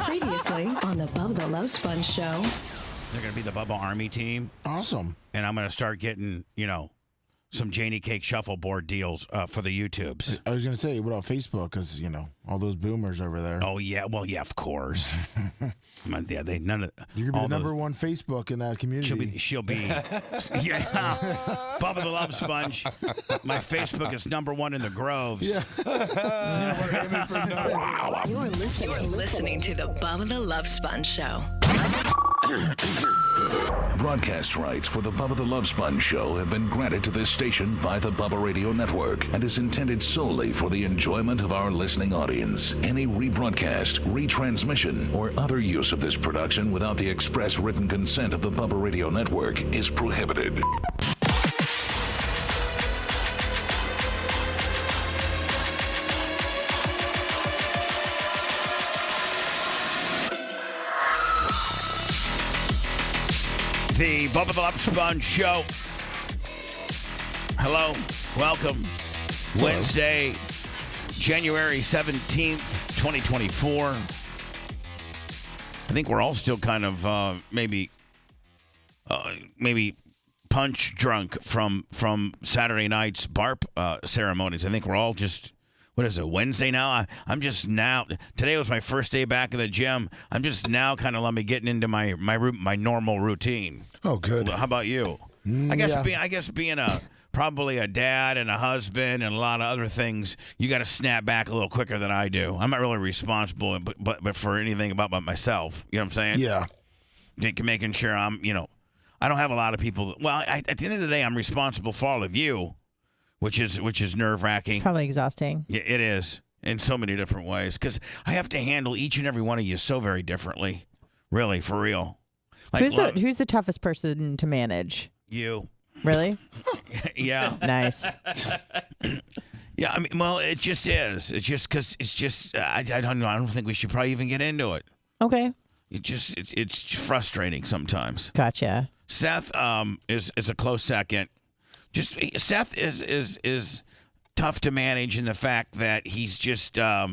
Previously on the Bubba the Love Sponge show. They're going to be the Bubba Army team. Awesome. And I'm going to start getting, some Janie Cake shuffleboard deals for the YouTubes. I was going to say, what about Facebook? Because, all those boomers over there. Oh, yeah. Well, yeah, of course. None of You're going to be the number one Facebook in that community. She'll be yeah. Bubba the Love Sponge. My Facebook is number one in the Groves. Yeah. We're aiming for number. You're listening to the Bubba the Love Sponge show. Broadcast rights for the Bubba the Love Sponge show have been granted to this station by the Bubba Radio Network and is intended solely for the enjoyment of our listening audience. Any rebroadcast, retransmission, or other use of this production without the express written consent of the Bubba Radio Network is prohibited. The Bubba the Love Sponge show. Hello. Welcome. Hello. Wednesday, January 17th, 2024. I think we're all still kind of maybe punch drunk from Saturday night's barp ceremonies. I think we're all just, what is it, Wednesday now? I'm just now, today was my first day back at the gym. I'm just now kind of getting into my normal routine. Oh, good. How about you? I guess being probably a dad and a husband and a lot of other things, you got to snap back a little quicker than I do. I'm not really responsible, but for anything about myself. You know what I'm saying? Yeah. Making sure I'm, I don't have a lot of people. Well, at the end of the day, I'm responsible for all of you, which is nerve-wracking. It's probably exhausting. Yeah, it is in so many different ways because I have to handle each and every one of you so very differently. Really, for real. Like, Who's the toughest person to manage? You. Really? Yeah. Nice. Yeah, I mean, well, it just is. It's just because it's just, I don't know. I don't think we should probably even get into it. Okay. It's frustrating sometimes. Gotcha. Seth is a close second. Seth is tough to manage in the fact that he's just a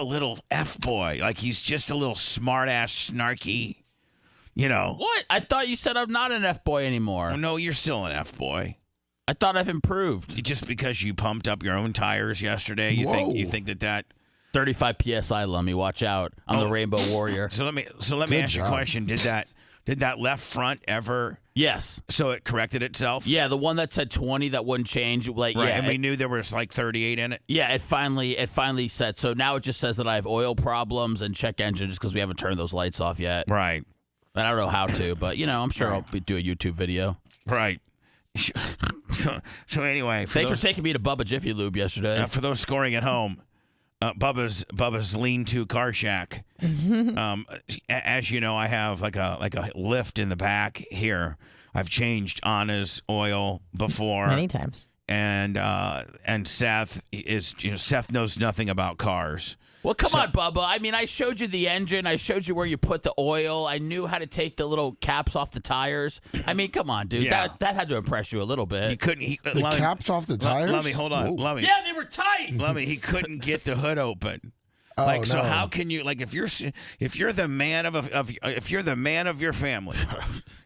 little F-boy. Like, he's just a little smart-ass, snarky, What? I thought you said I'm not an F-boy anymore. Oh, no, you're still an F-boy. I thought I've improved. Just because you pumped up your own tires yesterday, you think that 35 PSI, Lummy. Watch out. I'm the Rainbow Warrior. So let me ask you a question. Did that left front ever? Yes. So it corrected itself? Yeah, the one that said 20 that wouldn't change. Like, right, yeah, and we knew there was like 38 in it? Yeah, it finally said. So now it just says that I have oil problems and check engine just because we haven't turned those lights off yet. Right. And I don't know how to, but, I'm sure I'll do a YouTube video. Right. So anyway. Thanks for taking me to Bubba Jiffy Lube yesterday. For those scoring at home, Bubba's lean-to car shack. As you know, I have like a lift in the back here. I've changed Anna's oil before Many times. And Seth Seth knows nothing about cars. Well, come on, Bubba. I mean, I showed you the engine. I showed you where you put the oil. I knew how to take the little caps off the tires. I mean, come on, dude. Yeah. That had to impress you a little bit. He couldn't. The caps off the tires? Let me hold on. Let me. Yeah, they were tight. Let me. He couldn't get the hood open. Oh, So no. how can you, like, if you're the man of your family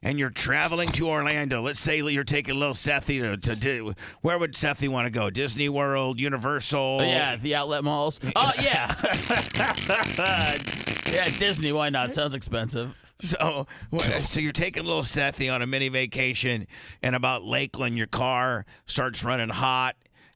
and you're traveling to Orlando, let's say you're taking little Sethy to where would Sethy want to go? Disney World, Universal? Yeah, the outlet malls. Oh, yeah. Yeah, Disney, why not? Sounds expensive. So you're taking little Sethy on a mini vacation, and about Lakeland, your car starts running hot.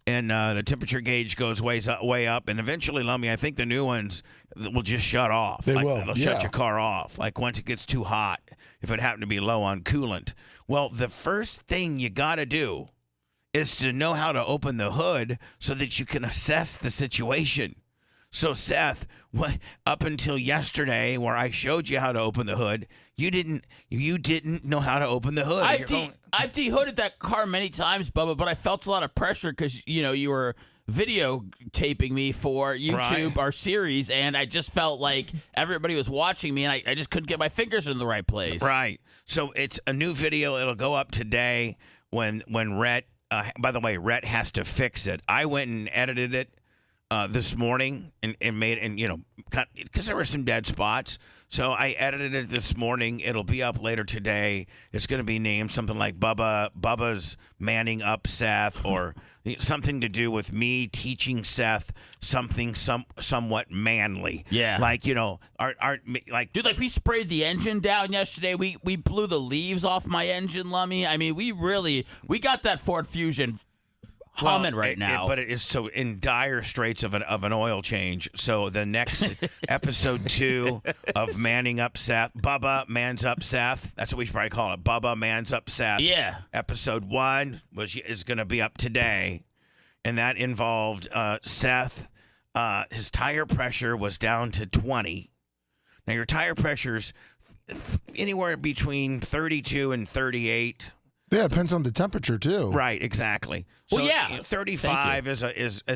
And the temperature gauge goes way up, and eventually, Lummy, I think the new ones will just shut off. They will. They'll shut your car off. Like once it gets too hot, if it happened to be low on coolant. Well, the first thing you got to do is to know how to open the hood so that you can assess the situation. So, Seth, up until yesterday, where I showed you how to open the hood, you didn't know how to open the hood. I've de-hooded that car many times, Bubba, but I felt a lot of pressure because you were videotaping me for YouTube, our series, and I just felt like everybody was watching me, and I just couldn't get my fingers in the right place. Right. So it's a new video. It'll go up today when Rhett. By the way, Rhett has to fix it. I went and edited it. this morning and made because there were some dead spots. So I edited it this morning. It'll be up later today. It's going to be named something like Bubba's manning up Seth, or something to do with me teaching Seth something somewhat manly. Yeah. Like, dude, like we sprayed the engine down yesterday. We blew the leaves off my engine, Lummy. I mean, we got that Ford Fusion humming right now. But it is so in dire straits of an oil change. So the next episode 2 of Manning Up Seth, Bubba Mans Up Seth. That's what we should probably call it. Bubba Mans Up Seth. Yeah. Episode 1 is going to be up today, and that involved Seth. His tire pressure was down to 20. Now your tire pressure's anywhere between 32 and 38. Yeah, it depends on the temperature too. Right, exactly. Well, So yeah. 35 is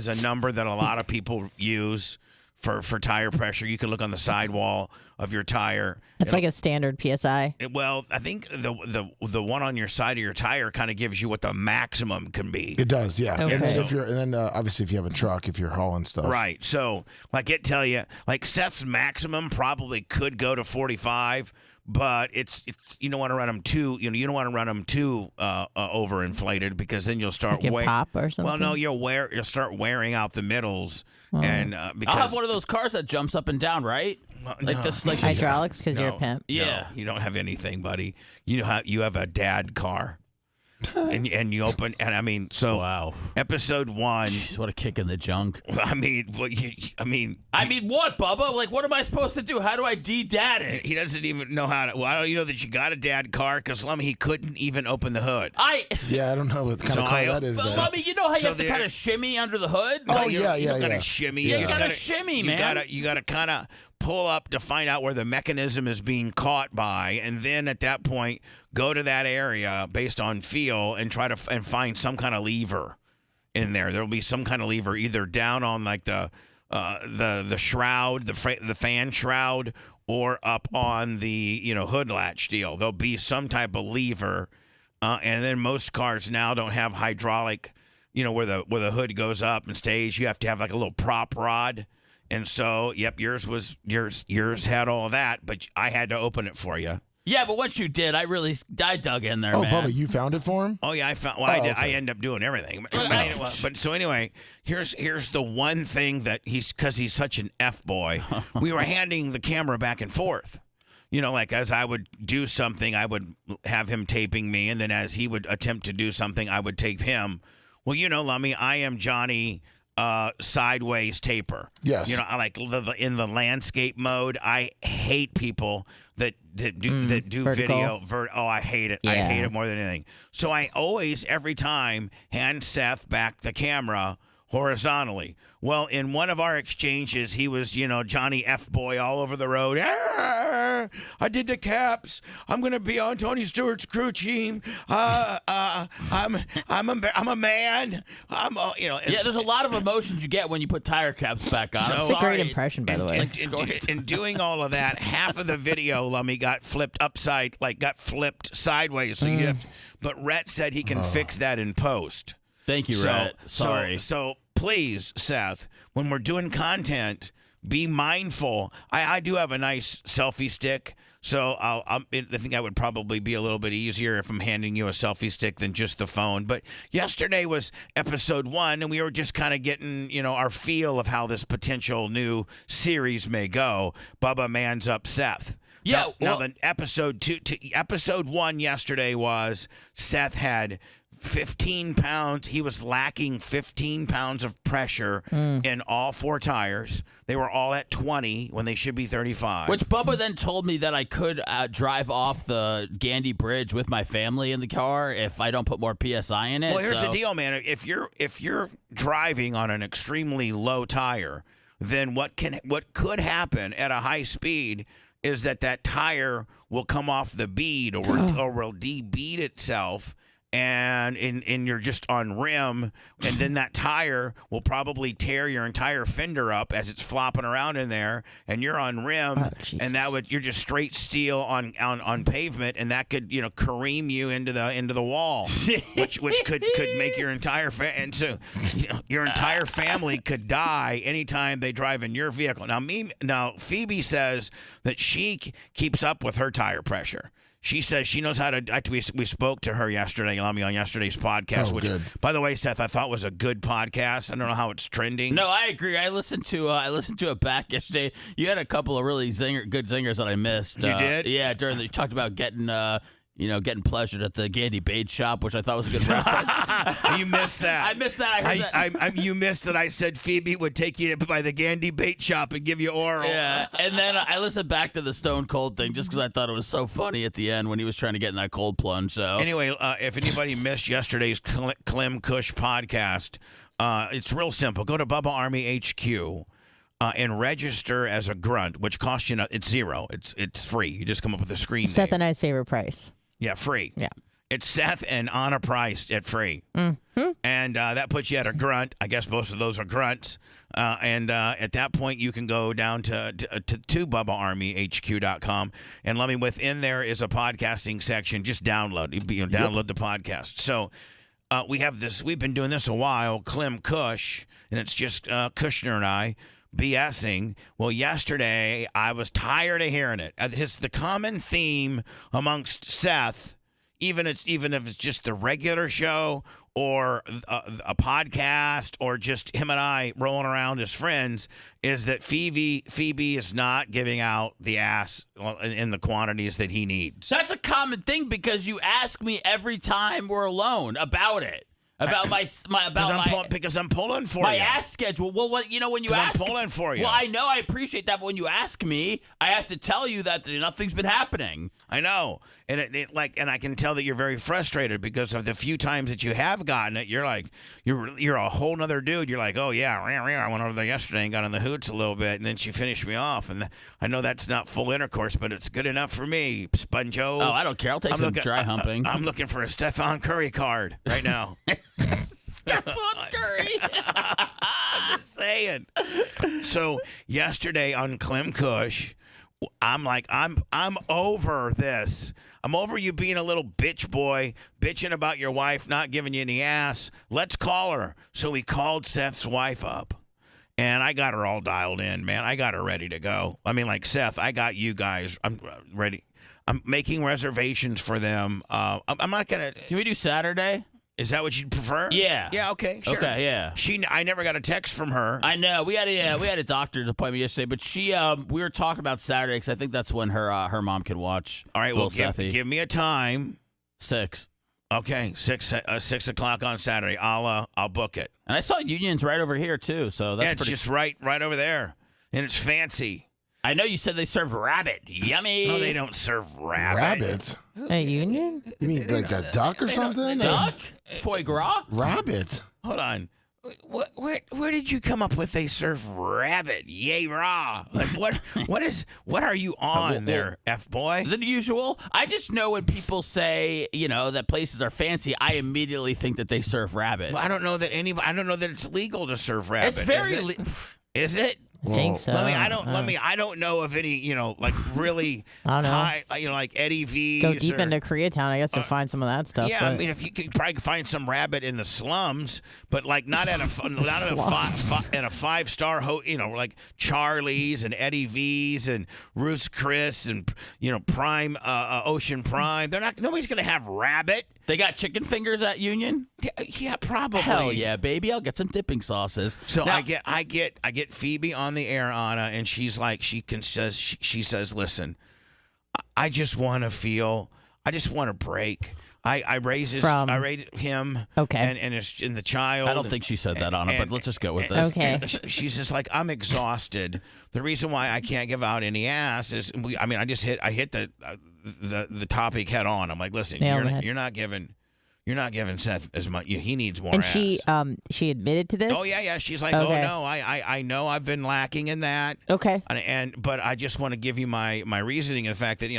a number that a lot of people use for tire pressure. You can look on the sidewall of your tire. It's like a standard PSI. Well, I think the one on your side of your tire kind of gives you what the maximum can be. It does, yeah. Okay. And then obviously if you have a truck, if you're hauling stuff. Right. So, it tell you, Seth's maximum probably could go to 45. But it's you don't want to run them too overinflated, because then you'll start pop or something. Well, no, you'll start wearing out the middles, and because I'll have one of those cars that jumps up and down, right? Hydraulics, because you're a pimp. Yeah. No, you don't have anything, buddy. You have a dad car. and you open, and I mean, so wow. Episode 1. Jeez, what a kick in the junk. I mean, what, Bubba? Like, what am I supposed to do? How do I de-dad it? He doesn't even know how to. Well, I don't know that you got a dad car, because Lummy, he couldn't even open the hood. Yeah, I don't know what kind of car that is. But Lummy, you know how you have to kind of shimmy under the hood? Oh, You gotta shimmy. You gotta shimmy, man. You gotta kind of pull up to find out where the mechanism is being caught by, and then at that point go to that area based on feel and try to find some kind of lever in there. There'll be some kind of lever either down on like the shroud, the fan shroud, or up on the hood latch deal. There'll be some type of lever, and then most cars now don't have hydraulic, where the hood goes up and stays. You have to have like a little prop rod. And so, yep, yours had all of that, but I had to open it for you. Yeah, but once you did, I dug in there, man. Oh, Bubba, you found it for him? Oh yeah, I found. Well, I did. Okay. I ended up doing everything. But so anyway, here's the one thing that because he's such an F boy. We were handing the camera back and forth. As I would do something, I would have him taping me, and then as he would attempt to do something, I would tape him. Well, Lummy, I am Johnny. Sideways taper. Yes. I like in the landscape mode. I hate people that do vertical. video. I hate it. Yeah. I hate it more than anything. So I always, every time, hand Seth back the camera horizontally. Well, in one of our exchanges, he was, Johnny F. Boy all over the road. I did the caps. I'm going to be on Tony Stewart's crew team. I'm a man. There's a lot of emotions you get when you put tire caps back on. It's a great impression, by the way. In doing all of that, half of the video, Lummy, got flipped sideways. So but Rhett said he can fix that in post. Thank you, Rhett. Sorry. So please, Seth, when we're doing content, be mindful. I do have a nice selfie stick, so I think that would probably be a little bit easier if I'm handing you a selfie stick than just the phone. But yesterday was episode 1, and we were just kind of getting, our feel of how this potential new series may go. Bubba Mans Up Seth. Yeah. Now the episode 1 yesterday was Seth had 15 pounds. He was lacking 15 pounds of pressure in all 4 tires. They were all at 20 when they should be 35. Which Bubba then told me that I could drive off the Gandy Bridge with my family in the car if I don't put more PSI in it. Well, here's the deal, man. If you're driving on an extremely low tire, then what could happen at a high speed is that tire will come off the bead or will de-bead itself. and you're just on rim, and then that tire will probably tear your entire fender up as it's flopping around in there, and you're on rim, and you're just straight steel on pavement, and that could careen you into the wall, which could make your entire your entire family could die anytime they drive in your vehicle. Now Phoebe says that she keeps up with her tire pressure. She says she knows how to. We spoke to her yesterday, on yesterday's podcast, which, good. By the way, Seth, I thought was a good podcast. I don't know how it's trending. No, I agree. I listened to it back yesterday. You had a couple of really good zingers that I missed. You did? Yeah, you talked about getting pleasured at the Gandy Bait Shop, which I thought was a good reference. You missed that. I missed that. I heard that. You missed that I said Phoebe would take you by the Gandy Bait Shop and give you oral. Yeah, and then I listened back to the Stone Cold thing just because I thought it was so funny at the end when he was trying to get in that cold plunge. So anyway, if anybody missed yesterday's Clem Kush podcast, it's real simple. Go to Bubba Army HQ. And register as a grunt, which costs you it's $0. It's free. You just come up with a screen Seth name. and I's favorite price. Yeah, free. Yeah. It's Seth and Anna priced at free. Mm-hmm. And that puts you at a grunt. I guess most of those are grunts. And at that point, you can go down to BubbaArmyHQ.com. And let me, within there is a podcasting section. Just download. Download the podcast. So we have this. We've been doing this a while, Clem Kush, and it's just Kushner and I BSing. Well, yesterday I was tired of hearing it. It's the common theme amongst Seth, even if it's just the regular show or a podcast or just him and I rolling around as friends, is that Phoebe is not giving out the ass in the quantities that he needs. That's a common thing because you ask me every time we're alone about it. Because I'm pulling for my you. ass schedule. Well, when you ask, I'm pulling for you. Well, I know, I appreciate that, but when you ask me, I have to tell you that nothing's been happening. I know, and and I can tell that you're very frustrated because of the few times that you have gotten it. You're like, you're a whole nother dude. You're like, oh yeah, I went over there yesterday and got in the hoots a little bit, and then she finished me off. And I know that's not full intercourse, but it's good enough for me, Sponjo. Oh, I don't care. I'll take some dry humping. I'm looking for a Stefan Curry card right now. Stefan Curry. I'm just saying. So yesterday on Clem Kush, I'm like, I'm over this. I'm over you being a little bitch boy, bitching about your wife not giving you any ass. Let's call her. So we called Seth's wife up, and I got her all dialed in, man. I got her ready to go. I mean, like, Seth, I got you guys. I'm ready. I'm making reservations for them. I'm not going to. Can we do Saturday? Is that what you'd prefer? Yeah. Yeah. Okay. Sure. Okay. Yeah. I never got a text from her. I know. We had a doctor's appointment yesterday, but we were talking about Saturday because I think that's when her mom can watch. All right. Well, give me a time. 6. Okay. 6 o'clock on Saturday. I'll book it. And I saw Union's right over here too, so that's it's just right over there, and it's fancy. I know you said they serve rabbit. Yummy. No, they don't serve rabbit. Rabbit? A Union? You mean like a duck or something? Duck? Foie gras? Rabbit? Hold on. Where did you come up with they serve rabbit? Yay raw. Like what are you on there, F boy? The usual. I just know when people say, that places are fancy, I immediately think that they serve rabbit. Well, I don't know that it's legal to serve rabbit. It's very Is it? I think so. I don't know of any, like really high, like Eddie V's. Go deep into Koreatown, I guess, to find some of that stuff. Yeah, but... I mean, if you could probably find some rabbit in the slums, but like not at a 5-star like Charlie's and Eddie V's and Ruth's Chris and Prime Ocean Prime. Nobody's gonna have rabbit. They got chicken fingers at Union? Yeah, probably. Hell yeah, baby! I'll get some dipping sauces. So now, I get Phoebe on the air, Anna, and she's like, she says, listen, I just want to break. I raised him. Okay. And the child. I don't think she said that, Anna, but let's just go with this. Okay. She's just like, I'm exhausted. The reason why I can't give out any ass is, I hit the topic head on. I'm like, listen, you're not giving Seth as much. He needs more. And ass. she admitted to this. Oh yeah. She's like, okay. oh no, I know I've been lacking in that. Okay. But I just want to give you my reasoning of the fact that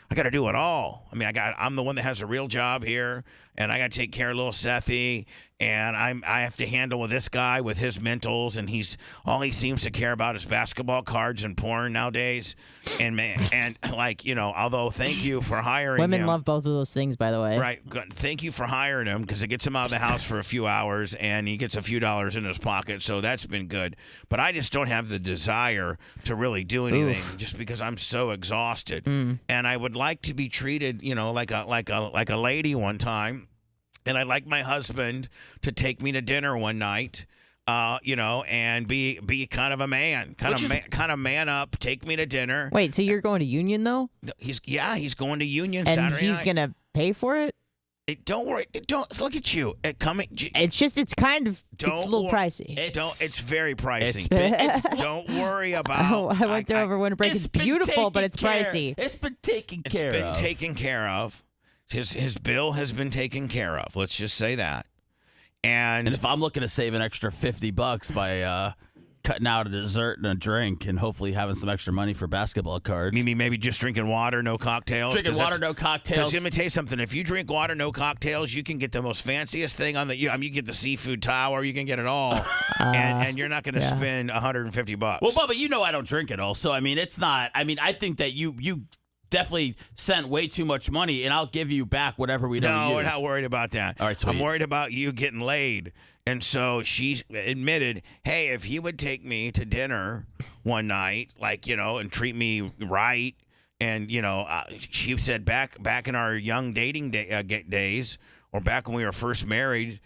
I I got to do it all. I mean, I'm the one that has a real job here, and I got to take care of little Sethy, and I have to handle with this guy with his mentals, and all he seems to care about is basketball cards and porn nowadays. And man, although thank you for hiring Women him. love both of those things, by the way. Right. Good. Thank you for hiring him because it gets him out of the house for a few hours and he gets a few dollars in his pocket. So that's been good. But I just don't have the desire to really do anything just because I'm so exhausted. And I would like to be treated, like a lady one time. And I'd like my husband to take me to dinner one night. And be kind of a man, kind of man up, take me to dinner. Wait, so you're going to Union though? He's going to Union and Saturday night. He's gonna pay for it? Don't worry. Don't look at you. It's kind of it's a little pricey. It's very pricey. Don't worry about. I went there over winter break. It's beautiful, but it's pricey. It's been taken care of. It's been taken care of. His bill has been taken care of. Let's just say that. And if I'm looking to save an extra $50 by cutting out a dessert and a drink and hopefully having some extra money for basketball cards. Maybe just drinking water, no cocktails. Drinking water, no cocktails. Let me tell you something. If you drink water, no cocktails, you can get the most fanciest thing on you get the seafood tower. You can get it all. And you're not going to spend $150. Well, Bubba, I don't drink it all. So, it's not. I think that you definitely sent way too much money, and I'll give you back whatever we don't use. No, we're not worried about that. All right, sweet. I'm worried about you getting laid. And so she admitted, hey, if he would take me to dinner one night, and treat me right, and, she said back in our young dating days, or back when we were first married,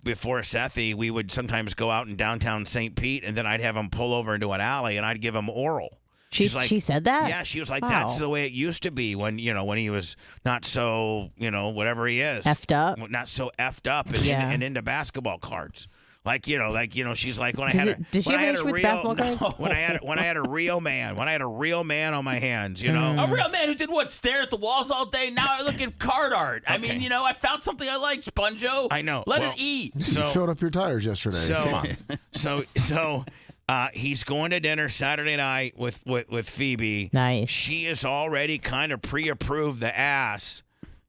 before Sethy, we would sometimes go out in downtown St. Pete, and then I'd have him pull over into an alley, and I'd give him oral. She said that? Yeah, she was like, wow. That's the way it used to be when he was not so, whatever he is. Effed up? Not so effed up and into basketball cards. She's like, when I had basketball cards? When I had a real man on my hands, A real man who did what? Stare at the walls all day? Now I look at card art. Okay. I found something I like, Sponjo. I know. Let it eat. You filled up your tires yesterday. So he's going to dinner Saturday night with Phoebe. Nice. She is already kind of pre-approved the ass,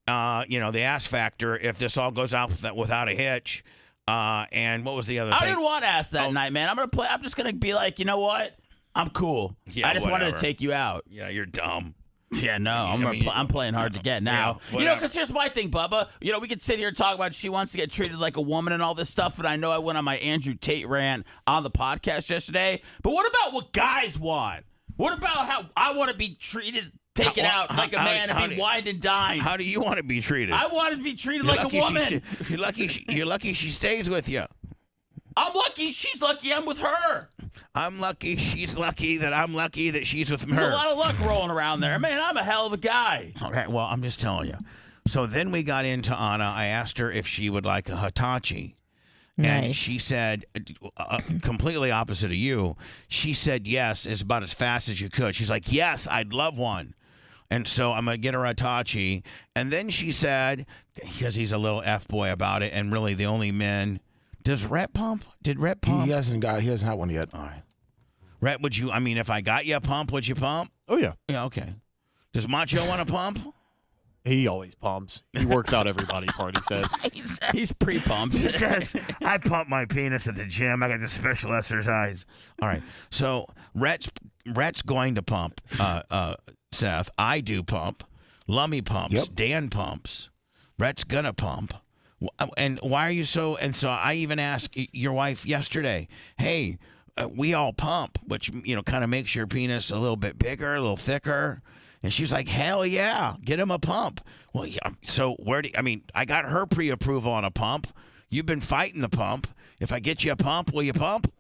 the ass factor if this all goes out without a hitch. And what was the other thing? I didn't want ass that night, man. I'm just gonna be like, you know what? I'm cool. Yeah, I just wanted to take you out. Yeah, you're dumb. Yeah, no, I'm playing hard to get now. Because here's my thing, Bubba. We could sit here and talk about she wants to get treated like a woman and all this stuff, and I know I went on my Andrew Tate rant on the podcast yesterday. But what about what guys want? What about how I want to be taken out like a man and be wined and dined? How do you want to be treated? I want to be treated like a woman. You're lucky she stays with you. I'm lucky she's lucky I'm with her. I'm lucky she's lucky that I'm lucky that she's with her. There's a lot of luck rolling around there. Man, I'm a hell of a guy. Okay, well, I'm just telling you. So then we got into Anna. I asked her if she would like a Hitachi. And Nice. she said, completely opposite of you, she said yes, is about as fast as you could. She's like, yes, I'd love one. And so I'm going to get her a Hitachi. And then she said, because he's a little F-boy about it, and really the only men... Does Rhett pump? Did Rhett pump? He hasn't had one yet. All right. Rhett, if I got you a pump, would you pump? Oh, yeah. Yeah, okay. Does Macho want to pump? He always pumps. He works out every body part, he says. He's pre-pumped. He says, I pump my penis at the gym. I got the special exercise. All right. So Rhett's going to pump, Seth. I do pump. Lummy pumps. Yep. Dan pumps. Rhett's going to pump. And why are you so... And so I even asked your wife yesterday, hey, we all pump, which, kind of makes your penis a little bit bigger, a little thicker. And she's like, hell yeah, get him a pump. Well, yeah, so I got her pre-approval on a pump. You've been fighting the pump. If I get you a pump, will you pump?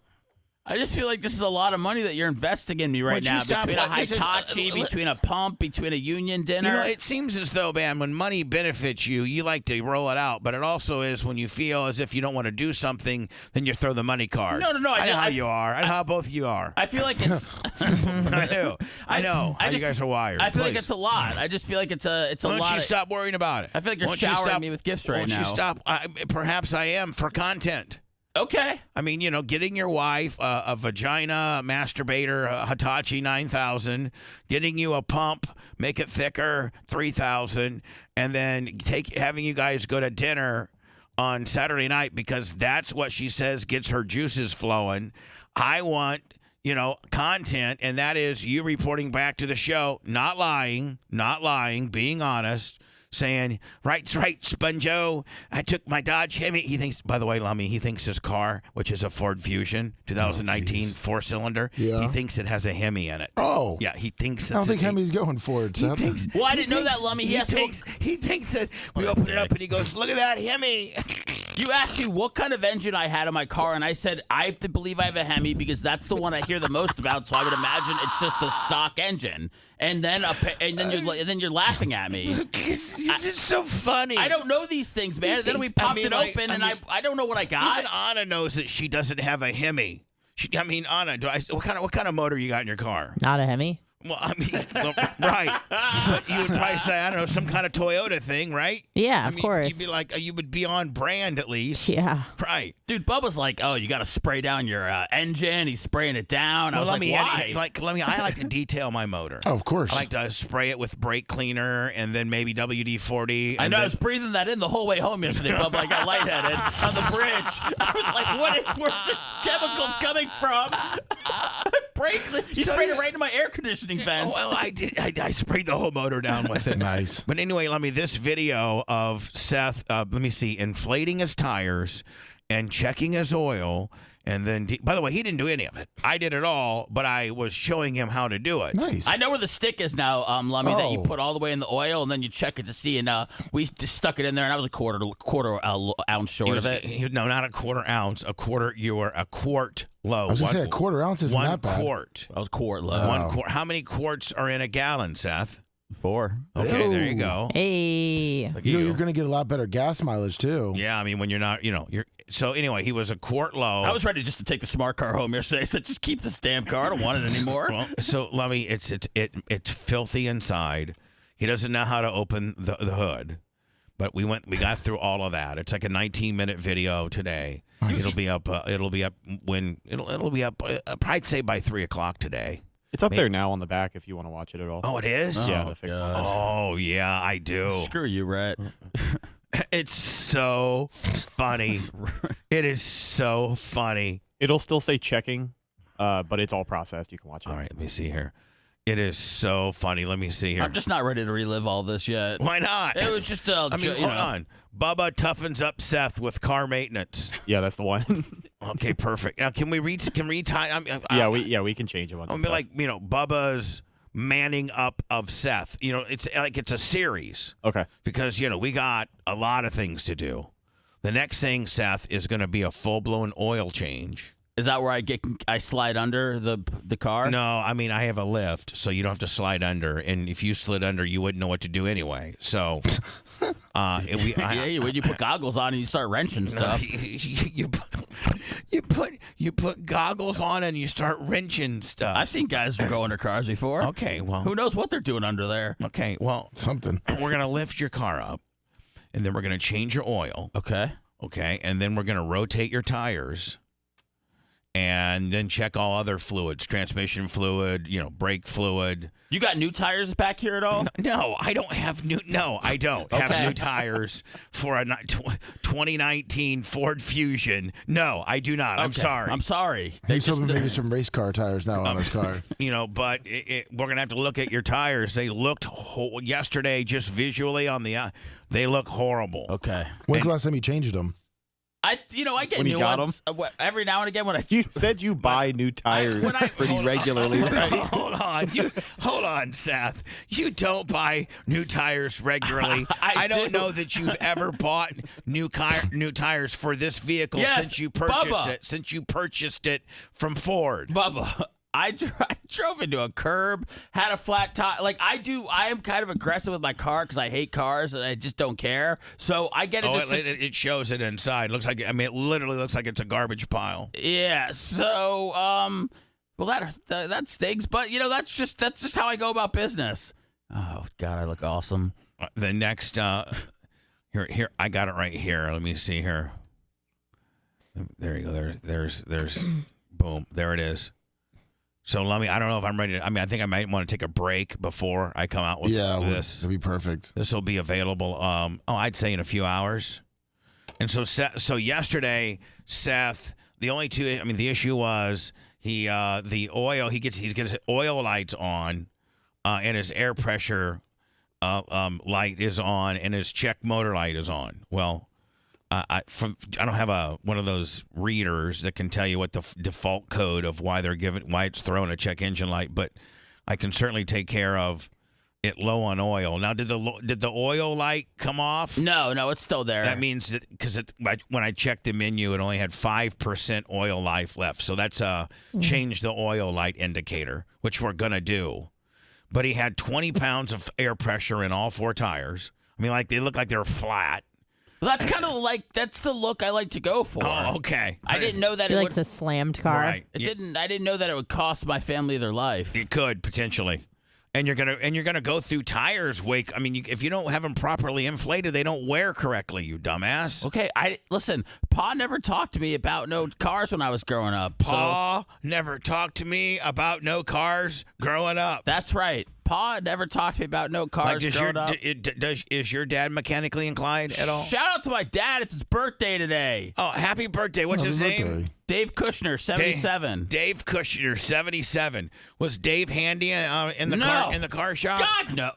I just feel like this is a lot of money that you're investing in me right now. Between a Hitachi, between a pump, between a Union dinner. It seems as though, man, when money benefits you, you like to roll it out. But it also is when you feel as if you don't want to do something, then you throw the money card. No. I know how you are. I know how both of you are. I feel like it's... I do. I know how you guys are wired. I feel like it's a lot. I just feel like it's a lot. Why don't you stop worrying about it? I feel like you're showering me with gifts right now. Why don't you stop? Perhaps I am for content. Okay. I mean, getting your wife a vagina masturbator, Hitachi 9000, getting you a pump, make it thicker, 3000, and then having you guys go to dinner on Saturday night because that's what she says gets her juices flowing. I want, content, and that is you reporting back to the show, not lying, being honest. Saying, right, Sponjo, I took my Dodge Hemi. He thinks, by the way, Lummy, he thinks his car, which is a Ford Fusion, 2019 4-cylinder, he thinks it has a Hemi in it. Oh. Yeah, he thinks it's I don't think Hemi's going for it, Seth. Well, I didn't know that, Lummy. He thinks that we open it up and he goes, look at that Hemi. You asked me what kind of engine I had in my car, and I said I believe I have a Hemi because that's the one I hear the most about. So I would imagine it's just the stock engine, and then you're laughing at me. It's so funny. I don't know these things, man. Then we popped it open, and I don't know what I got. Even Anna knows that she doesn't have a Hemi. Anna, what kind of motor you got in your car? Not a Hemi. Well, right. But you would probably say, I don't know, some kind of Toyota thing, right? Yeah, of course. You'd be like, you would be on brand at least. Yeah. Right. Dude, Bubba's like, oh, you got to spray down your engine. He's spraying it down. I was like, why? I like to detail my motor. Oh, of course. I like to spray it with brake cleaner and then maybe WD-40. I know. I was breathing that in the whole way home yesterday, Bubba. I got lightheaded on the bridge. I was like, where's this chemicals coming from? You sprayed it right into my air conditioning vents. Well, I did. I sprayed the whole motor down with it. Nice. But anyway, this video of Seth, inflating his tires and checking his oil. And then, by the way, he didn't do any of it. I did it all, but I was showing him how to do it. Nice. I know where the stick is now, Lummy, that you put all the way in the oil, and then you check it to see. And we just stuck it in there, and I was a quarter ounce short of it. No, not a quarter ounce. You were a quart low. I was going to say a quarter ounce isn't that bad. 1 quart. I was quart low. 1 quart. How many quarts are in a gallon, Seth? 4. Okay, there you go. Hey. You're going to get a lot better gas mileage, too. Yeah, when you're not, So anyway, he was a quart low. I was ready just to take the smart car home yesterday. I said, just keep this damn car. I don't want it anymore. Well, so Lummy, it's filthy inside. He doesn't know how to open the hood. But we got through all of that. It's like a 19-minute video today. Nice. It'll be up. It'll be up I'd say by 3:00 today. It's up there now on the back if you want to watch it at all. Oh, it is? Yeah. Oh, yeah, I do. Screw you, Rhett. It's so funny. It is so funny. It'll still say checking, but it's all processed. You can watch it. All right, let me see here. It is so funny. Let me see here. I'm just not ready to relive all this yet. Why not? It was just hold on. Bubba toughens up Seth with car maintenance. Yeah, that's the one. Okay, perfect. Now, can we tie? We can change it. I'm like, Bubba's manning up of Seth. It's like it's a series. Okay. Because we got a lot of things to do. The next thing, Seth, is going to be a full-blown oil change. Is that where I slide under the car? No, I have a lift, so you don't have to slide under. And if you slid under, you wouldn't know what to do anyway. So, when you put goggles on and you start wrenching stuff. You put goggles on and you start wrenching stuff. I've seen guys go under cars before. Okay, well, who knows what they're doing under there? Okay, well, something. We're gonna lift your car up, and then we're gonna change your oil. Okay, and then we're gonna rotate your tires. And then check all other fluids, transmission fluid, brake fluid. You got new tires back here at all? No, I don't have new. No, I don't have new tires for a 2019 Ford Fusion. No, I do not. I'm sorry. I'm sorry. He's hoping maybe some race car tires now on his car. But we're gonna have to look at your tires. They looked yesterday, just visually on the. They look horrible. Okay. When's the last time you changed them? I get new ones every now and again when I. You said you buy new tires pretty regularly, right? Hold on, Seth. You don't buy new tires regularly. I don't know that you've ever bought new tires for this vehicle since you purchased it from Ford. Bubba, I drove into a curb, had a flat tire. Like I am kind of aggressive with my car because I hate cars and I just don't care. So I get it. It shows it inside. Looks like it literally looks like it's a garbage pile. Yeah. So well that stinks. But that's just how I go about business. Oh God, I look awesome. The next here I got it right here. Let me see here. There you go. There's boom. There it is. So let me. I don't know if I'm ready. I think I might want to take a break before I come out with this. That'd be perfect. This will be available. I'd say in a few hours. And so yesterday, Seth. The only two. I mean, the issue was the oil. He gets his oil lights on, and his air pressure light is on, and his check motor light is on. Well. I don't have one of those readers that can tell you what the default code of why it's throwing a check engine light, but I can certainly take care of it low on oil. Now, did the oil light come off? No, it's still there. That means that because when I checked the menu, it only had 5% oil life left. So that's change the oil light indicator, which we're gonna do. But he had 20 pounds of air pressure in all 4 tires. I mean, like they look like they're flat. Well, that's kind of that's the look I like to go for. Oh, okay. I didn't know that He it likes would. a slammed car. Right. I didn't know that it would cost my family their life. It could potentially, and you're gonna go through tires. If you don't have them properly inflated, they don't wear correctly. You dumbass. Okay, listen. Pa never talked to me about no cars when I was growing up. Pa never talked to me about no cars growing up. That's right. Pa never talked to me about no cars growing up. Is your dad mechanically inclined at all? Shout out to my dad. It's his birthday today. Oh, happy birthday! What's his name? Dave Kushner, 77. Dave Kushner, 77. Was Dave handy in the car shop? God no,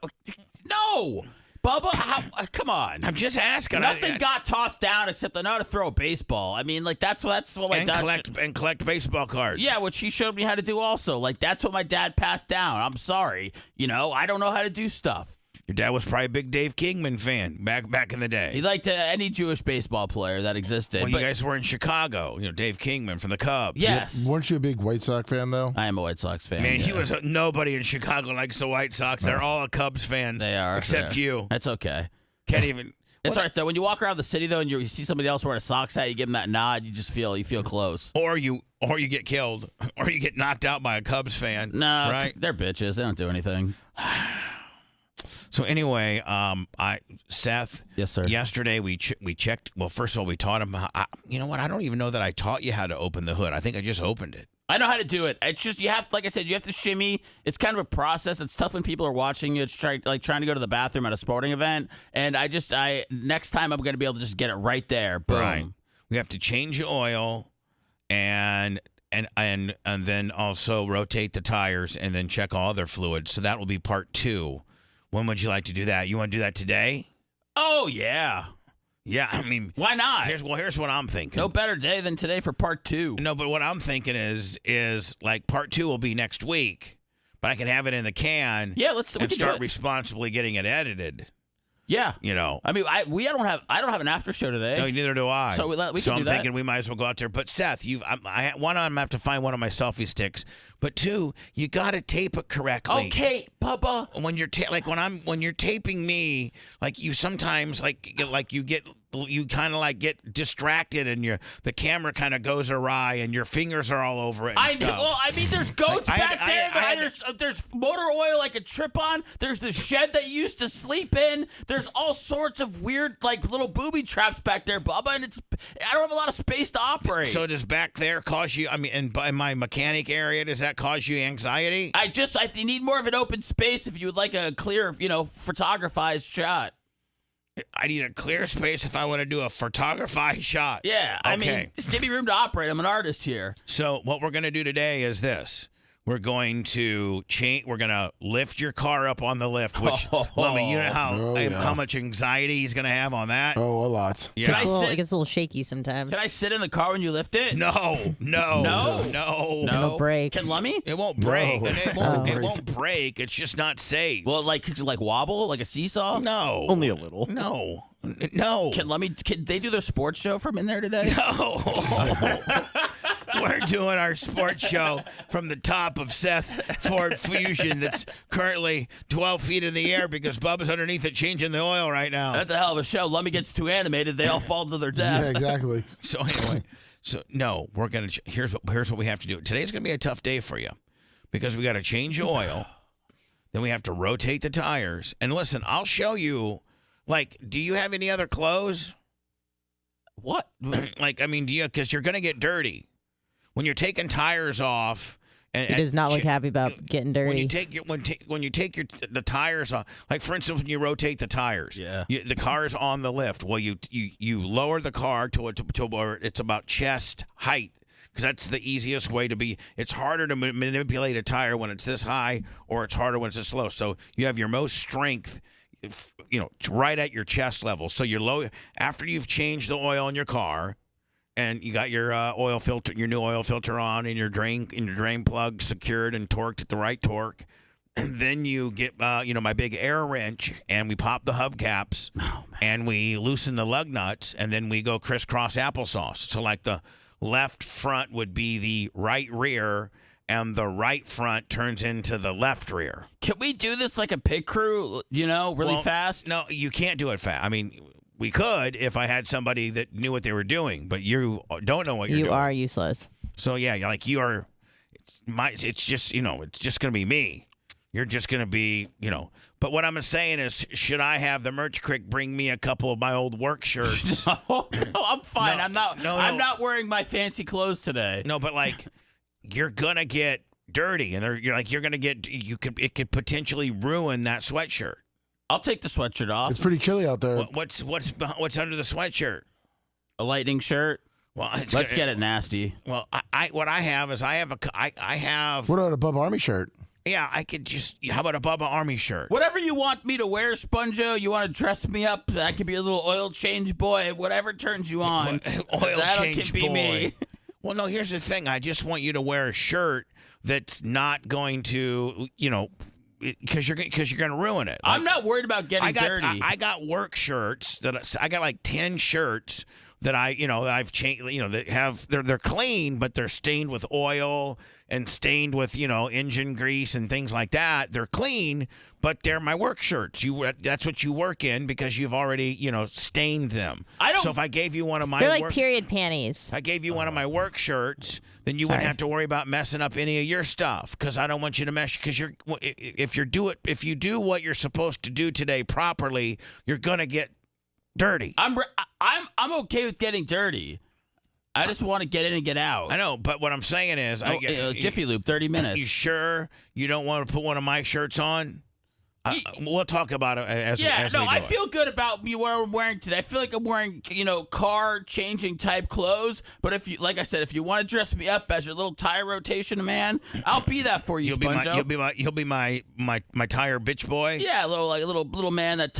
no. Bubba, come on. I'm just asking. Nothing got tossed down except I know how to throw a baseball. I mean, like that's what my dad collect baseball cards. Yeah, which he showed me how to do also. Like that's what my dad passed down. I'm sorry, I don't know how to do stuff. Your dad was probably a big Dave Kingman fan back in the day. He liked any Jewish baseball player that existed. Well, you guys were in Chicago. Dave Kingman from the Cubs. Yes. Weren't you a big White Sox fan, though? I am a White Sox fan. Man, he was nobody in Chicago likes the White Sox. They're all Cubs fans. They are. Except you. That's okay. Can't even. It's all right, though. When you walk around the city, though, and you see somebody else wearing a Sox hat, you give them that nod, you feel close. Or you get killed. Or you get knocked out by a Cubs fan. No, right? They're bitches. They don't do anything. So anyway, Seth. Yes, sir. Yesterday we checked. Well, first of all, we taught him. You know what? I don't even know that I taught you how to open the hood. I think I just opened it. I know how to do it. It's just like I said, you have to shimmy. It's kind of a process. It's tough when people are watching you. It's trying to go to the bathroom at a sporting event. And next time I'm going to be able to just get it right there. Boom. Right. We have to change the oil, and then also rotate the tires, and then check all other fluids. So that will be part 2. When would you like to do that? You want to do that today? Oh, yeah. Yeah, I mean... Why not? Here's what I'm thinking. No better day than today for part 2. No, but what I'm thinking is like part 2 will be next week, but I can have it in the can. Yeah, we can start responsibly getting it edited. Yeah. I mean, I don't have an after show today. No, neither do I. So we can do that. I'm thinking we might as well go out there. But Seth, I'm gonna have to find one of my selfie sticks. But 2, you gotta tape it correctly. Okay, Bubba. When you're when you're taping me, like you sometimes you kind of get distracted and the camera kind of goes awry and your fingers are all over it. There's goats back there. There's motor oil I could trip on. There's the shed that you used to sleep in. There's all sorts of weird little booby traps back there, Bubba, and I don't have a lot of space to operate. So does back there cause you? I mean, in my mechanic area, does that cause you anxiety? I need more of an open space if you would like a clear, photographized shot. I need a clear space if I want to do a photography shot. Yeah, okay. I mean, just give me room to operate. I'm an artist here. So what we're going to do today is this. We're going to change. We're going to lift your car up on the lift, which, Lummy, you know how much anxiety he's going to have on that? Oh, a lot. Yeah. It gets a little shaky sometimes. Can I sit in the car when you lift it? No. It'll break. Can Lummy? It won't break. No. It won't break. It's just not safe. Well, could you wobble like a seesaw? No. Only a little. No. Can they do their sports show from in there today? No. We're doing our sports show from the top of Seth Ford Fusion that's currently 12 feet in the air because Bubba's underneath it changing the oil right now. That's a hell of a show. Lummy gets too animated, they all fall to their death. Yeah, exactly. So anyway, no, we're gonna. Here's what we have to do. Today's gonna be a tough day for you because we got to change the oil, then we have to rotate the tires. And listen, I'll show you. Do you have any other clothes? What? Like, I mean, because you're going to get dirty when you're taking tires off. And, He does not look happy about getting dirty. When you take the tires off, like for instance, when you rotate the tires, the car's on the lift. Well, you lower the car to where it's about chest height, because that's the easiest way to be. It's harder to manipulate a tire when it's this high, or it's harder when it's this low. So you have your most strength, right at your chest level. So you're low after you've changed the oil in your car. And you got your oil filter, your new oil filter on, and your drain plug secured and torqued at the right torque. And then you get, my big air wrench, and we pop the hubcaps, and we loosen the lug nuts, and then we go crisscross applesauce. So like the left front would be the right rear, and the right front turns into the left rear. Can we do this like a pit crew? Really fast? No, you can't do it fast. I mean. We could if I had somebody that knew what they were doing, but you don't know what you're doing. You are useless. So yeah, you are. It's just it's just gonna be me. You're just gonna be But what I'm saying is, should I have the merch crick bring me a couple of my old work shirts? No, I'm fine. I'm not wearing my fancy clothes today. No, but you're gonna get dirty, and you're gonna get it could potentially ruin that sweatshirt. I'll take the sweatshirt off. It's pretty chilly out there. What's under the sweatshirt? A lightning shirt. Well, let's get it nasty. Well, what I have is I have. What about a Bubba Army shirt? Yeah, I could just. How about a Bubba Army shirt? Whatever you want me to wear, Sponjo. You want to dress me up? I could be a little oil change boy. Whatever turns you on. Change be boy. Me. Well, no. Here's the thing. I just want you to wear a shirt that's not going to, because you're going to ruin it. I'm not worried about getting dirty. I got work shirts I got like 10 shirts that I've changed, that have they're clean, but they're stained with oil and stained with engine grease and things like that. They're clean, but they're my work shirts. That's what you work in because you've already stained them. So if I gave you one of my they're like period panties. If I gave you one of my work shirts, then you wouldn't have to worry about messing up any of your stuff, because I don't want you to mess. Because if you do what you're supposed to do today properly, you're gonna get dirty. I'm okay with getting dirty. I just want to get in and get out. I know, but what I'm saying is, Jiffy Lube, 30 minutes. You sure you don't want to put one of my shirts on? We'll talk about it as we do I it. feel good about what I'm wearing today. I feel like I'm wearing, car changing type clothes. But if you want to dress me up as your little tire rotation man, I'll be that for you, Sponjo. You'll be my tire bitch boy. Yeah, a little man that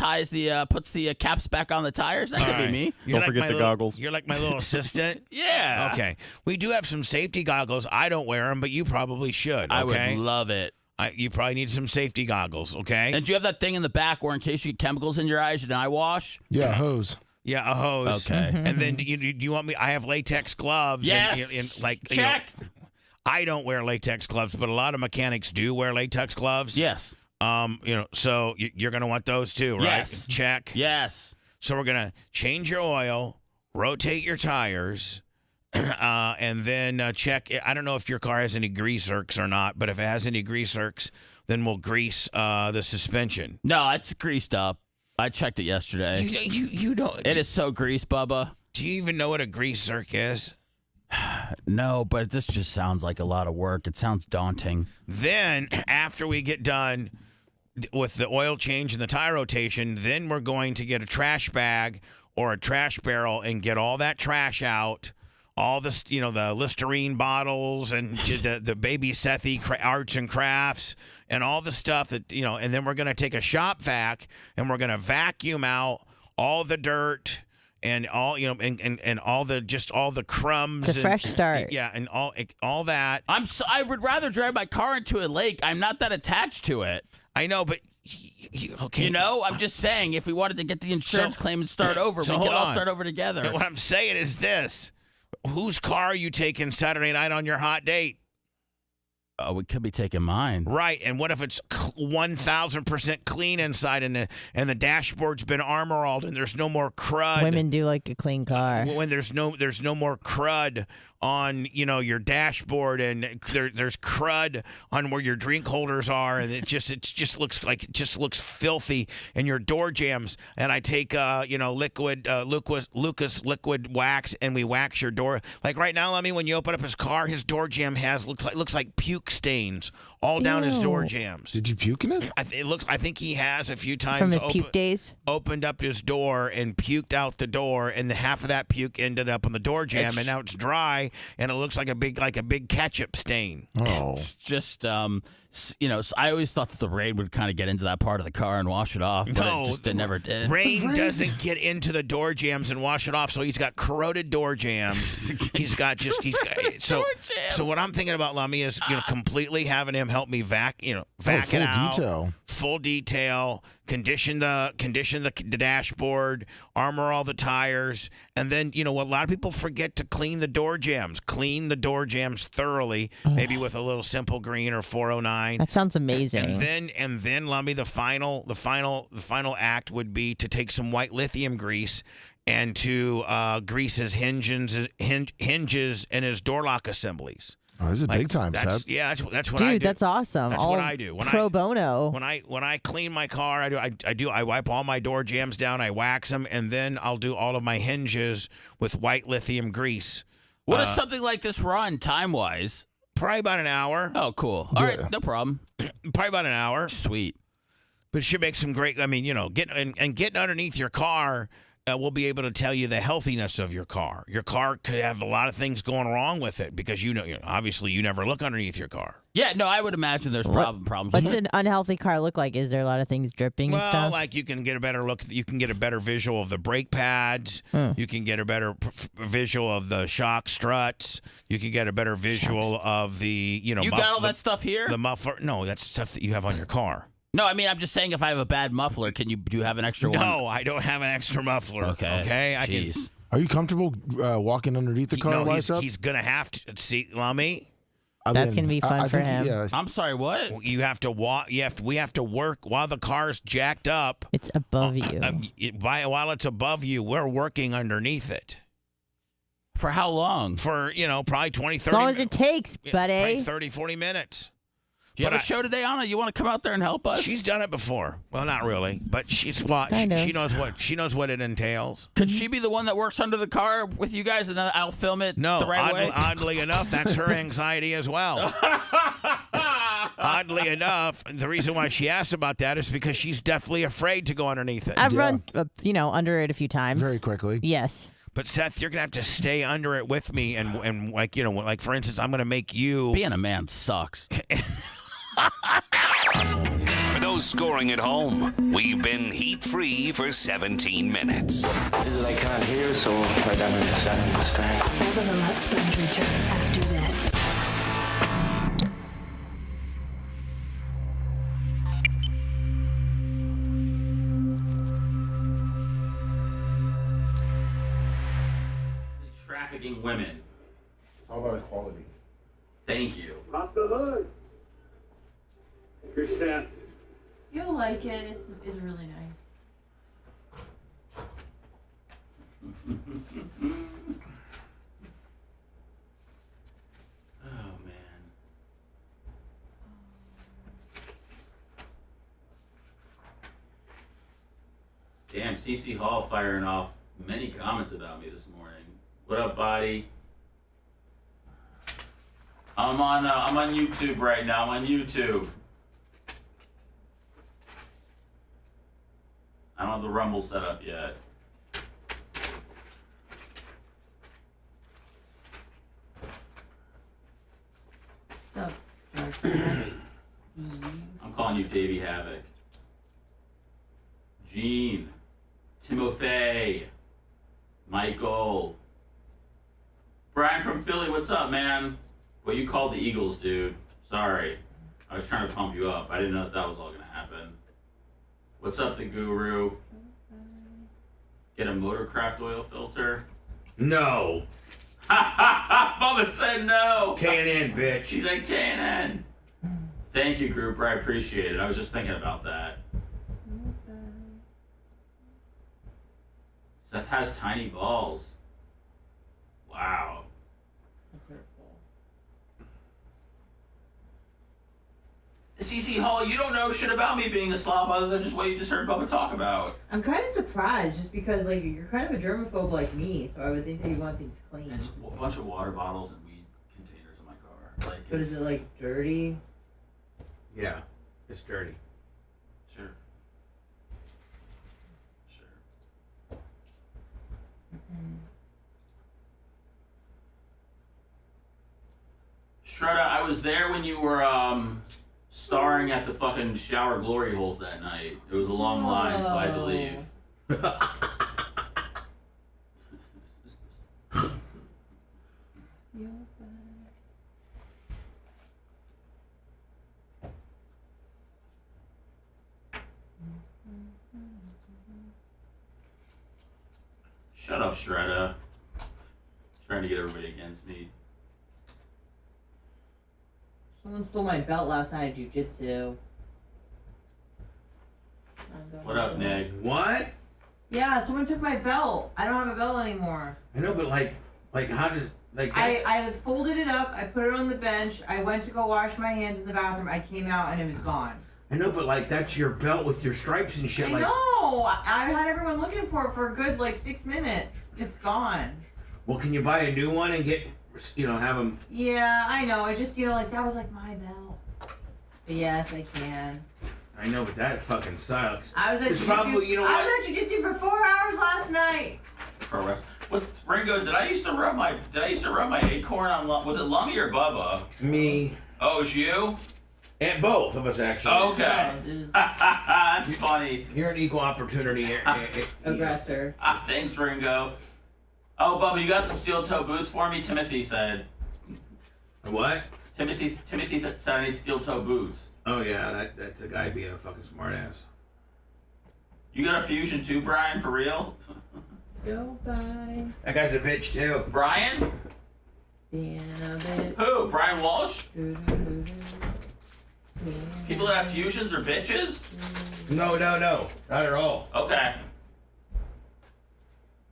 puts the caps back on the tires. That could be me. Don't forget the goggles. You're like my little assistant. Yeah. Okay. We do have some safety goggles. I don't wear them, but you probably should. Okay? I would love it. You probably need some safety goggles, okay? And do you have that thing in the back where in case you get chemicals in your eyes, an eye wash? Yeah, a hose. Yeah, a hose. Okay. And then do you want me? I have latex gloves. Yes. Check. I don't wear latex gloves, but a lot of mechanics do wear latex gloves. Yes. So you're going to want those too, right? Yes. Check. Yes. So we're going to change your oil, rotate your tires, and then check. I don't know if your car has any grease zerks or not, but if it has any grease zerks, then we'll grease the suspension. No, it's greased up. I checked it yesterday. You don't. It is so greased, Bubba. Do you even know what a grease zerk is? No, but this just sounds like a lot of work. It sounds daunting. Then, after we get done with the oil change and the tire rotation, then we're going to get a trash bag or a trash barrel and get all that trash out. All the the Listerine bottles and the baby Sethi arts and crafts and all the stuff that and then we're gonna take a shop vac and we're gonna vacuum out all the dirt and all and all the crumbs. It's a fresh start. Yeah, and all that. I would rather drive my car into a lake. I'm not that attached to it. I know, but okay. I'm just saying if we wanted to get the insurance claim and start over, we could all start over together. What I'm saying is this. Whose car are you taking Saturday night on your hot date? Oh, we could be taking mine. Right, and what if it's 1,000% clean inside, and the dashboard's been armor-alled, and there's no more crud. Women do like a clean car. When there's no more crud on your dashboard, and there's crud on where your drink holders are, and it just looks filthy, and your door jams. And I take Lucas liquid wax, and we wax your door. Like right now, Lemmy, when you open up his car, his door jam looks like puke stains all down his door jams. Did you puke in it? I think he has a few times From his puke days? opened up his door and puked out the door, and the half of that puke ended up on the door jam, and now it's dry, and it looks like a big ketchup stain. Oh. It's just I always thought that the rain would kind of get into that part of the car and wash it off, but it never did. Rain doesn't get into the door jams and wash it off, so he's got corroded door jams. So what I'm thinking about, Lummy, is completely having him help me vac it out. Full detail, condition the dashboard, armor all the tires, and then what a lot of people forget to clean the door jams. Clean the door jams thoroughly, maybe with a little Simple Green or 409. That sounds amazing. And then Lummy, the final act would be to take some white lithium grease and to grease his hinges and his door lock assemblies. Oh, this is big time, Seth. Yeah, that's what Dude, I do. that's awesome. That's what I do. Pro bono. When I clean my car, I wipe all my door jams down, I wax them, and then I'll do all of my hinges with white lithium grease. What does something like this run time-wise? Probably about an hour. Oh, cool. All right, no problem. Probably about an hour. Sweet. But it should make some great. I mean, getting underneath your car. We'll be able to tell you the healthiness of your car. Your car could have a lot of things going wrong with it because obviously you never look underneath your car. Yeah, no, I would imagine there's problems. What's an unhealthy car look like? Is there a lot of things dripping and stuff? Well, like you can get a better look. You can get a better visual of the brake pads. You can get a better visual of the shock struts. You can get a better visual of the You got all that stuff here? The muffler. No, that's stuff that you have on your car. No, I mean, I'm just saying if I have a bad muffler, do you have an extra one? No, I don't have an extra muffler. Okay. Jeez. Are you comfortable walking underneath the car? He's gonna have to see Lummy. That's gonna be fun for him. Yeah. I'm sorry, what? You have to walk. We have to work while the car's jacked up. It's above you. While it's above you, we're working underneath it. For how long? For probably 20, 30. As long as it takes, buddy. Probably 30, 40 minutes. Do you have a show today, Anna? You want to come out there and help us? She's done it before. Well, not really, but she's watched. She knows what it entails. Could she be the one that works under the car with you guys, and then I'll film it the right way? Oddly enough, that's her anxiety as well. Oddly enough, the reason why she asked about that is because she's definitely afraid to go underneath it. I've run, under it a few times. Very quickly. Yes. But Seth, you're gonna have to stay under it with me, and like for instance, I'm gonna make you. Being a man sucks. For those scoring at home, we've been heat-free for 17 minutes. I can't hear, so I don't understand. Bubba the Love Sponge returns after this. Trafficking women. It's all about equality. Thank you. Pop the hood. You're set. You'll like it. It's really nice. Oh, man. Damn, CC Hall firing off many comments about me this morning. What up, body? I'm on YouTube right now. I'm on YouTube. I don't have the Rumble set up yet. I'm calling you Davey Havoc. Gene. Timothy. Michael. Brian from Philly, what's up, man? Well, you called the Eagles, dude. Sorry. I was trying to pump you up. I didn't know that was all going to happen. What's up, the Guru? Get a Motorcraft oil filter? No. Bubba said no. K&N, bitch. She said K&N. Thank you, grouper. I appreciate it. I was just thinking about that. Seth has tiny balls. Wow. That's hurtful. CC Hall, you don't know shit about me being a slob other than just what you just heard Bubba talk about. I'm kind of surprised just because, like, you're kind of a germaphobe like me, so I would think that you want things clean. It's a bunch of water bottles and weed containers in my car. Like, But is it, like, dirty? Yeah, it's dirty. Sure. Shredda, I was there when you were starring at the fucking shower glory holes that night. It was a long line, so I had to leave. Shut up, Shredda. Trying to get everybody against me. Someone stole my belt last night at jiu-jitsu. What up, Nick? What? Yeah, someone took my belt. I don't have a belt anymore. I know, but like how does I folded it up, I put it on the bench, I went to go wash my hands in the bathroom, I came out and it was gone. I know, but like that's your belt with your stripes and shit. I know! I had everyone looking for it for a good, like, 6 minutes. It's gone. Well, can you buy a new one and get, have them? Yeah, I know. It just, like, that was like my belt. But yes, I can. I know, but that fucking sucks. I was at It's jiu-jitsu. probably, I was at jiu-jitsu for 4 hours last night. Pro wrestling. What, Ringo? Did I used to rub my acorn on? Was it Lummy or Bubba? Me. Oh, it's you. And both of us, actually. Okay. That's funny. You're an equal opportunity Aggressor. Thanks, Ringo. Oh, Bubba, you got some steel-toe boots for me? Timothy said. What? Timothy said I need steel-toe boots. Oh, yeah, that's a guy being a fucking smartass. You got a fusion too, Brian, for real? Go bye. That guy's a bitch, too. Brian? Being a bitch. Who? Brian Walsh? Yeah. People that have fusions are bitches? No, not at all. Okay.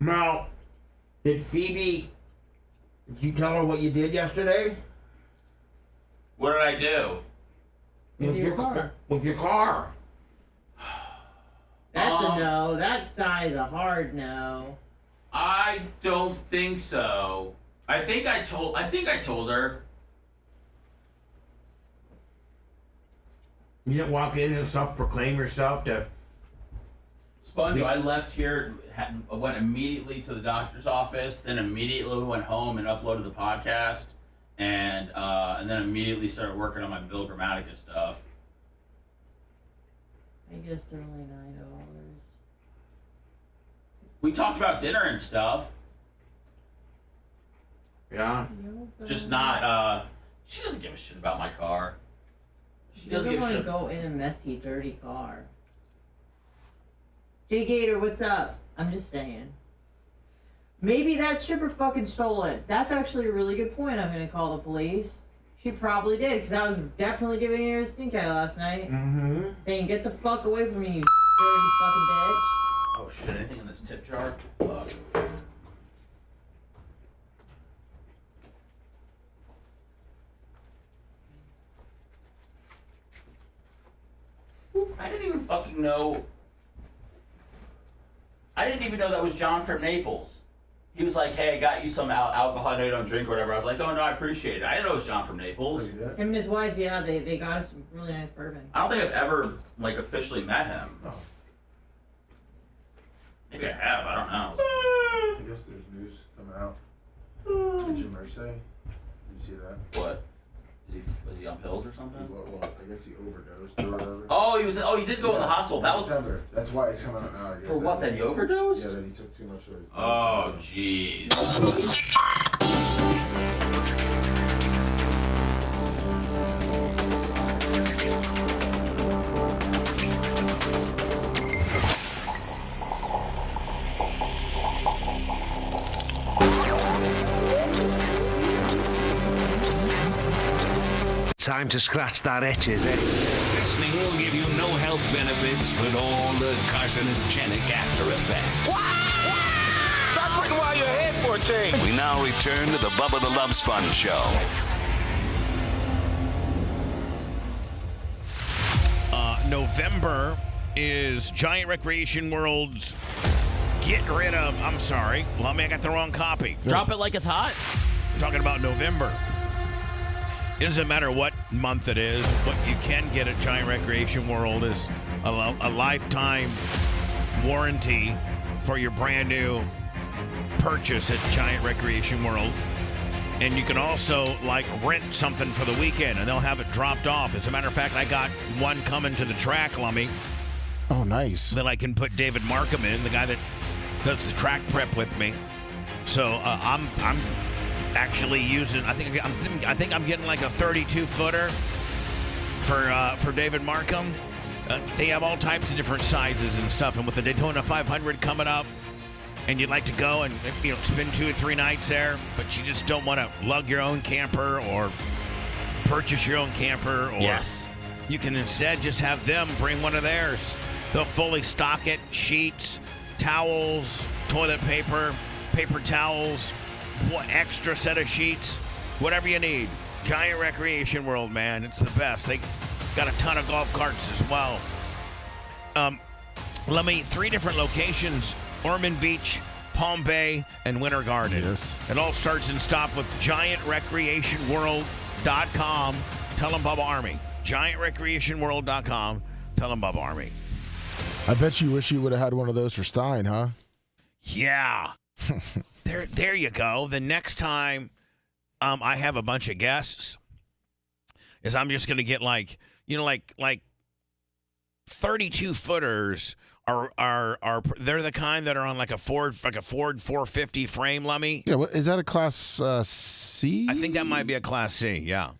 Now, did you tell her what you did yesterday? What did I do? With your car. With your car. That's a no. That size a hard no. I don't think so. I think I told her. You didn't walk in and self-proclaim yourself to... Sponge, I left here, went immediately to the doctor's office, then immediately went home and uploaded the podcast, and then immediately started working on my Bill Grammatica stuff. I guess they're only $9. We talked about dinner and stuff. Yeah? Just not, she doesn't give a shit about my car. She doesn't want to go in a messy, dirty car. Jay Gator, what's up? I'm just saying. Maybe that stripper fucking stole it. That's actually a really good point. I'm going to call the police. She probably did, because I was definitely giving her a stink eye last night. Mm-hmm. Saying, get the fuck away from me, you dirty fucking bitch. Oh shit, anything in this tip jar? Fuck. I didn't even fucking know. I didn't even know that was John from Naples. He was like, hey, I got you some alcohol. I know you don't drink or whatever. I was like, oh, no, I appreciate it. I didn't know it was John from Naples. Him and his wife, yeah, they got us some really nice bourbon. I don't think I've ever, like, officially met him. Oh. Maybe I have. I don't know. I guess there's news coming out. Jim Mercer. Did you see that? What? Was he on pills or something? Well, I guess he overdosed or whatever. Oh, he did go in the hospital. That was December. That's why it's coming out now. I guess for what? That he overdosed? Yeah, that he took too much. Oh, jeez. Time to scratch that itch, is it? Listening will give you no health benefits, but all the carcinogenic after effects. Stop looking while you're ahead for a change. We now return to the Bubba the Love Sponge Show. November is Giant Recreation World's Get Rid of. I'm sorry. Well, I got the wrong copy. Drop it like it's hot. We're talking about November. It doesn't matter what month it is. What you can get at Giant Recreation World is a lifetime warranty for your brand new purchase at Giant Recreation World. And you can also, rent something for the weekend, and they'll have it dropped off. As a matter of fact, I got one coming to the track, Lummy. Oh, nice. That I can put David Markham in, the guy that does the track prep with me. So I'm actually using. I think I'm getting like a 32-footer for David Markham. They have all types of different sizes and stuff, and with the Daytona 500 coming up, and you'd like to go and spend 2 or 3 nights there, but you just don't want to lug your own camper or purchase your own camper, or yes, you can instead just have them bring one of theirs. They'll fully stock it: sheets, towels, toilet paper, paper towels, what extra set of sheets, whatever you need. Giant Recreation World, man, it's the best. They got a ton of golf carts as well. 3 different locations: Ormond Beach, Palm Bay, and Winter Garden. Yes. It all starts and stops with GiantRecreationWorld.com. Tell them Bubba Army. GiantRecreationWorld.com. Tell them Bubba Army. I bet you wish you would have had one of those for Stein, huh? Yeah. There you go. The next time I have a bunch of guests, is I'm just going to get like 32 footers are they're the kind that are on like a Ford 450 frame, Lummy. Yeah, is that a Class C? I think that might be a Class C, yeah.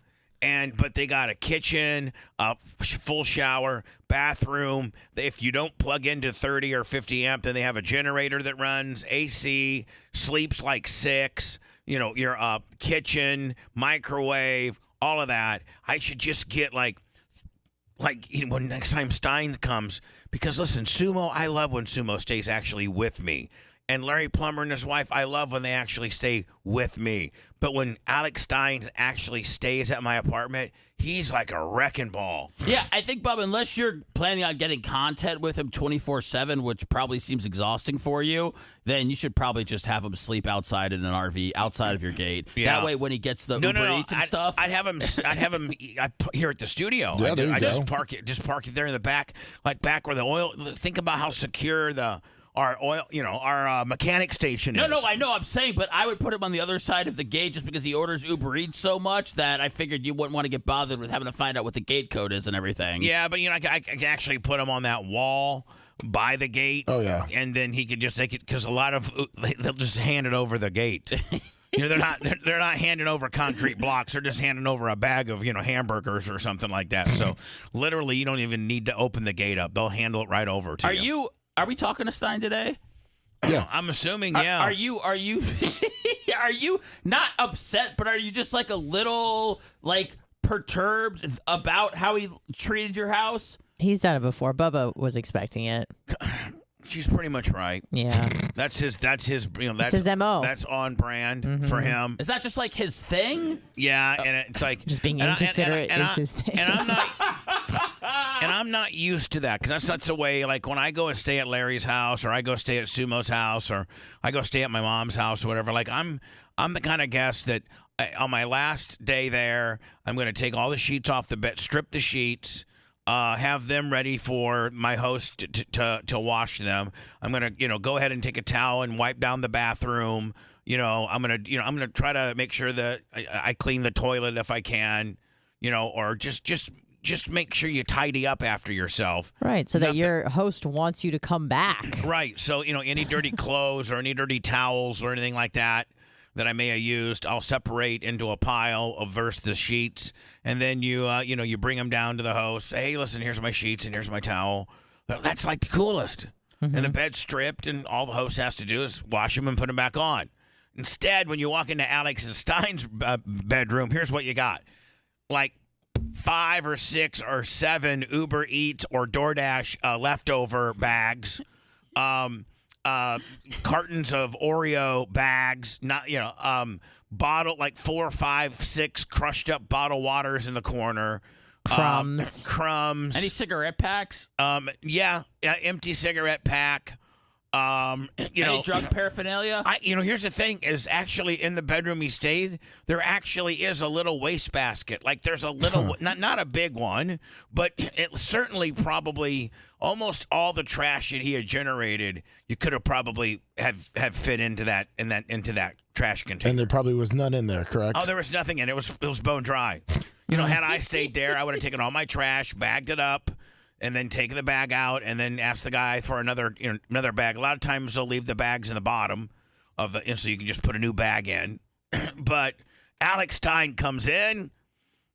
But they got a kitchen, a full shower, bathroom. If you don't plug into 30 or 50 amp, then they have a generator that runs, AC, sleeps like 6, your kitchen, microwave, all of that. I should just get when next time Stein comes, because listen, Sumo, I love when Sumo stays actually with me. And Larry Plummer and his wife, I love when they actually stay with me. But when Alex Stein actually stays at my apartment, he's like a wrecking ball. Yeah, I think, Bob, unless you're planning on getting content with him 24/7, which probably seems exhausting for you, then you should probably just have him sleep outside in an RV outside of your gate. Yeah. That way, when he gets the Uber Eats and stuff, I'd have him here at the studio. Yeah, there you go. Just park it there in the back, like back where the oil. Think about how secure our oil, our mechanic station is. No, I know. I'm saying, but I would put him on the other side of the gate just because he orders Uber Eats so much that I figured you wouldn't want to get bothered with having to find out what the gate code is and everything. Yeah, but I can actually put him on that wall by the gate. Oh yeah, and then he could just take it, because a lot of they'll just hand it over the gate. They're not handing over concrete blocks. They're just handing over a bag of hamburgers or something like that. So literally, you don't even need to open the gate up. They'll handle it right over to you. Are we talking to Stein today? Yeah, I'm assuming. Yeah. Are you are you not upset, but are you just like a little perturbed about how he treated your house? He's done it before. Bubba was expecting it. She's pretty much right. Yeah. That's his that's his MO. That's on brand for him. Is that just like his thing? Yeah, and it's like just being inconsiderate is his thing. And I'm not used to that, because that's the way, like when I go and stay at Larry's house, or I go stay at Sumo's house, or I go stay at my mom's house or whatever, like I'm the kind of guest that on my last day there, I'm going to take all the sheets off the bed, strip the sheets, have them ready for my host to wash them. I'm gonna go ahead and take a towel and wipe down the bathroom. I'm gonna try to make sure that I clean the toilet if I can. Or just make sure you tidy up after yourself. Right, so that your host wants you to come back. Right, so any dirty clothes or any dirty towels or anything like that I may have used, I'll separate into a pile of versus the sheets, and then you bring them down to the host. Say, hey, listen, here's my sheets and here's my towel. That's like the coolest. Mm-hmm. And the bed's stripped, and all the host has to do is wash them and put them back on. Instead, when you walk into Alex and Stein's bedroom, here's what you got: like 5 or 6 or 7 Uber Eats or DoorDash leftover bags, cartons of Oreo bags, bottle like 4, 5, 6 crushed up bottled waters in the corner. Crumbs. Crumbs. Any cigarette packs? Yeah, empty cigarette pack. Any drug paraphernalia? Here's the thing: is actually in the bedroom he stayed, there actually is a little wastebasket. Like there's a little, not a big one, but it certainly probably almost all the trash that he had generated, you could have probably have fit into that trash container. And there probably was none in there, correct? Oh, there was nothing in it. It was bone dry. Had I stayed there, I would have taken all my trash, bagged it up, and then taken the bag out, and then asked the guy for another bag. A lot of times they'll leave the bags in the bottom of so you can just put a new bag in. But Alex Stein comes in,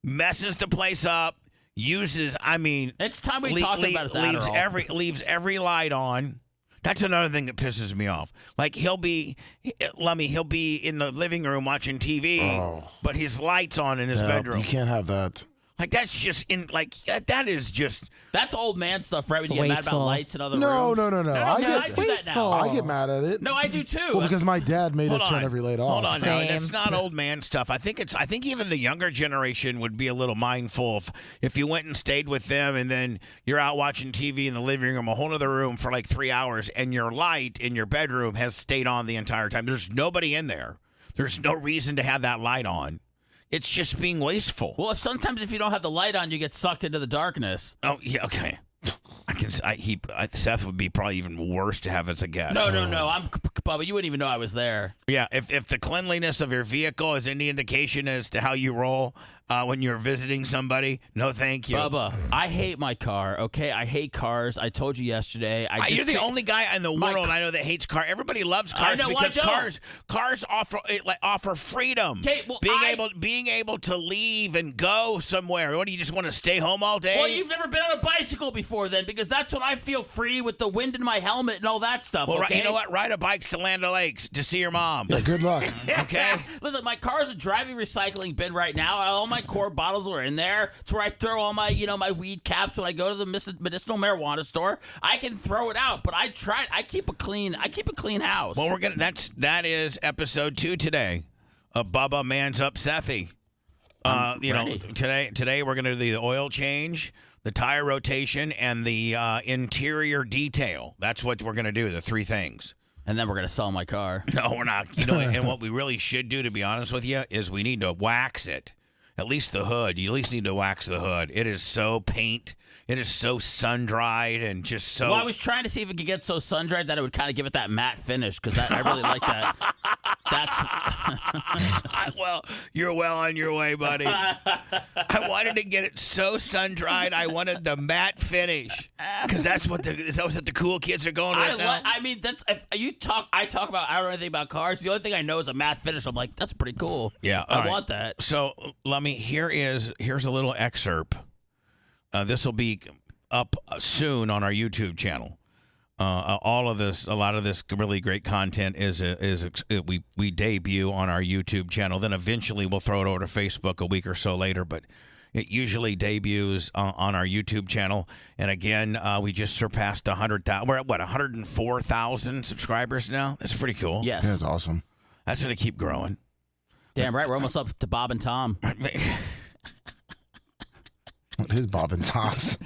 messes the place up, uses. It's time we talked about his Adderall. leaves every light on. That's another thing that pisses me off. Like he'll be in the living room watching TV, but his light's on in his bedroom. You can't have that. Like that's just that is just that's old man stuff, right? When you get mad about lights in other rooms. No. I do that now. I get mad at it. No, I do too. Well, because my dad made us turn every light off. Hold on, Same. now. That's not old man stuff. I think even the younger generation would be a little mindful if you went and stayed with them, and then you're out watching TV in the living room, a whole other room for like 3 hours, and your light in your bedroom has stayed on the entire time. There's nobody in there. There's no reason to have that light on. It's just being wasteful. Well, sometimes if you don't have the light on, you get sucked into the darkness. Oh, yeah, okay. Seth would be probably even worse to have as a guest. No. Bubba, you wouldn't even know I was there. Yeah, if the cleanliness of your vehicle is any indication as to how you roll when you're visiting somebody, no thank you. Bubba, I hate my car, okay? I hate cars. I told you yesterday. You're the only guy in the world I know that hates cars. Everybody loves cars because cars offer freedom. Okay, well, being able to leave and go somewhere. What do you just want to stay home all day? Well, you've never been on a bicycle before then, because that's when I feel free with the wind in my helmet and all that stuff. Well, okay? You know what? Ride a bike to Land O'Lakes to see your mom. Yeah, good luck. Okay. Listen, my car's a driving recycling bin right now. All my core bottles are in there. It's where I throw all my, my weed caps when I go to the medicinal marijuana store. I can throw it out, but I keep a clean house. Well, that is episode 2 today of Bubba Man's Up Sethy. Today we're gonna do the oil change, the tire rotation, and the interior detail. That's what we're gonna do. The 3 things. And then we're going to sell my car. No, we're not. And what we really should do, to be honest with you, is we need to wax it. At least the hood. You at least need to wax the hood. It is so paint. It is so sun-dried and just so... Well, I was trying to see if it could get so sun-dried that it would kind of give it that matte finish, because I really like that. Well, you're well on your way, buddy. I wanted to get it so sun-dried, I wanted the matte finish. Because is that what the cool kids are going with now? That's... If I talk about... I don't know anything about cars. The only thing I know is a matte finish. I'm like, that's pretty cool. Yeah. I want that. So, here's a little excerpt. This will be up soon on our YouTube channel. A lot of this really great content we debut on our YouTube channel. Then eventually we'll throw it over to Facebook a week or so later. But it usually debuts on our YouTube channel. And again, we just surpassed 100,000. We're at 104,000 subscribers now. That's pretty cool. Yes, that's awesome. That's gonna keep growing. Damn right, we're almost up to Bob and Tom. His Bob and Tom's.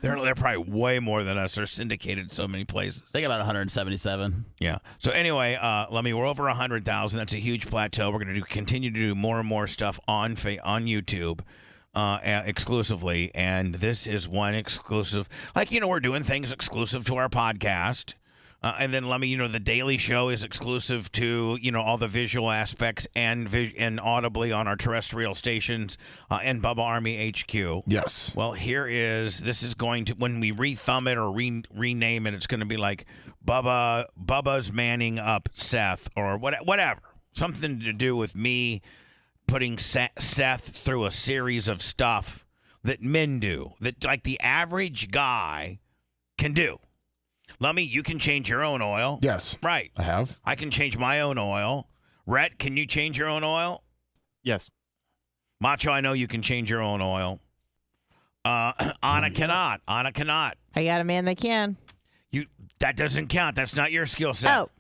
They're probably way more than us. They're syndicated in so many places. They got about 177. Yeah. So anyway, we're over 100,000. That's a huge plateau. We're going to continue to do more and more stuff on YouTube exclusively, and this is one exclusive. We're doing things exclusive to our podcast. And then the Daily Show is exclusive to, all the visual aspects and audibly on our terrestrial stations and Bubba Army HQ. Yes. Well, this is going to, when we re-thumb it or rename it, it's going to be like Bubba's Manning Up Seth or whatever. Something to do with me putting Seth through a series of stuff that men do, that like the average guy can do. Lummy, you can change your own oil. Yes. Right. I have. I can change my own oil. Rhett, can you change your own oil? Yes. Macho, I know you can change your own oil. Anna cannot. Anna cannot. I got a man that can. That doesn't count. That's not your skill set. Oh.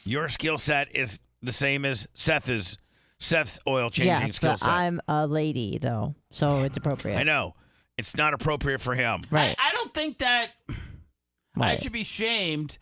Your skill set is the same as Seth's oil changing skill but set. I'm a lady, though, so it's appropriate. I know. It's not appropriate for him. Right. I don't think that I should be shamed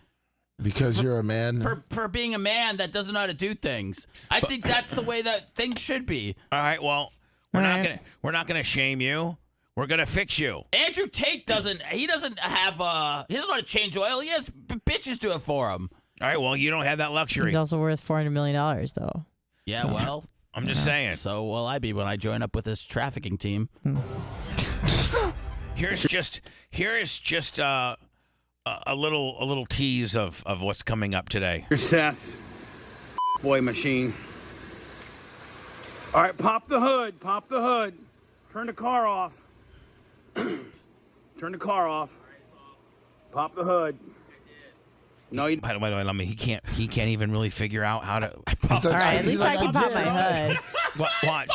because you're a man. For being a man that doesn't know how to do things. I think that's the way that things should be. All right. Well, we're not gonna shame you. We're gonna fix you. Andrew Tate doesn't have he doesn't know how to change oil. He has bitches do it for him. All right. Well, you don't have that luxury. He's also worth $400 million, though. Yeah. So. Well, I'm just saying. So will I be when I join up with this trafficking team. Here is just a little tease of what's coming up today. Here's Seth, boy machine. All right, pop the hood. Turn the car off. Turn the car off. Pop the hood. No, you. By the way, let me. He can't even really figure out how to. All right, at least I can pop my hood. Watch.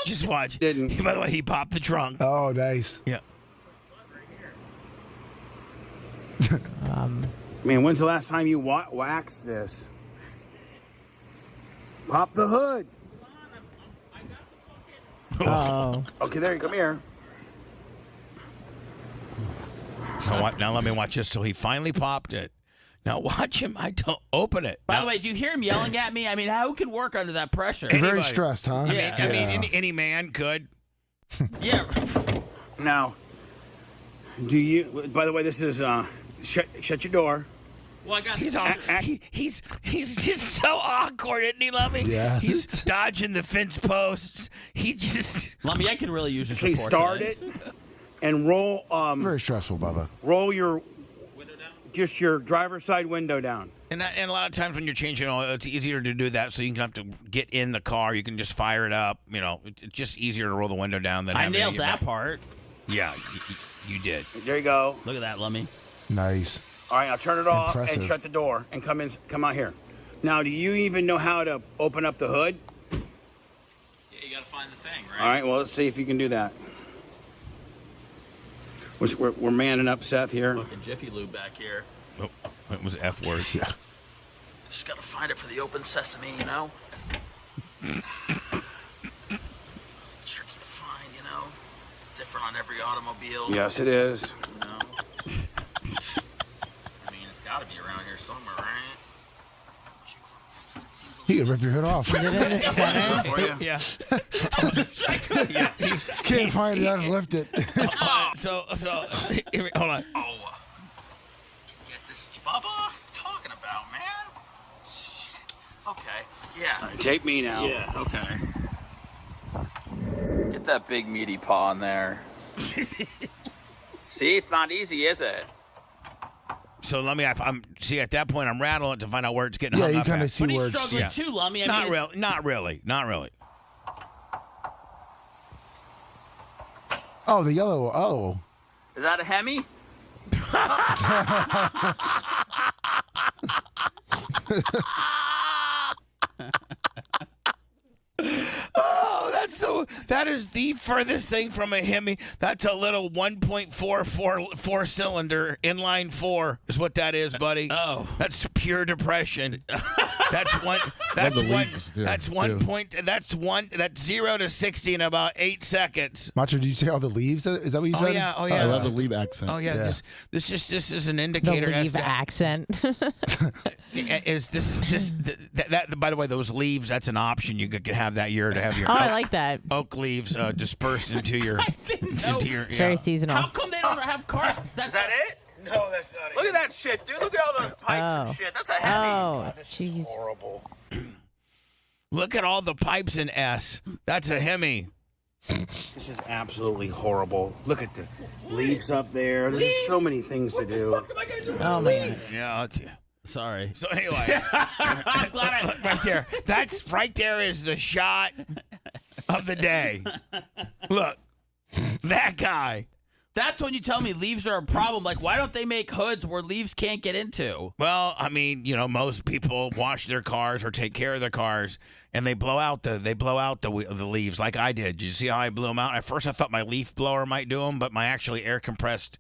Just watch. Didn't. By the way, he popped the trunk. Oh, nice. Yeah. Man, when's the last time you waxed this? Pop the hood. Oh. Okay, there you come here. Now let me watch this till he finally popped it. Now watch him. I don't open it. By the way, do you hear him yelling at me? I mean, who can work under that pressure? You're very stressed, huh? Yeah. I mean, any man could. Yeah. Now, do you? By the way, this is shut your door. Well, I got. He's just so awkward, isn't he, Lummy? Yeah. He's dodging the fence posts. He just. Lummy, I could really use your Okay, support. start today. it and roll. Very stressful, Bubba. Roll your just your driver's side window down. And a lot of times when you're changing oil, it's easier to do that so you don't have to get in the car. You can just fire it up. You know, it's just easier to roll the window down than I having to nailed get that back. part. Yeah, you did. There you go. Look at that, Lummy. Nice. All right, I'll turn it off Impressive. and shut the door and come out here. Now, do you even know how to open up the hood? Yeah, you got to find the thing, right? All right, well, let's see if you can do that. We're manning up Seth here. Fucking Jiffy Lube back here. Oh, that was F word. Yeah. Just got to find it for the open sesame, you know? Tricky to find, you know? Different on every automobile. Yes, it is. You know? I mean, it's got to be around here somewhere, right? He could rip your hood off. Is it in the center? For you. Yeah. Yeah. Can't find it. I've left it. So hold on. Oh. Get this Bubba talking about, man. Shit. Okay. Yeah. All right, take me now. Yeah, okay. Get that big meaty paw in there. See, it's not easy, is it? So let me. See at that point I'm rattling to find out where it's getting Yeah, hung you up kind at. of see But where he's it's. struggling too, Lummy. I mean, Not really. Oh, the yellow. Oh. Is that a Hemi? Oh, that is the furthest thing from a Hemi. That's a little 1.44 cylinder inline 4 is what that is, buddy. Oh. That's pure depression. That's 0 to 60 in about 8 seconds. Macho, did you say all the leaves? Is that what you said? Yeah. I love the leave accent. Oh yeah, Yeah. This is an The indicator. leave accent. That by the way, those leaves, that's an option you could have that year to have your Oh, I like that. oak leaves dispersed into your. I didn't know. It's very seasonal. How come they don't have cars? Is that it? No, that's not it. Look at that shit, dude. Look at all those pipes and shit. That's a Hemi. Oh, This jeez. is horrible. Look at all the pipes in S. That's a Hemi. This is absolutely horrible. Look at the leaves up there. There's so many things to do. What the fuck am I gonna do with Oh, the man. leaf? Yeah. Sorry. So anyway, I'm glad look right there. That's right there is the shot of the day. Look, that guy That's when you tell me leaves are a problem. Like, why don't they make hoods where leaves can't get into? Well, I mean, most people wash their cars or take care of their cars, and they blow out the leaves like I did. Did you see how I blew them out? At first, I thought my leaf blower might do them, but my actually air compressed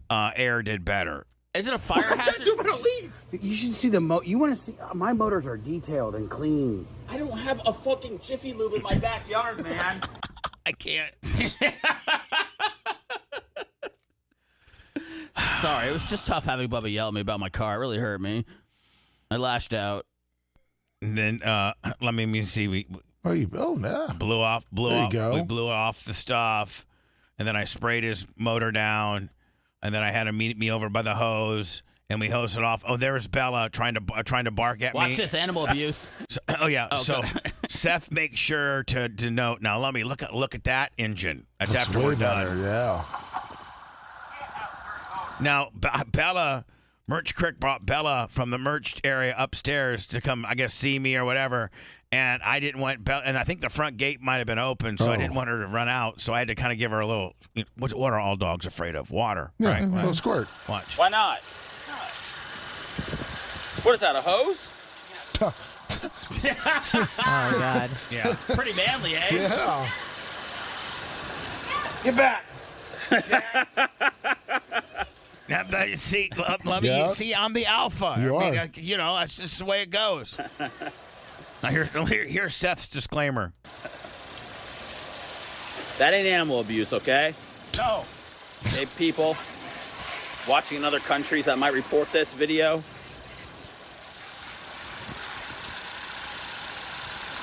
air did better. Is it a fire hazard? You should see you want to see my motors are detailed and clean. I don't have a fucking Jiffy Lube in my backyard, man. I can't. Sorry, it was just tough having Bubba yell at me about my car. It really hurt me. I lashed out. And then let me see. We blew off. We blew off the stuff, and then I sprayed his motor down, and then I had him meet me over by the hose, and we hosed it off. Oh, there was Bella trying to bark at me. Watch this animal abuse. So Seth, make sure to note. Now let me look at that engine. That's after way we're done. better, yeah. Now Merch Crick brought Bella from the merch area upstairs to come, I guess, see me or whatever. And I didn't want Bella, and I think the front gate might have been open, so I didn't want her to run out. So I had to kind of give her a little. What are all dogs afraid of? Water. Yeah, right. a little squirt. Watch. Why not? What is that? A hose? Oh God. Yeah. Pretty manly, eh? Yeah. Get back. Now, see, see, I'm the alpha. You are. That's just the way it goes. Now here's Seth's disclaimer. That ain't animal abuse, okay? No. Hey, people watching in other countries that might report this video.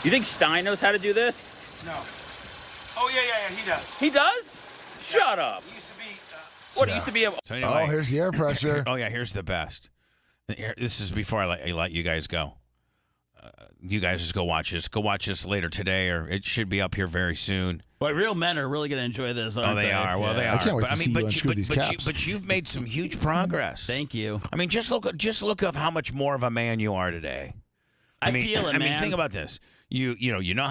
You think Stein knows how to do this? No. Oh, yeah, he does. He does? Shut up. He used to be... What, it used to be a... So anyway, here's the air pressure. Oh, yeah, here's the best. This is before I let you guys go. You guys just go watch this. Go watch this later today, or it should be up here very soon. Well, real men are really going to enjoy this, aren't they? They are. Well, they are. I can't wait to see you unscrew these caps. But you've made some huge progress. Thank you. I mean, just look at how much more of a man you are today. I feel it, man. I mean, think about this. You know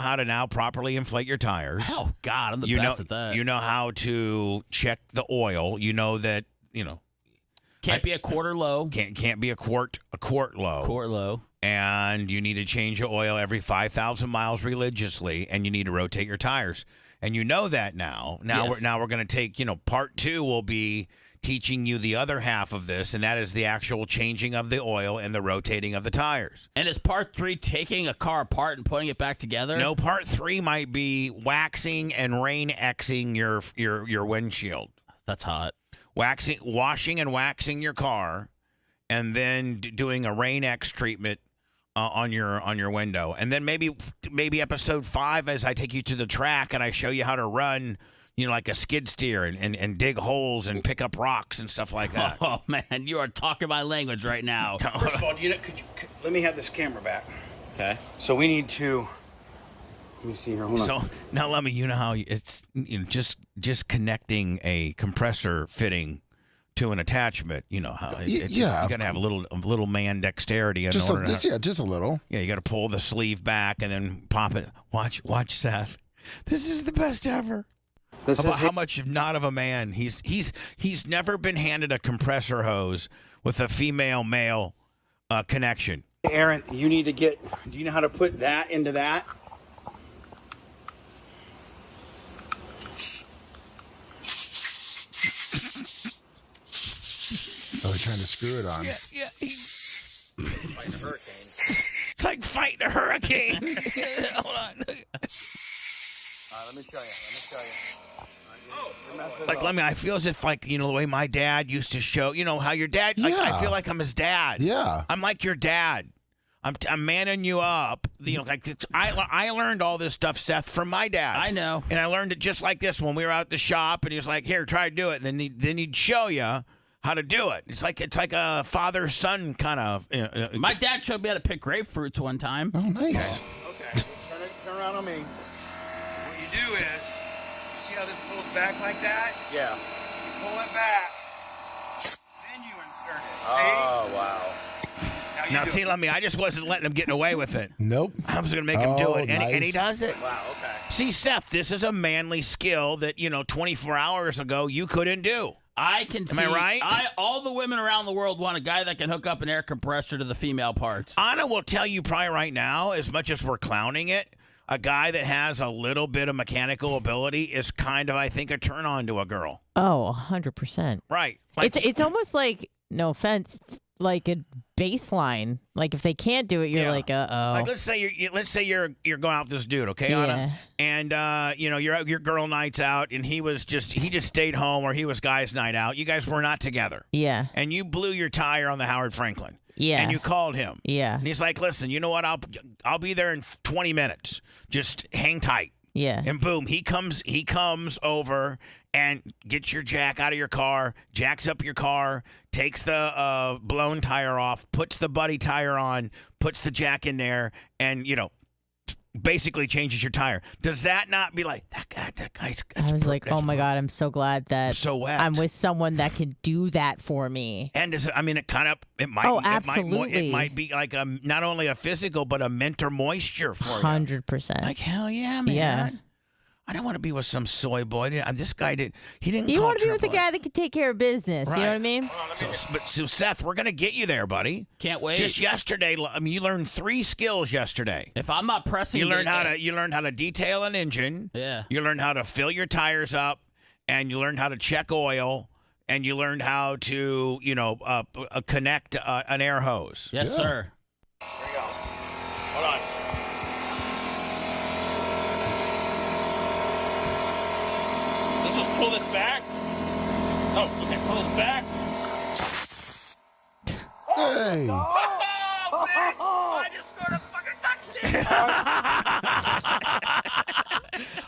how to now properly inflate your tires. Oh God, I'm the best at that. You know how to check the oil. You know that can't be a quarter low. Can't be a quart low. Quart low. And you need to change your oil every 5,000 miles religiously, and you need to rotate your tires. And you know that now. Yes. We're going to take, part 2 will be teaching you the other half of this, and that is the actual changing of the oil and the rotating of the tires. And is part 3 taking a car apart and putting it back together? No, part 3 might be waxing and rain-Xing your windshield. That's hot. Washing and waxing your car, and then doing a rain-X treatment on your window. And then maybe episode 5 as I take you to the track and I show you how to run, like a skid steer and dig holes and pick up rocks and stuff like that. Oh, man, you are talking my language right now. First of all, let me have this camera back. Okay. So we need to. Let me see here. Hold on. So now, let me. You know how it's just connecting a compressor fitting to an attachment. You know how you got to have a little man dexterity Just a little. Yeah, you got to pull the sleeve back and then pop it. Watch Seth. This is the best ever. How much not of a man he's never been handed a compressor hose with a female-male connection. Aaron, you need to do you know how to put that into that? Oh, they're trying to screw it on. Yeah. Fighting a hurricane. It's like fighting a hurricane. Hold on. Let me show you. I feel as if the way my dad used to show, how your dad, I feel like I'm his dad. Yeah. I'm like your dad. I'm manning you up. I learned all this stuff, Seth, from my dad. I know. And I learned it just like this when we were out at the shop, and he was like, "Here, try to do it." And then he'd show you how to do it. It's like a father-son kind of. My dad showed me how to pick grapefruits one time. Oh, nice. Okay. Turn around on me. What you do is, you see how this pulls back like that? Yeah. You pull it back, then you insert it. See? Oh, wow. Now Now, see, I just wasn't letting him get away with it. Nope. I was going to make him do it, and he nice. does it. Wow, okay. See, Seth, this is a manly skill that, 24 hours ago you couldn't do. I can see. Am I right? All the women around the world want a guy that can hook up an air compressor to the female parts. Anna will tell you probably right now, as much as we're clowning it, a guy that has a little bit of mechanical ability is kind of, I think, a turn on to a girl. Oh, 100%. Right. It's almost like, no offense, it's like a baseline. Like if they can't do it, you're like, uh-oh. Like let's say you're going out with this dude, okay, Anna? And you're at your girl nights out, and he just stayed home, or he was guys' night out. You guys were not together. Yeah. And you blew your tire on the Howard Franklin. Yeah. And you called him. Yeah. And he's like, listen, you know what? I'll be there in 20 minutes. Just hang tight. Yeah. And boom, he comes over and gets your jack out of your car, jacks up your car, takes the blown tire off, puts the buddy tire on, puts the jack in there, and basically changes your tire. Does that not be like that guy's? I was like, oh my God, I'm so glad that so wet. I'm with someone that can do that for me. And it might. Oh, absolutely. It might be like not only a physical but a mental moisture for you. 100%. Like hell yeah, man. Yeah. I don't want to be with some soy boy. This guy didn't. He didn't. You call want to be with a AAA. guy that can take care of business. Right. You know what I mean? So Seth, we're gonna get you there, buddy. Can't wait. Just yesterday, you learned 3 skills yesterday. If I'm not pressing, you learned how to detail an engine. Yeah. You learned how to fill your tires up, and you learned how to check oil, and you learned how to connect an air hose. Yes, sir. There you go. Hold on. Let's just pull this back. Oh, okay, pull this back. Hey. Oh, bitch! I just scored a fucking touchdown.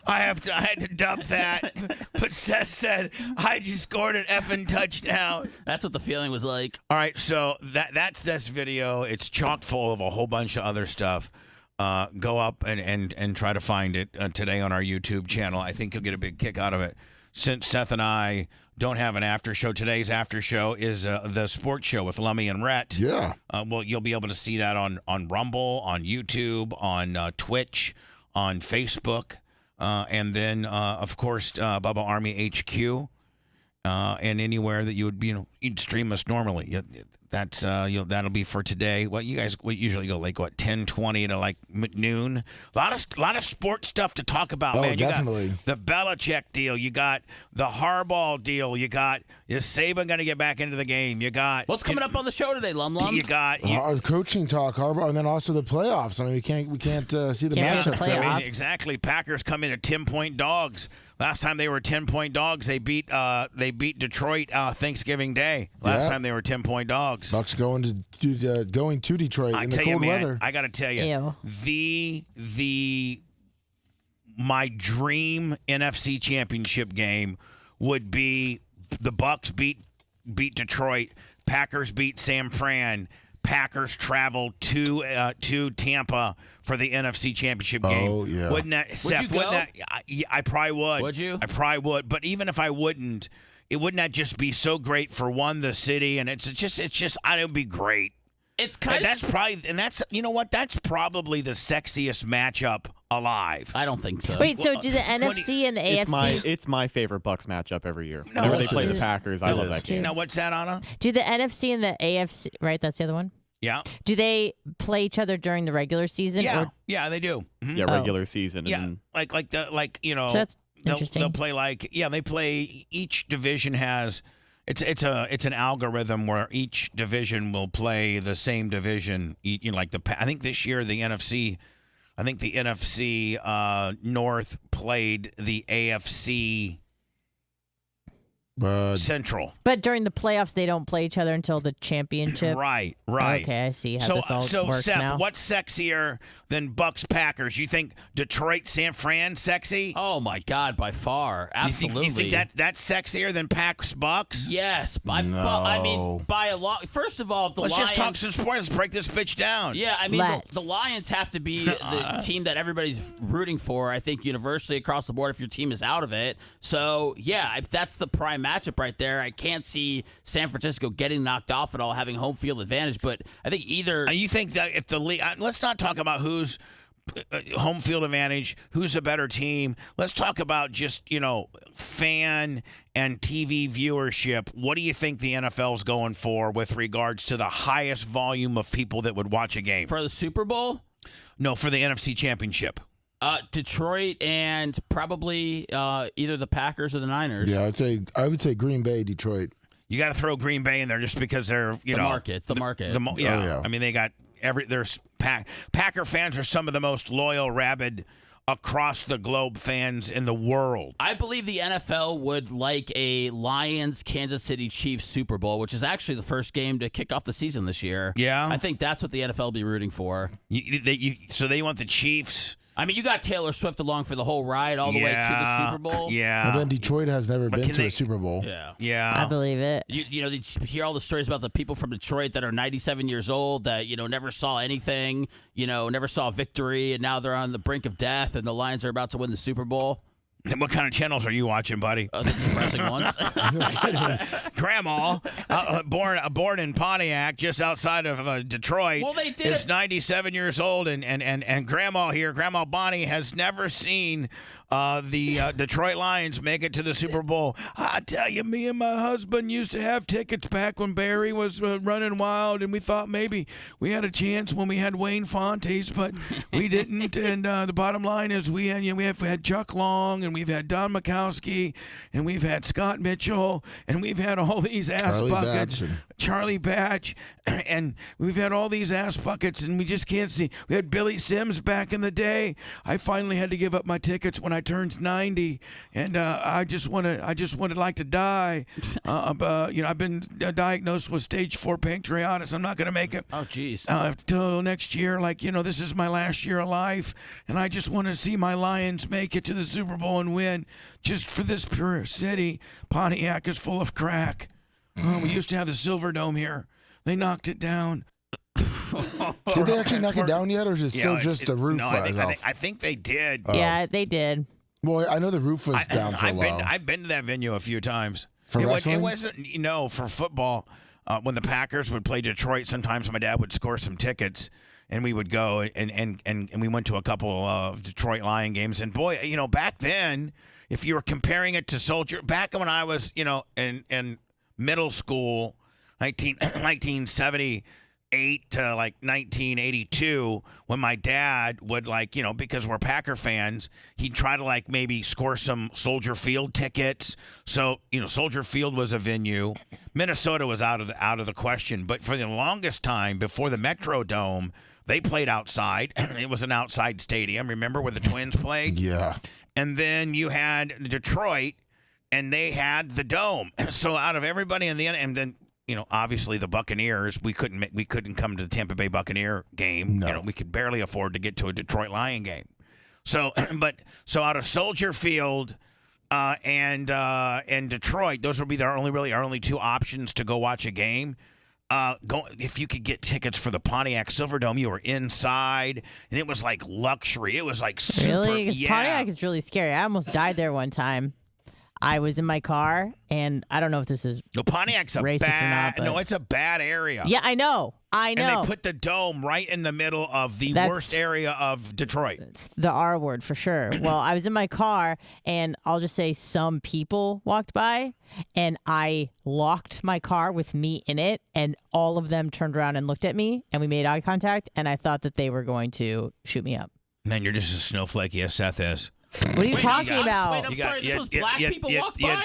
I had to dump that. But Seth said, I just scored an effing touchdown. That's what the feeling was like. All right, so that's this video. It's chock full of a whole bunch of other stuff. Go up and try to find it today on our YouTube channel. I think you'll get a big kick out of it. Since Seth and I don't have an after show, today's after show is the sports show with Lummy and Rhett. Yeah. Well, you'll be able to see that on Rumble, on YouTube, on Twitch, on Facebook, and then, of course, Bubba Army HQ, and anywhere that you would, you'd stream us normally. That's that'll be for today. Well, you guys usually go like 10:20 to like noon. A lot of sports stuff to talk about, man. You definitely. got the Belichick deal. You got the Harbaugh deal. You got, is Saban going to get back into the game? You got what's coming up on the show today, Lum? You got coaching talk, Harbaugh, and then also the playoffs. I mean, we can't see the matchups. I mean, exactly. Packers come in at 10-point dogs. Last time they were 10-point dogs, they beat Detroit Thanksgiving Day. Last time they were 10-point dogs. Bucks going to Detroit in the cold weather. I got to tell you, my dream NFC Championship game would be the Bucks beat Detroit, Packers beat San Fran. Packers travel to Tampa for the NFC Championship game. Oh, yeah. Wouldn't that, Seth, would you go? I probably would. Would you? I probably would. But even if I wouldn't, wouldn't that just be so great for the city? And it's just, it would be great. It's kind of that's you know what? That's probably the sexiest matchup alive. I don't think so. Wait, so do the NFC and the AFC? It's my favorite Bucks matchup every year. No, Whenever they play the Packers, I love that game. Now, what's that, Anna? Do the NFC and the AFC, right? That's the other one? Yeah. Do they play each other during the regular season? Yeah, or? yeah, they do. Mm-hmm. Yeah, regular season. Yeah, and So that's interesting. They'll play they play. Each division has. It's an algorithm where each division will play the same division. I think this year the NFC. I think the NFC North played the AFC Central. But during the playoffs, they don't play each other until the championship. Right. Okay, I see how this all works Seth, now. what's sexier than Bucks Packers? You think Detroit San Fran sexy? Oh my God, by far, absolutely. You think that's sexier than Packers Bucks? Yes, I mean by a lot. First of all, Let's just talk some sports. Let's break this bitch down. Yeah, I mean the Lions have to be the team that everybody's rooting for. I think universally across the board, if your team is out of it. So yeah, that's the prime matchup right there. I can't see San Francisco getting knocked off at all, having home field advantage. But I think either. You think that if the league, let's not talk about who's home field advantage, who's a better team. Let's talk about just, fan and TV viewership. What do you think the NFL's going for with regards to the highest volume of people that would watch a game? For the Super Bowl? No, for the NFC Championship. Detroit and probably either the Packers or the Niners. Yeah, I would say Green Bay, Detroit. You got to throw Green Bay in there just because they're, the market. Yeah. I mean, they got there's Packer fans are some of the most loyal, rabid, across the globe fans in the world. I believe the NFL would like a Lions-Kansas City Chiefs Super Bowl, which is actually the first game to kick off the season this year. Yeah. I think that's what the NFL will be rooting for. So they want the Chiefs. I mean, you got Taylor Swift along for the whole ride all the way to the Super Bowl. Yeah. And then Detroit has never been to a Super Bowl. Yeah. I believe it. You hear all the stories about the people from Detroit that are 97 years old that, never saw anything, never saw victory, and now they're on the brink of death, and the Lions are about to win the Super Bowl. What kind of channels are you watching, buddy? The depressing ones. Grandma, born in Pontiac, just outside of Detroit, is 97 years old, and Grandma here, Grandma Bonnie, has never seen the Detroit Lions make it to the Super Bowl. I tell you, me and my husband used to have tickets back when Barry was running wild, and we thought maybe we had a chance when we had Wayne Fontes, but we didn't. And the bottom line is we had Chuck Long, and we've had Don Mikowski, and we've had Scott Mitchell, and we've had all these ass buckets, Charlie Batch, and we've had all these ass buckets, and we just can't see. We had Billy Sims back in the day. I finally had to give up my tickets when I turned 90, and I just wanted like to die. I've been diagnosed with stage 4 pancreatitis. I'm not going to make it. Oh, jeez. Till next year. This is my last year of life, and I just want to see my Lions make it to the Super Bowl and win. Just for this pure city, Pontiac is full of crack. We used to have the Silver Dome here. They knocked it down. Did they actually knock it down yet, or is it still just a roof? No, I think they did. Yeah, they did. Well, I know the roof was down for a while. I've been to that venue a few times. For wrestling? It wasn't, for football. When the Packers would play Detroit, sometimes my dad would score some tickets, and we would go, and we went to a couple of Detroit Lion games. And boy, back then, if you were comparing it to Soldier, back when I was, in middle school, 1978 to like 1982, when my dad would because we're Packer fans, he'd try to maybe score some Soldier Field tickets. So Soldier Field was a venue. Minnesota was out of the question. But for the longest time before the Metrodome, they played outside. It was an outside stadium. Remember where the Twins played? Yeah. And then you had Detroit, and they had the Dome. So out of everybody in the end, and then obviously the Buccaneers, we couldn't come to the Tampa Bay Buccaneer game. No. We could barely afford to get to a Detroit Lion game. So out of Soldier Field and Detroit, those would be our only two options to go watch a game. If you could get tickets for the Pontiac Silverdome, you were inside, and it was like luxury. It was like super. Really? 'Cause Pontiac is really scary. I almost died there one time. I was in my car, and I don't know if this is Pontiac's a racist bad. or not, but No, it's a bad area. yeah, I know. And they put the Dome right in the middle of the worst area of Detroit. It's the R word for sure. Well, I was in my car, and I'll just say some people walked by, and I locked my car with me in it, and all of them turned around and looked at me, and we made eye contact, and I thought that they were going to shoot me up. Man, you're just as snowflakey as Seth is. What are you talking about? Wait, I'm sorry. This was black people walked by?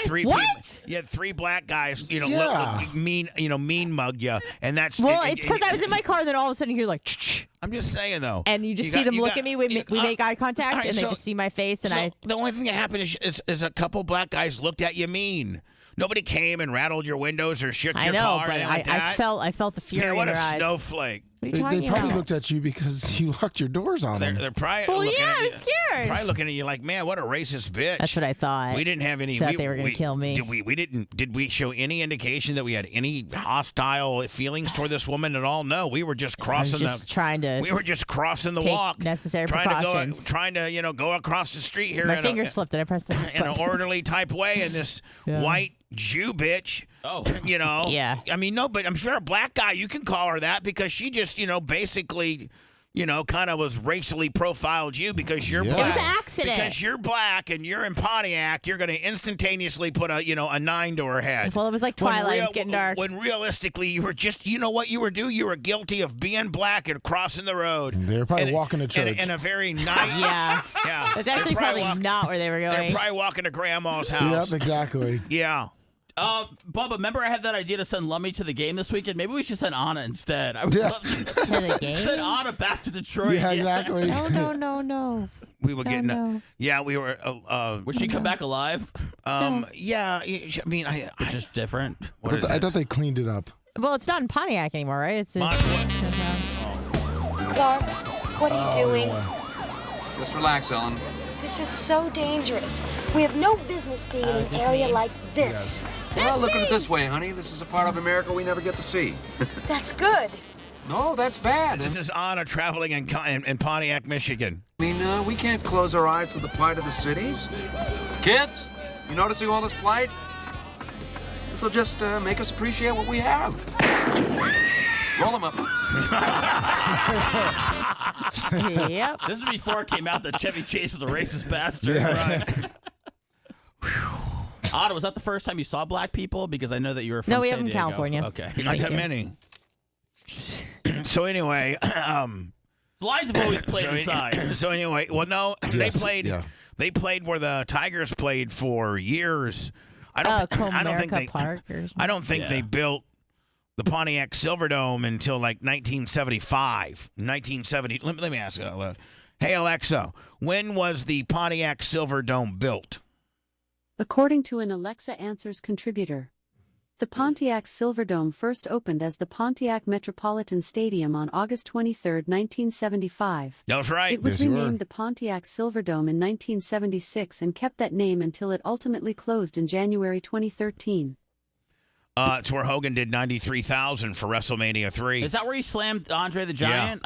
You had three black guys, Yeah. mean mug you, and that's. Well, it's because I was in my car, and then all of a sudden you're like, Ch-ch. I'm just saying though. And you just see them look at me. We make eye contact, right, and they just see my face, and The only thing that happened is a couple black guys looked at you mean. Nobody came and rattled your windows or shook I your know, car. but Like I felt the fury what in a their eyes. snowflake. What are you They talking probably about? looked at you because you locked your doors on them. They're probably Well, looking yeah, at I you, was scared. Probably looking at you like, man, what a racist bitch. That's what I thought. We didn't have any. Thought they were gonna kill me. Did we show any indication that we had any hostile feelings toward this woman at all? No, we were just crossing I was just trying to. We were just crossing the take walk. necessary trying precautions. trying to go across the street here. My finger slipped and I pressed the in an orderly type way, and this white Jew bitch. Oh, Yeah. I mean, no, but I'm sure a black guy, you can call her that because she just, basically, kind of was racially profiled you because you're black. It was an accident. Because you're black and you're in Pontiac, you're going to instantaneously put a 9 to her head. Well, it was like Twilight. It was getting dark. When realistically, you were just, what you were doing? You were guilty of being black and crossing the road. They were probably walking to church. In a very nice. Yeah. Yeah. That's actually probably not where they were going. They're probably walking to grandma's house. Yep, exactly. Yeah. Bubba, remember I had that idea to send Lummy to the game this weekend? Maybe we should send Anna instead. I would love to the game? send Anna back to Detroit. Yeah, exactly. No. We were getting. no. Yeah, we were. Would she come back alive? Yeah. I mean, It's just different. I thought they cleaned it up. Well, it's not in Pontiac anymore, right? It's in. Clark, what are you doing? Just relax, Ellen. This is so dangerous. We have no business being in an area like this. Well, look at it this way, honey. This is a part of America we never get to see. That's good. No, that's bad. This is Anna traveling in Pontiac, Michigan. I mean, we can't close our eyes to the plight of the cities. Kids, you noticing all this plight? This'll just make us appreciate what we have. Roll them up. Yep. This is before it came out that Chevy Chase was a racist bastard. Yeah. Anna, was that the first time you saw black people? Because I know that you were from No, we San have in Diego. California. Okay. Not that many. So anyway, Lions have always played inside. So anyway, well, no, Yes, they played. yeah. They played where the Tigers played for years. I don't think they. Park or I don't think they built the Pontiac Silverdome until like 1975. 1970. Let me ask you. Hey Alexa, when was the Pontiac Silverdome built? According to an Alexa Answers contributor, the Pontiac Silverdome first opened as the Pontiac Metropolitan Stadium on August 23, 1975. That's right. It was renamed the Pontiac Silverdome in 1976 and kept that name until it ultimately closed in January 2013. It's where Hogan did 93,000 for WrestleMania 3. Is that where he slammed Andre the Giant?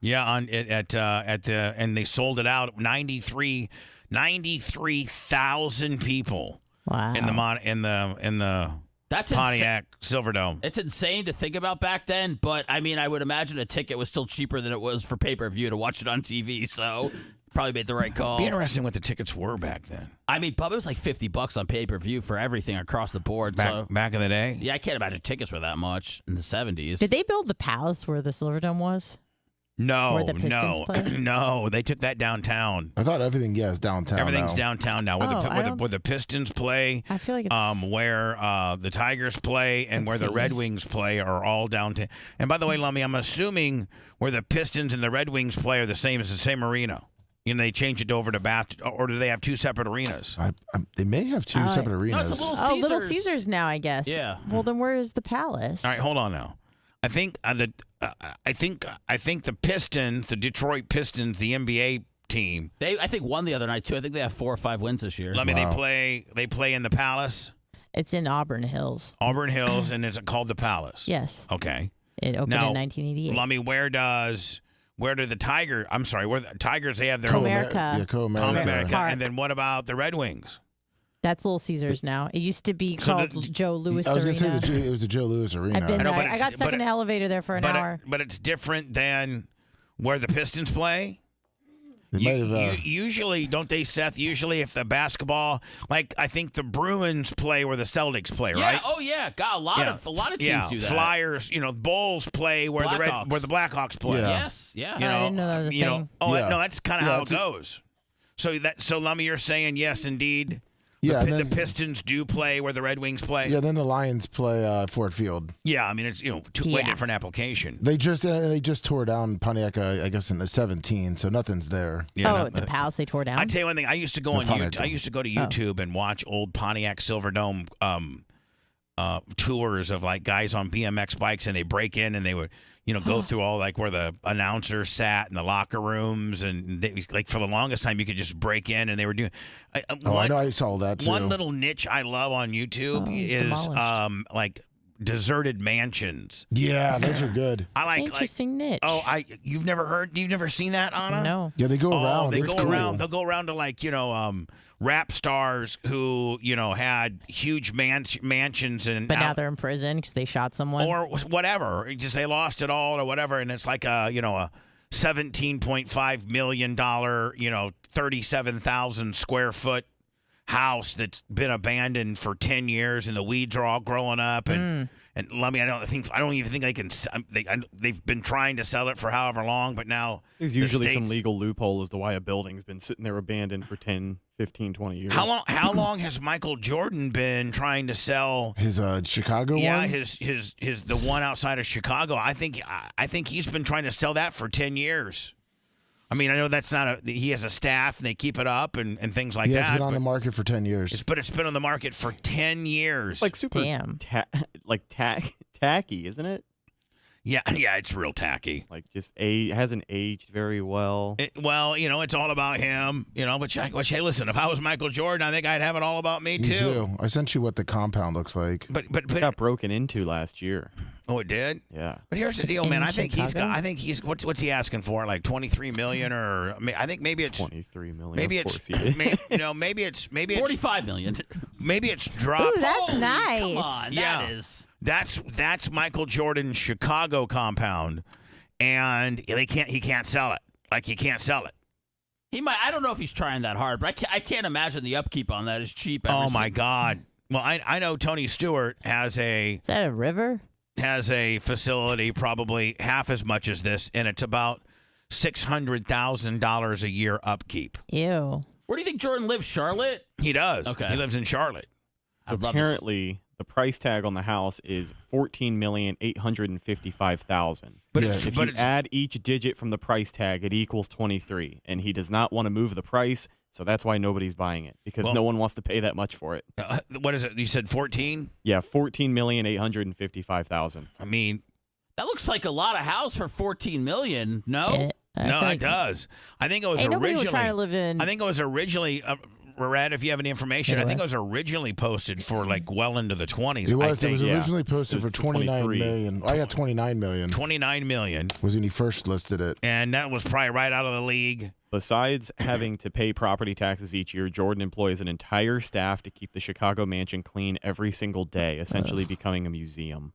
Yeah. And they sold it out 93,000 people. Wow. In the That's Pontiac Silverdome. It's insane to think about back then, but I mean, I would imagine a ticket was still cheaper than it was for pay-per-view to watch it on TV, so probably made the right call. Be interesting what the tickets were back then. I mean, Bubba, it was like $50 on pay-per-view for everything across the board. Back in the day? Yeah, I can't imagine tickets were that much in the 70s. Did they build the palace where the Silverdome was? No, Where the Pistons play? no. They took that downtown. I thought everything, is downtown. Everything's now. downtown now. Where the Pistons play, I feel like it's where the Tigers play, and where the Red Wings play are all downtown. And by the way, Lummy, I'm assuming where the Pistons and the Red Wings play are the same as the same arena. They change it over to or do they have two separate arenas? They may have two separate arenas. No, it's a Little Caesars. Little Caesars now, I guess. Yeah. Well, then where is the palace? All right, hold on now. I think the Pistons, the Detroit Pistons, the NBA team. I think won the other night too. I think they have 4 or 5 wins this year. Let me. They play in the Palace. It's in Auburn Hills. Auburn Hills, and it's called the Palace. Yes. Okay. It opened in 1988. Lummy, where do the Tigers? I'm sorry, where the Tigers? They have their Comerica. Yeah, Comerica. Park. And then what about the Red Wings? That's Little Caesars now. It used to be called Joe Louis Arena. I was going to say it was the Joe Louis Arena. I've been there. I got stuck in the elevator there for an hour. But it's different than where the Pistons play. Usually, don't they, Seth? Usually, if the basketball, like I think the Bruins play where the Celtics play, yeah, right? Oh yeah, got a lot of teams do that. Flyers, Bulls play where the Blackhawks play. Yeah. Yes, yeah. I didn't know that was a thing. No, that's kind of how it goes. So Lummy, you're saying yes, indeed. Yeah, the Pistons do play where the Red Wings play. Yeah, then the Lions play Ford Field. Yeah, I mean it's way different application. They just tore down Pontiac, I guess in the 17, so nothing's there. Yeah, the Palace they tore down. I tell you one thing, I used to go on YouTube. I used to go to YouTube and watch old Pontiac Silverdome tours of like guys on BMX bikes, and they break in and they would, go through all like where the announcers sat in the locker rooms, and they, like for the longest time you could just break in, and they were doing. I know I saw that too. One little niche I love on YouTube is like deserted mansions. Yeah, those are good. I like interesting niche. Oh, you've never seen that, Anna? No. Yeah, they go around. They go around. They'll go around to like rap stars who had huge mansions but now they're in prison because they shot someone or whatever. Just they lost it all or whatever, and it's like a $17.5 million 37,000 square foot house that's been abandoned for 10 years, and the weeds are all growing up, and let me, I don't even think they can. They've been trying to sell it for however long, but now there's usually some legal loophole as to why a building's been sitting there abandoned for 10, 15, 20 years. How long has Michael Jordan been trying to sell his Chicago one? Yeah, his the one outside of Chicago. I think he's been trying to sell that for 10 years. I mean, I know that's not he has a staff and they keep it up and things like that. Yeah, it's been on the market for 10 years. It's been on the market for 10 years. Like super tacky, isn't it? Yeah, it's real tacky. Like just hasn't aged very well. It's all about him, But hey, listen, if I was Michael Jordan, I think I'd have it all about me too. I sent you what the compound looks like. But it got broken into last year. Oh, it did? Yeah. But here's the deal, man. I think he's what's he asking for? Like 23 million, or I think maybe it's 23 million. Maybe it's maybe it's 45 million. Maybe it's dropped. Ooh, that's nice. Come on, yeah. That's Michael Jordan's Chicago compound, and he can't sell it. Like he can't sell it. He might. I don't know if he's trying that hard, but I can't imagine the upkeep on that is cheap. Oh my God. Well, I know Tony Stewart has Is that a river? Has a facility probably half as much as this, and it's about $600,000 a year upkeep. Ew. Where do you think Jordan lives? Charlotte? He does. Okay. He lives in Charlotte. So apparently, the price tag on the house is $14,855,000. But if you add each digit from the price tag, it equals 23. And he does not want to move the price, so that's why nobody's buying it, because no one wants to pay that much for it. What is it? You said 14? Yeah, $14,855,000. I mean, that looks like a lot of house for $14 million. No, it does. I think it was originally. Trying to live in. I think it was originally. Red, if you have any information, I think it was originally posted for like well into the 20s. It was originally posted for 29 million. I got 29 million. 29 million was when he first listed it, and that was probably right out of the league. Besides having to pay property taxes each year, Jordan employs an entire staff to keep the Chicago mansion clean every single day, essentially becoming a museum.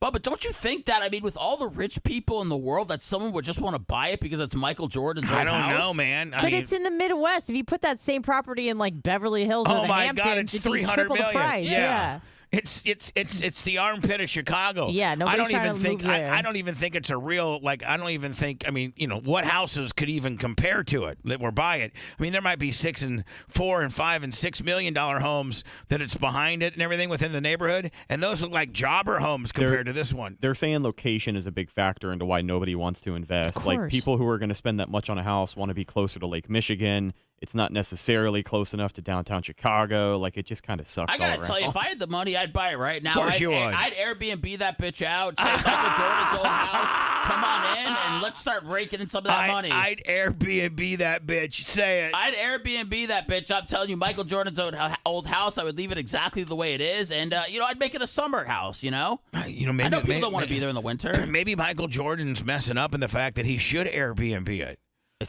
But don't you think that, I mean, with all the rich people in the world, that someone would just want to buy it because it's Michael Jordan's old house? I don't know, man. But it's in the Midwest. If you put that same property in like Beverly Hills or the Hamptons, God, it's it'd be $300 triple million. the price. Yeah. It's the armpit of Chicago. Yeah, nobody's trying to move there. I don't even think it's a real, like, I don't even think, I mean, what houses could even compare to it that were by it? I mean, there might be $4 and $5 and $6 million homes that it's behind it and everything within the neighborhood, and those look like jobber homes compared to this one. They're saying location is a big factor into why nobody wants to invest. Like, people who are going to spend that much on a house want to be closer to Lake Michigan. It's not necessarily close enough to downtown Chicago. Like, it just kind of sucks. I gotta tell you, if I had the money, I'd buy it right now. Of course you would. I'd Airbnb that bitch out. Say Michael Jordan's old house. Come on in and let's start raking in some of that money. I'd Airbnb that bitch. Say it. I'd Airbnb that bitch. I'm telling you, Michael Jordan's old house. I would leave it exactly the way it is, and I'd make it a summer house. Maybe, I know people don't want to be there in the winter. Maybe Michael Jordan's messing up in the fact that he should Airbnb it.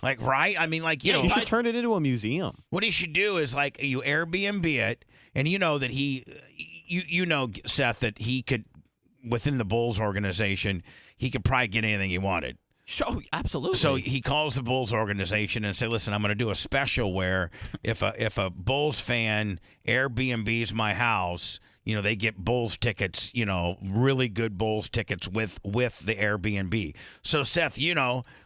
Like, right? I mean, like, you should turn it into a museum. What he should do is, like, you Airbnb it, and you know that Seth, that he could, within the Bulls organization, he could probably get anything he wanted. Sure, absolutely. So he calls the Bulls organization and say, listen, I'm going to do a special where if a Bulls fan Airbnbs my house, they get Bulls tickets, really good Bulls tickets with the Airbnb. So Seth,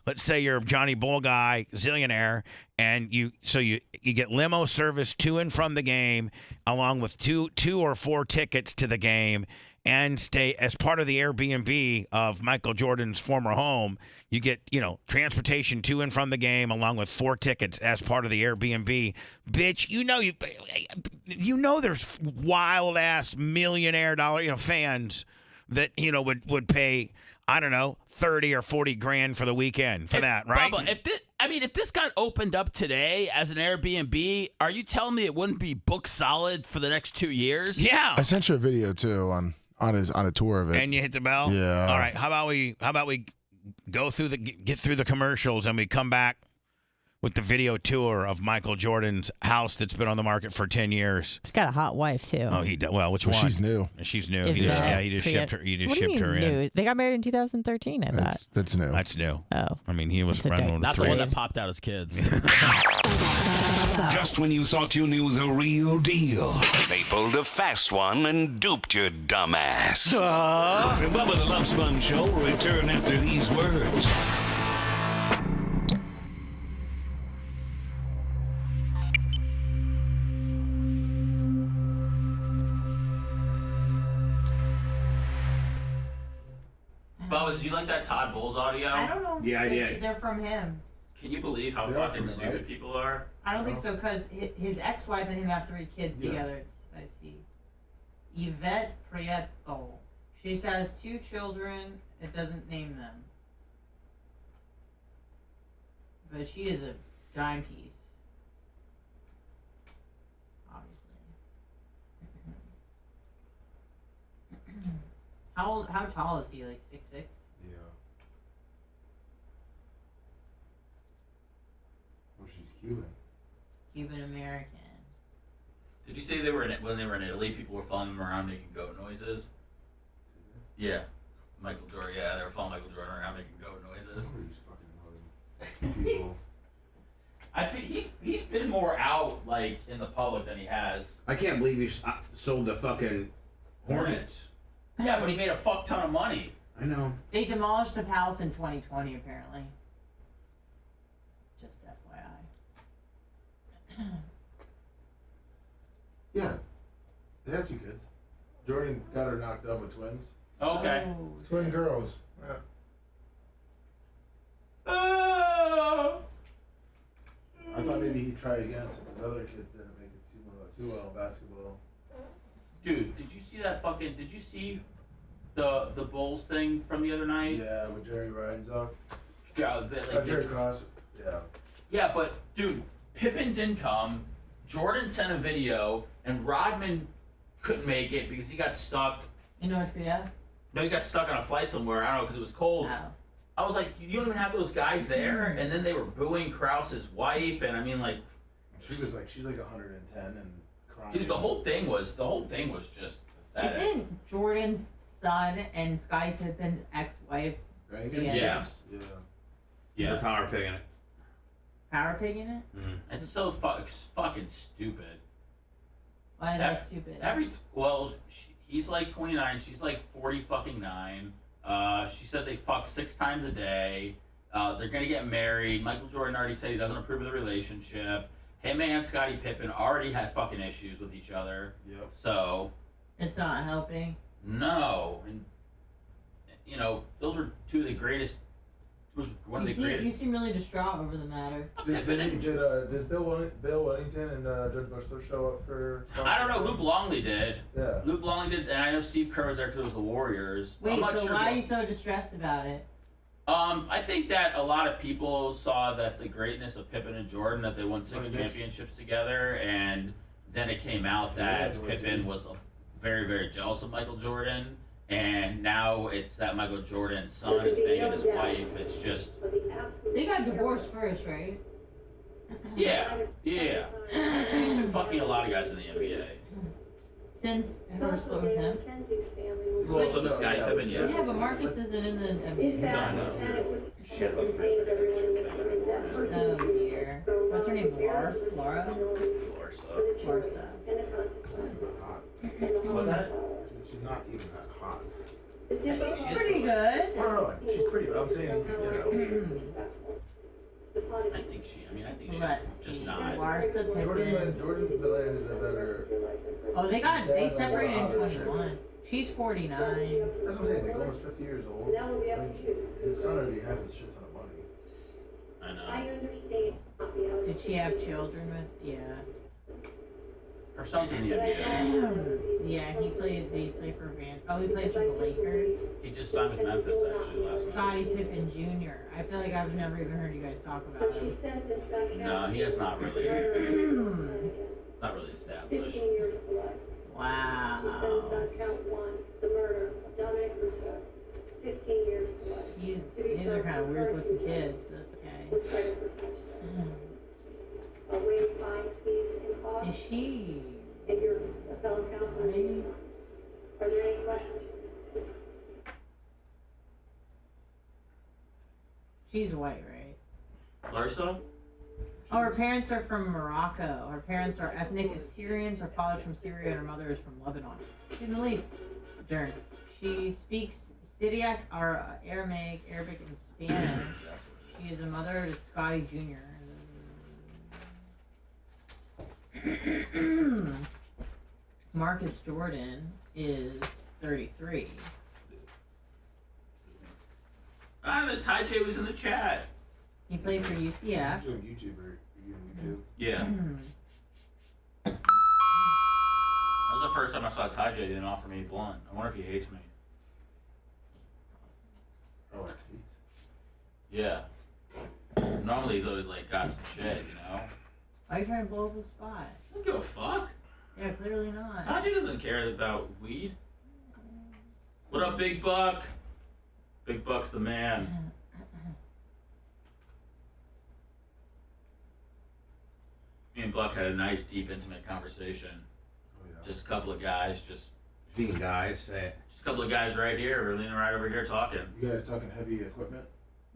let's say you're a Johnny Bull guy, zillionaire, and you get limo service to and from the game, along with two or four tickets to the game, and stay as part of the Airbnb of Michael Jordan's former home. You get, transportation to and from the game along with 4 tickets as part of the Airbnb. Bitch, there's wild ass millionaire fans that would pay, I don't know, 30 or 40 grand for the weekend for that, right? Bubba, if this got opened up today as an Airbnb, are you telling me it wouldn't be booked solid for the next 2 years? Yeah. I sent you a video too on a tour of it. And you hit the bell? Yeah. All right. How about we get through the commercials and we come back with the video tour of Michael Jordan's house that's been on the market for 10 years. He's got a hot wife too. Oh, he does. Well, which one? She's new. She's new. He just shipped her. He just What do you shipped her mean in. new? They got married in 2013. I thought. That's new. That's new. Oh. I mean, he was It's a running decade. on Not the 3. one that popped out as kids. Just when you thought you knew the real deal, they pulled a fast one and duped your dumbass. Bubba the Love Sponge Show will return after these words. Bubba, did you like that Todd Bowles audio? I don't know. Yeah, I did. They're from him. Can you believe how They are fucking from him, stupid right? people are? I don't think so, because his ex-wife and him have 3 kids Yeah. together. I see. Yvette Prieto. She has 2 children. It doesn't name them. But she is a dime piece. Obviously. How tall is he? Like 6'6"? Yeah. Well, she's Cuban. Cuban American. Did you say when they were in Italy, people were following them around making goat noises? Yeah. Michael Jordan, they were following Michael Jordan around making goat noises. People. I think he's been more out like in the public than he has. I can't believe he sold the fucking Hornets. Yeah, but he made a fuck ton of money. I know. They demolished the palace in 2020, apparently. Just FYI. Yeah. They have 2 kids. Jordan got her knocked up with twins. Okay. Oh, Twin girls. Yeah. I thought maybe he'd try again since his other kids didn't make it too well basketball. Dude, did you see that fucking? Did you see the Bulls thing from the other night? Yeah, with Jerry Reinsdorf. Yeah, Jerry Cross. Yeah. Yeah, but dude, Pippen didn't come. Jordan sent a video, and Rodman couldn't make it because he got stuck. In North Korea? No, he got stuck on a flight somewhere. I don't know, because it was cold. Oh. I was like, you don't even have those guys there, and then they were booing Krause's wife, and I mean, like, she's like 110 and crying. dude, the whole thing was just pathetic. Isn't Jordan's son and Scottie Pippen's ex-wife together? Yes. Yeah. Yeah. They're power pigging it. Power pigging it? Mm-hmm. It's so fucking stupid. Why is that stupid? He's like 29. She's like 40 fucking 9. She said they fuck 6 times a day. They're gonna get married. Michael Jordan already said he doesn't approve of the relationship. Him and Scottie Pippen already had fucking issues with each other. Yep. So It's not helping. no, and those were 2 of the greatest. One of the greatest. You seem really distraught over the matter. Did Bill Wellington and Judge Bushler show up for? I don't know. Luke Longley did. Yeah. Luke Longley did, and I know Steve Kerr was there because it was the Warriors. Wait, I'm not so sure why are you so distressed about it? I think that a lot of people saw that the greatness of Pippen and Jordan, that they won 6 they- championships together, and then it came out that Pippen was very, very jealous of Michael Jordan, and now it's that Michael Jordan's son is banging his wife. It's just They got divorced first, right? yeah. She's been fucking a lot of guys in the NBA. Since her split with him. Well, so does Scottie Pippen, yeah. Yeah, but Marcus isn't in the NBA. No. Oh dear. What's her name? Laura? Larsa. What's that? She's not even that hot. She's pretty good. No, she's pretty. I'm saying, I think she's Let's just see. not. Larsa Pippen. Jordan Belair is a better. Oh, they separated in 21. She's 49. That's what I'm saying. Like almost 50 years old. His son already has a shit ton of money. I know. I understand. Did she have children with? Yeah. Her son's in the NBA. Yeah, he plays for he plays for the Lakers. He just signed with Memphis actually last night. Scottie Pippen Jr. I feel like I've never even heard you guys talk about him. No, he has not really established. 15 years to life. Wow. She sentenced on count 1, the murder of Dominic Russo. 15 years to life. These are kind of weird looking kids, but that's okay. With credit for touchdown. Awaiting fines, fees, and costs. Is she? And your appellate counsel made his sons. Are there any questions for Ms. She's white, right? Larsa? Oh, her parents are from Morocco. Her parents are ethnic Assyrians. Her father's from Syria and her mother is from Lebanon. She's Middle East. She speaks Syriac, Aramaic, Arabic, and Spanish. She is a mother to Scotty Jr. Marcus Jordan is 33. The Ty J was in the chat. He played for UCF. You're doing YouTube, or you on YouTube? Yeah. That was the first time I saw Ty J didn't offer me a blunt. I wonder if he hates me. Oh, that's hates. Yeah. Normally he's always like got some shit, you know? Why are you trying to blow up his spot? I don't give a fuck. Yeah, clearly not. Ty J doesn't care about weed. What up, Big Buck? Big Buck's the man. Me and Buck had a nice, deep, intimate conversation. Oh, yeah. Just a couple of guys, just a couple of guys right here. We're leaning right over here talking. You guys talking heavy equipment?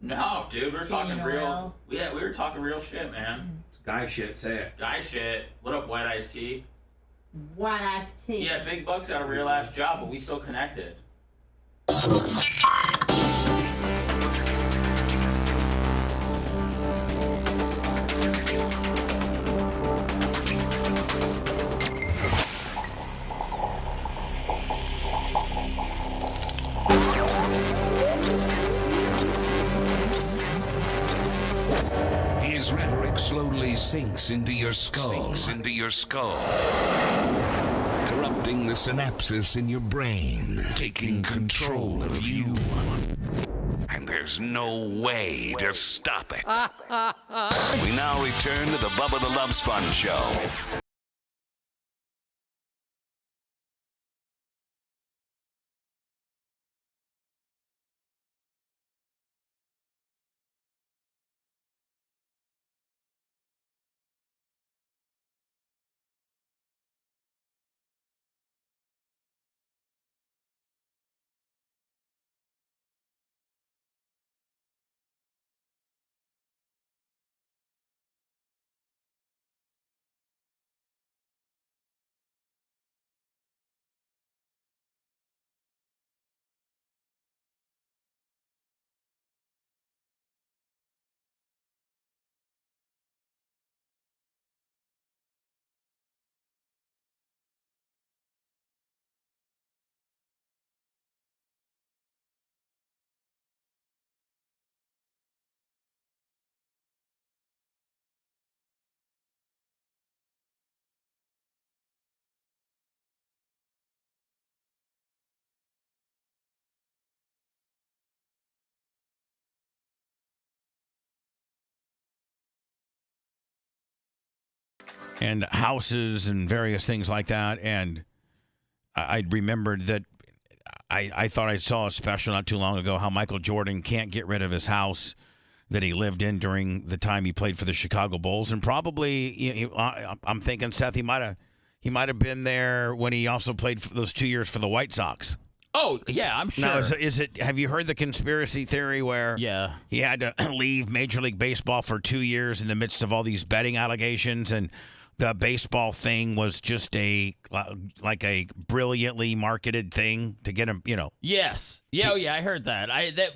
No, dude, we were talking real. Yeah, we were talking real shit, man. It's guy shit. Say it. Guy shit. What up, White Ice Tea? White Ice Tea. Yeah, Big Buck's got a real ass job, but we still connected. His rhetoric slowly sinks into your skull. Corrupting the synapses in your brain, taking control of you. And there's no way to stop it. We now return to the Bubba the Love Sponge Show. And houses and various things like that. And I remembered that I thought I saw a special not too long ago how Michael Jordan can't get rid of his house that he lived in during the time he played for the Chicago Bulls. And probably, I'm thinking, Seth, he might have been there when he also played for those 2 years for the White Sox. Oh, yeah, I'm sure. Now, is it? Have you heard the conspiracy theory where he had to leave Major League Baseball for 2 years in the midst of all these betting allegations, and the baseball thing was just a brilliantly marketed thing to get him, Yes. Yeah, I heard that.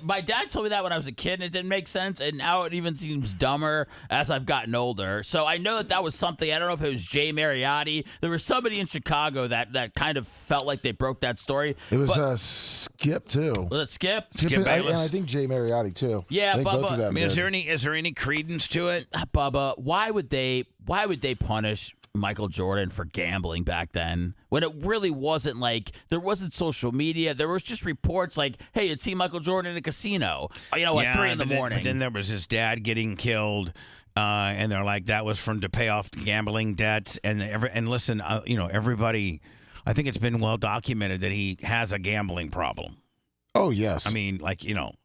My dad told me that when I was a kid, and it didn't make sense, and now it even seems dumber as I've gotten older. So I know that was something. I don't know if it was Jay Mariotti. There was somebody in Chicago that kind of felt like they broke that story. It was Skip too. Was it Skip? And I think Jay Mariotti too. Yeah, I think Bubba. both of them is there any credence to it? Bubba, why would they punish Michael Jordan for gambling back then, when it really wasn't like, there wasn't social media. There was just reports like, hey, you'd see Michael Jordan in a casino, at 3 in the morning. But then there was his dad getting killed. And they're like, that was to pay off gambling debts. And listen, everybody, I think it's been well documented that he has a gambling problem. Oh, yes. I mean,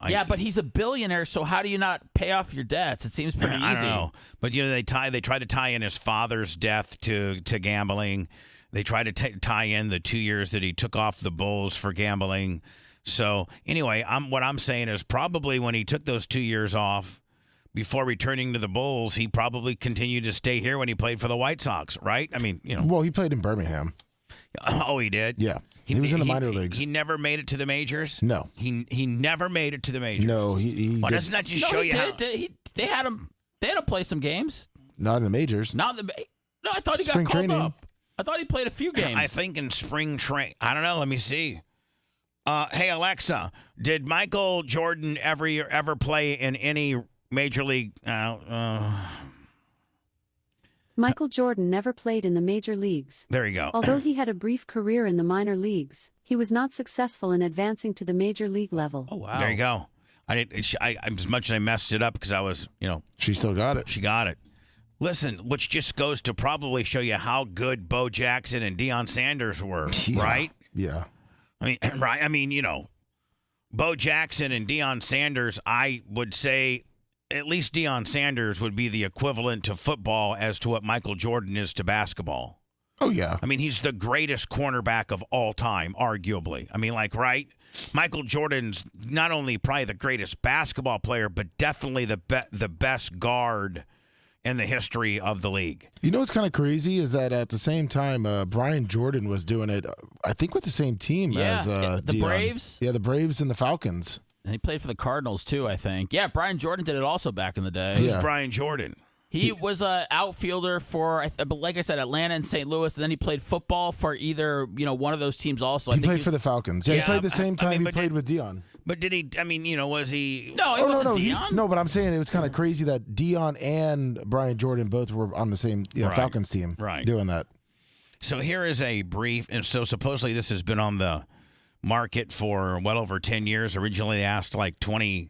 yeah, but he's a billionaire, so how do you not pay off your debts? It seems pretty easy. I don't know. But, they try to tie in his father's death to gambling. They try to tie in the 2 years that he took off the Bulls for gambling. So, anyway, what I'm saying is probably when he took those 2 years off, before returning to the Bulls, he probably continued to stay here when he played for the White Sox, right? I mean, Well, he played in Birmingham. Oh, he did? Yeah. He was in the minor leagues. He never made it to the majors? No. He never made it to the majors? No, he well, did. doesn't that just show you how... They had him play some games. Not in the majors. No, I thought he got called up. I thought he played a few games. I think in spring training. I don't know. Let me see. Hey, Alexa, did Michael Jordan ever play in any Major League... Michael Jordan never played in the major leagues. There you go. Although he had a brief career in the minor leagues, he was not successful in advancing to the major league level. Oh, wow. There you go. I as much as I messed it up because I was, She still got it. She got it. Listen, which just goes to probably show you how good Bo Jackson and Deion Sanders were, right? Yeah. I mean, right? I mean, Bo Jackson and Deion Sanders, I would say at least Deion Sanders would be the equivalent to football as to what Michael Jordan is to basketball. Oh, yeah. I mean, he's the greatest cornerback of all time, arguably. I mean, right? Michael Jordan's not only probably the greatest basketball player, but definitely the best guard in the history of the league. You know what's kind of crazy is that at the same time, Brian Jordan was doing it, I think, with the same team as the Deion. Braves? Yeah, the Braves and the Falcons. And he played for the Cardinals, too, I think. Yeah, Brian Jordan did it also back in the day. Who's Brian Jordan? He was an outfielder for, like I said, Atlanta and St. Louis, and then he played football for either, one of those teams also. He played for the Falcons. Yeah, he played the same time he played with Deion. But did he, was he? No, it wasn't Deion. No, but I'm saying it was kind of crazy that Deion and Brian Jordan both were on the same Falcons team doing that. So here is a brief, and so supposedly this has been on the market for well over 10 years. Originally they asked like $29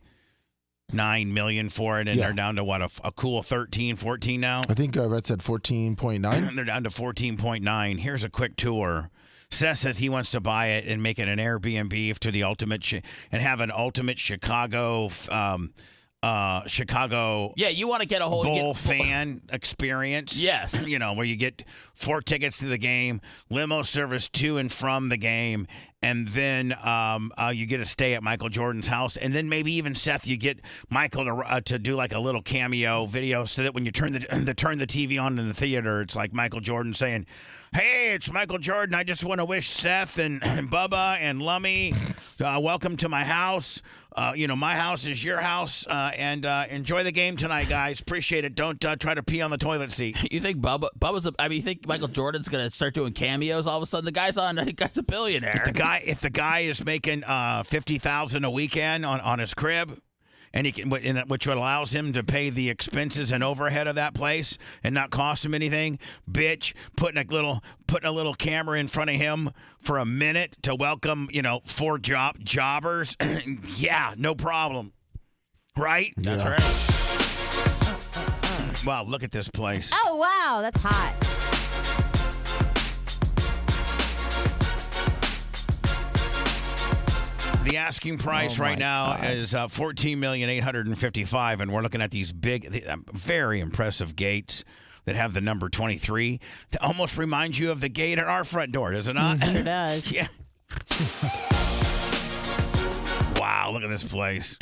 million for it, and they're down to what, a cool 13, 14 now? I think Red said 14.9. They're down to 14.9. Here's a quick tour. Seth says he wants to buy it and make it an Airbnb to the ultimate and have an ultimate Chicago Yeah, you want to get a whole Bull fan experience. Yes. Where you get 4 tickets to the game, limo service to and from the game, and then you get to stay at Michael Jordan's house, and then maybe even, Seth, you get Michael to do like a little cameo video so that when you turn the TV on in the theater, it's like Michael Jordan saying, "Hey, it's Michael Jordan. I just want to wish Seth and Bubba and Lummy welcome to my house. My house is your house, and enjoy the game tonight, guys. Appreciate it. Don't try to pee on the toilet seat." You think you think Michael Jordan's going to start doing cameos all of a sudden? The guy's a billionaire. If the guy is making $50,000 a weekend on his crib, and which allows him to pay the expenses and overhead of that place and not cost him anything, putting a little camera in front of him for a minute to welcome 4 jobbers, yeah, no problem, right? That's right. Wow, look at this place. Oh wow, that's hot. The asking price right now is $14,855,000, and we're looking at these big, very impressive gates that have the number 23. That almost reminds you of the gate at our front door, does it not? Sure does. Yeah. Wow, look at this place.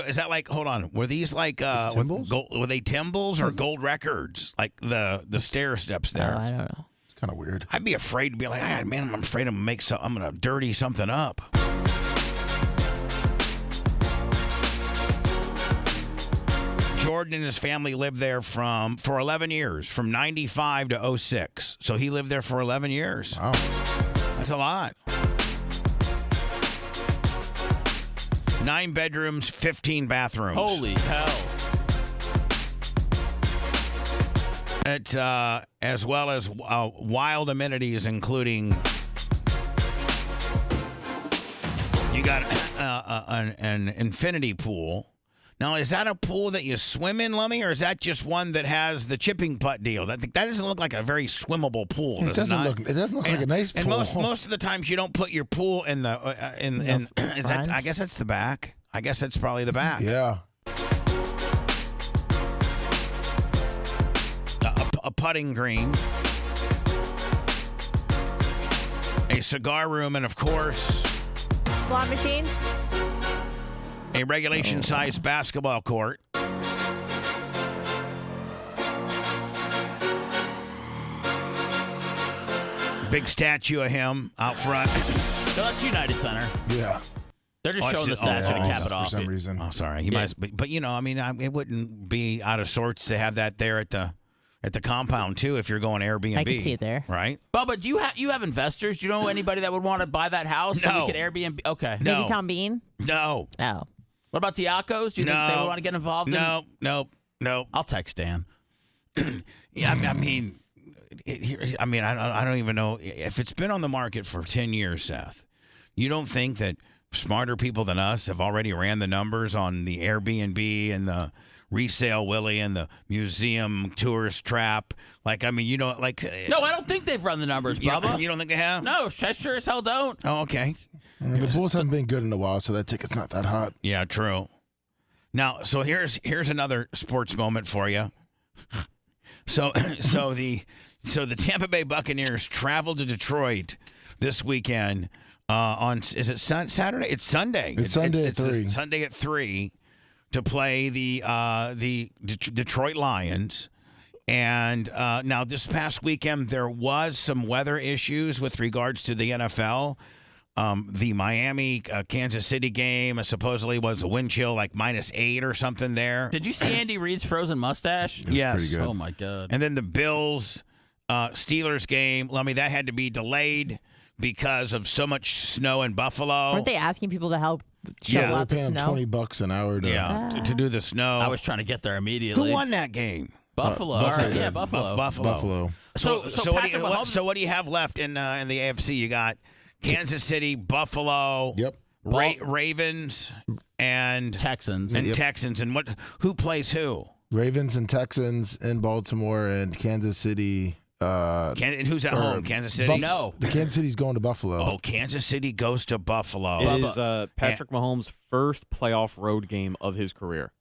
Is that like? Hold on. Were these like were they Timbles or gold records? Like the stair steps there. Oh, I don't know. It's kind of weird. I'd be afraid to be like, man, I'm afraid I'm gonna dirty something up. Jordan and his family lived there for 11 years, from 95 to 06. So he lived there for 11 years. Wow. That's a lot. 9 bedrooms, 15 bathrooms. Holy hell. as well as wild amenities, including you got an infinity pool. Now, is that a pool that you swim in, Lummy, or is that just one that has the chipping putt deal? That doesn't look like a very swimmable pool. It doesn't look like a nice pool. And most of the times you don't put your pool in the is that, I guess that's the back. I guess that's probably the back. Yeah. A putting green, a cigar room, and of course, slot machine, a regulation-sized basketball court. Big statue of him out front. No, that's United Center. Yeah. They're just showing the statue to cap it off. For some reason. Oh, sorry. He might, but you know, I mean, it wouldn't be out of sorts to have that there at the compound too if you're going Airbnb. I can see it there. Right? Bubba, do you have investors? Do you know anybody that would want to buy that house? So No. we could Airbnb. Okay. No. Maybe Tom Bean? No. Oh. What about Diacos? Do you think they would want to get involved? No. I'll text Dan. Yeah, I mean, I don't even know if it's been on the market for 10 years, Seth. You don't think that smarter people than us have already ran the numbers on the Airbnb and the resale Willie and the museum tourist trap? Like, I mean, you know, like. No, I don't think they've run the numbers, Bubba. You don't think they have? No, I sure as hell don't. Oh, okay. The Bulls haven't been good in a while, so that ticket's not that hot. Yeah, true. Now, so here's another sports moment for you. So the Tampa Bay Buccaneers travel to Detroit this weekend on, is it Saturday? It's Sunday. It's Sunday at 3. Sunday at 3 to play the Detroit Lions. And now this past weekend there was some weather issues with regards to the NFL. The Miami Kansas City game supposedly was a wind chill like -8 or something there. Did you see Andy Reid's frozen mustache? Yes. Pretty good. Oh my God. And then the Bills Steelers game, Lummy, that had to be delayed because of so much snow in Buffalo. Weren't they asking people to help shovel They're out the paying snow? $20 an hour to do the snow. I was trying to get there immediately. Who won that game? Buffalo. Yeah, Buffalo. Buffalo. So Patrick Mahomes. So what do you have left in the AFC? You got Kansas City, Buffalo, Ravens, and Texans. And Texans. And who plays who? Ravens and Texans in Baltimore and Kansas City. And who's at home? Kansas City? No. The Kansas City's going to Buffalo. Oh, Kansas City goes to Buffalo. It is Patrick Mahomes' first playoff road game of his career.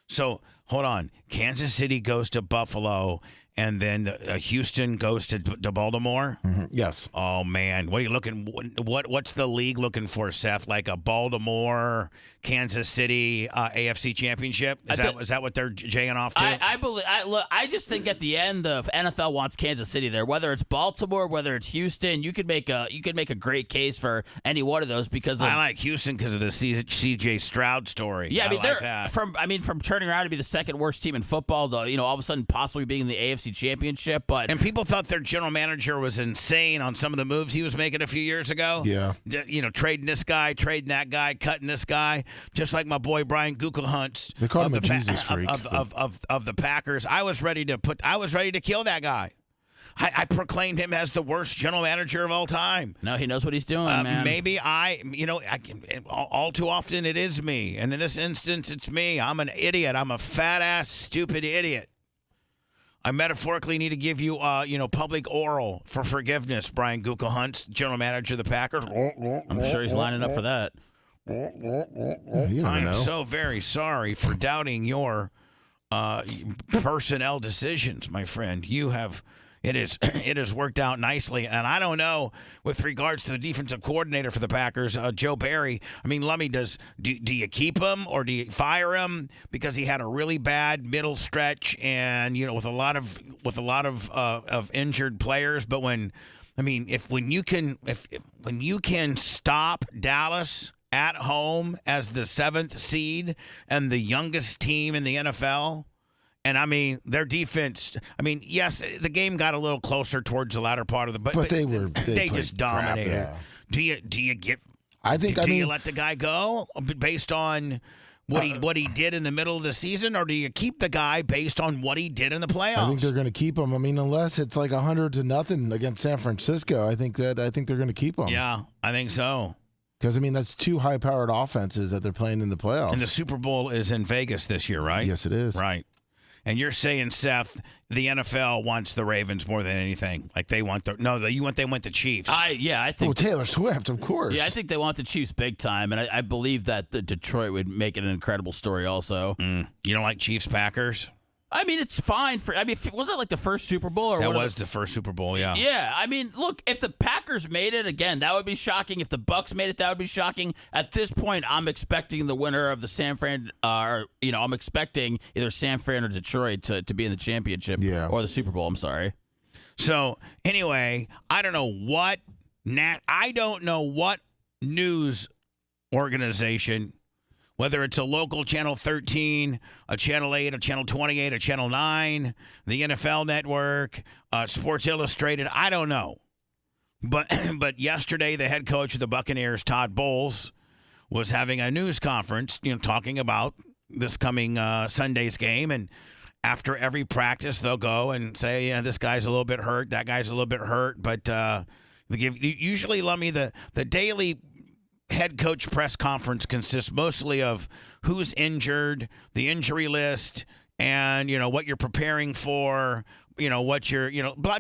So, hold on. Kansas City goes to Buffalo, and then Houston goes to Baltimore? Mm-hmm. Yes. Oh, man. What are you looking what's the league looking for, Seth? Like a Baltimore, Kansas City AFC championship? Is that what they're jaying off to? I just think at the end the NFL wants Kansas City there. Whether it's Baltimore, whether it's Houston, you could make a great case for any one of those because I like Houston because of the C.J. Stroud story. Yeah, I mean like that. from turning around to be the second worst team in football, though, all of a sudden possibly being in the AFC championship, but and people thought their general manager was insane on some of the moves he was making a few years ago. Yeah, trading this guy, trading that guy, cutting this guy, just like my boy Brian Gutekunst. They call him a Jesus freak of the Packers. I was ready to kill that guy. I proclaimed him as the worst general manager of all time. No, he knows what he's doing, man. Maybe all too often it is me, and in this instance, it's me. I'm an idiot. I'm a fat ass stupid idiot. I metaphorically need to give you, public oral for forgiveness, Brian Gutekunst, general manager of the Packers. I'm sure he's lining up for that. I'm so very sorry for doubting your personnel decisions, my friend. It has worked out nicely, and I don't know with regards to the defensive coordinator for the Packers, Joe Barry. I mean, Lummy, do you keep him or do you fire him because he had a really bad middle stretch and with a lot of injured players? But when you can stop Dallas at home as the 7th seed and the youngest team in the NFL. And their defense. Yes, the game got a little closer towards the latter part of the. But they just dominated. Crap, yeah. Do you get? I think. Do you let the guy go based on what he did in the middle of the season, or do you keep the guy based on what he did in the playoffs? I think they're going to keep him. I mean, unless it's like 100-0 against San Francisco, I think they're going to keep him. Yeah, I think so. Because, I mean, that's two high-powered offenses that they're playing in the playoffs. And the Super Bowl is in Vegas this year, right? Yes, it is. Right. And you're saying, Seth, the NFL wants the Ravens more than anything. Like they want they want the Chiefs. I think. Oh, Taylor Swift, of course. Yeah, I think they want the Chiefs big time, and I believe that the Detroit would make it an incredible story. Also, you don't like Chiefs Packers? I mean, it's fine was that like the first Super Bowl? Or that was the first Super Bowl, yeah. Yeah, I mean, look, if the Packers made it, again, that would be shocking. If the Bucks made it, that would be shocking. At this point, I'm expecting the winner of the San Fran, I'm expecting either San Fran or Detroit to be in the championship or the Super Bowl, I'm sorry. So, anyway, I don't know what news organization, whether it's a local Channel 13, a Channel 8, a Channel 28, a Channel 9, the NFL Network, Sports Illustrated, I don't know. But yesterday, the head coach of the Buccaneers, Todd Bowles, was having a news conference, talking about this coming Sunday's game. And after every practice, they'll go and say, this guy's a little bit hurt, that guy's a little bit hurt. But usually, Lummy, the daily head coach press conference consists mostly of who's injured, the injury list, and what you're preparing for, what you're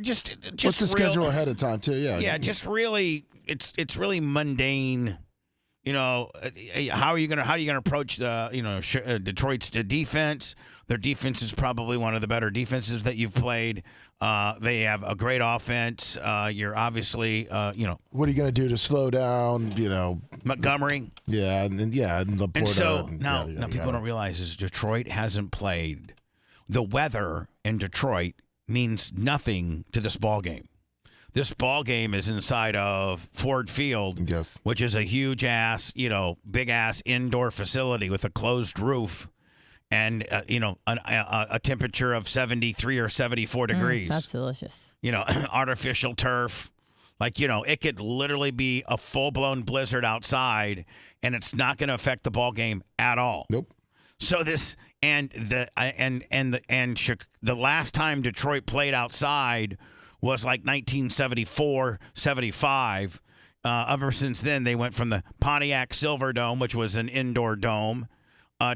just what's the schedule ahead of time too. Just really it's really mundane. How are you gonna approach the Detroit's defense? Their defense is probably one of the better defenses that you've played. They have a great offense. You're obviously, What are you going to do to slow down, Montgomery? Yeah, and Laporta. And so now people don't realize is Detroit hasn't played. The weather in Detroit means nothing to this ball game. This ball game is inside of Ford Field, which is a huge ass, big ass indoor facility with a closed roof. And, a temperature of 73 or 74 degrees. That's delicious. Artificial turf. It could literally be a full-blown blizzard outside, and it's not going to affect the ball game at all. Nope. So the last time Detroit played outside was like 1974, 75. Ever since then, they went from the Pontiac Silverdome, which was an indoor dome,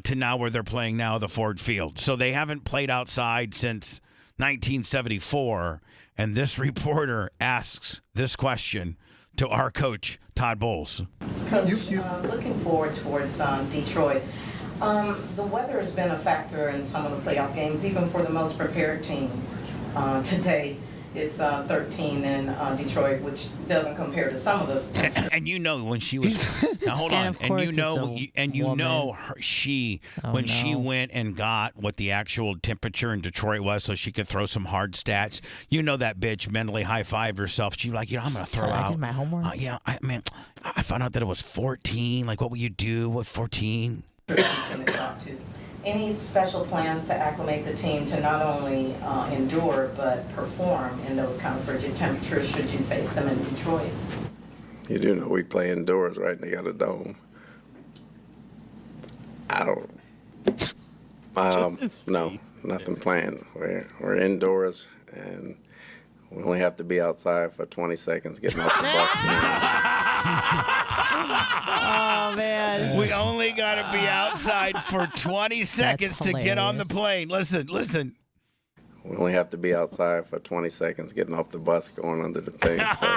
to now where they're playing now, the Ford Field. So they haven't played outside since 1974. And this reporter asks this question to our coach, Todd Bowles. Coach, looking forward towards Detroit. The weather has been a factor in some of the playoff games, even for the most prepared teams. Today, it's 13 in Detroit, which doesn't compare to some of the. And when she was now hold on, she went and got what the actual temperature in Detroit was, so she could throw some hard stats. That bitch mentally high-fived herself. She was like, I'm gonna throw out. I did my homework. I found out that it was 14. Like, what will you do with 14? Any special plans to acclimate the team to not only endure but perform in those kind of frigid temperatures should you face them in Detroit? You do know we play indoors, right? And they got a dome. I don't. No, nothing planned. We're indoors, and we only have to be outside for 20 seconds getting off the bus. Oh, man. We only got to be outside for 20 seconds to get on the plane. Listen. We only have to be outside for 20 seconds getting off the bus going under the thing. So.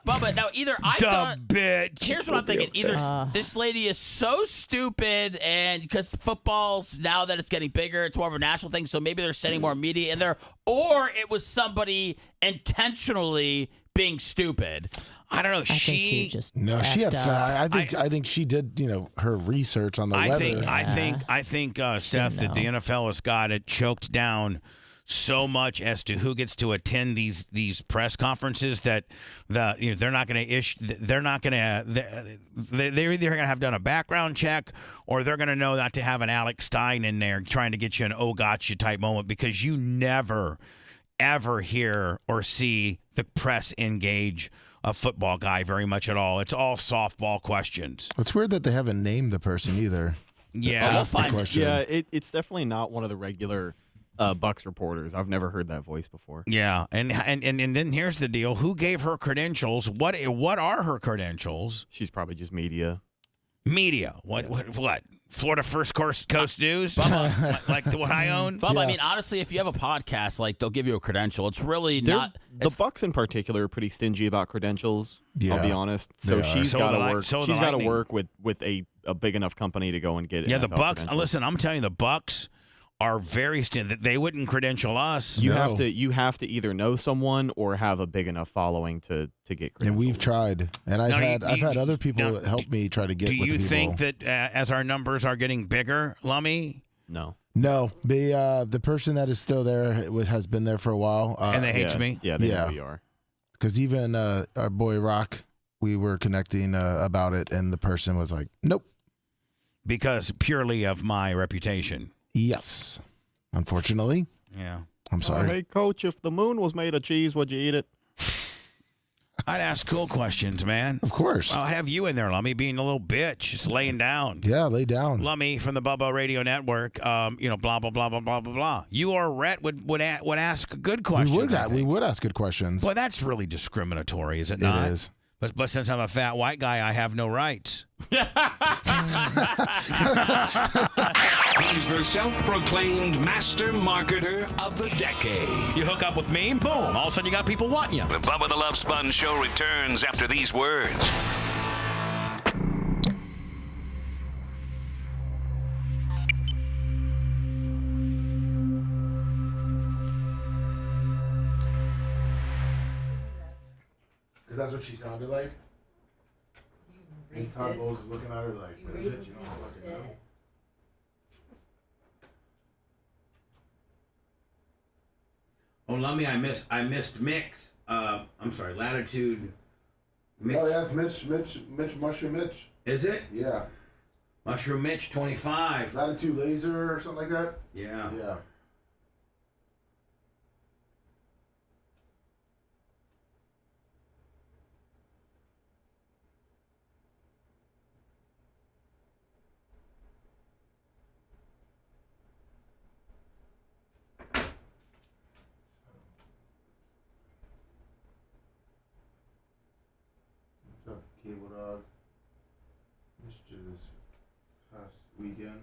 Bubba, now either I thought, bitch. Here's what I'm thinking. Either this lady is so stupid, and because football's, now that it's getting bigger, it's more of a national thing, so maybe they're sending more media in there, or it was somebody intentionally being stupid. I don't know. She had. I think she did. Her research on the weather. I think, Seth, that the NFL has got it choked down so much as to who gets to attend these press conferences that they're not going to issue. They're either going to have done a background check, or they're going to know not to have an Alex Stein in there trying to get you an oh gotcha type moment, because you never ever hear or see the press engage a football guy very much at all. It's all softball questions. It's weird that they haven't named the person either. Yeah, That's the question. Yeah, it's definitely not one of the regular Bucks reporters. I've never heard that voice before. Yeah, and then here's the deal: who gave her credentials? What are her credentials? She's probably just media. Media. What? Florida First Coast News? like the one I own? Bubba, I mean, honestly, if you have a podcast, like, they'll give you a credential. It's really not... The Bucks in particular are pretty stingy about credentials, I'll be honest. So she's got to work. She's got to work with a big enough company to go and get the NFL Bucks. credentials. Listen, I'm telling you, the Bucks are very stingy. They wouldn't credential us. You have to either know someone or have a big enough following to get credentials. And we've tried, and I've had other people help me try to get. Do with you the people. think that as our numbers are getting bigger, Lummy? No. The person that is still there has been there for a while, and they hate me. Yeah, they know who you are. Because even our boy Rock, we were connecting about it, and the person was like, "Nope," because purely of my reputation. Yes, unfortunately. Yeah. I'm sorry. Hey, Coach, if the moon was made of cheese, would you eat it? I'd ask cool questions, man. Of course. I'll have you in there, Lummy, being a little bitch, just laying down. Yeah, lay down. Lummy from the Bubba Radio Network, blah, blah, blah, blah, blah, blah, blah. You or Rhett would ask good questions. We would ask good questions. Well, that's really discriminatory, is it It not? is. But since I'm a fat white guy, I have no rights. He's the self-proclaimed master marketer of the decade. You hook up with me, boom, all of a sudden you got people wanting you. The Bubba the Love Sponge Show returns after these words. Because that's what she sounded like. And Todd Bowles is looking at her like, bitch, you don't fucking know. Oh, Lummy, I missed Mix. I'm sorry, Latitude. Mix. Oh, yeah, it's Mitch, Mushroom Mitch. Is it? Yeah. Mushroom Mitch, 25. Latitude Laser or something like that? Yeah. Yeah. What's up, Cable Dog? Missed you this past weekend.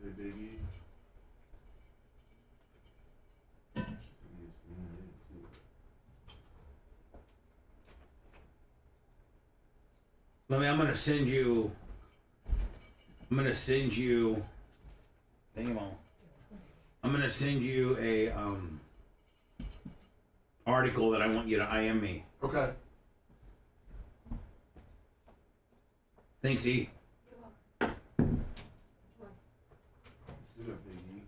Hey, Biggie. Lummy, I'm gonna send you. I'm gonna send you a article that I want you to IM me. Okay. Thanks, E. See that, Biggie.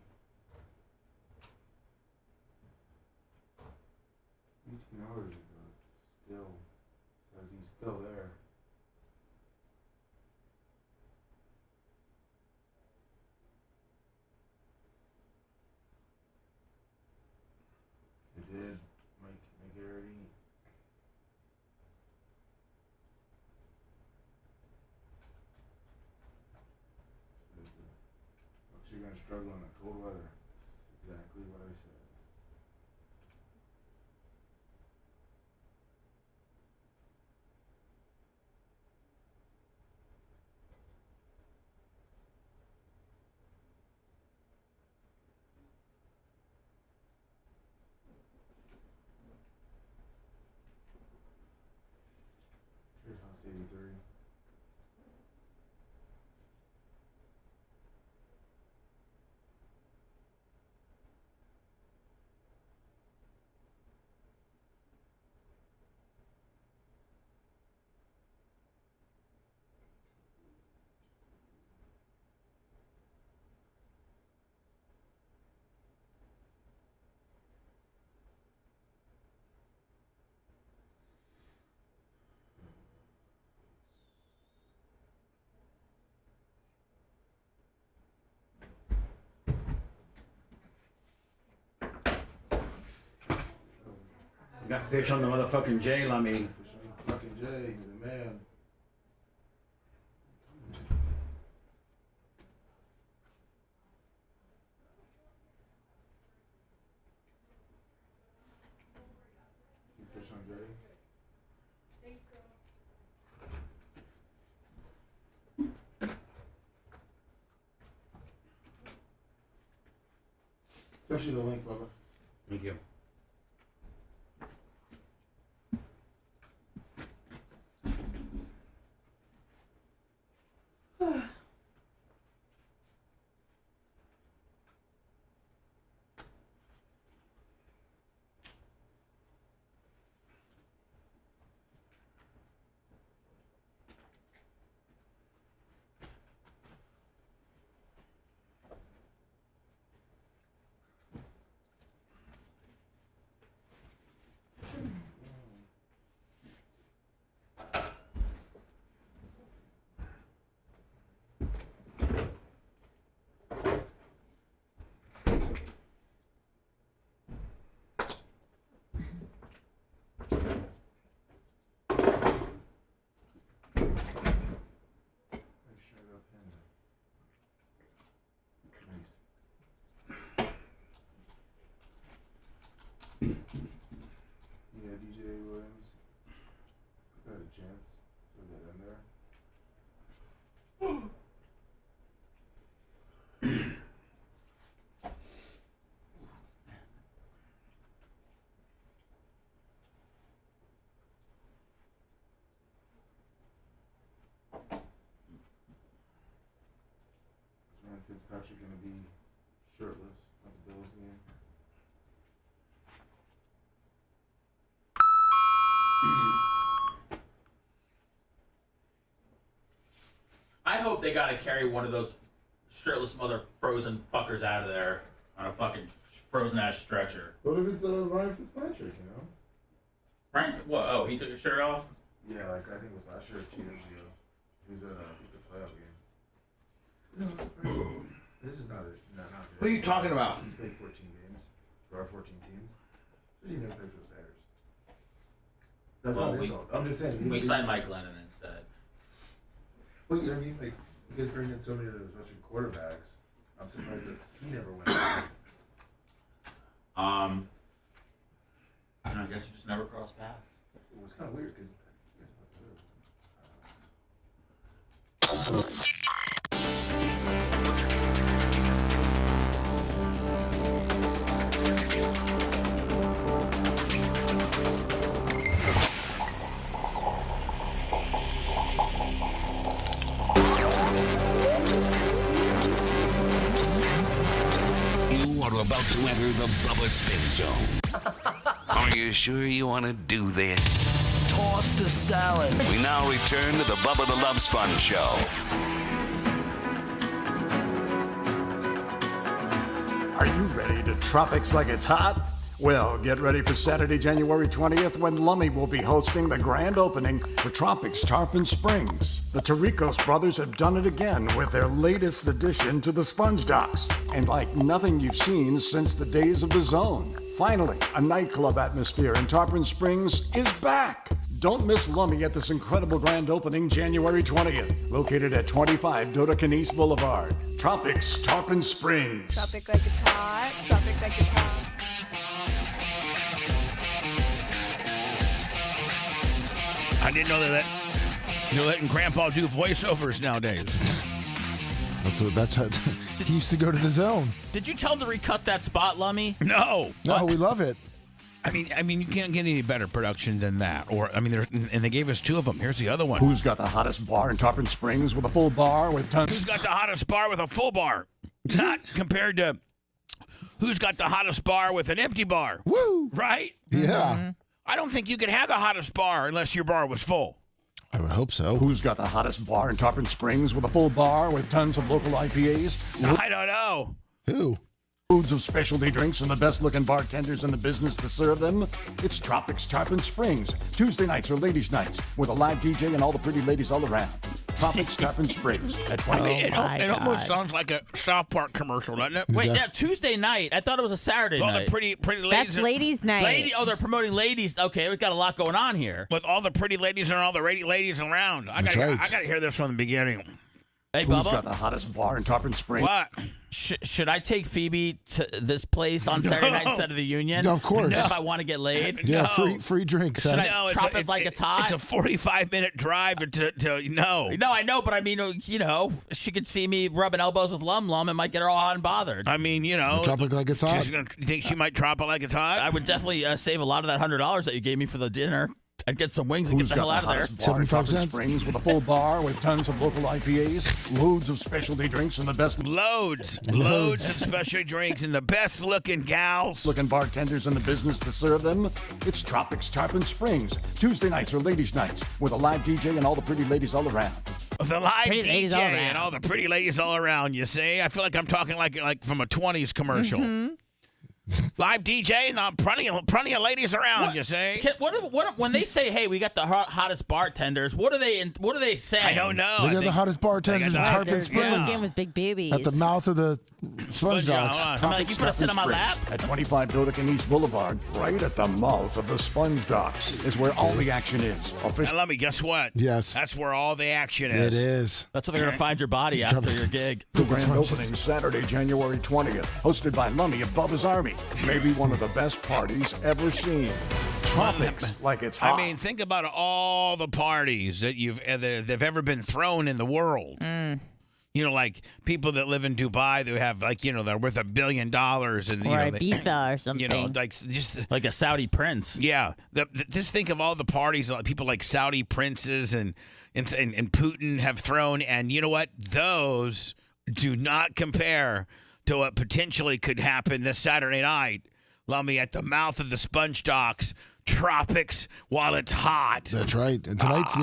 18 hours ago, it's still says he's still there. They did Mike McGarity. Bucks are going to struggle in the cold weather. That's exactly what I said. Trade House 83. I got fish on the motherfucking J, Lummy. Fish on the fucking J. You're the man. You fish on J? Send you the link, Bubba. Thank you. Yeah, DJ Williams. Got a chance. Put that in there. Ryan Fitzpatrick gonna be shirtless at the Bills game. I hope they gotta carry one of those shirtless mother frozen fuckers out of there on a fucking frozen ass stretcher. What if it's Ryan Fitzpatrick, you know? Ryan, what? Oh, he took his shirt off? Yeah, like I think it was last year or 2 years ago. He was at the playoff game. No, it's crazy. This is not it. No, not What are you talking about? He's played 14 games for our 14 teams. So he never played for the Bears. That's not an insult. I'm just saying. We signed Mike Lennon instead. Well, you know what I mean? Like, you guys bring in so many of those Russian quarterbacks. I'm surprised that he never went. I guess you just never crossed paths. It was kind of weird because. You are about to enter the Bubba Spin Zone. Are you sure you want to do this? Toss the salad. We now return to the Bubba the Love Sponge Show. Are you ready to tropics like it's hot? Well, get ready for Saturday, January 20th, when Lummy will be hosting the grand opening for Tropics Tarpon Springs. The Tarricos brothers have done it again with their latest addition to the Sponge Docks, and like nothing you've seen since the days of the Zone. Finally, a nightclub atmosphere in Tarpon Springs is back. Don't miss Lummy at this incredible grand opening January 20th, located at 25 Dodecanese Boulevard. Tropics Tarpon Springs. Tropic like it's hot. Tropic like it's hot. I didn't know that they're letting Grandpa do voiceovers nowadays. That's how he used to go to the Zone. Did you tell him to recut that spot, Lummy? No. No, we love it. I mean, you can't get any better production than that. Or, I mean, and they gave us two of them. Here's the other one. Who's got the hottest bar in Tarpon Springs with a full bar with tons? Who's got the hottest bar with a full bar? Not compared to who's got the hottest bar with an empty bar. Woo! Right? Yeah. Mm-hmm. I don't think you could have the hottest bar unless your bar was full. I would hope so. Who's got the hottest bar in Tarpon Springs with a full bar with tons of local IPAs? I don't know. Who? Foods of specialty drinks and the best-looking bartenders in the business to serve them. It's Tropics Tarpon Springs. Tuesday nights are ladies' nights with a live DJ and all the pretty ladies all around. Tropics Tarpon Springs at 20. It almost sounds like a South Park commercial, doesn't it? Wait, yeah, Tuesday night. I thought it was a Saturday night. The pretty ladies. That's ladies' night. They're promoting ladies. Okay, we've got a lot going on here. With all the pretty ladies and all the ladies around. I gotta hear this from the beginning. Hey, Who's Bubba? got the hottest bar in Tarpon Springs? What? Should I take Phoebe to this place on Saturday night instead of the Union? Of course. If I want to get laid? Yeah, free drinks. Should I drop it like it's hot? It's a 45-minute drive to no. No, I know, but I mean, she could see me rubbing elbows with Lum Lum and might get her all hot and bothered. I mean, Drop it like it's hot. You think she might drop it like it's hot? I would definitely save a lot of that $100 that you gave me for the dinner. I'd get some wings and get the hell out of there. 75 cents. Springs with a full bar with tons of local IPAs, loads of specialty drinks, and the best loads of specialty drinks and the best looking gals, looking bartenders in the business to serve them. It's Tropics Tarpon Springs. Tuesday nights are ladies' nights with a live DJ and all the pretty ladies all around. The live Pretty ladies all DJ around. and all the pretty ladies all around. You see, I feel like I'm talking like from a 20s commercial. Mm-hmm. Live DJ and plenty of ladies around. You say? What when they say, "Hey, we got the hottest bartenders"? What do they say? I don't know. They got the hottest bartenders in Tarpon Springs. Again with big babies. At the mouth of the sponge docks. I'm like, you put a sit on my lap? At 25 Dodecan East Boulevard, right at the mouth of the sponge docks, is where all the action is. Now, let me guess what? Yes. That's where all the action is. It is. That's where they're gonna find your body after your gig. The grand opening Saturday, January 20th, hosted by Lummy of Bubba's Army. Maybe one of the best parties ever seen. Tropics like it's hot. I mean, think about all the parties that they've ever been thrown in the world. Like people that live in Dubai that have they're worth $1 billion and Ibiza or something. Just like a Saudi prince. Yeah, just think of all the parties that people like Saudi princes and Putin have thrown, and you know what? Those do not compare to what potentially could happen this Saturday night. Lummy at the mouth of the sponge docks, tropics while it's hot. That's right. And tonight's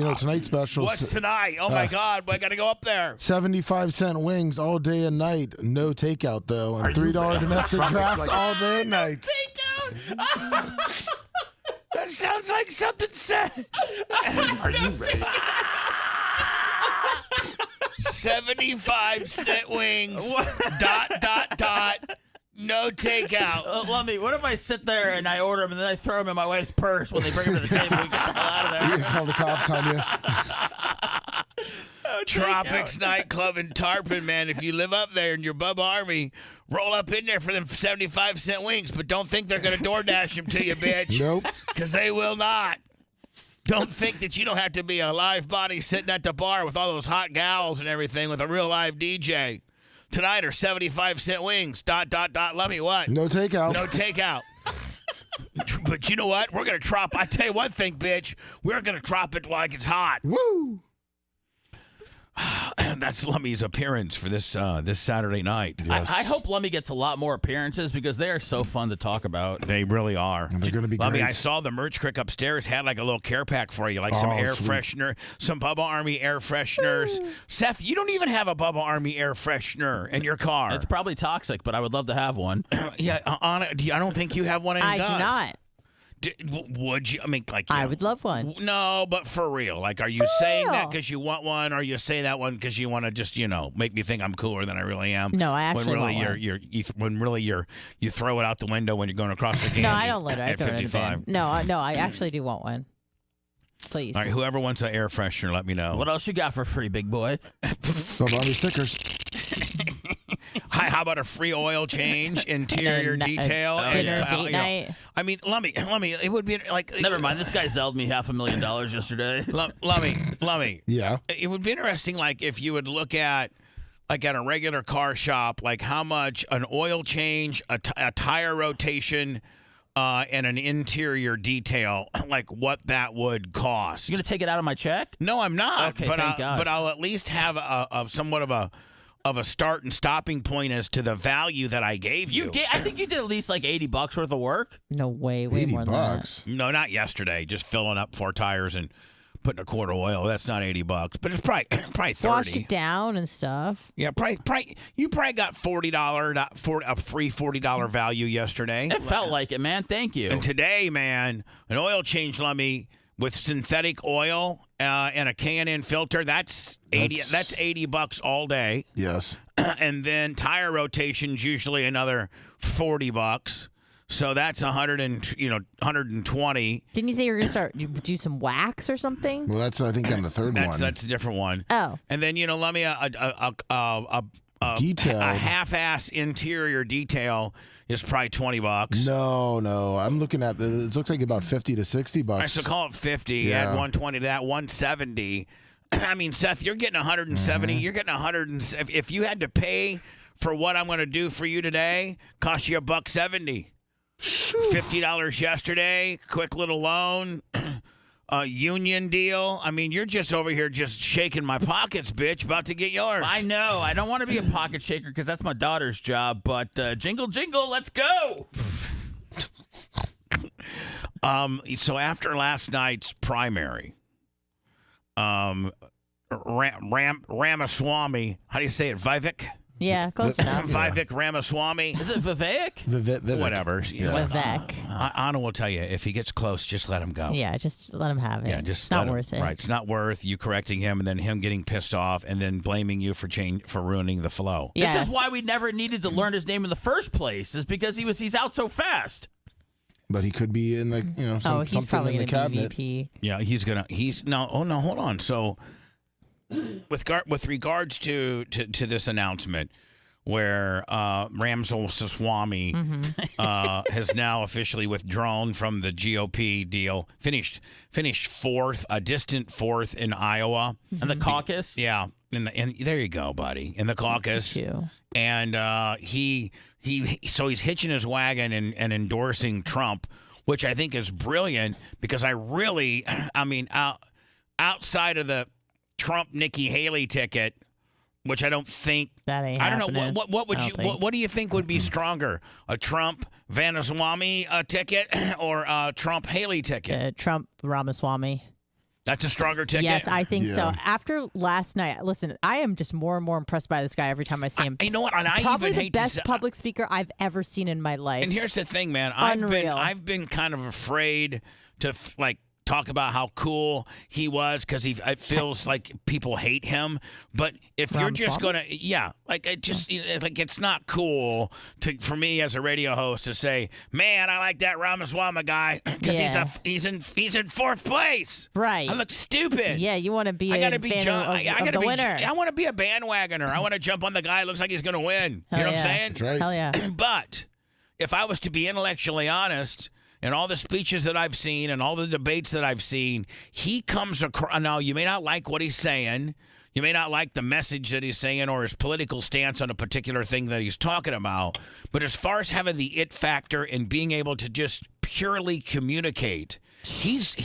special. What's tonight? Oh my God, I gotta go up there. 75-cent wings all day and night. No takeout though, and $3 domestic drafts all day and night. Takeout. That sounds like something said. Are you ready? 75-cent wings. ... No takeout. Lummy, what if I sit there and I order them and then I throw them in my wife's purse when they bring them to the table? We get the hell out of there. You can call the cops on you. Tropics nightclub in Tarpon, man. If you live up there in your Bubba Army, roll up in there for them 75-cent wings, but don't think they're going to DoorDash them to you, bitch. Nope. Because they will not. Don't think that you don't have to be a live body sitting at the bar with all those hot gals and everything with a real live DJ. Tonight are 75-cent wings. ... Lummy, what? No takeout. No takeout. But you know what? We're going to drop. I tell you one thing, bitch. We're going to drop it like it's hot. Woo! That's Lummy's appearance for this Saturday night. Yes. I hope Lummy gets a lot more appearances because they are so fun to talk about. They really are. And they're going to be Lummy, great. I saw the merch crick upstairs had like a little care pack for you, like some air freshener, some Bubba Army air fresheners. Seth, you don't even have a Bubba Army air freshener in your car. It's probably toxic, but I would love to have one. Yeah, I don't think you have one in I do not. Would you? I mean, I would love one. No, but for real. Like, are you saying that because you want one, or you say that one because you want to just, make me think I'm cooler than I really am? No, I actually want one. You throw it out the window when you're going across the game. No, I don't let it. I at throw it in the 55. bin. No, I actually do want one. Please. All right, whoever wants an air freshener, let me know. What else you got for free, big boy? Don't buy me stickers. Hi, how about a free oil change, interior detail, dinner date night? I mean, Lummy, it would be like. Never mind. This guy zelled me $500,000 yesterday. Lummy. Yeah. It would be interesting, like if you would look at, like at a regular car shop, like how much an oil change, a tire rotation, and an interior detail, like what that would cost. You gonna take it out of my check? No, I'm not. Okay, but thank God. But I'll at least have a somewhat of a start and stopping point as to the value that I gave you. I think you did at least like $80 worth of work. No way, way more than that. No, not yesterday. Just filling up 4 tires and putting a quart of oil. That's not $80, but it's probably 30. Wash it down and stuff. Yeah, probably you probably got a free $40 value yesterday. It felt like it, man. Thank you. And today, man, an oil change, Lummy, with synthetic oil and a K&N filter, that's $80 all day. Yes. And then tire rotation's usually another $40. So that's 120. Didn't you say you were going to do some wax or something? Well, that's I think on the third one. That's a different one. Oh. And then let me detail. A half-ass interior detail is probably $20. No. I'm looking at it looks like about $50 to $60. All right, so call it 50. Yeah. Add 120 to that, 170. I mean, Seth, you're getting 170. You're getting 100. If you had to pay for what I'm going to do for you today, cost you $170. $50 yesterday, quick little loan, union deal. I mean, you're just over here just shaking my pockets, bitch, about to get yours. I know. I don't want to be a pocket shaker because that's my daughter's job, but jingle, jingle, let's go. So after last night's primary, Ramaswamy, how do you say it, Vivek? Yeah, close enough. Vivek Ramaswamy. Is it Vivek? Vivek. Whatever. Yeah. Vivek. Anna will tell you, if he gets close, just let him go. Yeah, just let him have it. Yeah, just it's not worth it. Right, it's not worth you correcting him and then him getting pissed off and then blaming you for ruining the flow. Yeah. This is why we never needed to learn his name in the first place, is because he's out so fast. But he could be in something in the cabinet. VP. Yeah, hold on. So with regards to this announcement, where Ramaswamy has now officially withdrawn from the GOP deal, finished fourth, a distant fourth in Iowa, and the caucus. Yeah, and there you go, buddy, in the caucus. And he's hitching his wagon and endorsing Trump, which I think is brilliant because outside of the Trump Nikki Haley ticket, which I don't think that ain't I don't happening. know what do you think would be stronger, a Trump Ramaswamy ticket or a Trump Haley ticket? Trump Ramaswamy. That's a stronger ticket. Yes, I think so. After last night, listen, I am just more and more impressed by this guy every time I see him. You know what? And I probably even the hate best public speaker I've ever seen in my life. And here's the thing, man. I've been kind of afraid to talk about how cool he was because it feels like people hate him. But if you're just gonna, it's not cool for me as a radio host to say, man, I like that Ramaswamy guy because he's in fourth place. Right. I look stupid. Yeah, you want to be I the winner. I want to be a bandwagoner. I want to jump on the guy who looks like he's gonna win. You know what I'm saying? That's right. Hell yeah. But if I was to be intellectually honest, and all the speeches that I've seen and all the debates that I've seen, he comes across. Now, you may not like what he's saying. You may not like the message that he's saying or his political stance on a particular thing that he's talking about. But as far as having the it factor and being able to just purely communicate, he's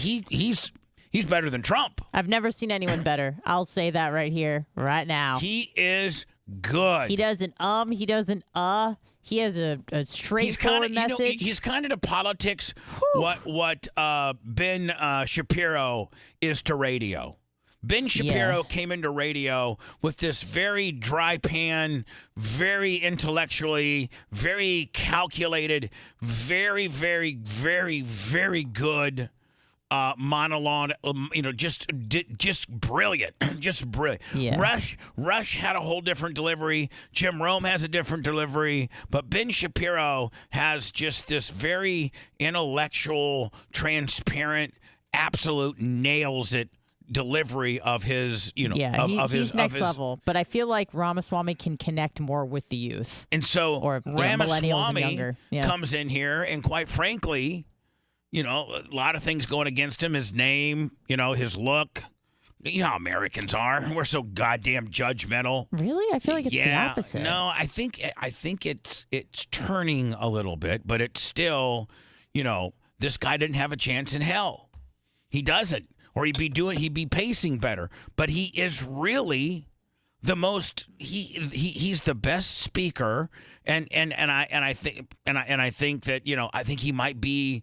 better than Trump. I've never seen anyone better. I'll say that right here, right now. He is good. He doesn't he doesn't He has a straightforward message. He's kind of to politics what Ben Shapiro is to radio. Ben Shapiro came into radio with this very dry pan, very intellectually, very calculated, very, very, very, very good monologue, just brilliant, just brilliant. Yeah. Rush had a whole different delivery. Jim Rome has a different delivery, but Ben Shapiro has just this very intellectual, transparent, absolute nails it delivery of his, he's next level. But I feel like Ramaswamy can connect more with the youth, and so millennials and younger. Comes in here, and quite frankly, a lot of things going against him. His name, his look. You know how Americans are. We're so goddamn judgmental. Really? I feel like it's the opposite. No, I think it's turning a little bit, but it's still, this guy didn't have a chance in hell. He doesn't. Or he'd be pacing better. But he is really the most he's the best speaker, and I think that I think he might be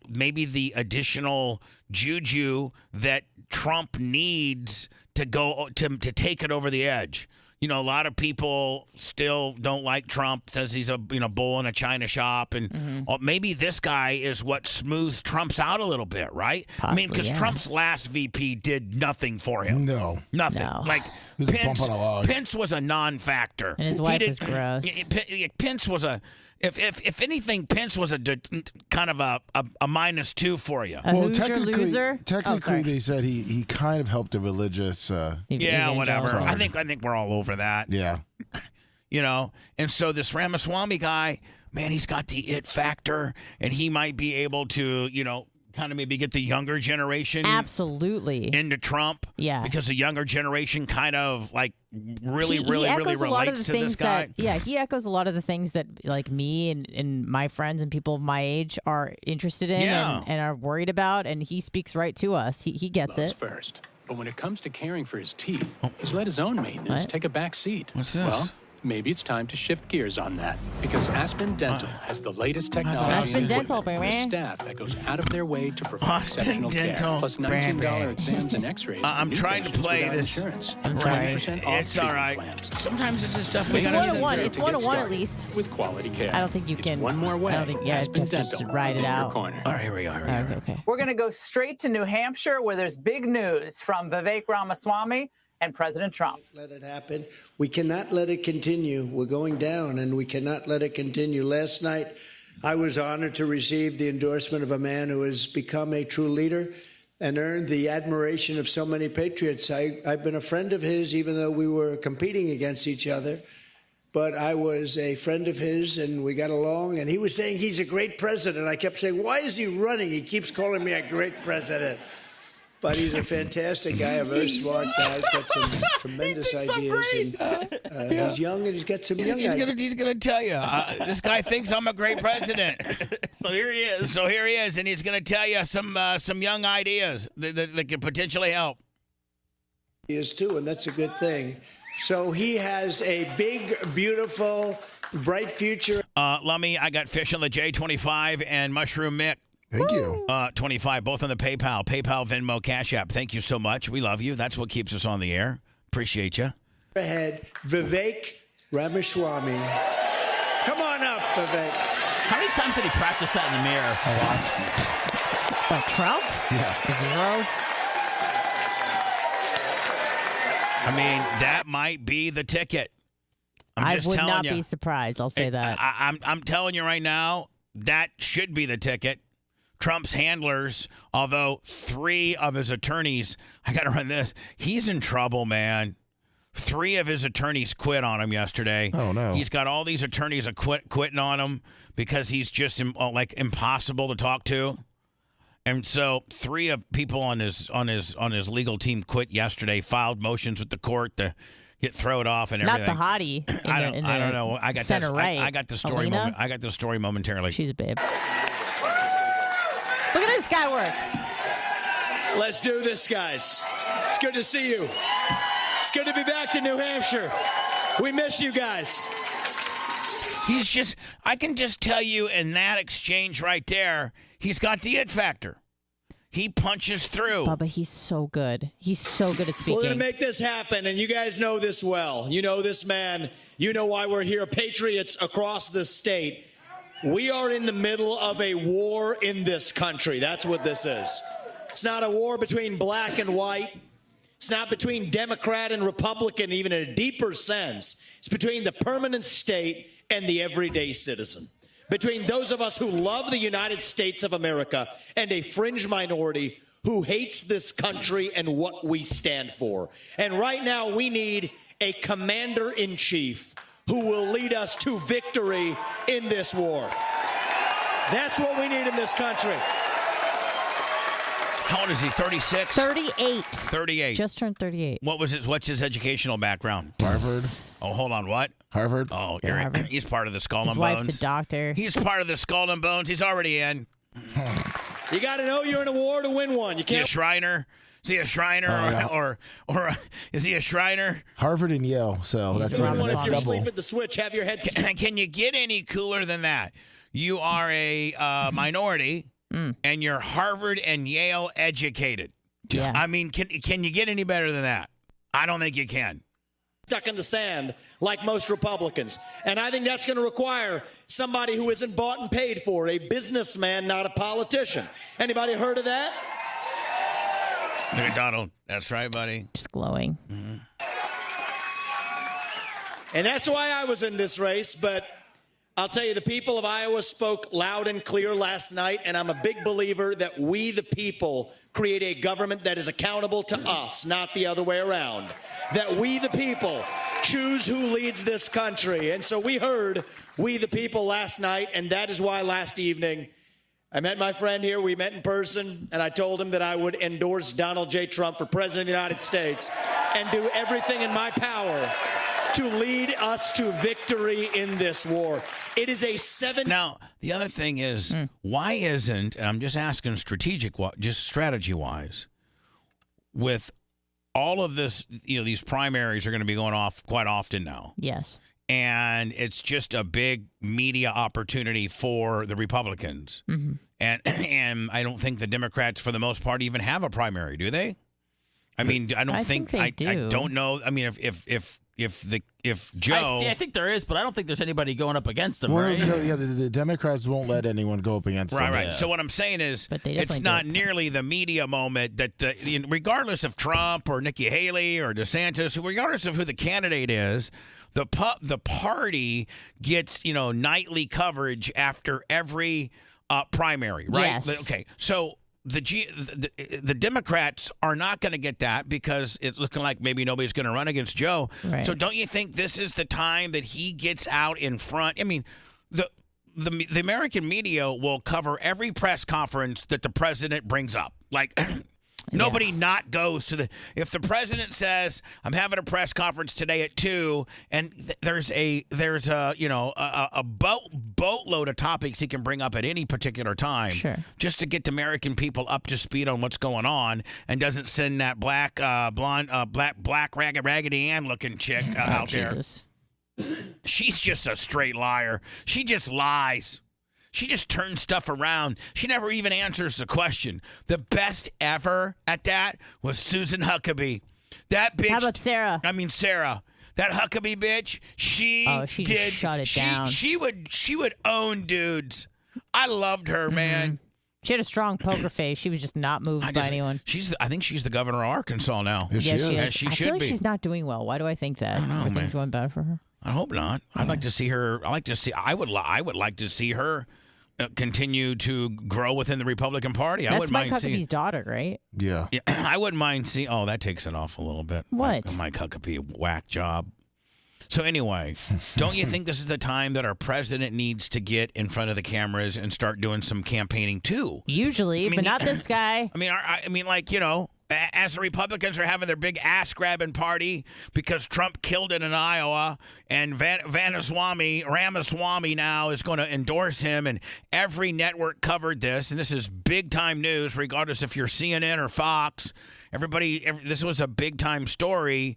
maybe the additional juju that Trump needs to go to take it over the edge. a lot of people still don't like Trump, says he's a bull in a china shop, and maybe this guy is what smooths Trump's out a little bit, right? Possibly, because Trump's last VP did nothing for him. No. Nothing. No. Like He was a bump on a log. Pence was a non-factor. And his wife was gross. Pence was a if anything, Pence was a kind of a -2 for you. Well, loser? Technically, they said he kind of helped the religious. Yeah, whatever. I think we're all over that. Yeah. And so this Ramaswamy guy, man, he's got the it factor, and he might be able to, kind of maybe get the younger generation absolutely into Trump. Yeah. Because the younger generation kind of like really relates to this guy. He echoes a lot of the things that like me and my friends and people of my age are interested in and are worried about, and he speaks right to us. He gets it. First. But when it comes to caring for his teeth, he's let his own maintenance take a back seat. What's this? Well, maybe it's time to shift gears on that, because Aspen Dental has the latest technology Aspen and Dental, equipment, baby. and a staff that goes out of their way to provide Aspen exceptional Dental, care, plus $19 exams and x-rays for I'm new trying to patients play without this. insurance. I'm sorry. 20% off It's all right. plans. Sometimes it's just stuff we It's got to 101. do. It's 101 at least. With quality care. I don't think you can. One more way. I don't think. Yeah, Aspen just Dental ride is it in your out. corner. All right, here we go. Okay. We're going to go straight to New Hampshire, where there's big news from Vivek Ramaswamy and President Trump. Let it happen. We cannot let it continue. We're going down, and we cannot let it continue. Last night, I was honored to receive the endorsement of a man who has become a true leader and earned the admiration of so many patriots. I've been a friend of his, even though we were competing against each other. But I was a friend of his, and we got along. And he was saying he's a great president. I kept saying, why is he running? He keeps calling me a great president. But he's a fantastic guy, a very smart guy. He's got some tremendous ideas. And, he's young, and he's got some young ideas. He's gonna tell you, this guy thinks I'm a great president. So here he is. And he's gonna tell you some young ideas that could potentially help. He is too, and that's a good thing. So he has a big, beautiful, bright future. Lummy, I got Fish on the J25 and Mushroom Mick. Thank you. 25, both on the PayPal, Venmo, Cash App. Thank you so much. We love you. That's what keeps us on the air. Appreciate you. Ahead, Vivek Ramaswamy. Come on up, Vivek. How many times did he practice that in the mirror? A lot. But Trump? Yeah. 0. I mean, that might be the ticket. I just would telling not you. be surprised. I'll say that. I'm telling you right now, that should be the ticket. Trump's handlers, although 3 of his attorneys, I got to run this. He's in trouble, man. 3 of his attorneys quit on him yesterday. Oh no. He's got all these attorneys quitting on him because he's just impossible to talk to. And so 3 of people on his legal team quit yesterday, filed motions with the court to get thrown off and everything. Not the hottie. I don't know. I got center right. I got the story. I got the story momentarily. She's a babe. Look at this guy work. Let's do this, guys. It's good to see you. It's good to be back to New Hampshire. We miss you guys. I can just tell you in that exchange right there, he's got the it factor. He punches through. Bubba, he's so good. He's so good at speaking. We're going to make this happen, and you guys know this well. You know this man. You know why we're here. Patriots across the state. We are in the middle of a war in this country. That's what this is. It's not a war between black and white. It's not between Democrat and Republican, even in a deeper sense. It's between the permanent state and the everyday citizen. Between those of us who love the United States of America and a fringe minority who hates this country and what we stand for. And right now we need a commander-in-chief who will lead us to victory in this war. That's what we need in this country. How old is he? 36? 38. 38. Just turned 38. What's his educational background? Harvard. Oh, hold on. What? Harvard. Oh, Yeah, Harvard. He's part of the Skull His and Bones. wife's a doctor. He's part of the Skull and Bones. He's already in. You got to know you're in a war to win one. You Is he a can't. Shriner? Is he a Shriner or is he a Shriner? Harvard and Yale. So that's Win one if that's you're double. asleep at the switch. Have your head. Can you get any cooler than that? You are a minority, and you're Harvard and Yale educated. Yeah. I mean, can you get any better than that? I don't think you can. stuck in the sand like most Republicans. And I think that's going to require somebody who isn't bought and paid for, a businessman, not a politician. Anybody heard of that? Hey, Donald, that's right, buddy. Just glowing. Mm-hmm. And that's why I was in this race, but I'll tell you, the people of Iowa spoke loud and clear last night, and I'm a big believer that we, the people, create a government that is accountable to us, not the other way around. That we, the people, choose who leads this country. And so we heard we, the people, last night, and that is why last evening I met my friend here. We met in person, and I told him that I would endorse Donald J. Trump for President of the United States and do everything in my power to lead us to victory in this war. It is a Now, the other thing is, why isn't, and I'm just asking just strategy-wise, with all of this, these primaries are going to be going off quite often now. Yes. And it's just a big media opportunity for the Republicans. Mm-hmm. And I don't think the Democrats, for the most part, even have a primary, do they? I mean, I don't think they do. I don't know. I mean, if Joe, I think there is, but I don't think there's anybody going up against them, Well, right? yeah, the Democrats won't let anyone go up against them. Right. So what I'm saying is, they it's definitely not do it. nearly the media moment that regardless of Trump or Nikki Haley or DeSantis, regardless of who the candidate is, the party gets nightly coverage after every primary, right? Yes. Okay, so. The Democrats are not going to get that because it's looking like maybe nobody's going to run against Joe. Right. So don't you think this is the time that he gets out in front? I mean, the American media will cover every press conference that the president brings up. Like nobody not goes to if the president says, I'm having a press conference today at 2 and there's a boatload of topics he can bring up at any particular time just to get the American people up to speed on what's going on and doesn't send that black Raggedy Ann looking chick out there. She's just a straight liar. She just lies. She just turns stuff around. She never even answers the question. The best ever at that was Susan Huckabee. That bitch. How about Sarah? I mean, Sarah. That Huckabee bitch. She did. Just shut it down. She would own dudes. I loved her, man. She had a strong poker face. She was just not moved by anyone. I think she's the governor of Arkansas now. Yes, she is. And she I should feel like be. she's not doing well. Why do I think that? I don't know, Are things man. going better for her? I hope not. I'd like to see her. I would like to see her continue to grow within the Republican Party. That's I wouldn't Mike mind seeing. Huckabee's daughter, right? Yeah. I wouldn't mind seeing. Oh, that takes it off a little bit. What? Mike Huckabee, whack job. So anyway, don't you think this is the time that our president needs to get in front of the cameras and start doing some campaigning too? Usually, but not this guy. I mean, as the Republicans are having their big ass-grabbing party because Trump killed it in Iowa, and Ramaswamy now is going to endorse him, and every network covered this, and this is big-time news, regardless if you're CNN or Fox. This was a big-time story.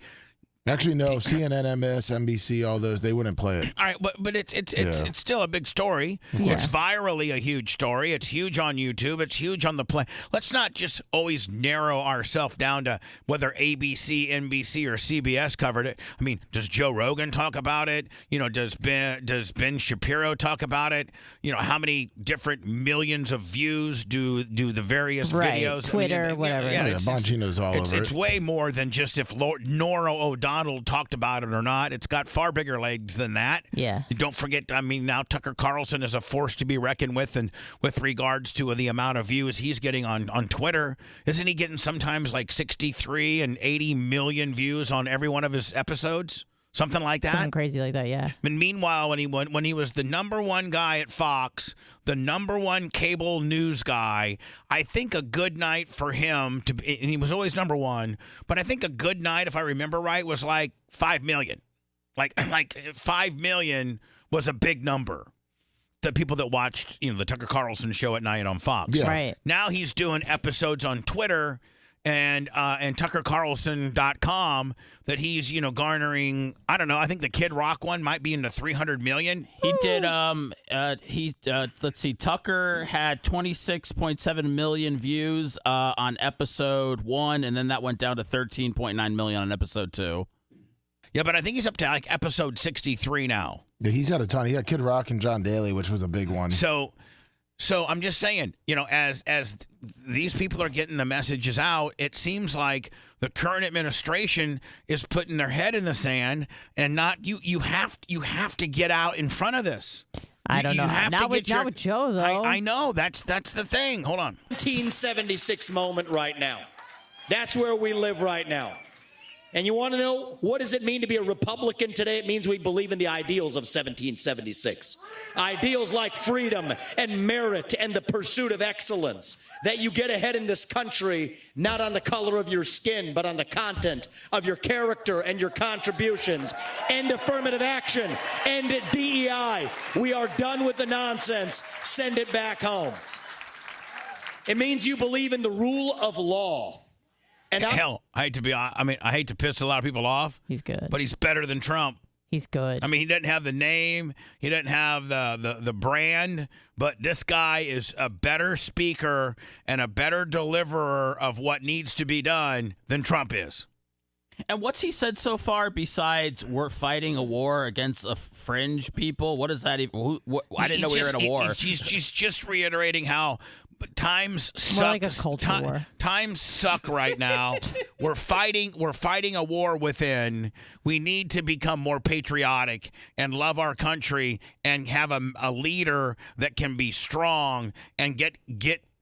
Actually, no. CNN, MS, NBC, all those, they wouldn't play it. All right, but it's still a big story. Yeah. It's virally a huge story. It's huge on YouTube. It's huge on the play. Let's not just always narrow ourselves down to whether ABC, NBC, or CBS covered it. I mean, does Joe Rogan talk about it? Does Ben Shapiro talk about it? How many different millions of views do the various videos? Twitter, whatever. Yeah, Bongino's all over it. It's way more than just if Nora O'Donnell talked about it or not. It's got far bigger legs than that. Yeah. Don't forget, now Tucker Carlson is a force to be reckoned with, and with regards to the amount of views he's getting on Twitter. Isn't he getting sometimes like 63 and 80 million views on every one of his episodes? Something like that? Something crazy like that, yeah. And meanwhile, when he was the number one guy at Fox, the number one cable news guy, I think a good night for him and he was always number one, but I think a good night, if I remember right, was like 5 million. Like 5 million was a big number. The people that watched, the Tucker Carlson show at night on Fox. Yeah. Right. Now he's doing episodes on Twitter and TuckerCarlson.com that he's garnering. I don't know. I think the Kid Rock one might be into 300 million. He did. Let's see. Tucker had 26.7 million views on episode 1, and then that went down to 13.9 million on episode 2. Yeah, but I think he's up to like episode 63 now. Yeah, he's had a ton. He had Kid Rock and John Daly, which was a big one. So I'm just saying, as these people are getting the messages out, it seems like the current administration is putting their head in the sand and not you have to get out in front of this. I don't know. Not with Joe, though. I know. That's the thing. Hold on. 1976 moment right now. That's where we live right now. And you want to know what does it mean to be a Republican today? It means we believe in the ideals of 1776. Ideals like freedom and merit and the pursuit of excellence. That you get ahead in this country, not on the color of your skin, but on the content of your character and your contributions. End affirmative action. End DEI. We are done with the nonsense. Send it back home. It means you believe in the rule of law. And hell, I hate to piss a lot of people off. He's good. But he's better than Trump. He's good. I mean, he doesn't have the name. He doesn't have the brand. But this guy is a better speaker and a better deliverer of what needs to be done than Trump is. And what's he said so far besides we're fighting a war against a fringe people? What is that even? I didn't know we were in a war. He's just reiterating how times suck. More like a culture war. Times suck right now. We're fighting a war within. We need to become more patriotic and love our country and have a leader that can be strong and get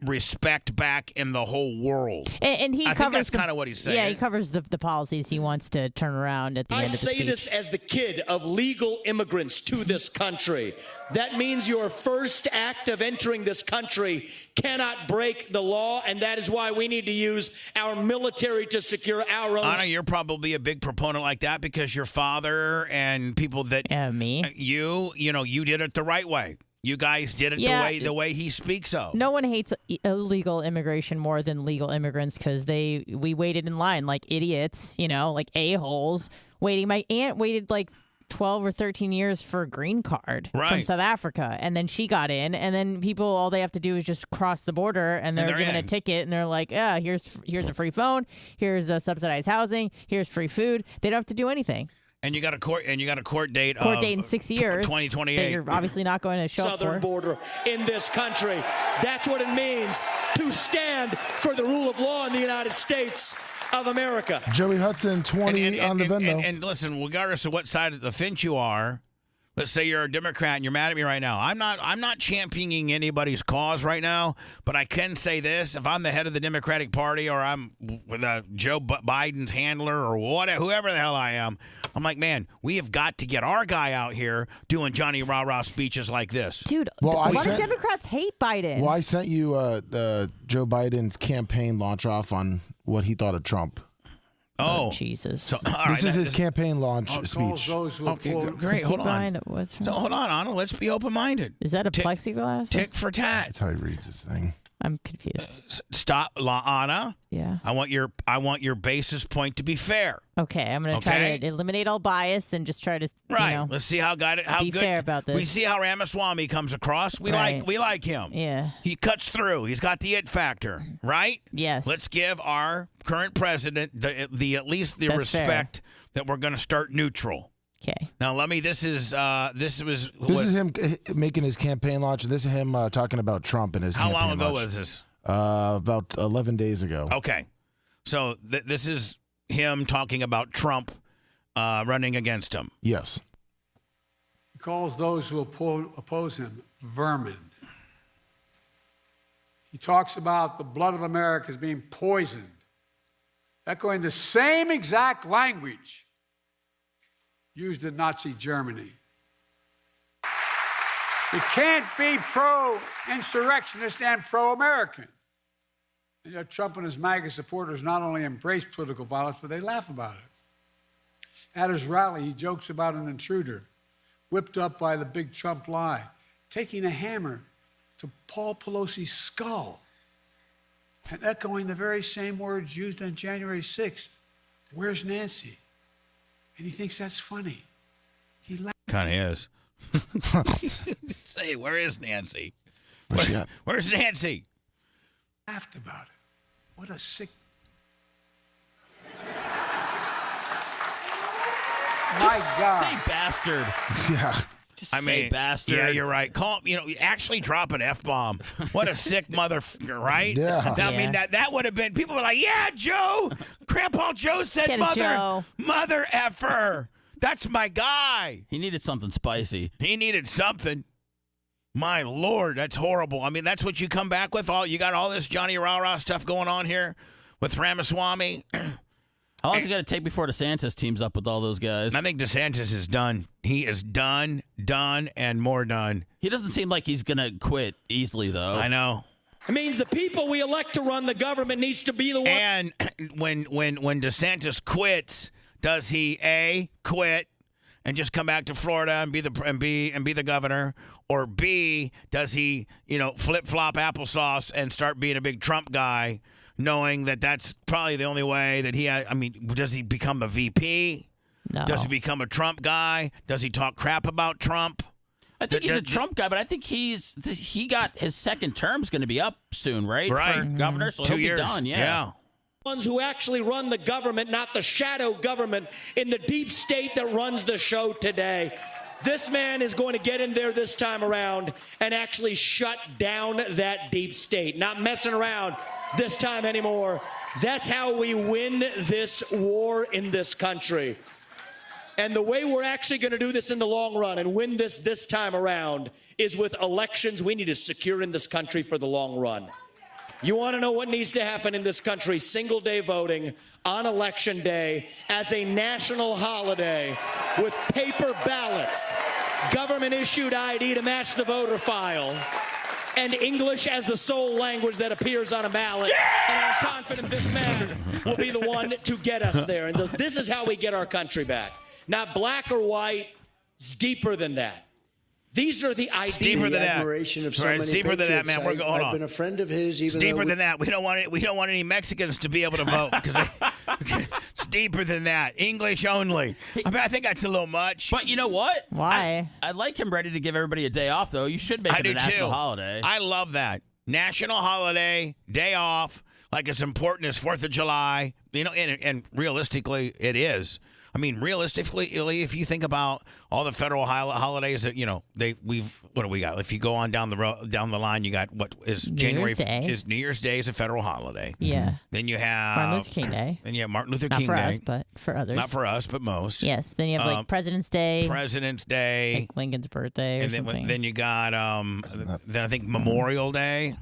respect back in the whole world. And he I covers think that's kind of what he's saying. Yeah, he covers the policies he wants to turn around at the end of the speech. I say this as the kid of legal immigrants to this country. That means your first act of entering this country cannot break the law, and that is why we need to use our military to secure our own. Anna, you're probably a big proponent like that because your father and people that me. You did it the right way. You guys did it the way he speaks of. No one hates illegal immigration more than legal immigrants because we waited in line like idiots, like a-holes waiting. My aunt waited like 12 or 13 years for a green card from South Africa, and then she got in, and then people, all they have to do is just cross the border, and they're given a ticket, and they're like, here's a free phone, here's a subsidized housing, here's free food. They don't have to do anything. And you got a court date. Court date in 6 years. 2028. That you're obviously not going to show up for. Southern border in this country. That's what it means to stand for the rule of law in the United States of America. Joey Hudson, 20 on the Venmo. And listen, regardless of what side of the fence you are, let's say you're a Democrat and you're mad at me right now. I'm not championing anybody's cause right now, but I can say this: if I'm the head of the Democratic Party or I'm with Joe Biden's handler or whatever, whoever the hell I am, I'm like, man, we have got to get our guy out here doing Johnny Rah-Rah speeches like this. Dude, a lot of Democrats hate Biden. Well, I sent you Joe Biden's campaign launch off on what he thought of Trump. Oh, Jesus! So, this is his campaign launch speech. Okay, great. Hold on. Hold on, Anna. Let's be open-minded. Is that a plexiglass? Tick for tat. That's how he reads this thing. I'm confused. Stop, Anna. Yeah. I want your basis point to be fair. Okay, I'm gonna try to eliminate all bias and just try to Let's see how be good, fair about this. We see how Ramaswamy comes across. We like him. Yeah. He cuts through. He's got the it factor, right? Yes. Let's give our current president the at least the respect that we're going to start neutral. Okay. Now, let me. This is him making his campaign launch, and this is him talking about Trump and his. How campaign long ago launch. was this? About 11 days ago. Okay, so this is him talking about Trump running against him. Yes. He calls those who oppose him vermin. He talks about the blood of America as being poisoned, echoing the same exact language used in Nazi Germany. You can't be pro-insurrectionist and pro-American. And yet Trump and his MAGA supporters not only embrace political violence, but they laugh about it. At his rally, he jokes about an intruder, whipped up by the big Trump lie, taking a hammer to Paul Pelosi's skull and echoing the very same words used on January 6th. Where's Nancy? And he thinks that's funny. He kind of is. Say, where is Nancy? Where's Nancy? Laughed about it. What a sick. My God. Say bastard. Yeah. Just say bastard. Yeah, you're right. Call actually drop an F-bomb. What a sick motherfucker, right? Yeah. I mean, that would have been, people were like, yeah, Joe. Grandpa Joe said Get it, Joe. mother effer. That's my guy. He needed something spicy. He needed something. My Lord, that's horrible. I mean, that's what you come back with? You got all this Johnny Rah-Rah stuff going on here with Ramaswamy. How long is it going to take before DeSantis teams up with all those guys? I think DeSantis is done. He is done, and more done. He doesn't seem like he's going to quit easily, though. I know. It means the people we elect to run the government needs to be the one. And when DeSantis quits, does he A, quit and just come back to Florida and be the governor, or B, does he flip-flop applesauce and start being a big Trump guy, knowing that that's probably the only way that does he become a VP? No. Does he become a Trump guy? Does he talk crap about Trump? I think he's a Trump guy, but I think he got his second term's going to be up soon, right? Right. For governor, so 2 he'll years. be done. Yeah. Ones who actually run the government, not the shadow government in the deep state that runs the show today. This man is going to get in there this time around and actually shut down that deep state. Not messing around this time anymore. That's how we win this war in this country. And the way we're actually going to do this in the long run and win this time around is with elections we need to secure in this country for the long run. You want to know what needs to happen in this country? Single day voting on election day as a national holiday with paper ballots, government issued ID to match the voter file, and English as the sole language that appears on a ballot. And I'm confident this man will be the one to get us there. And this is how we get our country back. Not black or white. It's deeper than that. These are the ideas. Deeper than that. Admiration of so Right, many it's deeper than that, man. patriots. Hold I've on. been a friend of his. It's Even deeper though than that. We don't want any Mexicans to be able to vote because it's deeper than that. English only. I think that's a little much. But you know what? Why? I like him ready to give everybody a day off, though. You should make it a national holiday. I love that. National holiday, day off, like as important as 4th of July. And realistically, it is. I mean, realistically, if you think about all the federal holidays that what do we got? If you go on down the line, you got what is January is New Year's Day is a federal holiday. Yeah. Then you have Martin Luther King Day. And you have Martin Luther Not King for Day. us, but for others. Not for us, but most. Yes. Then you have President's Day. President's Day. Like Lincoln's birthday or and something. then you got then I think Memorial Day.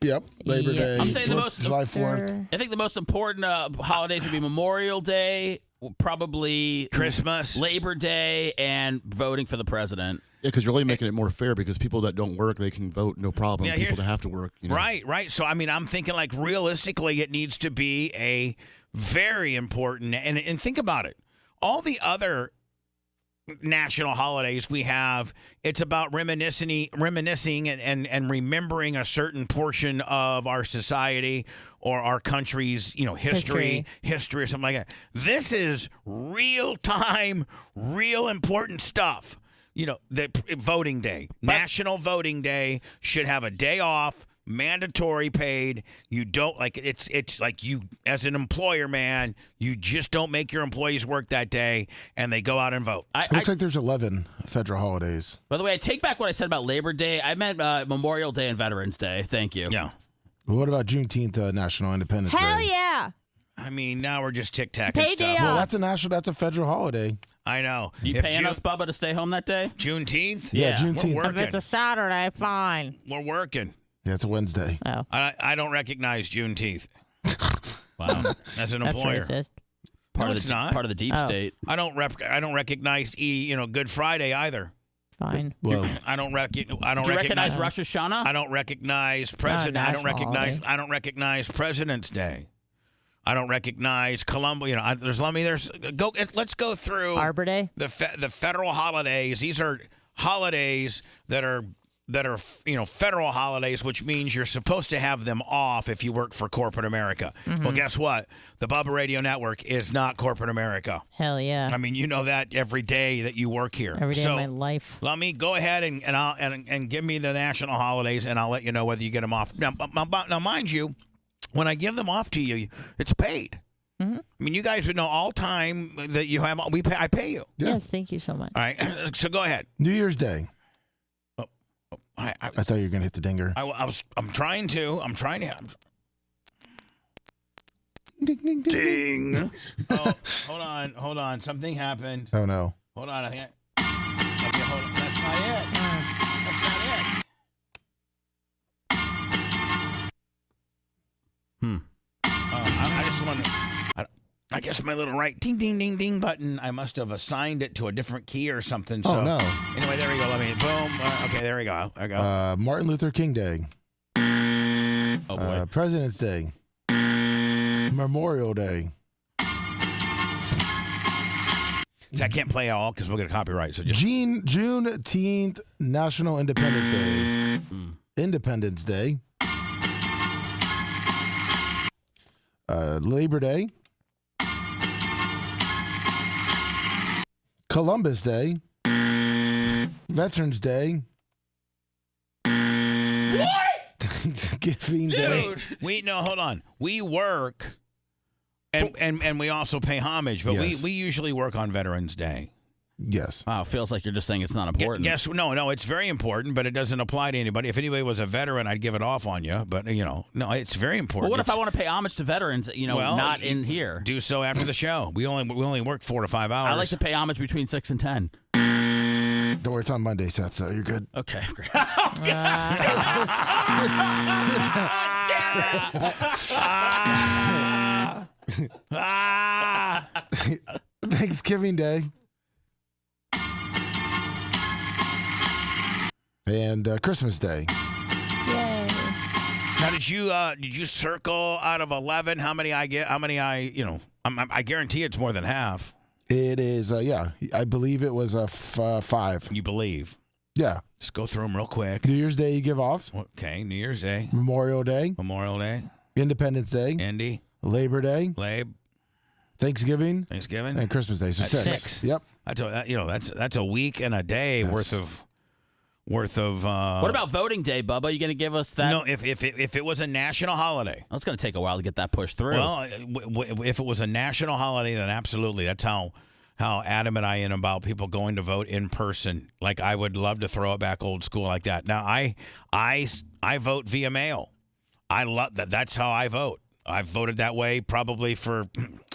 Yep. Labor Day. I'm saying July 4th. I think the most important holidays would be Memorial Day, probably Christmas, Labor Day, and voting for the president. Yeah, because you're really making it more fair because people that don't work, they can vote, no problem. Yeah, people that have to work, Right. So, I mean, I'm thinking like realistically it needs to be a very important, and think about it. All the other national holidays we have, it's about reminiscing and remembering a certain portion of our society or our country's history or something like that. This is real time, real important stuff. The voting day, National Voting Day should have a day off, mandatory paid. You don't it's like you as an employer, man, you just don't make your employees work that day and they go out and vote. Looks like there's 11 federal holidays. By the way, I take back what I said about Labor Day. I meant Memorial Day and Veterans Day. Thank you. Yeah. What about Juneteenth, National Independence Hell Day? yeah. I mean, now we're just tic-tacking Pay stuff. day Well, off. that's a federal holiday. I know. You paying us, Bubba, to stay home that day? Juneteenth? Yeah, Juneteenth. We're If working. it's a Saturday, fine. We're working. Yeah, it's a Wednesday. Oh. I don't recognize Juneteenth. Wow. As an That's employer. racist. Part Part of the deep Oh. state. I don't recognize Good Friday either. Fine. Well, I don't Do you recognize Rosh Hashanah? I don't recognize President. I don't national recognize. holiday. I don't recognize President's Day. I don't recognize Columbia. Let's go through Arbor Day. the federal holidays. These are holidays that are federal holidays, which means you're supposed to have them off if you work for corporate America. Mm-hmm. Well, guess what? The Bubba Radio Network is not corporate America. Hell yeah. I mean, you know that every day that you work here. Every day so, of my life. Let me go ahead and give me the national holidays, and I'll let you know whether you get them off. Now, mind you, when I give them off to you, it's paid. Mm-hmm. I mean, you guys would know all time that you have. I pay you. Yeah. Yes, thank you so much. All right, so go ahead. New Year's Day. I thought you were gonna hit the dinger. I'm trying to. Ding, ding, ding, Ding. Oh, hold on. Something happened. Oh no. Hold on. I think. Okay, hold on. That's not it. That's not it. I just want to. I guess my little right ding ding ding ding button. I must have assigned it to a different key or something. So, Oh no. Anyway, there we go. Let me boom. Okay, there we go. There we go. Martin Luther King Day. Oh boy. President's Day. Memorial Day. I can't play all because we'll get a copyright. So just Juneteenth, National Independence Day. Independence Day. Labor Day. Columbus Day. Veterans Day. Thanksgiving Day. Hold on. We work, and we also pay homage, but Yes. we usually work on Veterans Day. Yes. Wow, it feels like you're just saying it's not important. Yes, no, it's very important, but it doesn't apply to anybody. If anybody was a veteran, I'd give it off on you, but no, it's very important. Well, what if I want to pay homage to veterans? Not in here. Do so after the show. We only work 4 to 5 hours. I like to pay homage between 6 and 10. Don't worry, it's on Monday, Seth, so you're good. Okay, great. Thanksgiving Day. And Christmas Day. Now, did you circle out of 11 how many I get? How many I guarantee it's more than half. It is, I believe it was 5. You believe? Yeah. Just go through them real quick. New Year's Day you give off. Okay, New Year's Day. Memorial Day. Independence Day. Andy. Labor Day. Thanksgiving. And Christmas Day. So That's 6. Yep. That's a week and a day worth of. What about voting day, Bubba? You going to give us that? No, if it was a national holiday. Well, it's going to take a while to get that pushed through. Well, if it was a national holiday, then absolutely. That's how adamant I am about people going to vote in person. Like, I would love to throw it back old school like that. Now, I vote via mail. I love that. That's how I vote. I've voted that way probably for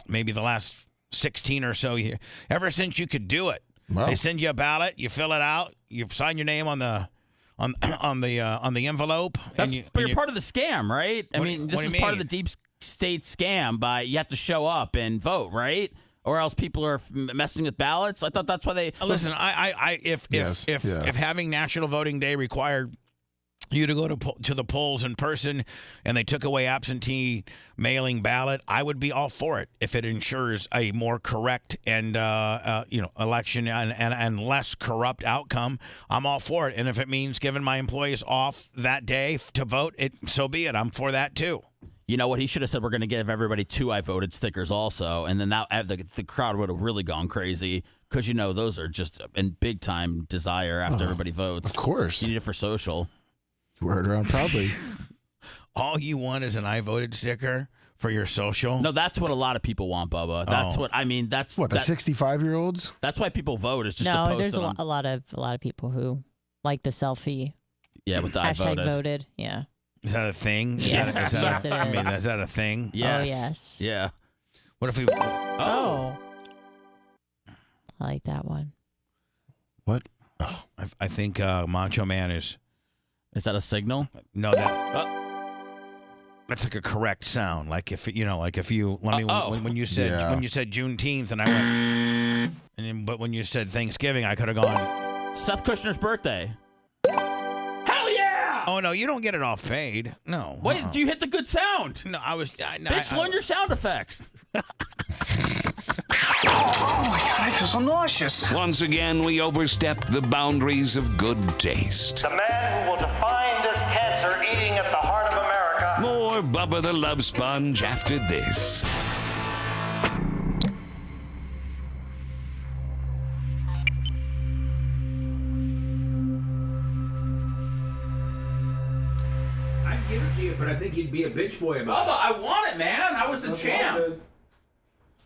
maybe the last 16 or so years. Ever since you could do it. Wow. They send you a ballot, you fill it out, you sign your name on the envelope. But you're part of the scam, right? I mean, this is part of the deep state scam. By you have to show up and vote, right? Or else people are messing with ballots. I thought that's why they listen. If having National Voting Day required you to go to the polls in person, and they took away absentee mailing ballot, I would be all for it if it ensures a more correct and election and less corrupt outcome. I'm all for it, and if it means giving my employees off that day to vote, so be it. I'm for that too. You know what? He should have said we're going to give everybody 2 I voted stickers also, and then the crowd would have really gone crazy because those are just in big time desire after everybody votes. Of course, you need it for social. Wear it around proudly. All you want is an I voted sticker for your social? No, that's what a lot of people want, Bubba. That's what I mean. That's what the 65-year-olds. That's why people vote. Is just to no. post There's it a lot of people who like the selfie. Yeah, with the hashtag I voted. Yeah. Is that a thing? Yes, yes, it is. I mean, is that a thing? Yes. Oh, yes. Yeah. What if we? Oh. I like that one. What? Oh, I think Macho Man is. Is that a signal? No, that's like a correct sound. Like if you when you said Juneteenth and I went, but when you said Thanksgiving, I could have gone. Seth Kushner's birthday. Hell yeah! Oh no, you don't get it off paid. No. Wait, do you hit the good sound? No, I was. Bitch, learn your sound effects. Oh my God, I feel so nauseous. Once again, we overstep the boundaries of good taste. The man who will define this cancer eating at the heart of America. More Bubba the Love Sponge after this. I'd give it to you, but I think you'd be a bitch boy about Bubba, I want it, man. I was the champ.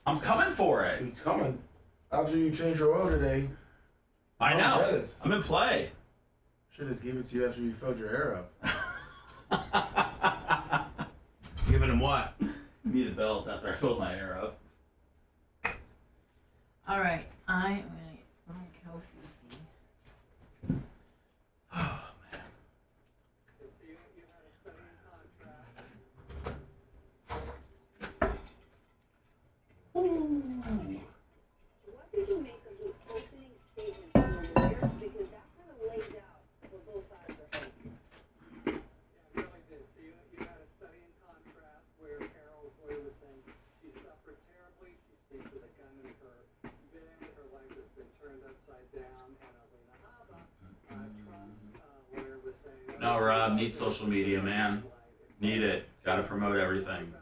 I'm coming for it. It's coming. After you change your oil today. I know. Get it. I'm in play. Should just give it to you after you filled your hair up. Giving him what? Give me the belt after I filled my hair up. All right, I am gonna get some coffee. Oh man. Ooh. What did you make of the opening statement from the lawyers? Because that kind of lays out what both sides are saying. Yeah, it really did. So you had a study in contrast where Carol's lawyer was saying she suffered terribly. She sleeps with a gun in her bed. Her life has been turned upside down. And Alina Haba, Trump's lawyer, was saying... No, Rob, need social media, man. Need it. Gotta promote everything.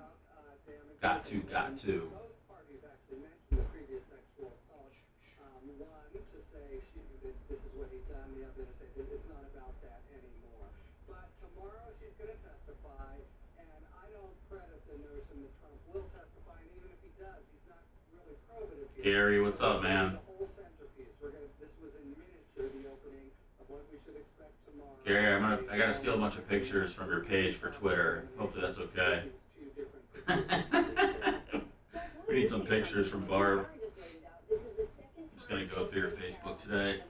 Got to. Gary, what's up, man? Gary, I gotta steal a bunch of pictures from your page for Twitter. Hopefully that's okay. We need some pictures from Barb. I'm just gonna go through your Facebook today.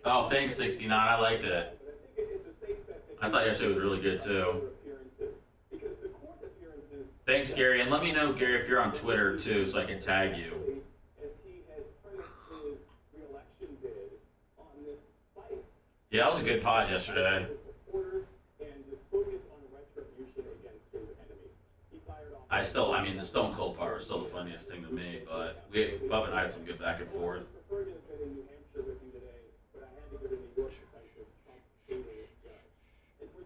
Oh, thanks, 69. I liked it. I thought yesterday was really good, too. Thanks, Gary. And let me know, Gary, if you're on Twitter, too, so I can tag you. Yeah, that was a good pod yesterday. I mean, the Stone Cold part was still the funniest thing to me, but Bubba and I had some good back and forth.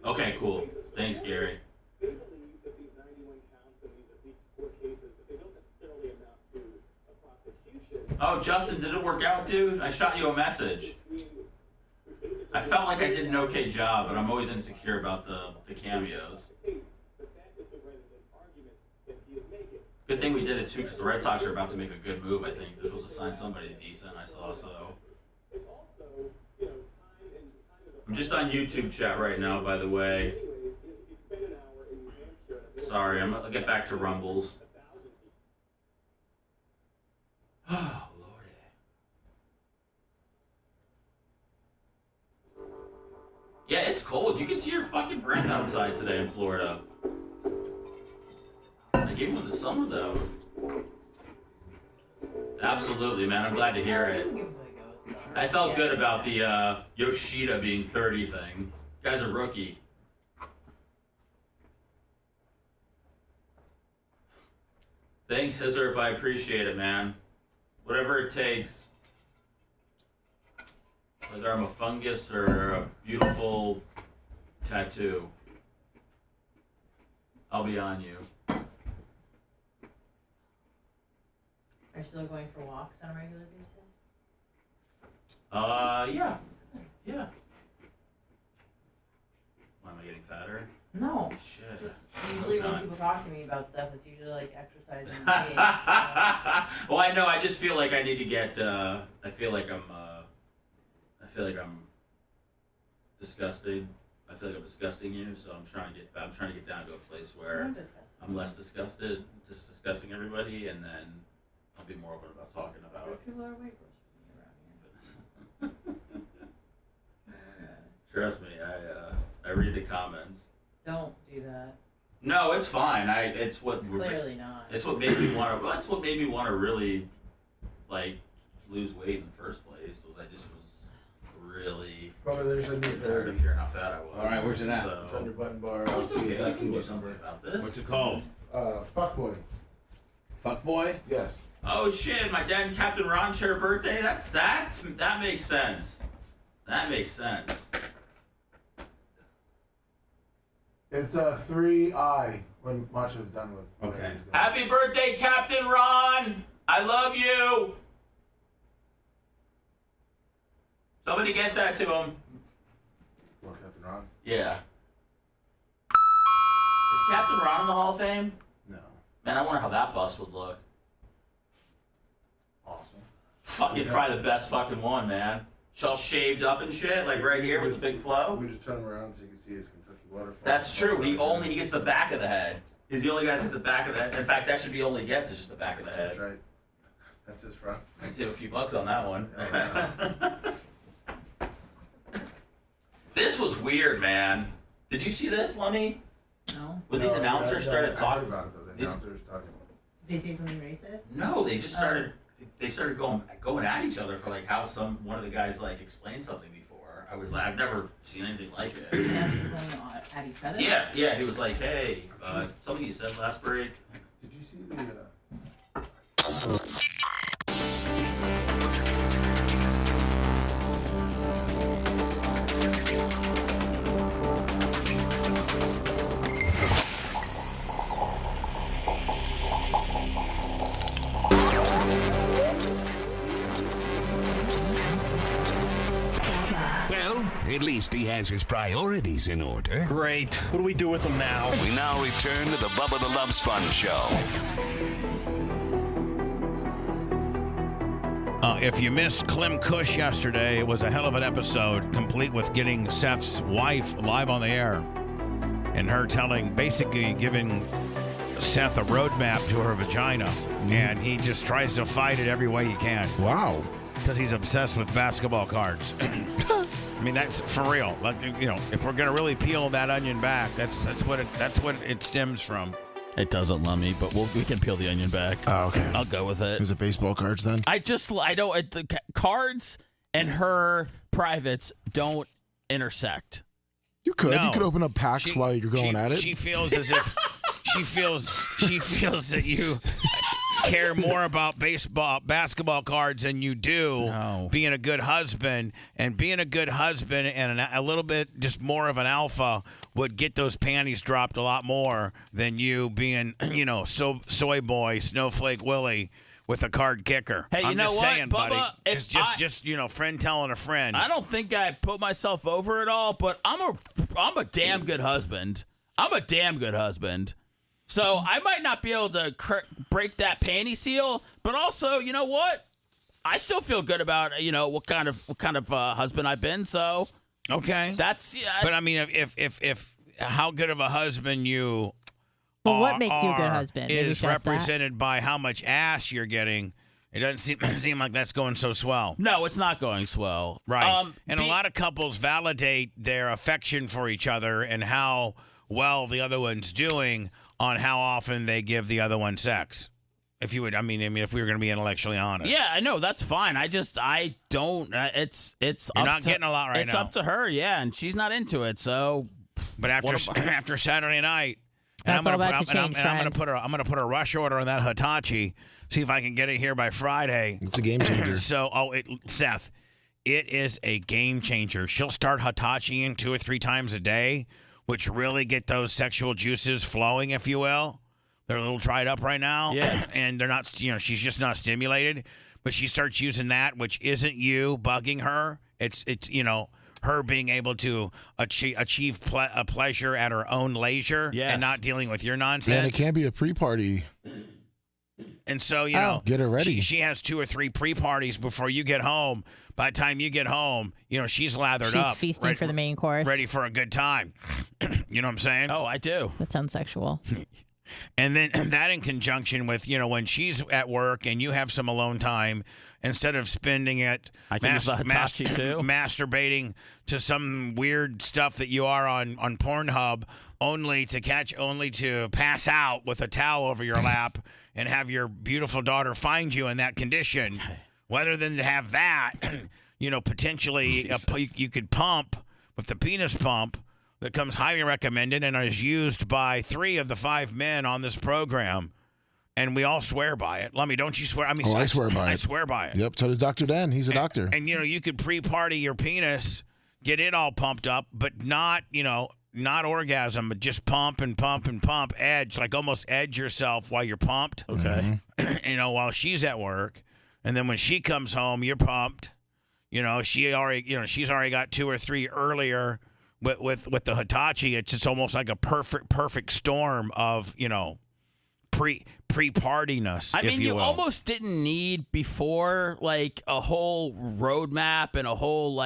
Okay, cool. Thanks, Gary. Oh, Justin, did it work out, dude? I shot you a message. I felt like I did an okay job, but I'm always insecure about the cameos. Good thing we did it, too, because the Red Sox are about to make a good move, I think. They're supposed to sign somebody decent, I saw, so... I'm just on YouTube chat right now, by the way. Sorry, I'll get back to Rumbles. Oh, Lordy. Yeah, it's cold. You can see your fucking breath outside today in Florida. Like, even when the sun was out. Absolutely, man. I'm glad to hear it. I felt good about the Yoshida being 30 thing. Guy's a rookie. Thanks, Hizerp. I appreciate it, man. Whatever it takes. Whether I'm a fungus or a beautiful tattoo, I'll be on you. Are you still going for walks on a regular basis? Yeah. Yeah. Why, am I getting fatter? No. Shit. Just usually when people talk to me about stuff, it's usually like exercising. Well, I know. I just feel like I need to get. I feel like I'm disgusted. I feel like I'm disgusting you. So I'm trying to get down to a place where I'm less disgusted, just discussing everybody, and then I'll be more open about talking about. But people are way gross around here. Trust me, I read the comments. Don't do that. No, it's fine. It's clearly not. It's what made me want to. That's what made me want to really, like, lose weight in the first place. Was I just was really there's a new tired of hearing how fat I was. All right, where's it at? It's on your button bar. Oh, I'll it's see okay. exactly I can do what something number. about this. What's it called? Fuckboy. Fuckboy? Yes. Oh shit! My dad and Captain Ron share a birthday. That makes sense. That makes sense. It's a 3I when Macho's done with. Okay. Happy birthday, Captain Ron! I love you. Somebody get that to him. What, Captain Ron? Yeah. Is Captain Ron in the Hall of Fame? No. Man, I wonder how that bus would look. Awesome. Fucking probably the best fucking one, man. All shaved up and shit, like right here with the big flow. We just turn him around so you can see his Kentucky waterfall. That's true. He gets the back of the head. He's the only guy to get the back of the head. In fact, that should be all he gets. Is just the back of the head. That's right. That's his front. I'd save a few bucks on that one. This was weird, man. Did you see this, Lummy? No. When these announcers started talking. I heard about it though. The announcers talking about it. Did they say something racist? No, they just started. They started going at each other for like how one of the guys like explained something before. I was like, I've never seen anything like it. Going at each other? Yeah. He was like, hey, something you said last break. Did you see the? Well, at least he has his priorities in order. Great. What do we do with him now? We now return to the Bubba the Love Sponge show. If you missed Clem Cush yesterday, it was a hell of an episode, complete with getting Seth's wife live on the air and her basically giving Seth a roadmap to her vagina, and he just tries to fight it every way he can. Wow. Because he's obsessed with basketball cards. I mean, that's for real. Like, if we're gonna really peel that onion back, that's what it stems from. It doesn't, Lummy, but we can peel the onion back. Oh, okay. I'll go with it. Is it baseball cards then? I don't. The cards and her privates don't intersect. You could. No. You could open up packs while you're going at it. She feels as if she feels that you care more about basketball cards than you do being a good husband. And being a good husband and a little bit just more of an alpha would get those panties dropped a lot more than you being, soy boy, snowflake Willie with a card kicker. Hey, I'm know just what, saying, buddy. Bubba? It's just friend telling a friend. I don't think I put myself over at all, but I'm a damn good husband. I'm a damn good husband. So I might not be able to break that panty seal, but also, you know what? I still feel good about what kind of husband I've been. So okay, that's But I mean, if how good of a husband you Well, what makes you a good husband? Maybe is represented by how much ass you're getting. It doesn't seem like that's going so swell. No, it's not going swell. Right. And a lot of couples validate their affection for each other and how well the other one's doing on how often they give the other one sex. If you would, if we were going to be intellectually honest. Yeah, I know that's fine. I don't. It's. You're not getting a lot right now. It's up to her, yeah, and she's not into it. So, but after Saturday night, that's all about to change. I'm gonna put a rush order on that Hitachi. See if I can get it here by Friday. It's a game changer. Seth, it is a game changer. She'll start Hitachiing 2 or 3 times a day, which really get those sexual juices flowing, if you will. They're a little dried up right now. Yeah. And they're not, she's just not stimulated. But she starts using that, which isn't you bugging her. It's her being able to achieve a pleasure at her own leisure and not dealing with your nonsense. And it can be a pre-party. And so, get her ready. She has 2 or 3 pre-parties before you get home. By the time you get home, she's lathered up. She's feasting for the main course. Ready for a good time. You know what I'm saying? Oh, I do. That sounds sexual. And then that in conjunction with, when she's at work and you have some alone time, instead of spending it I can use the Hitachi too. Masturbating to some weird stuff that you are on Pornhub, only to pass out with a towel over your lap and have your beautiful daughter find you in that condition. Rather than to have that, potentially you could pump with the penis pump that comes highly recommended and is used by 3 of the 5 men on this program. And we all swear by it. Lummy, don't you swear? I swear by it. I swear by it. Yep, so does Dr. Dan. He's a doctor. And, you could pre-party your penis, get it all pumped up, but not orgasm, but just pump and pump and pump, edge, like almost edge yourself while you're pumped. Okay. While she's at work. And then when she comes home, you're pumped. she's already got 2 or 3 earlier with the Hitachi. It's just almost like a perfect storm of, pre-partiness. I mean, if you will. almost didn't need before like a whole roadmap and a whole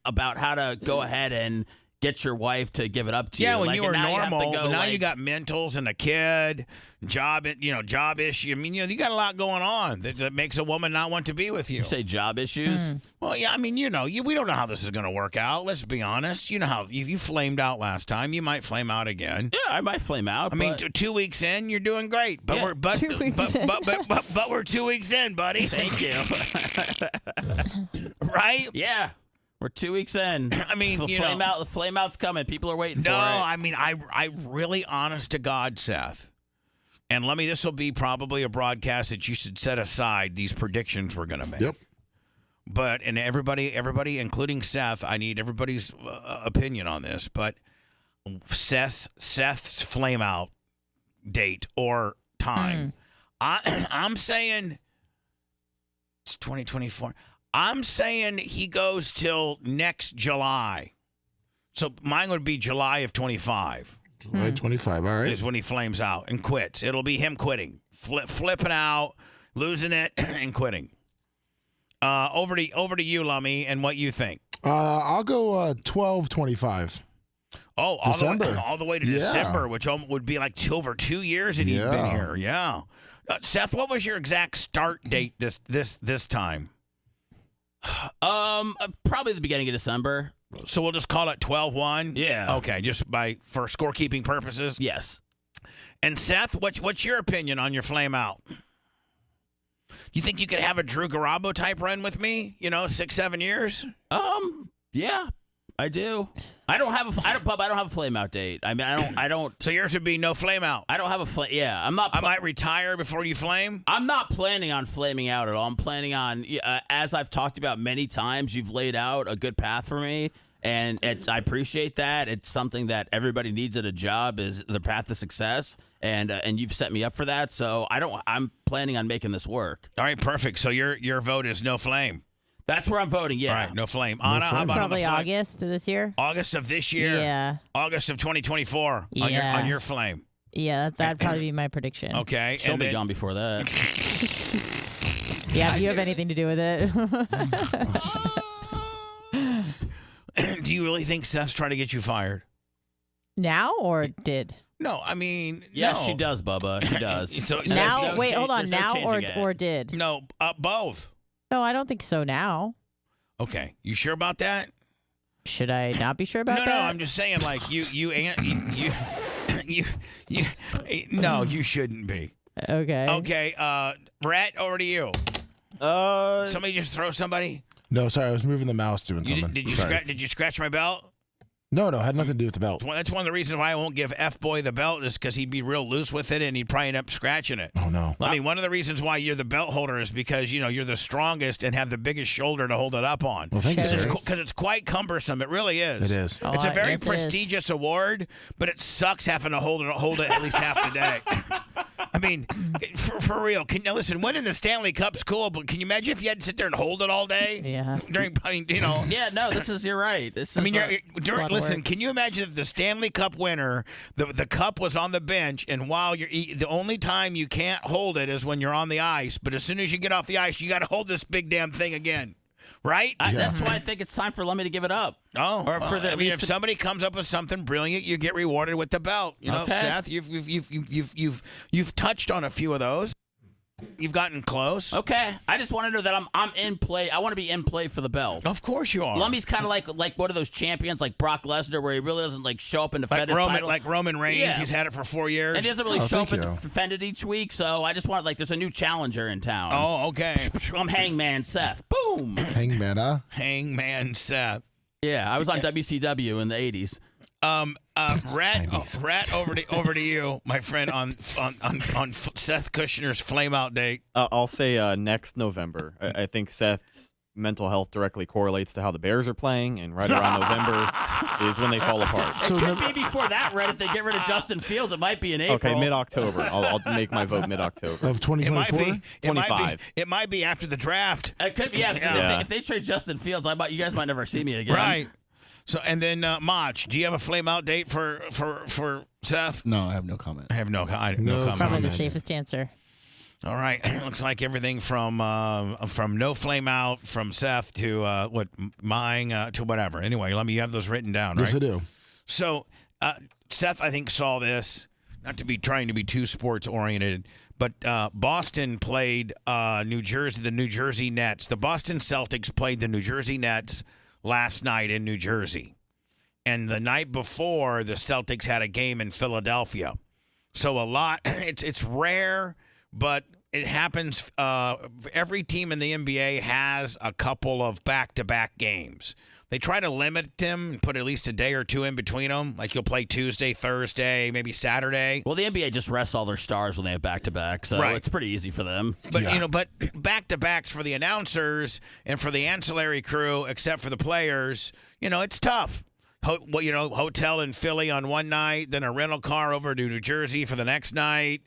about how to go ahead and get your wife to give it up to you. Yeah, when you were now normal, you have to go, but now you got mentals and a kid, job issue. I mean, you got a lot going on that makes a woman not want to be with you. You say job issues? Well, yeah, I mean, we don't know how this is going to work out. Let's be honest. You know how you flamed out last time. You might flame out again. Yeah, I might flame out. I mean, 2 weeks in, you're doing great. But we're 2 weeks in. But we're 2 weeks in, buddy. Thank you. Right? Yeah. We're 2 weeks in. I mean, the flame out's coming. People are waiting for it. No, I mean, I really, honest to God, Seth, and this will be probably a broadcast that you should set aside these predictions we're going to make. Yep. But, and everybody, including Seth, I need everybody's opinion on this, but Seth's flame out date or time. I'm saying it's 2024. I'm saying he goes till next July. So mine would be July of 25. July 25, all right. Is when he flames out and quits. It'll be him quitting, flipping out, losing it, and quitting. Over to you, Lummy, and what you think. I'll go 12/25. Oh, December. all the way to December, which would be like over 2 years that he'd been here. Yeah. Seth, what was your exact start date this time? Probably the beginning of December. So we'll just call it 12/1? Yeah. Okay, just for scorekeeping purposes? Yes. And Seth, what's your opinion on your flame out? You think you could have a Drew Garabo type run with me? 6-7 years? Yeah, I do. I don't have a flame out date. I mean, I don't. So yours would be no flame out. I don't have a flame. Yeah, I'm not. I might retire before you flame. I'm not planning on flaming out at all. I'm planning on, as I've talked about many times, you've laid out a good path for me, and I appreciate that. It's something that everybody needs at a job is the path to success, and you've set me up for that. So I'm planning on making this work. All right, perfect. So your vote is no flame. That's where I'm voting, yeah. All right, no flame. Anna, how about probably on the August of this year? August of this year? Yeah. August of 2024 on your flame. Yeah, that'd probably be my prediction. Okay. She'll be gone before that. Yeah, if you have anything to do with it. Do you really think Seth's trying to get you fired? Now or did? No, I mean, yeah, no. She does, Bubba. She does. So now, wait, hold on. Now or did? No, both. No, I don't think so now. Okay. You sure about that? Should I not be sure about that? No, I'm just saying, like, no, you shouldn't be. Okay. Okay, Brett, over to you. Somebody just throw somebody? No, sorry, I was moving the mouse doing something. Did you scratch my belt? No, had nothing to do with the belt. Well, that's one of the reasons why I won't give F-Boy the belt is because he'd be real loose with it and he'd probably end up scratching it. Oh, no. I mean, one of the reasons why you're the belt holder is because, you're the strongest and have the biggest shoulder to hold it up on. Well, thank you, sir. Because it's quite cumbersome. It really is. It is. It's a very prestigious award, but it sucks having to hold it at least half the day. I mean, for real. Listen, winning the Stanley Cup's cool, but can you imagine if you had to sit there and hold it all day? Yeah. Yeah, no, you're right. Listen, can you imagine if the Stanley Cup winner, the cup was on the bench, and while the only time you can't hold it is when you're on the ice, but as soon as you get off the ice, you got to hold this big damn thing again. Right? That's why I think it's time for Lummy to give it up. Oh, or for if somebody comes up with something brilliant, you get rewarded with the belt. Okay. Seth, you've touched on a few of those. You've gotten close. Okay. I just want to know that I'm in play. I want to be in play for the belt. Of course you are. Lummy's kind of like one of those champions like Brock Lesnar where he really doesn't show up and defend his title. Like Roman Reigns. Yeah. He's had it for 4 years. And he doesn't really show up and defend it each week. So I just want there's a new challenger in town. Oh, okay. I'm Hangman Seth. Boom. Hangman, huh? Hangman Seth. Yeah, I was on WCW in the 80s. Rat, over to you, my friend, on Seth Kushner's flame out date. I'll say next November. I think Seth's mental health directly correlates to how the Bears are playing, and right around November is when they fall apart. It could be before that, right? If they get rid of Justin Fields, it might be in April. Okay, mid-October. I'll make my vote mid-October. Of 2024? 25. It might be after the draft. It could be, If they trade Justin Fields, you guys might never see me again. Right. So, and then, Mach, do you have a flame out date for Seth? No, I have no comment. I have no comment. It's probably the safest answer. All right. Looks like everything from no flame out from Seth to mine to whatever. Anyway, you have those written down, right? Yes, I do. So Seth, I think, saw this. Not to be trying to be too sports oriented, but Boston played the New Jersey Nets. The Boston Celtics played the New Jersey Nets last night in New Jersey, and the night before the Celtics had a game in Philadelphia. So it's rare, but it happens. Every team in the NBA has a couple of back-to-back games. They try to limit them and put at least a day or two in between them. Like you'll play Tuesday, Thursday, maybe Saturday. Well, the NBA just rests all their stars when they have back-to-back, so it's pretty easy for them. But but back-to-backs for the announcers and for the ancillary crew, except for the players, it's tough. Hotel in Philly on one night, then a rental car over to New Jersey for the next night.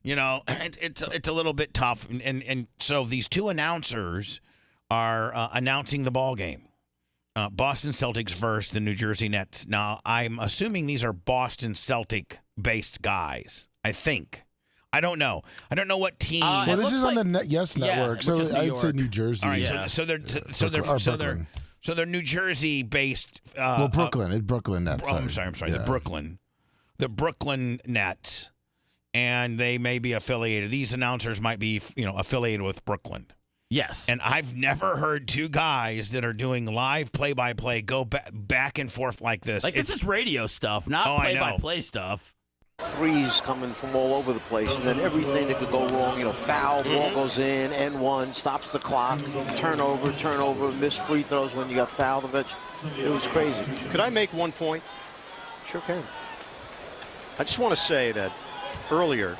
It's a little bit tough, and so these two announcers are announcing the ball game. Boston Celtics versus the New Jersey Nets. Now, I'm assuming these are Boston Celtic-based guys. I think. I don't know. I don't know what team. Well, this is on the Yes Network, so I'd say New Jersey. All right, so they're New Jersey-based. Brooklyn. It's Brooklyn Nets. I'm sorry. Yeah. The Brooklyn Nets, and they may be affiliated. These announcers might be, affiliated with Brooklyn. Yes. And I've never heard two guys that are doing live play-by-play go back and forth like this. This is radio stuff, not play-by-play stuff. Threes coming from all over the place, and then everything that could go wrong, foul, ball goes in, N1, stops the clock, turnover, missed free throws when you got fouled. It was crazy. Could I make one point? Sure can. I just want to say that earlier,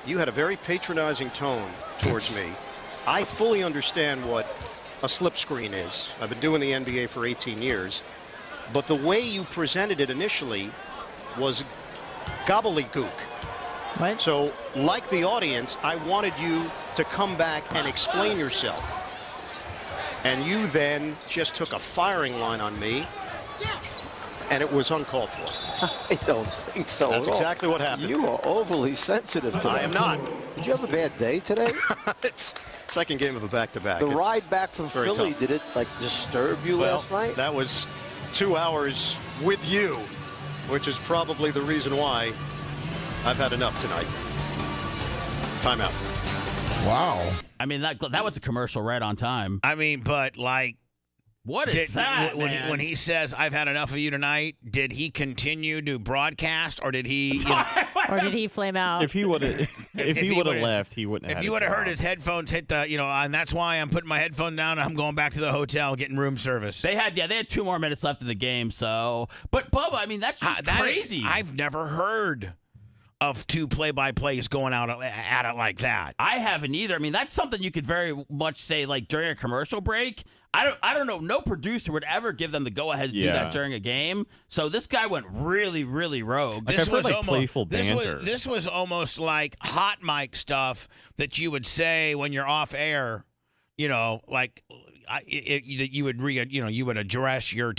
you had a very patronizing tone towards me. I fully understand what a slip screen is. I've been doing the NBA for 18 years. But the way you presented it initially was gobbledygook. What? So, like the audience, I wanted you to come back and explain yourself. And you then just took a firing line on me, and it was uncalled for. I don't think so. That's exactly what happened. You are overly sensitive today. I am not. Did you have a bad day today? It's second game of a back-to-back. The ride back from Philly, tough. did it disturb you last night? That was 2 hours with you, which is probably the reason why I've had enough tonight. Timeout. Wow. I mean, that was a commercial right on time. I mean, but what is that, man? When he says, I've had enough of you tonight, did he continue to broadcast, or did he... or did he flame out? If he would have left, he wouldn't have. If he would have heard his headphones hit the, and that's why I'm putting my headphone down and I'm going back to the hotel getting room service. They had 2 more minutes left in the game, so... But, Bubba, I mean, that's just crazy. I've never heard of two play-by-plays going out at it like that. I haven't either. I mean, that's something you could very much say, during a commercial break. I don't know. No producer would ever give them the go-ahead to do that during a game. So this guy went really, really rogue. This was almost playful banter. This was almost like hot mic stuff that you would say when you're off air. You would address your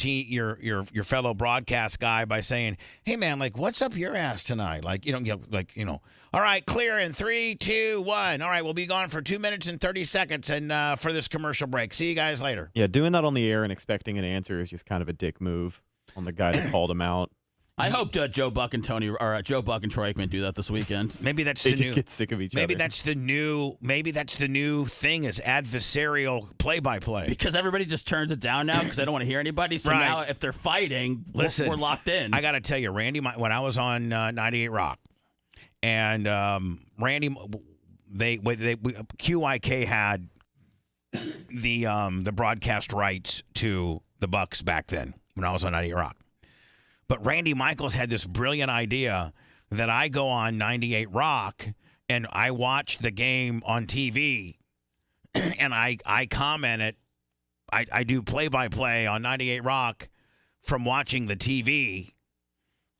fellow broadcast guy by saying, "Hey man, what's up your ass tonight?" All right, clear in 3, 2, 1. All right, we'll be gone for 2 minutes and 30 seconds, and for this commercial break. See you guys later. Yeah, doing that on the air and expecting an answer is just kind of a dick move on the guy that called him out. I hope Joe Buck and Troy Aikman do that this weekend. Maybe that's they just get sick of each other. Maybe that's the new thing is adversarial play-by-play. Because everybody just turns it down now because they don't want to hear anybody. So now if they're fighting, we're locked in. I got to tell you, Randy, when I was on 98 Rock, and Randy, QIK had the broadcast rights to the Bucks back then when I was on 98 Rock. But Randy Michaels had this brilliant idea that I go on 98 Rock and I watch the game on TV and I comment it I do play-by-play on 98 Rock from watching the TV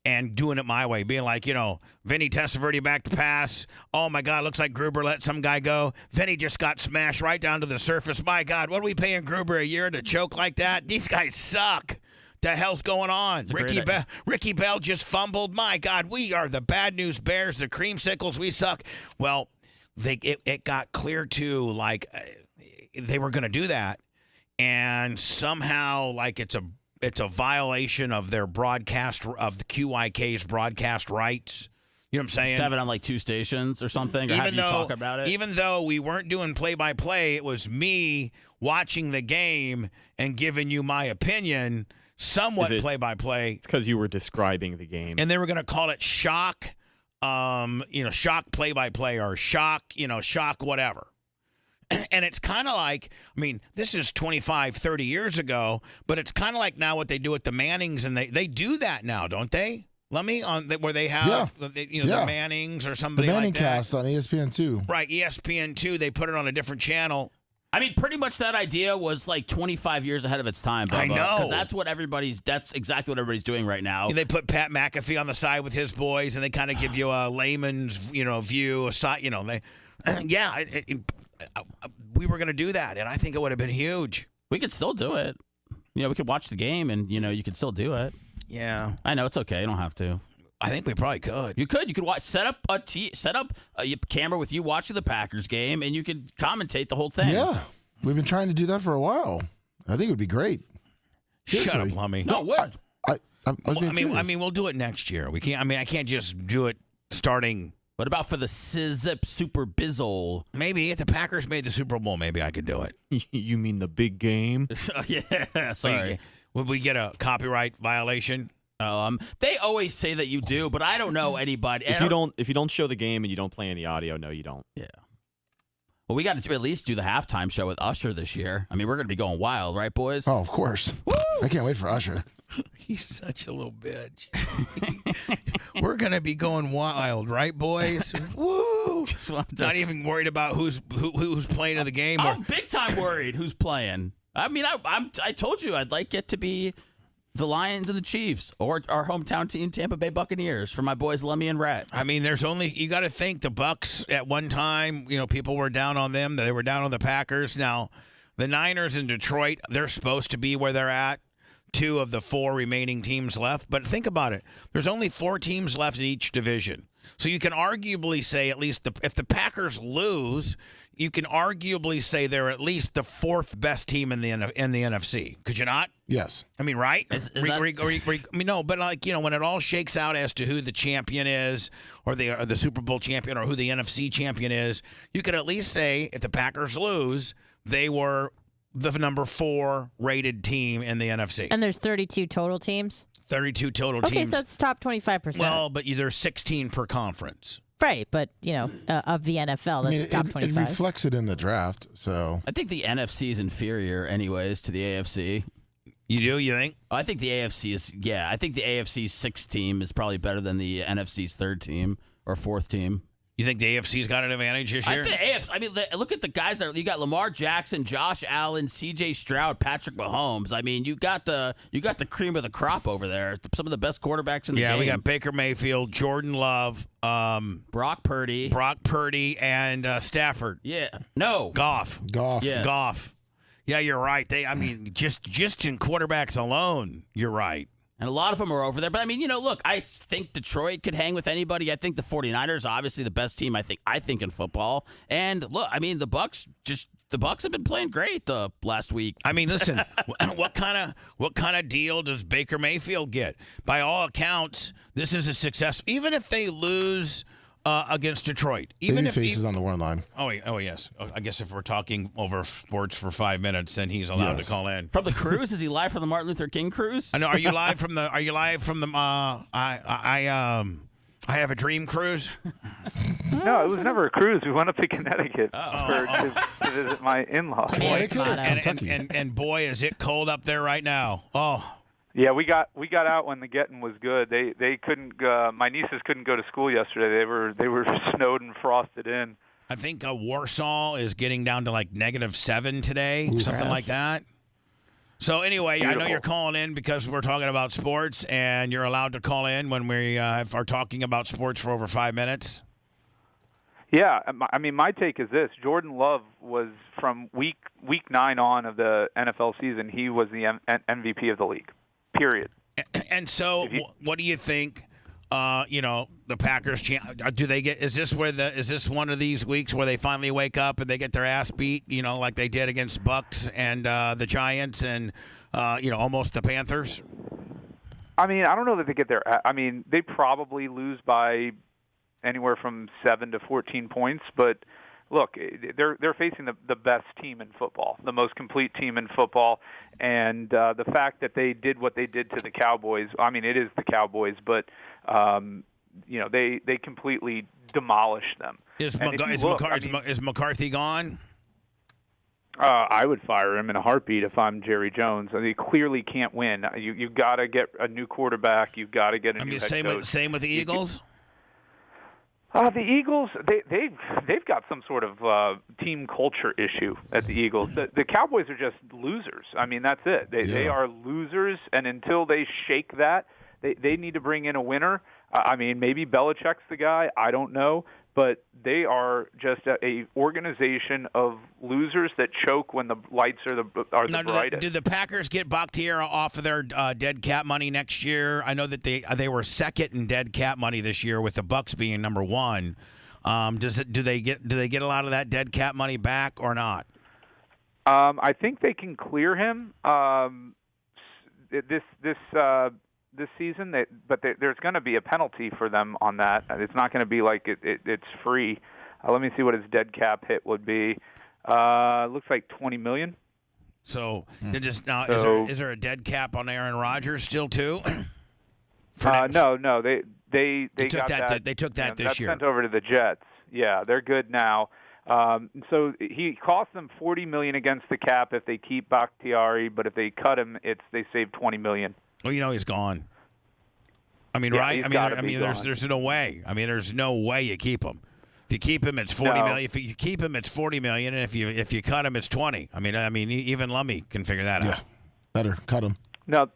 and doing it my way, being like, Vinny Testaverde back to pass. Oh, my God, looks like Gruber let some guy go. Vinny just got smashed right down to the surface. My God, what are we paying Gruber a year to choke like that? These guys suck. The hell's going on? Ricky Bell just fumbled. My God, we are the bad news bears, the creamsicles. We suck. Well, it got clear, too, like they were going to do that. And somehow, like it's a violation of their broadcast, of the QIK's broadcast rights. You know what I'm saying? To have it on like 2 stations or something, or have you talk about it? Even though we weren't doing play-by-play, it was me watching the game and giving you my opinion, somewhat play-by-play. It's because you were describing the game. And they were going to call it shock, shock play-by-play or shock, shock whatever. And it's kind of like, this is 25, 30 years ago, but it's kind of like now what they do with the Mannings, and they do that now, don't they? Lummy, where they have the Mannings or somebody the Manning like that. cast on ESPN2. Right, ESPN2, they put it on a different channel. Pretty much that idea was like 25 years ahead of its time, Bubba. I know. Because that's exactly what everybody's doing right now. They put Pat McAfee on the side with his boys, and they kind of give you a layman's, view, we were going to do that, and I think it would have been huge. We could still do it. We could watch the game, and, you could still do it. Yeah. I know, it's okay. You don't have to. I think we probably could. You could watch, set up a camera with you watching the Packers game, and you could commentate the whole thing. Yeah. We've been trying to do that for a while. I think it would be great. Shut up, Lummy. No, what? We'll do it next year. We can't. I can't just do it starting. What about for the Zip Super Bizzle? Maybe if the Packers made the Super Bowl, maybe I could do it. You mean the big game? Yeah, sorry. Would we get a copyright violation? They always say that you do, but I don't know anybody. If you don't show the game and you don't play any audio, no, you don't. Yeah. Well, we got to at least do the halftime show with Usher this year. We're going to be going wild, right, boys? Oh, of course. Woo! I can't wait for Usher. He's such a little bitch. We're going to be going wild, right, boys? Woo! Not even worried about who's playing in the game. I'm big time worried who's playing. I told you I'd like it to be the Lions and the Chiefs, or our hometown team, Tampa Bay Buccaneers, for my boys Lemmy and Rat. There's only, you got to think the Bucks at one time, people were down on them. They were down on the Packers. Now, the Niners in Detroit, they're supposed to be where they're at. 2 of the 4 remaining teams left. But think about it. There's only 4 teams left in each division. So you can arguably say at least if the Packers lose, you can arguably say they're at least the 4th best team in the NFC. Could you not? Yes. Right? Is no, but when it all shakes out as to who the champion is, or the Super Bowl champion, or who the NFC champion is, you could at least say if the Packers lose, they were the number 4 rated team in the NFC. And there's 32 total teams? 32 total teams. Okay, teams. so it's top 25%. Well, but there's 16 per conference. Right, but, of the NFL, that's top 25. It reflects it in the draft, so. I think the NFC is inferior anyways to the AFC. You do? You think? I think the AFC is, I think the AFC's 6th team is probably better than the NFC's 3rd team or 4th team. You think the AFC's got an advantage this year? I think AFC. Look at the guys that you got: Lamar Jackson, Josh Allen, C.J. Stroud, Patrick Mahomes. You got the cream of the crop over there. Some of the best quarterbacks in the game. Yeah, we got Baker Mayfield, Jordan Love, Brock Purdy, and Stafford. Yeah, no, Goff. Yes. Goff. Yeah, you're right. Just in quarterbacks alone, you're right. And a lot of them are over there. But, look, I think Detroit could hang with anybody. I think the 49ers are obviously the best team, I think in football. And, look, the Bucks have been playing great the last week. Listen, what kind of deal does Baker Mayfield get? By all accounts, this is a success. Even if they lose against Detroit. Even if faces on the one line. Oh, yes. I guess if we're talking over sports for 5 minutes, then he's allowed to call in. From the cruise? Is he live from the Martin Luther King cruise? I know. Are you live from the I have a dream cruise? No, it was never a cruise. We went up to Connecticut to visit my in-laws. And boy, is it cold up there right now. Oh. Yeah, we got out when the getting was good. They couldn't. My nieces couldn't go to school yesterday. They were snowed and frosted in. I think Warsaw is getting down to like -7 today, something like that. So anyway, I know Beautiful. you're calling in because we're talking about sports, and you're allowed to call in when we are talking about sports for over 5 minutes. Yeah, I mean, my take is this: Jordan Love was from week 9 on of the NFL season. He was the MVP of the league. Period. And so, what do you think? The Packers. Do they get? Is this one of these weeks where they finally wake up and they get their ass beat? Like they did against Bucks and the Giants and almost the Panthers. I mean, I don't know that they get their. I mean, they probably lose by anywhere from 7 to 14 points, but look, they're facing the best team in football, the most complete team in football, and the fact that they did what they did to the Cowboys. I mean, it is the Cowboys, but they completely demolished them. Is McCarthy gone? I would fire him in a heartbeat if I'm Jerry Jones. I mean, he clearly can't win. You got to get a new quarterback. You got to get a new head coach. Same with the Eagles. The Eagles, they've got some sort of team culture issue at the Eagles. The Cowboys are just losers. I mean, that's it. They are losers, and until they shake that, they need to bring in a winner. I mean, maybe Belichick's the guy. I don't know. But they are just a organization of losers that choke when the lights are the brightest. Do the Packers get Bakhtiari off of their dead cap money next year? I know that they were second in dead cap money this year, with the Bucks being number one. Do they get a lot of that dead cap money back or not? I think they can clear him this season, but there's going to be a penalty for them on that. It's not going to be like it's free. Let me see what his dead cap hit would be. Looks like $20 million. So is there a dead cap on Aaron Rodgers still too? No, they took got that. They took that this year. Sent over to the Jets. Yeah, they're good now. So he cost them $40 million against the cap if they keep Bakhtiari, but if they cut him, they save $20 million. Well, he's gone. I mean, right? There's no way. I mean, there's no way you keep him. If you keep him, it's $40 million. If you keep him, it's $40 million, and if you cut him, it's $20. I mean, even Lummy can figure that out. Better cut him. Now,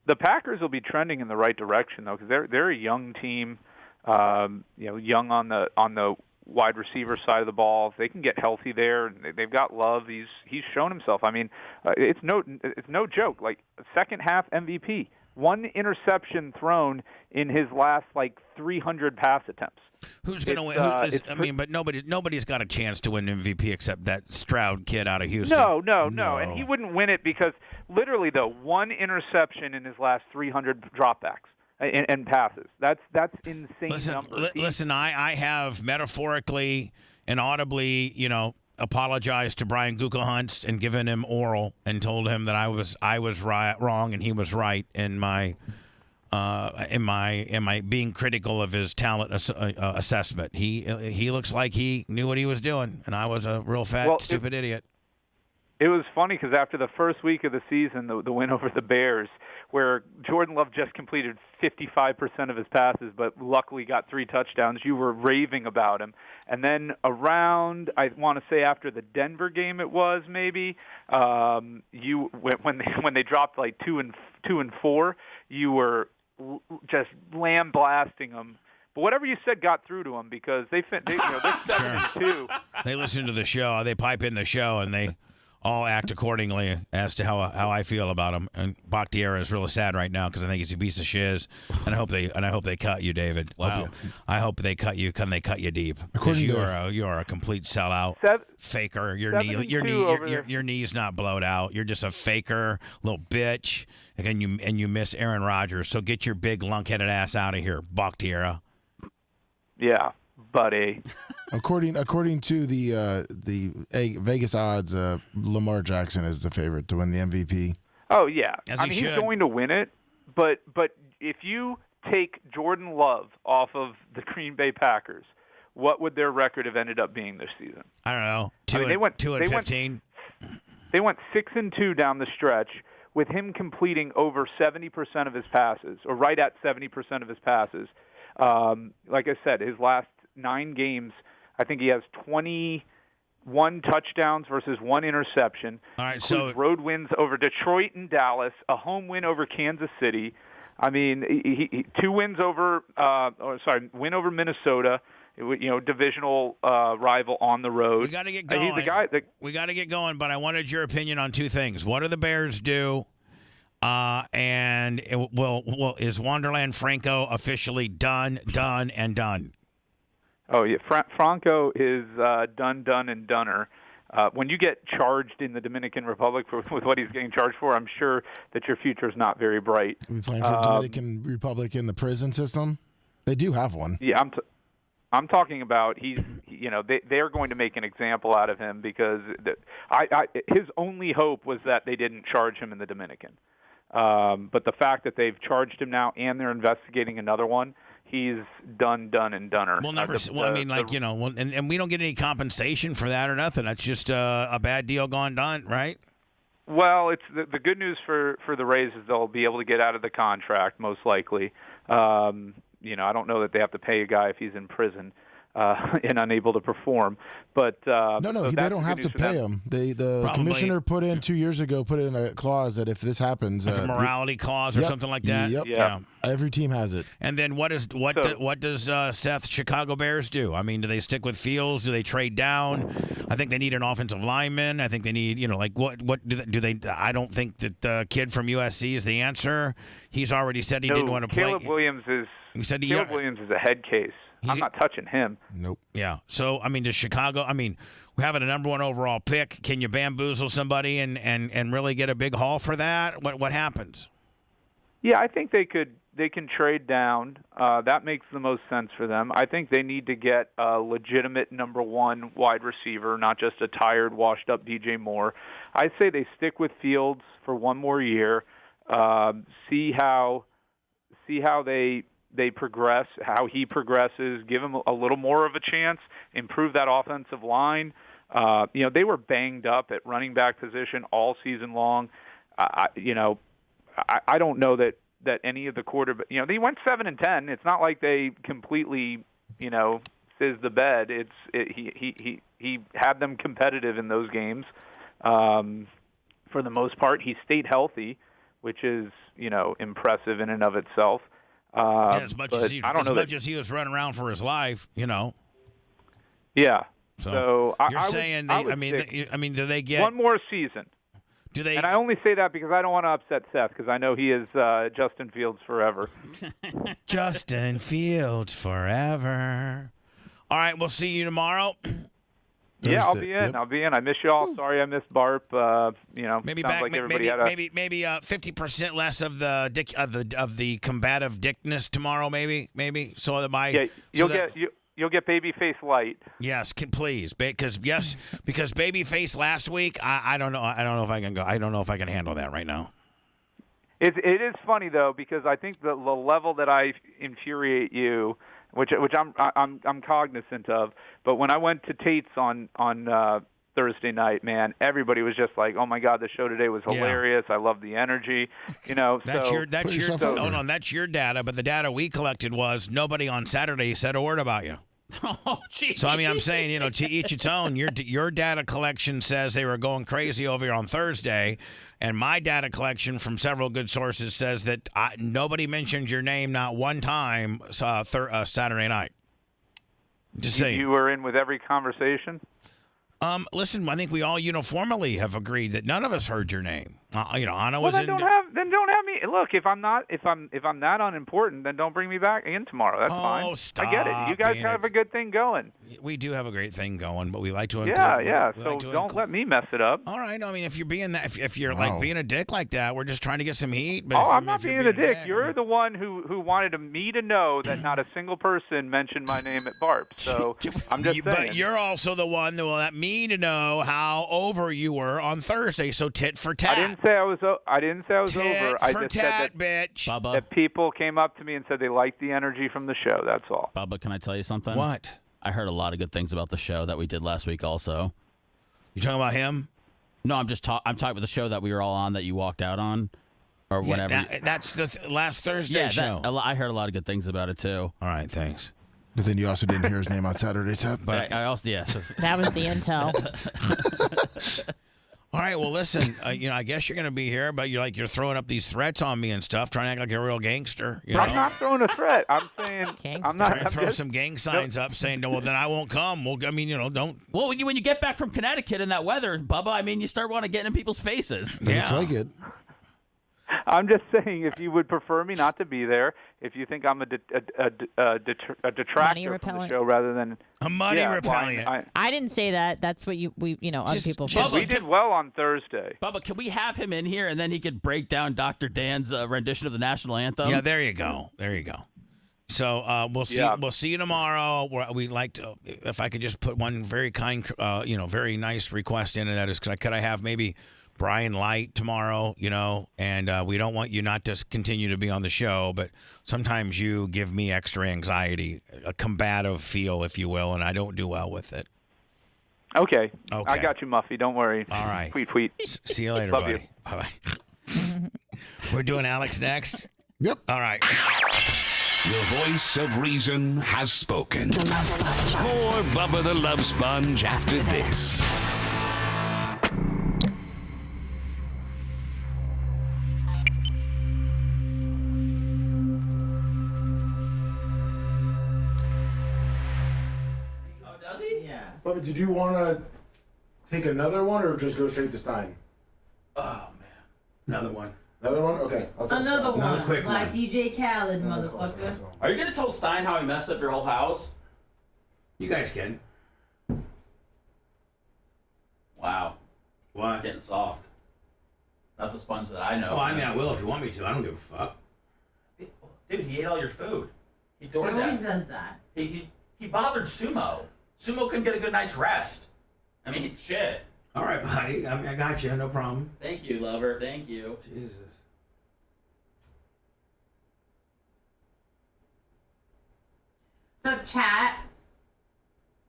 the Packers will be trending in the right direction though, because they're a young team. Young on the wide receiver side of the ball. If they can get healthy there, they've got Love. He's shown himself. I mean, it's no joke. Like, second half MVP, 1 interception thrown in his last 300 pass attempts. Who's going to win? But nobody's got a chance to win MVP except that Stroud kid out of Houston. No, and he wouldn't win it because literally, though, 1 interception in his last 300 dropbacks. And passes. That's insane numbers. Listen, I have metaphorically and audibly, apologized to Brian Gutekunst and given him oral and told him that I was wrong and he was right in my being critical of his talent assessment. He looks like he knew what he was doing, and I was a real stupid idiot. It was funny because after the first week of the season, the win over the Bears, where Jordan Love just completed 55% of his passes, but luckily got 3 touchdowns, you were raving about him. And then around, I want to say after the Denver game, it was maybe when they dropped 2 and 4, you were just blasting them. But whatever you said got through to them because they're 7-2. They listen to the show. They pipe in the show and they all act accordingly as to how I feel about him. And Bakhtiari is really sad right now because I think he's a piece of shiz. And I hope they cut you, David. Wow. I hope they cut you. Can they cut you deep? Because you are a complete sellout, faker. Your knee's not blowed out. You're just a faker, little bitch. And you miss Aaron Rodgers. So get your big lunk-headed ass out of here, Bakhtiari. Yeah, buddy. According to the Vegas odds, Lamar Jackson is the favorite to win the MVP. Oh yeah, he's going to win it. But if you take Jordan Love off of the Green Bay Packers, what would their record have ended up being this season? I don't know. 2-15. They went 6-2 down the stretch with him completing over 70% of his passes, or right at 70% of his passes. Like I said, his last 9 games, I think he has 20 1 touchdowns versus 1 interception. All right, includes road wins over Detroit and Dallas, a home win over Kansas City. I mean, he 2 wins over, win over Minnesota. Divisional rival on the road. We got to get going. He's the guy we got to get going, but I wanted your opinion on 2 things. What do the Bears do? Is Wonderland Franco officially done? Oh yeah, Franco is done, and doner. When you get charged in the Dominican Republic with what he's getting charged for, I'm sure that your future is not very bright. Are we playing for Dominican Republic in the prison system? They do have one. Yeah, I'm talking about they're going to make an example out of him because his only hope was that they didn't charge him in the Dominican. But the fact that they've charged him now and they're investigating another one, he's done, and doner. We'll never. And we don't get any compensation for that or nothing. That's just a bad deal gone done, right? Well, it's the good news for the Rays is they'll be able to get out of the contract most likely. I don't know that they have to pay a guy if he's in prison and unable to perform. But they don't have to pay him. The commissioner put in 2 years ago in a clause that if this happens, like a morality clause or something like that. Yep. Yeah. Every team has it. And then what does Seth Chicago Bears do? I mean, do they stick with Fields? Do they trade down? I think they need an offensive lineman. I think they need what do they? I don't think that the kid from USC is the answer. He's already said he didn't want to play. Caleb Williams is. He said Caleb Williams is a head case. I'm not touching him. Nope. Yeah. So, I mean, does Chicago, we're having a number 1 overall pick. Can you bamboozle somebody and really get a big haul for that? What happens? Yeah, I think they can trade down. That makes the most sense for them. I think they need to get a legitimate number 1 wide receiver, not just a tired, washed-up DJ Moore. I say they stick with Fields for 1 more year, see how they progress, how he progresses, give him a little more of a chance, improve that offensive line. They were banged up at running back position all season long. I don't know that any of the quarterback, they went 7-10. It's not like they completely, fizzed the bed. He had them competitive in those games. For the most part, he stayed healthy, which is, impressive in and of itself. As much as he was running around for his life, Yeah. So you're saying do they get 1 more season? Do they? And I only say that because I don't want to upset Seth because I know he is Justin Fields forever. Justin Fields forever. All right, we'll see you tomorrow. Yeah, I'll be in. I miss y'all. Sorry, I missed Barp. Maybe sounds back. like Maybe everybody had 50% less of the combative dickness tomorrow. Maybe so that you'll get Babyface light. Yes, please, because Babyface last week. I don't know. I don't know if I can go. I don't know if I can handle that right now. It is funny though because I think the level that I infuriate you, which I'm cognizant of, but when I went to Tate's on Thursday night, man, everybody was just like, "Oh my God, the show today was hilarious. I love the energy." That's your data, but the data we collected was nobody on Saturday said a word about you. Oh, geez. So I'm saying, to each its own. Your data collection says they were going crazy over here on Thursday, and my data collection from several good sources says that nobody mentioned your name not one time Saturday night. Just saying. You were in with every conversation. Listen, I think we all uniformly have agreed that none of us heard your name. Anna was in. Don't have me. Look, if I'm that unimportant, then don't bring me back in tomorrow. That's fine. Stop. I get it. You guys have a good thing going. We do have a great thing going, but we like to. So don't let me mess it up. All right. No, I mean, if you're being that, if you're like being a dick like that, we're just trying to get some heat. But I'm not being a dick. You're the one who wanted me to know that not a single person mentioned my name at Barp. So I'm just saying. But you're also the one that will let me to know how over you were on Thursday. So tit for tat. I didn't say I was over. I just tat, said bitch. Bubba. that people came up to me and said they liked the energy from the show. That's all. Bubba, can I tell you something? What? I heard a lot of good things about the show that we did last week. Also, you talking about him? No, I'm talking about the show that we were all on that you walked out on, or whatever. That's the last Thursday show. I heard a lot of good things about it too. All right, thanks. But then you also didn't hear his name on Saturday's episode. But I also, yes. That was the intel. All right, well, listen, I guess you're going to be here, but you're throwing up these threats on me and stuff, trying to act like a real gangster. You know? I'm not throwing a threat. I'm saying I'm not trying to throw some gang signs up saying, no, well, then I won't come. Well, I mean, don't. Well, when you get back from Connecticut in that weather, Bubba, I mean, you start wanting to get in people's faces. Looks like it. I'm just saying, if you would prefer me not to be there, if you think I'm a detractor from the show rather than a money repellent. I didn't say that. That's what other people. We did well on Thursday. Bubba, can we have him in here and then he could break down Dr. Dan's rendition of the national anthem? Yeah, there you go. So we'll see. Yeah. We'll see you tomorrow. We'd like to, if I could just put one very kind, very nice request in, and that is, could I have maybe Brian Light tomorrow, and we don't want you not to continue to be on the show, but sometimes you give me extra anxiety, a combative feel, if you will, and I don't do well with it. Okay. I got you, Muffy. Don't worry. All right. Tweet. See you later, Love buddy. you. Bye-bye. We're doing Alex next? Yep. All right. The voice of reason has spoken. More Bubba the Love Sponge after this. Bubba, did you want to take another one or just go straight to Stein? Oh, man. Another one. Another one? Okay. I'll take Another Stein. one, quick like one. DJ Khaled, motherfucker. Are you going to tell Stein how he messed up your whole house? You guys can. Wow. What? Getting soft. Not the sponge that I know. Oh, I mean, I will if you want me to. I don't give a fuck. Dude, he ate all your food. He He DoorDashed. always does that. He bothered Sumo. Sumo couldn't get a good night's rest. I mean, shit. All right, buddy. I mean, I got you. No problem. Thank you, lover. Thank you. Jesus. What's up, chat?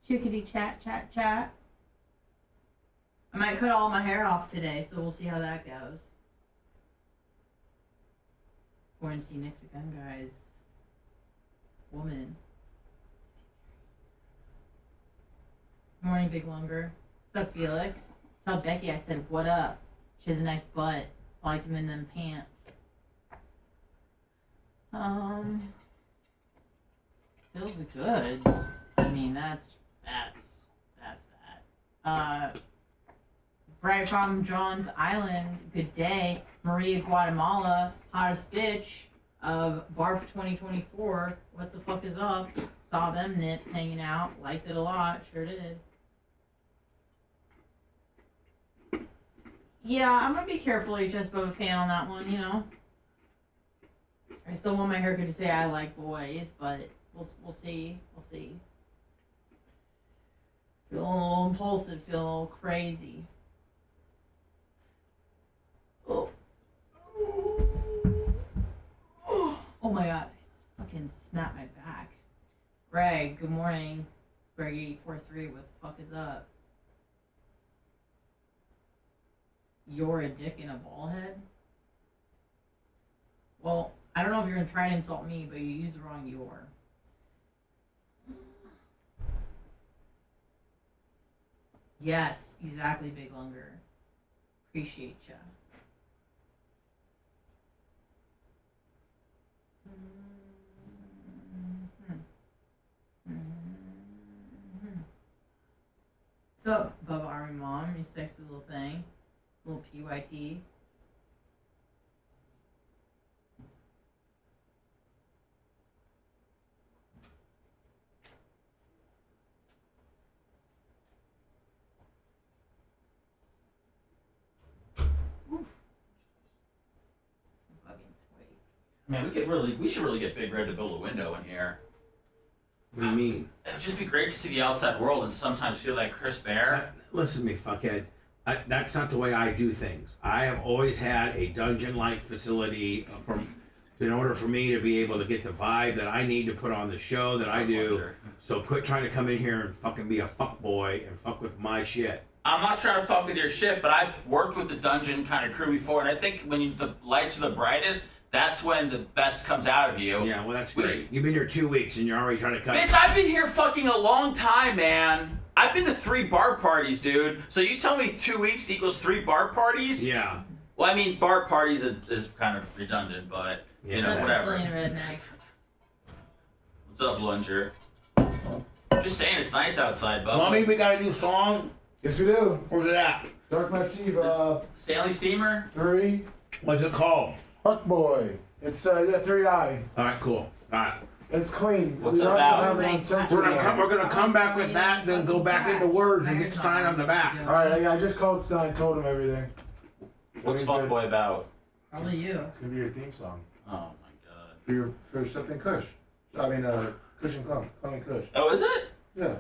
Chickadee chat. I might cut all my hair off today, so we'll see how that goes. Quarantine Nick the Gun Guy's woman. Morning, Big Longer. What's up, Felix? Tell Becky I said, what up? She has a nice butt. I liked him in them pants. Feels good. I mean, that's that. Bright from John's Island, good day. Maria Guatemala, hottest bitch of Barf 2024. What the fuck is up? Saw them nips hanging out. Liked it a lot. Sure did. Yeah, I'm gonna be careful, HS Bubba fan on that one, I still want my haircut to say I like boys, but we'll see. Feel a little impulsive, feel a little crazy. Oh my god, I fucking snapped my back. Greg, good morning. Greg843, what the fuck is up? You're a dick and a ball head? Well, I don't know if you're gonna try to insult me, but you used the wrong "your." Yes, exactly, Big Longer. Appreciate ya. What's up, Bubba Army Mom? You sexy little thing. Little PYT. Man, we should really get Big Red to build a window in here. What do you mean? It would just be great to see the outside world and sometimes feel that crisp air. Listen to me, fuckhead. That's not the way I do things. I have always had a dungeon-like facility in order for me to be able to get the vibe that I need to put on the show that I do. So quit trying to come in here and fucking be a fuckboy and fuck with my shit. I'm not trying to fuck with your shit, but I've worked with the dungeon kind of crew before, and I think when the lights are the brightest, That's when the best comes out of you. Yeah, well, that's great. You've been here 2 weeks and you're already trying to cut. Bitch, I've been here fucking a long time, man. I've been to 3 bar parties, dude. So you tell me 2 weeks equals 3 bar parties? Yeah. Well, I mean, bar parties is kind of redundant, but, you know, whatever. What's up, Lunger? Just saying, it's nice outside, Bubba. Mommy, we got a new song? Yes, we do. Where's it at? Dark Match Eve, Stanley Steamer? 3. What's it called? Fuck Boy. It's, 3i. Alright, cool. Alright. It's clean. What's we it also about? have it on censored. We're gonna come back with that, then go back into words and get Stein on the back. Alright, I just called Stein, told him everything. What's Fuckboy about? Probably you. It's gonna be your theme song. Oh my god. For something Kush. I mean, Kush and Clum and Kush. Oh, is it? Yeah.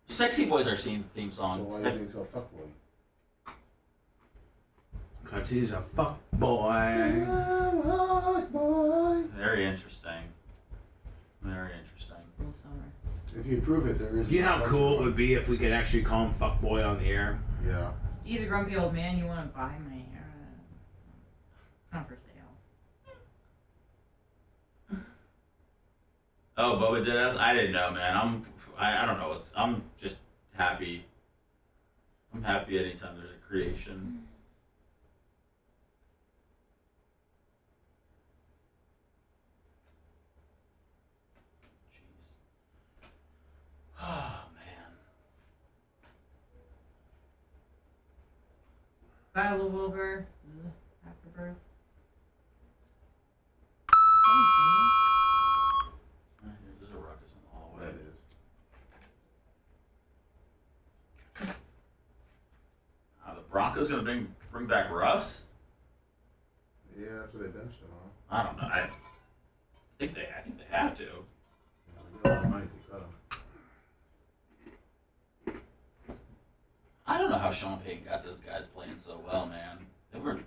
Sexy Boys are theme song. Well, why do you think it's called Fuck Boy? Cause he's a fuck boy. Fuck boy. Very interesting. Very interesting. Cool summer. If you prove it, there is. Do you know how no cool it censored. would be if we could actually call him fuck boy on the air? Yeah. You the grumpy old man, you want to buy my hair? It's not for sale. Oh, Bubba did us? I didn't know, man. I don't know. I'm just happy. I'm happy anytime there's a creation. Jeez. Oh, man. Viola Wilbur, Afterbirth. There's a ruckus in the hallway. That is. The Broncos gonna bring back Russ? Yeah, after they benched him, huh? I don't know. I think they have to. Yeah, we got a lot of money to cut him. I don't know how Sean Payton got those guys playing so well, man. They were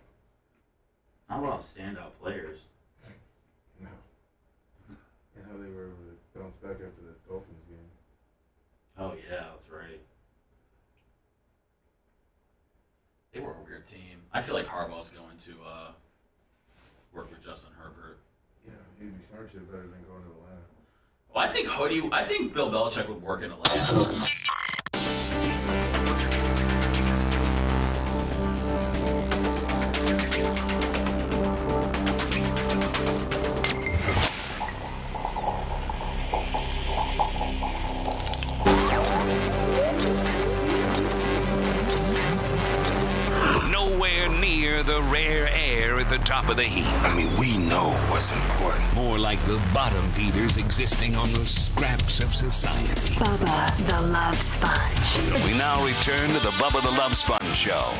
not a lot of standout players. No. And how they were able to bounce back after the Dolphins game. Oh yeah, that's right. They were a weird team. I feel like Harbaugh's going to work with Justin Herbert. Yeah, he'd be smart to better than going to Atlanta. Well, I think Bill Belichick would work in Atlanta. Nowhere near the rare air at the top of the heap. I mean, we know what's important. More like the bottom feeders existing on the scraps of society. Bubba the Love Sponge. We now return to the Bubba the Love Sponge Show.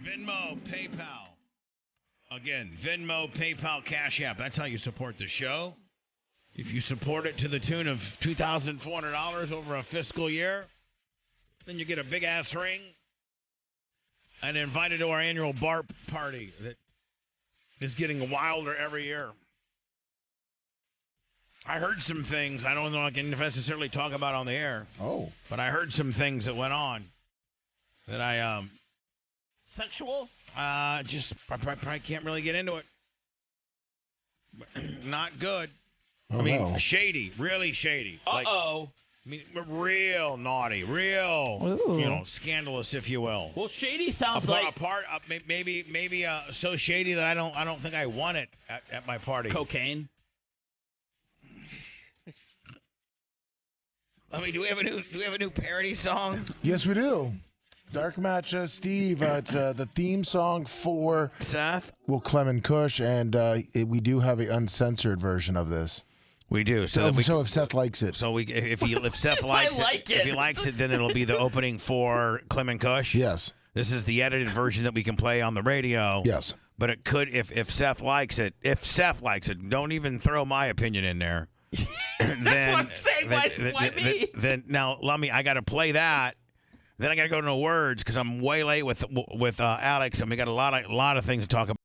Venmo, PayPal. Again, Venmo, PayPal, Cash App. That's how you support the show. If you support it to the tune of $2,400 over a fiscal year, then you get a big-ass ring and invited to our annual bar party that is getting wilder every year. I heard some things I don't know I can necessarily talk about on the air. Oh. But I heard some things that went on that I sexual. Just I probably can't really get into it. Not good. Oh, I mean, no. shady, really shady. Uh-oh. I mean, real naughty, real, Ooh. scandalous, if you will. Well, shady sounds Maybe so shady that I don't think I want it at my party. cocaine. I mean, do we have a new parody song? Yes, we do. Dark Match, Steve. It's the theme song for Seth. Well, Clem Kush, and we do have an uncensored version of this. We do. So if Seth likes it. So if Seth likes like if he likes it, then it'll be the opening for Clem and Kush. Yes. This is the edited version that we can play on the radio. Yes. But it could if Seth likes it. If Seth likes it, don't even throw my opinion in there. That's what I'm saying. Why me? Then now, Lummy, I got to play that. Then I got to go to no words because I'm way late with Alex, and we got a lot of things to talk about.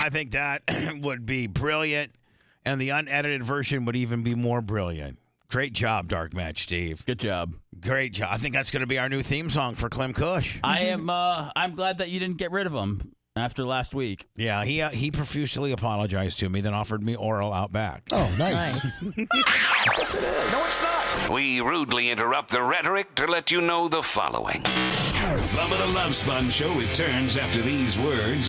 I think that would be brilliant, and the unedited version would even be more brilliant. Great job, Dark Match Steve. Good job. Great job. I think that's going to be our new theme song for Clem Kush. I'm glad that you didn't get rid of him after last week. Yeah, he profusely apologized to me, then offered me oral out back. Oh, nice. Yes, it is. No, it's not. We rudely interrupt the rhetoric to let you know the following. Bubba the Love Sponge Show returns after these words.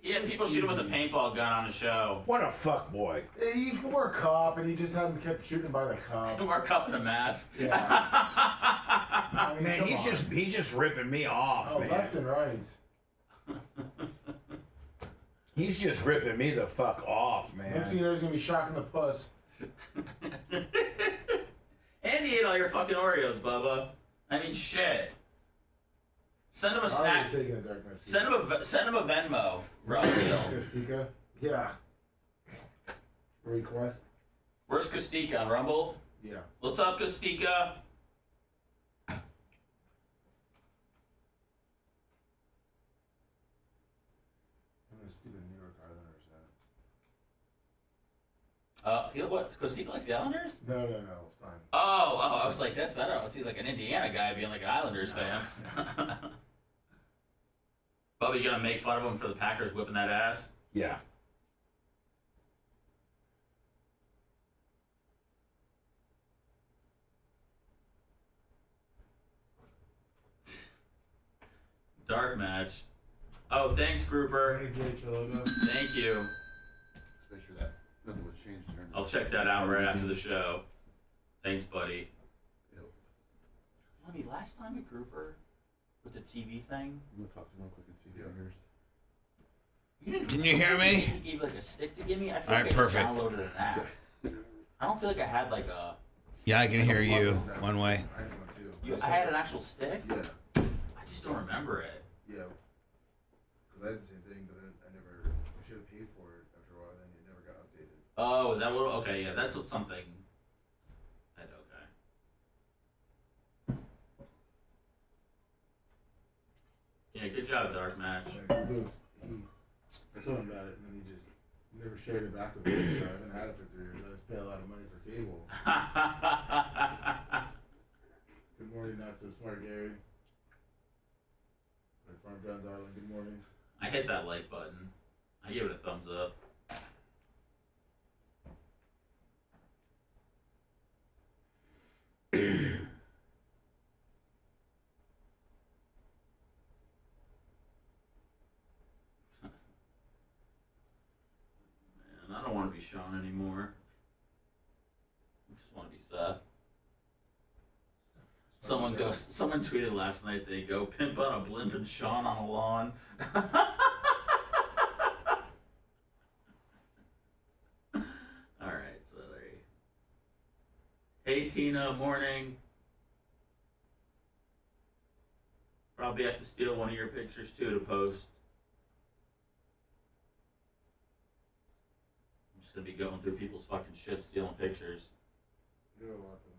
Yeah, people shoot him with a paintball gun on the show. What a fuck boy. He wore a cop, and he just hadn't kept shooting by the cop. He wore a cup in a mask. Yeah. I mean, Man, come he's on. just ripping me off, Oh, man. left and right. He's just ripping me the fuck off, man. Next thing you know, he's gonna be shocking the puss. And he ate all your fucking Oreos, Bubba. I mean, shit. Send him a snack. Taking a Dark Match. Send him a Venmo. Raw deal. Costica? Yeah. Request? Where's Costica on Rumble? Yeah. What's up, Costica? Stupid New York Islanders hat. What? Costica likes the Islanders? No, it's fine. Oh, I was like, I don't know. See, like an Indiana guy being like an Islanders fan. Bubba, you gonna make fun of him for the Packers whipping that ass? Yeah. Dark match. Oh, thanks, Grouper. Hey, Thank you. Make sure that nothing was changed during I'll check that out right after the show. Thanks, buddy. Let me last time at Grouper with the TV thing. I'm gonna talk to him real quick and see if he hears. Can you hear me? You gave like a stick to give me. I feel All right, like I perfect. just downloaded an app. I don't feel like I had like a. Yeah, I can hear you one way. I had an actual stick. Yeah. I just don't remember it. Yeah. Because I had the same thing, but then I should have paid for it after a while, then it never got updated. Oh, is that what? Okay, yeah, that's what something. Yeah, good job, Dark Match. I told him about it, and then he just never shared it back with me. So I haven't had it for 3 years. I just pay a lot of money for cable. Good morning, not so smart, Gary. My Farm John's Arlen, good morning. I hit that like button. I give it a thumbs up. Man, I don't want to be Sean anymore. I just want to be Seth. Someone tweeted last night, they go, pimp on a blimp and Sean on a lawn. Alright, so there you Hey Tina, morning. Probably have to steal one of your pictures too to post. I'm just gonna be going through people's fucking shit, stealing pictures. You got a lot of them,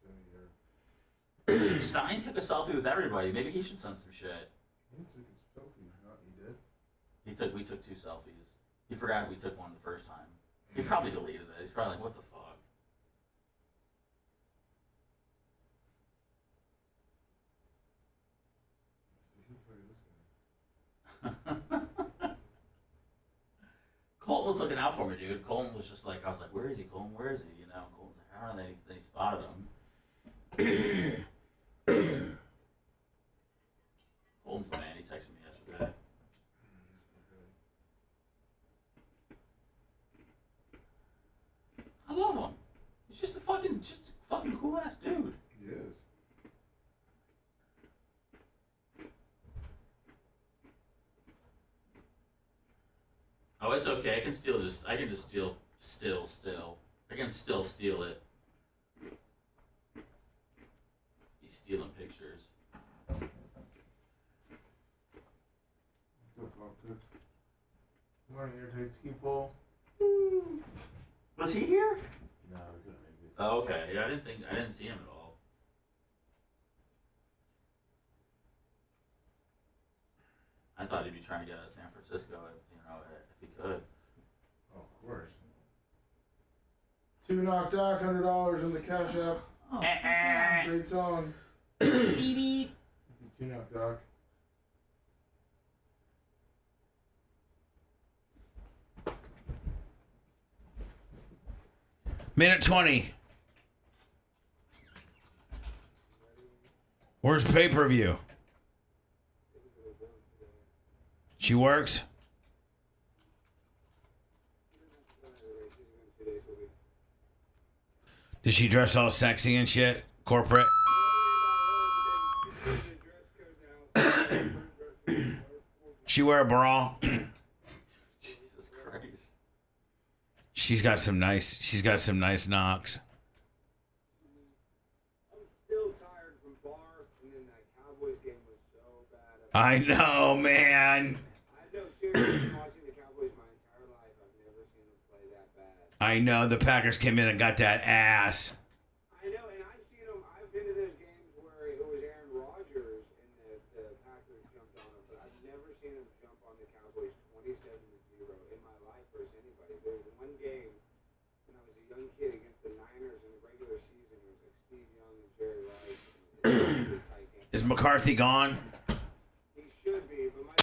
send me here. Stein took a selfie with everybody. Maybe he should send some shit. He took his selfie. Not he did. We took 2 selfies. He forgot we took one the first time. He probably deleted it. He's probably like, what the fuck? Colton was looking out for me, dude. Colton was just like, I was like, where is he, Colton? Where is he? You know, Colton's like, I don't know. Then he spotted him. Colton's the man. He texted me yesterday. I love him. He's just a fucking cool ass dude. He is. Oh, it's okay. I can still steal it. He's stealing pictures. What's up, Bob? Good morning, Airtight Ski Pole. Was he here? No, we couldn't make it. Oh, okay. Yeah, I didn't see him at all. I thought he'd be trying to get out of San Francisco, if he could. Oh, of course. 2 knocked out, $100 in the cash app. Oh, Great song. beep beep. 2 knocked out. Minute 20. Where's pay-per-view? She works? Does she dress all sexy and shit? Corporate? She wear a bra? Jesus Christ. She's got some nice knocks. I know, man. I know the Packers came in and got that ass. I know, and I've seen them. I've been to those games where it was Aaron Rodgers and the Packers jumped on him, but I've never seen him jump on the Cowboys 27-0 in my life versus anybody. There was one game when I was a young kid against the Niners in the regular season. It was like Steve Young and Jerry Rice. Is McCarthy gone? He should be, but my.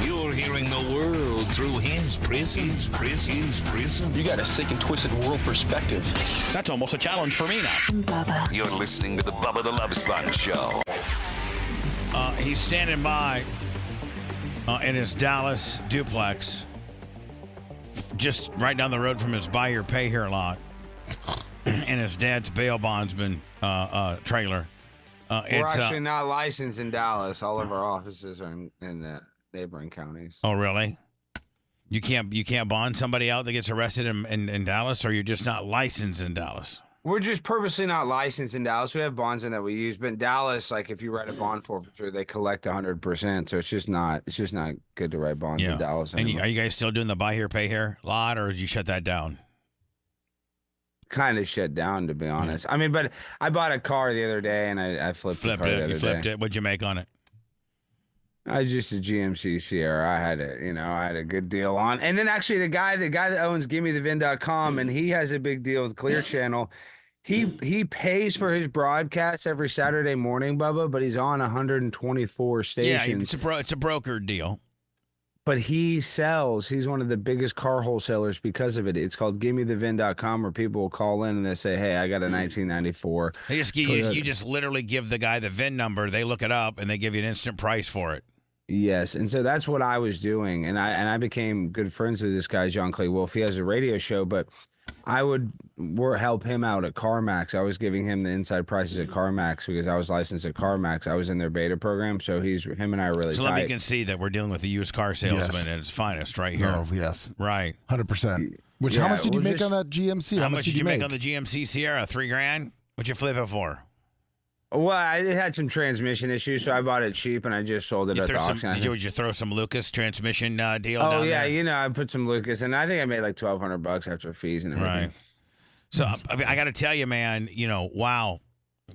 You're hearing the world through his prism. You got a sick and twisted world perspective. That's almost a challenge for me now. You're listening to the Bubba the Love Sponge Show. He's standing by in his Dallas duplex, just right down the road from his buy your pay here lot, and his dad's bail bondsman trailer. We're actually not licensed in Dallas. All of our offices are in the neighboring counties. Oh, really? You can't bond somebody out that gets arrested in Dallas, or you're just not licensed in Dallas? We're just purposely not licensed in Dallas. We have bondsmen that we use, but in Dallas, like if you write a bond forfeiture, they collect 100%. So it's just not good to write bonds in Dallas anymore. And are you guys still doing the buy here, pay here lot, or did you shut that down? Kind of shut down, to be honest. I mean, but I bought a car the other day, and I flipped the car the other day. You flipped day. it. What'd you make on it? I just a GMC Sierra. I had a good deal on. And then actually the guy that owns GimmeTheVin.com, and he has a big deal with Clear Channel. He pays for his broadcasts every Saturday morning, Bubba, but he's on 124 stations. Yeah, it's a broker deal. But he's one of the biggest car wholesalers because of it. It's called GimmeTheVin.com, where people will call in and they say, hey, I got a 1994. They just you just literally give the guy the VIN number, they look it up, and they give you an instant price for it. Yes, and so that's what I was doing, and I became good friends with this guy, John Clay Wolf. He has a radio show, but I would help him out at CarMax. I was giving him the inside prices at CarMax because I was licensed at CarMax. I was in their beta program, so him and I are really tight. So let me can see that we're dealing with a used car salesman at its finest right here. Oh, yes. Right. 100%. How much did you make on that GMC? How much did you make on the GMC Sierra? $3,000? What'd you flip it for? Well, it had some transmission issues, so I bought it cheap, and I just sold it at the auction. Did you throw some Lucas transmission deal down there? Oh, yeah, I put some Lucas, and I think I made like $1,200 after fees and everything. Right. So, I mean, I got to tell you, man, wow.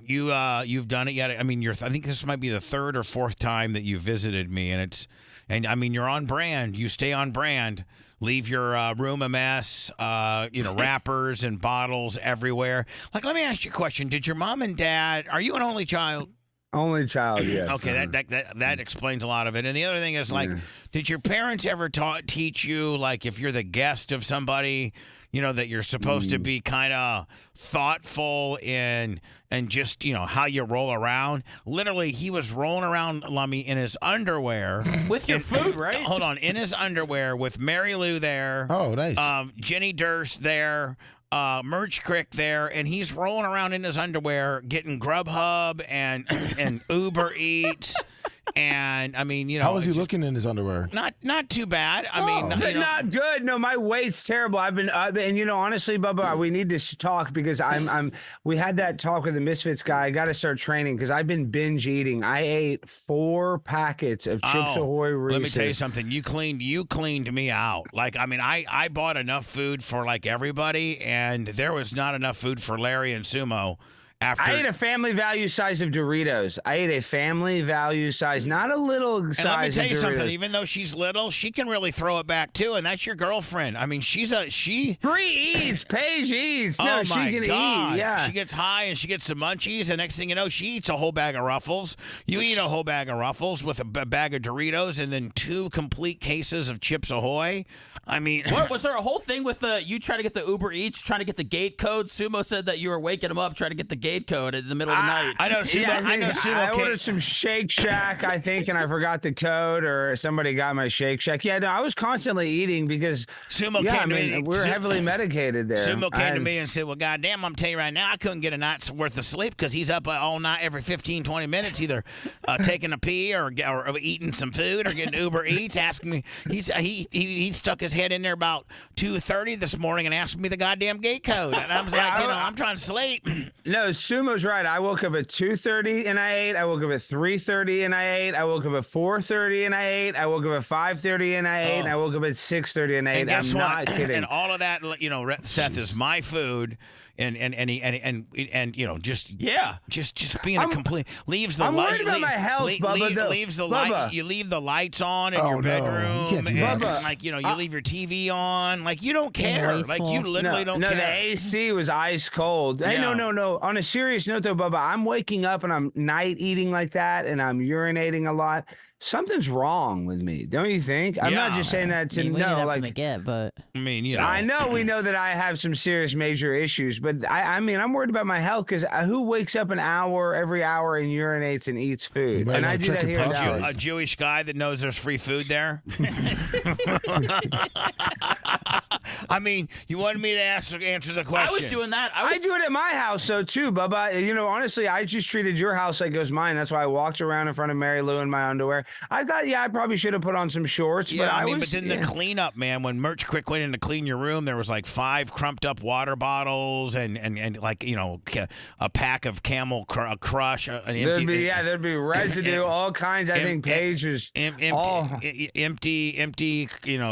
You've done it yet. I mean, I think this might be the third or fourth time that you visited me, and I mean, you're on brand. You stay on brand. Leave your room a mess, wrappers and bottles everywhere. Like, let me ask you a question. Did your mom and dad, are you an only child? Only child, yes. Okay, that explains a lot of it. And the other thing is, like, did your parents ever teach you, like, if you're the guest of somebody, that you're supposed to be kind of thoughtful and just, how you roll around? Literally, he was rolling around, Lummy, in his underwear. With your food, right? Hold on. In his underwear with Mary Lou there. Oh, nice. Jenny Durst there. Merch Crick there, and he's rolling around in his underwear getting Grubhub and Uber Eats And I mean, how was he it's looking in his underwear? not too bad. I mean, not good. No, my weight's terrible. I've been, and honestly, Bubba, we need to talk because we had that talk with the Misfits guy. I got to start training because I've been binge eating. I ate 4 packets of Chips Ahoy Reese's. Let me tell you something. You cleaned me out. Like, I mean, I bought enough food for like everybody, and there was not enough food for Larry and Sumo. I ate a family value size of Doritos. I ate a family value size, not a little size of Doritos. And let me tell you something. Even though she's little, she can really throw it back too, and that's your girlfriend. I mean, she eats. Paige eats. No, oh she my can God. eat. Yeah, she gets high and she gets some munchies, and next thing you know, she eats a whole bag of Ruffles. You eat a whole bag of Ruffles with a bag of Doritos, and then 2 complete cases of Chips Ahoy. I mean, what was there a whole thing with you trying to get the Uber Eats, trying to get the gate code? Sumo said that you were waking him up trying to get the gate code in the middle of the night. I know Sumo. I ordered some Shake Shack, I think, and I forgot the code, or somebody got my Shake Shack. Yeah, no, I was constantly eating because Sumo came to me. We were heavily medicated there. Sumo came to me and said, well, goddamn, I'm telling you right now, I couldn't get a night's worth of sleep because he's up all night every 15, 20 minutes, either taking a pee or eating some food or getting Uber Eats, asking me. He stuck his head in there about 2:30 this morning and asked me the goddamn gate code. And I was like, I'm trying to sleep. No, Sumo's right. I woke up at 2:30 and I ate. I woke up at 3:30 and I ate. I woke up at 4:30 and I ate. I woke up at 5:30 and I ate. And I woke up at 6:30 and I ate. And guess I'm what? not kidding. And all of that, Seth, is my food. And just being a complete leaves the I'm light. worried about my health, Bubba. Leaves the Bubba. light. You leave the lights on in Oh, your no. bedroom. You can't do and, that. you leave your TV on. Like you don't care. Like you literally don't care. No, the AC was ice cold. Hey, Yeah. no. On a serious note, though, Bubba, I'm waking up and I'm night eating like that, and I'm urinating a lot. Something's wrong with me, don't you think? I'm not just saying that to we knew that from the like. get, but I mean, I know we know that I have some serious major issues, but I mean, I'm worried about my health because who wakes up every hour and urinates and eats food? might And I wanna do check that your here in prostate. Dallas. A Jewish guy that knows there's free food there. I mean, you wanted me to answer the question. I was doing that. I do it at my house, so too, Bubba. Honestly, I just treated your house like it was mine. That's why I walked around in front of Mary Lou in my underwear. I thought, I probably should have put on some shorts, Yeah, but but then the cleanup, man. When Merch Quick went in to clean your room, there was like 5 crumped up water bottles and like a pack of Camel Crush. There'd be residue, all kinds. I think Paige was empty,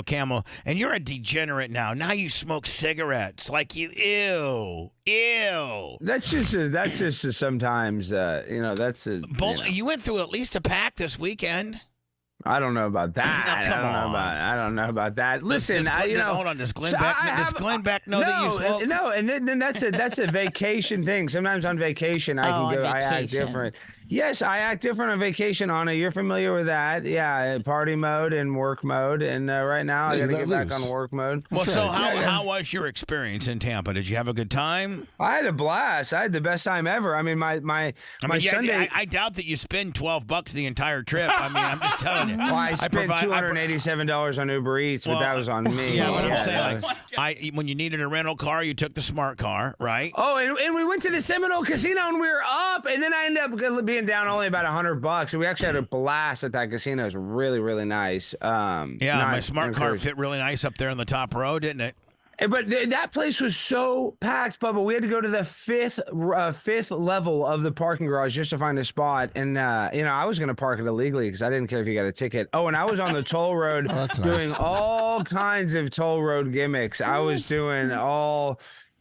Camel. And you're a degenerate now. Now you smoke cigarettes. Like ew. That's just sometimes, that's a. You went through at least a pack this weekend. I don't know about that. I don't know about that. Listen, hold on. Does Glenn Beck know that you smoke? No, and then that's a vacation thing. Sometimes on vacation I can go. I act different. Yes, I act different on vacation, Anna. You're familiar with that. Yeah, party mode and work mode. And right now I got to get back on work mode. Well, so how was your experience in Tampa? Did you have a good time? I had a blast. I had the best time ever. I mean, my Sunday. I doubt that you spend $12 the entire trip. I mean, I'm just telling you. Well, I spent $287 on Uber Eats, but that was on me. Yeah, what I'm saying, when you needed a rental car, you took the smart car, right? Oh, and we went to the Seminole Casino and we were up, and then I ended up being down only about $100, and we actually had a blast at that casino. It was really, really nice. My smart car fit really nice up there in the top row, didn't it? But that place was so packed, Bubba. We had to go to the fifth level of the parking garage just to find a spot. And I was going to park it illegally because I didn't care if you got a ticket. Oh, and I was on the toll road doing all kinds of toll road gimmicks. I was doing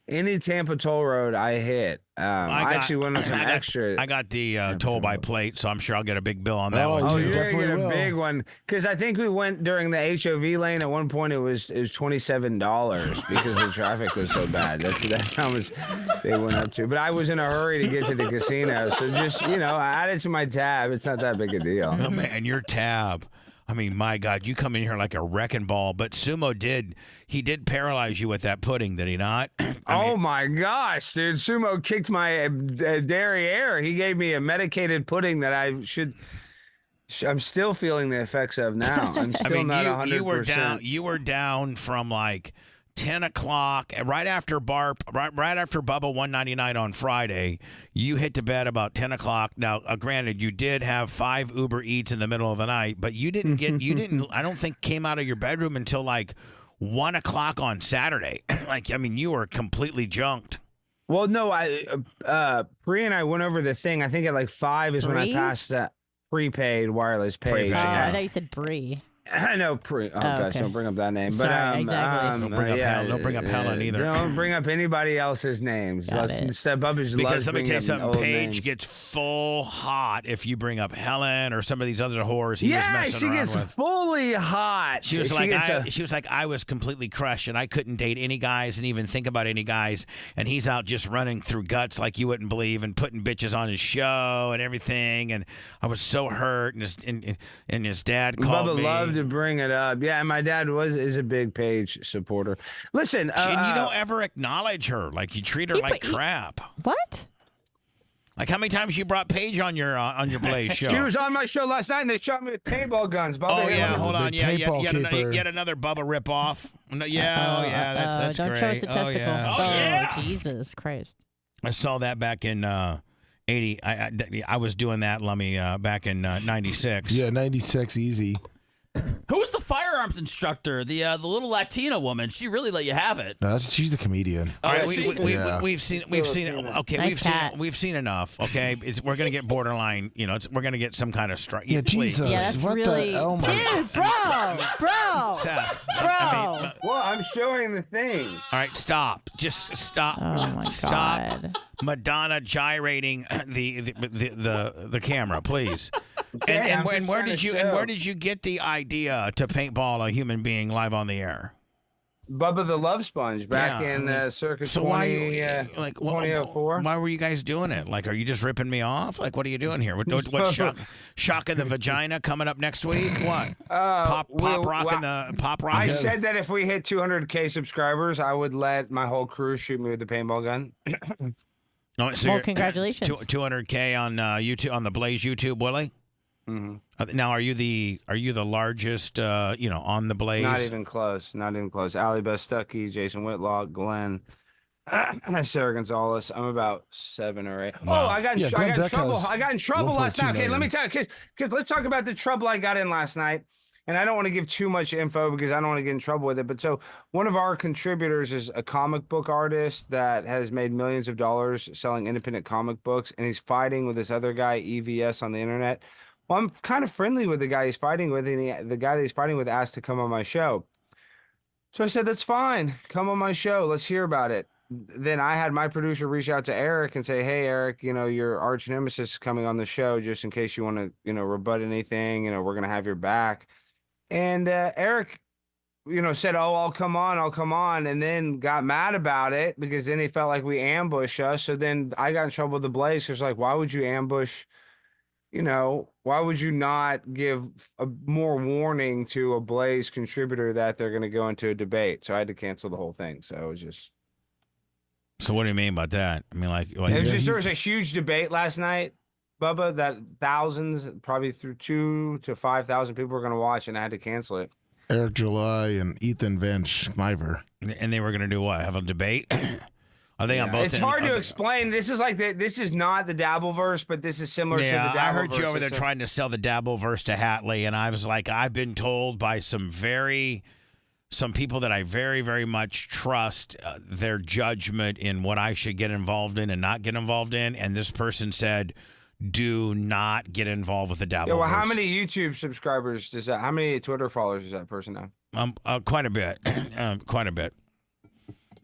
any Tampa toll road I hit. I actually went on some extra. I got the toll by plate, so I'm sure I'll get a big bill on that one. Oh, you're going to get a big one. Because I think we went during the HOV lane. At one point, it was $27 because the traffic was so bad. That's how much they went up to. But I was in a hurry to get to the casino. So just, add it to my tab. It's not that big a deal. Oh, man, your tab. I mean, my God, you come in here like a wrecking ball. But Sumo did paralyze you with that pudding, did he not? My gosh, dude. Sumo kicked my derriere. He gave me a medicated pudding that I'm still feeling the effects of now. I'm still not 100%. You were down from like 10 o'clock, right after right after Bubba 199 on Friday, you hit to bed about 10 o'clock. Now, granted, you did have 5 Uber Eats in the middle of the night, but you didn't, I don't think, came out of your bedroom until like 1 o'clock on Saturday. Like, I mean, you were completely junked. Well, no, Pri and I went over the thing. I think at like 5 is when I passed that prepaid wireless page. Prepaid, yeah. I thought you said Brie. I know Pri. Oh, gosh, okay. don't bring up that name. Sorry, but exactly. Don't bring up Helen either. Don't bring up anybody else's names. Bubba's Because let me tell you bringing something, old Paige names. gets full hot if you bring up Helen or some of these other whores he was Yeah, messing she around gets with. fully hot. She was like, I was completely crushed, and I couldn't date any guys and even think about any guys. And he's out just running through guts like you wouldn't believe, and putting bitches on his show and everything. And I was so hurt. And his dad called Bubba me. loved to bring it up. Yeah, and my dad is a big Paige supporter. Listen, And you don't ever acknowledge her. Like, you treat her like crap. What? Like, how many times you brought Paige on your Blaze show? She was on my show last night, and they shot me with paintball guns. Bubba, Oh yeah, hold on. Yeah, paintball yet another Bubba ripoff. No, yeah, that's don't great. show us the testicle. Yeah. Jesus Christ. I saw that back in 80. I was doing that, Lummy, back in 96. Yeah, 96 easy. Who was the firearms instructor? The little Latina woman. She really let you have it. No, she's a comedian. Oh, All right, yeah, we've seen okay, Nice we've seen enough. Okay, we're gonna get borderline. You know, we're gonna get some kind of strike. Yeah, please. Jesus. Yeah, that's what really. the? Oh my. Dude, bro. Seth, Bro. I mean, well, I'm showing the things. all right, stop. Just stop. Oh my Stop. God. Madonna gyrating the camera, please. And where did you get the idea to paintball a human being live on the air? Bubba the Love Sponge back in circa 2004. Why were you guys doing it? Like, are you just ripping me off? Like, what are you doing here? What shock of the vagina coming up next week? What? Pop rocking the pop rock. I said that if we hit 200K subscribers, I would let my whole crew shoot me with the paintball gun. Oh, so Well, congratulations. 200K on YouTube, on the Blaze YouTube, Willie. Mm-hmm. Now, are you the largest? On the Blaze? Not even close. Not even close. Ali Bestucky, Jason Whitlock, Glenn, Sarah Gonzalez. I'm about 7 or 8. Wow. Oh, I got in trouble. I got in trouble last 1.2 night. Okay, million. let me tell you, because let's talk about the trouble I got in last night. And I don't want to give too much info because I don't want to get in trouble with it. But so one of our contributors is a comic book artist that has made millions of dollars selling independent comic books. And he's fighting with this other guy, EVS, on the internet. Well, I'm kind of friendly with the guy he's fighting with. And the guy that he's fighting with asked to come on my show. So I said, that's fine. Come on my show. Let's hear about it. Then I had my producer reach out to Eric and say, hey, Eric, your arch nemesis is coming on the show just in case you want to, rebut anything. We're going to have your back. And Eric, said, oh, I'll come on, and then got mad about it because then he felt like we ambushed us. So then I got in trouble with the Blaze because, like, why would you ambush, why would you not give a more warning to a Blaze contributor that they're going to go into a debate? So I had to cancel the whole thing. So it was just. So what do you mean by that? I mean, like, there was a huge debate last night, Bubba, that thousands, probably through 2,000 to 5,000 people were going to watch, and I had to cancel it. Eric July and Ethan Van Schmeiver. And they were going to do what? Have a debate? Are they on both? It's hard to explain. This is like this is not the Dabbleverse, but this is similar to the Dabbleverse. I heard you over there trying to sell the Dabbleverse to Hatley, and I was like, I've been told by some people that I very, very much trust their judgment in what I should get involved in and not get involved in, and this person said, do not get involved with the Dabbleverse. Yeah, well, how many YouTube subscribers how many Twitter followers does that person have? Quite a bit. Quite a bit.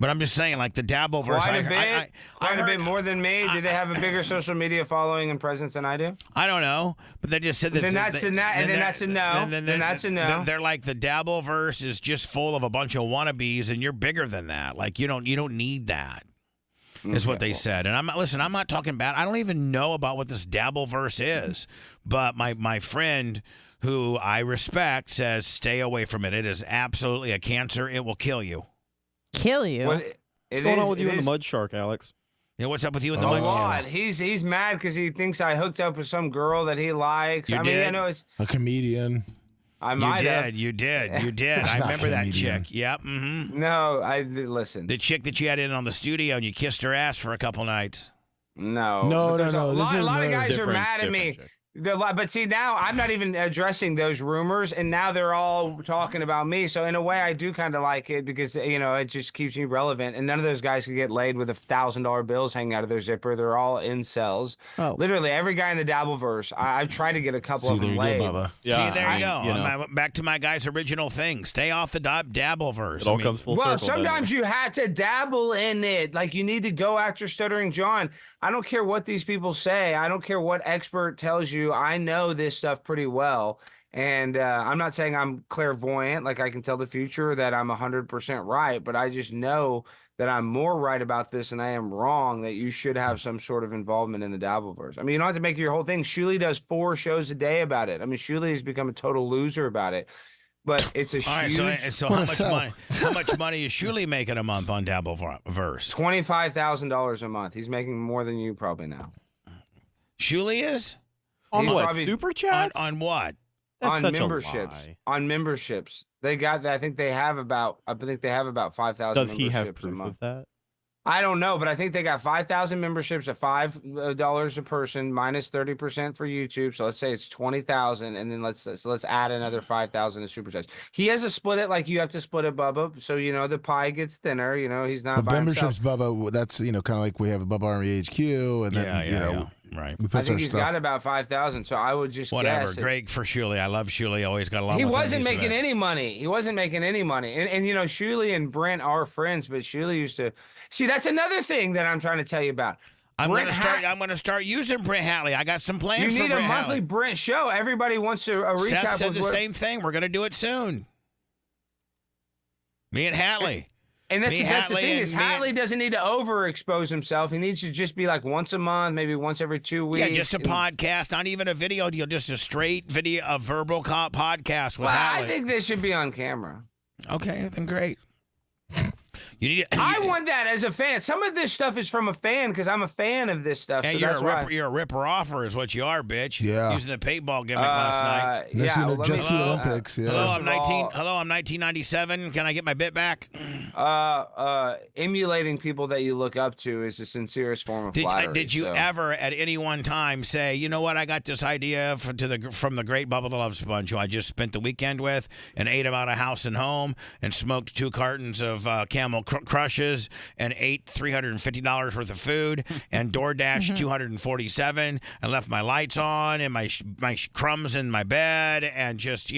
But I'm just saying, like, the Dabbleverse. Quite a bit more than me. Do they have a bigger social media following and presence than I do? I don't know, but they just said that. Then that's a no. Then that's a no. They're like, the Dabbleverse is just full of a bunch of wannabes, and you're bigger than that. Like, you don't need that. Is what they said. And I'm not talking bad. I don't even know about what this Dabbleverse is. But my friend, who I respect, says stay away from it. It is absolutely a cancer. It will kill you. Kill you? What's going on with you and the Mud Shark, Alex? Yeah, what's up with you and the Mud Shark? He's mad because he thinks I hooked up with some girl that he likes. You mean, did? I know it's a comedian. I You might have. did. You did. You did. It's I not remember that comedian. chick. Yep. Mm-hmm. No, listen. The chick that you had in on the studio and you kissed her ass for a couple nights. No, No, but there's no, a this lot, is a lot of another guys are different- mad at me. different chick. But see, now I'm not even addressing those rumors, and now they're all talking about me. So in a way, I do kind of like it because it just keeps me relevant. And none of those guys could get laid with $1,000 bills hanging out of their zipper. They're all incels. Oh. Literally every guy in the Dabbleverse. I've tried to get a couple See, of there them you laid. go, Bubba. See, there you go. you know. I'm back to my guy's original thing. Stay off the Dabbleverse. It all comes full Well, circle. doesn't sometimes it? you had to dabble in it. Like you need to go after Stuttering John. I don't care what these people say. I don't care what expert tells you. I know this stuff pretty well. And I'm not saying I'm clairvoyant, like I can tell the future that I'm 100% right, but I just know that I'm more right about this and I am wrong, that you should have some sort of involvement in the Dabbleverse. I mean, you don't have to make your whole thing. Shuli does 4 shows a day about it. I mean, Shuli has become a total loser about it. But it's a All right, huge... so how much money is Shuli making a month on Dabbleverse? $25,000 a month. He's making more than you probably now. Shuli is? On He's what? probably- Super chats? On what? That's on such a memberships. lie. On memberships. They got I think they have about 5,000 Does he have memberships a proof month. of that? I don't know, but I think they got 5,000 memberships at $5 a person minus 30% for YouTube. So let's say it's 20,000, and then let's add another 5,000 to super chats. He has to split it like you have to split it, Bubba. So the pie gets thinner. He's not The by memberships, himself. Bubba, that's, kind of like we have a Bubba Army HQ, and then, Right. we I put think our he's stuff. got about 5,000. So I would just Whatever. guess. Great for Shuli. I love Shuli. Always got a lot. He with him. wasn't He's making the- any money. He wasn't making any money. And Shuli and Brent are friends, but Shuli used to see. That's another thing that I'm trying to tell you about. I'm Brent going to start using Brent Hatley. I got some plans. You for need a Brent monthly Hatley. Brent show. Everybody wants a recap. Seth said of the what- same thing. We're going to do it soon. Me and Hatley. And that's Me, the Hatley, thing and is me and- Hatley doesn't need to overexpose himself. He needs to just be like once a month, maybe once every 2 weeks. Yeah, just a podcast, not even a video deal, just a straight video, a verbal podcast with Well, Hatley. I think this should be on camera. Okay, then great. You need. I want that as a fan. Some of this stuff is from a fan because I'm a fan of this stuff. And so you're that's a why. ripper. You're a ripper offer, is what you are, bitch. Yeah. Using the paintball gimmick last night. Next thing you know, let Jet me- Ski Olympics. Yeah. Hello, First I'm of 19. all- Hello, I'm 1997. Can I get my bit back? Emulating people that you look up to is the sincerest form of flattery. Did you so. ever at any one time say, you know what, I got this idea from the great Bubba the Love Sponge, who I just spent the weekend with and ate him out of house and home and smoked 2 cartons of Camel Crushes and ate $350 worth of food and DoorDash 247 and left my lights on and my crumbs in my bed and just,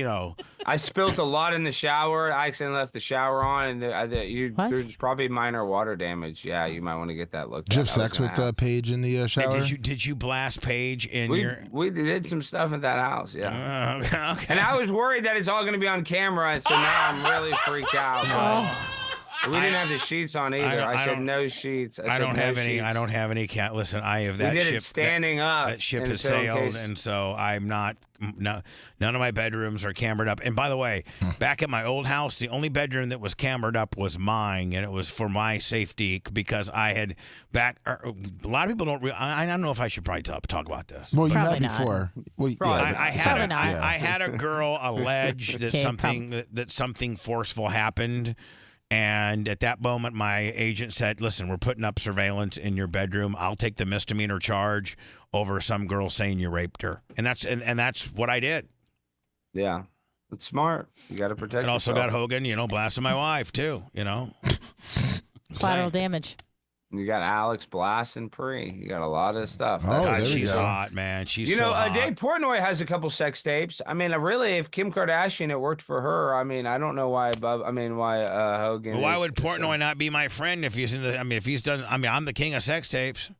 I spilled a lot in the shower. I accidentally left the shower on, and there's probably minor water damage. Yeah, you might want to get that looked Did you at. have That was sex gonna with happen. Paige in the shower? Did you blast Paige in your? We did some stuff at that house, yeah. Okay. And I was worried that it's all going to be on camera, and so now I'm really freaked out. But we didn't have the sheets on either. I said don't- no sheets. I said don't no have any. sheets. I don't have any cat. Listen, I have We that did ship it standing up. That ship and has so in sailed, case- and so I'm not. No, none of my bedrooms are cambered up. And by the way, back at my old house, the only bedroom that was cambered up was mine, and it was for my safety because I had a lot of people don't. I don't know if I should probably talk about this. Well, you Probably had not. before. Well, I had not. I had a girl allege that Okay, that something forceful happened. And at that moment, my agent said, listen, we're putting up surveillance in your bedroom. I'll take the misdemeanor charge over some girl saying you raped her. And that's what I did. Yeah, it's smart. You got to protect. And also yourself. got Hogan, blasting my wife, too, Collateral damage. You got Alex blasting Pre. You got a lot of stuff. Oh, God, there we she's go. hot, man. She's so hot. Dave Portnoy has a couple sex tapes. I mean, really, if Kim Kardashian, it worked for her. I mean, I don't know why. Why Hogan? But why is- would Portnoy not be my friend if he's in the? I mean, if he's done. I mean, I'm the king of sex tapes.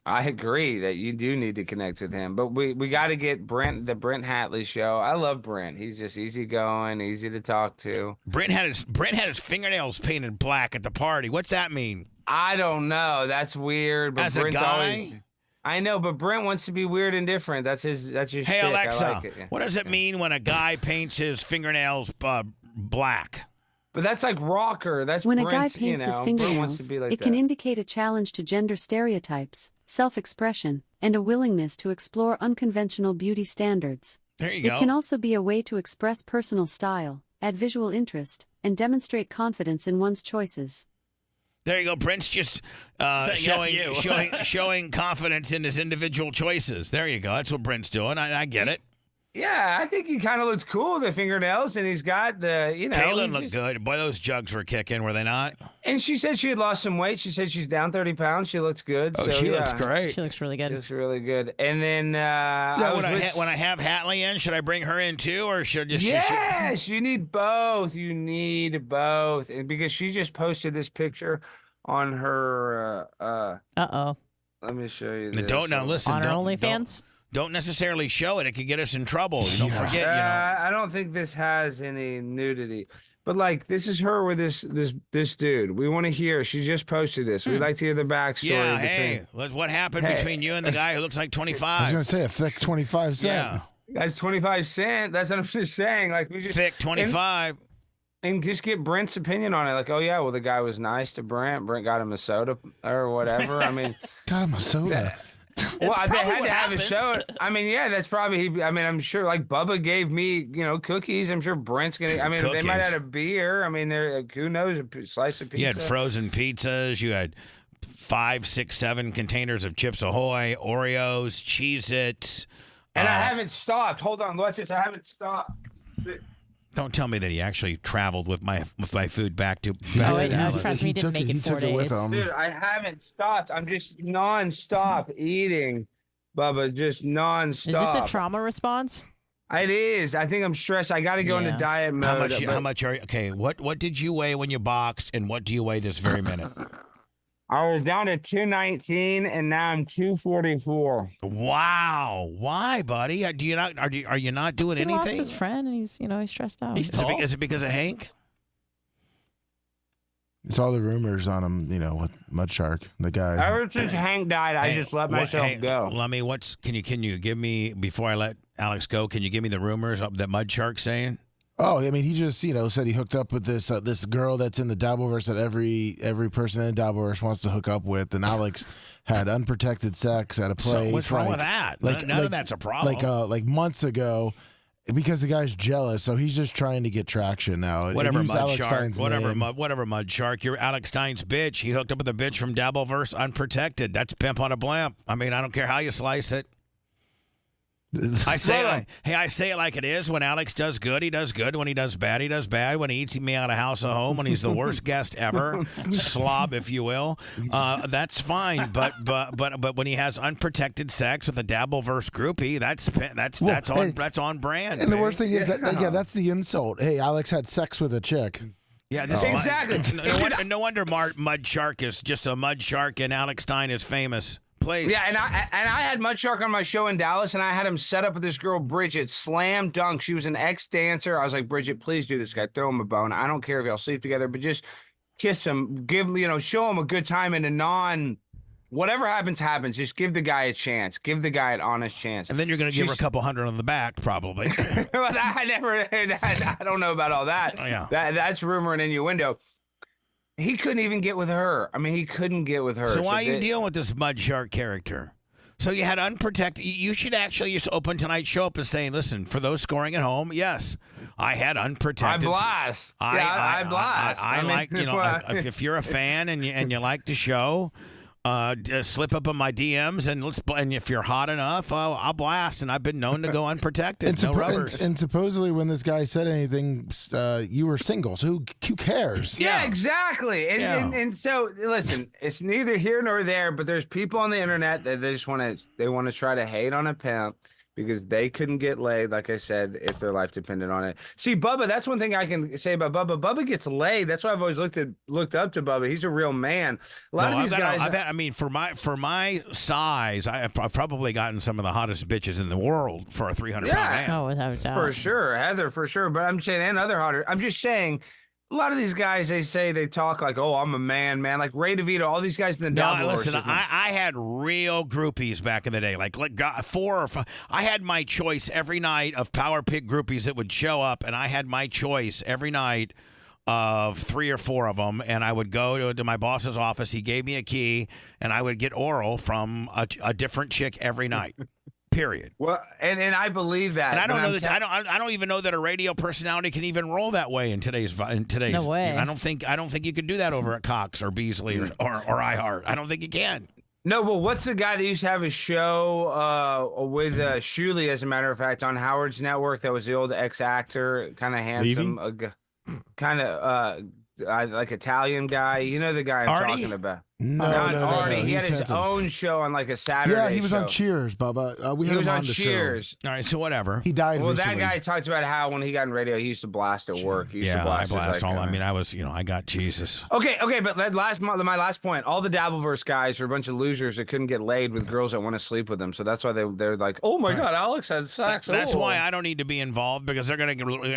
I agree that you do need to connect with him, but we got to get the Brent Hatley show. I love Brent. He's just easygoing, easy to talk to. Brent had his fingernails painted black at the party. What's that mean? I don't know. That's weird. But As a Brent's guy? always. I know, but Brent wants to be weird and different. That's his. That's your Hey shtick. Alexa, I like it. Yeah. what does it mean when a guy paints his fingernails black? But that's like rocker. That's When a guy Brent's, paints his Brent wants fingernails, to be like it can that. indicate a challenge to gender stereotypes, self-expression, and a willingness to explore unconventional beauty standards. There you It go. can also be a way to express personal style, add visual interest, and demonstrate confidence in one's choices. There you go. Brent's just showing confidence in his individual choices. There you go. That's what Brent's doing. I get it. Yeah, I think he kind of looks cool with the fingernails, and he's got the, Kaylin he's looked just- good. Boy, those jugs were kicking, were they not? And she said she had lost some weight. She said she's down 30 pounds. She looks good. Oh, so, she yeah. looks great. She looks really good. She looks really good. And then when I have Hatley in, should I bring her in too, or should I just? Yes, you need both. You need both, and because she just posted this picture on her. Uh-oh. Let me show you this. Listen. On her don't- OnlyFans? Don't necessarily show it. It could get us in trouble. You don't forget. I don't think this has any nudity, but like this is her with this dude. We want to hear. She just posted this. We'd like to hear the backstory. Yeah. Hey, what happened Hey. between you and the guy who looks like 25? I was going to say a thick 25 cent. Yeah. That's 25 cent. That's what I'm just saying. Like we just Thick 25. And just get Brent's opinion on it. Like, oh yeah, well the guy was nice to Brent. Brent got him a soda or whatever. I mean, got him a soda. Well, they had what to have a happens. show. I mean, yeah, that's probably. I mean, I'm sure. Like Bubba gave me, cookies. I'm sure Brent's gonna. I mean, they might Cookies. have a beer. I mean, they're like, who knows? A slice of pizza. You had frozen pizzas. You had 5, 6, 7 containers of Chips Ahoy, Oreos, Cheez-It. And I haven't stopped. Hold on, watch this. I haven't stopped. Don't tell me that he actually traveled with my food back to. trust me, he didn't make it 4 days. Dude, I haven't stopped. I'm just non-stop eating, Bubba. Just non-stop. Is this a trauma response? It is. I think I'm stressed. I got to go into diet mode. How much are you? Okay, what did you weigh when you boxed, and what do you weigh this very minute? I was down to 219, and now I'm 244. Wow. Why, buddy? Are you not doing He anything? lost his friend, and he's stressed out. Is it because of Hank? It's all the rumors on him, with Mud Shark, the guy. Ever since Hank died, I just let myself go. Lummy, can you give me, before I let Alex go, can you give me the rumors that Mud Shark's saying? Oh, I mean, he just said he hooked up with this girl that's in the Dabbleverse that every person in the Dabbleverse wants to hook up with, and Alex had unprotected sex at a place. So what's wrong with that? None of that's a problem. Like months ago, because the guy's jealous, so he's just trying to get traction now. And Whatever, use Mud Alex Shark. Stein's Whatever, name. Mud Shark. You're Alex Stein's bitch. He hooked up with a bitch from Dabbleverse unprotected. That's pimp on a blimp. I mean, I don't care how you slice it. I say it like it is. When Alex does good, he does good. When he does bad, he does bad. When he eats me out of house or home, when he's the worst guest ever, slob, if you will, that's fine. But when he has unprotected sex with a Dabbleverse groupie, that's on brand. And the worst baby. thing is that that's the insult. Hey, Alex had sex with a chick. Yeah, exactly. No wonder Mud Shark is just a Mud Shark, and Alex Stein is famous. Please. Yeah, and I had Mud Shark on my show in Dallas, and I had him set up with this girl, Bridget, slam dunk. She was an ex-dancer. I was like, Bridget, please do this guy. Throw him a bone. I don't care if y'all sleep together, but just kiss him. Give him, show him a good time in a whatever happens, happens. Just give the guy a chance. Give the guy an honest chance. And then you're going to give her a couple hundred on the back, probably. I don't know about all that. Oh, yeah. That's rumor and innuendo. He couldn't even get with her. I mean, he couldn't get with her. So why are you dealing with this Mud Shark character? So you had unprotected. You should actually just open tonight's show up and saying, listen, for those scoring at home, yes, I had unprotected. I blast. I blast. I mean, like, if you're a fan and you like the show, slip up in my DMs and if you're hot enough, I'll blast. And I've been known to go unprotected. And, no rubbers. and supposedly when this guy said anything, you were single. So who cares? Yeah, exactly. And so listen, it's neither here nor there, but there's people on the internet that they just want to try to hate on a pimp because they couldn't get laid, like I said, if their life depended on it. See, Bubba, that's one thing I can say about Bubba. Bubba gets laid. That's why I've always looked up to Bubba. He's a real man. A lot of these guys. For my size, I've probably gotten some of the hottest bitches in the world for a 300-pound man. Oh, without a doubt. For sure, Heather, for sure. But I'm saying, and other hotter. I'm just saying, a lot of these guys, they talk like, oh, I'm a man. Like Ray DeVito, all these guys in the double. Listen, I had real groupies back in the day, like 4 or 5. I had my choice every night of Power Pig groupies that would show up, and I had my choice every night of 3 or 4 of them, and I would go to my boss's office. He gave me a key, and I would get oral from a different chick every night. Period. Well, and I believe that. And I but don't know I'm that I don't even know that a radio personality can even roll that way in today's. No way. I don't think you can do that over at Cox or Beasley or iHeart. I don't think you can. No, well, what's the guy that used to have a show with Shuley, as a matter of fact, on Howard's network? That was the old ex-actor, kind of handsome, kind of like Italian guy. You know the guy I'm Artie? talking about. No, Not no, Artie. no. He had He's his handsome. own show on like a Saturday. Yeah, he was show. on Cheers, Bubba. We He had was him on the Cheers. All right, so whatever. Show. He died Well, recently. that guy talked about how when he got in radio, he used to blast at work. He used to I blast blast his, all. I mean, I was, I got Jesus. Okay, but my last point, all the Dabbleverse guys are a bunch of losers that couldn't get laid with girls that want to sleep with them. So that's why they're like, oh my God, Alex had sex. That's Oh. why I don't need to be involved because they're gonna.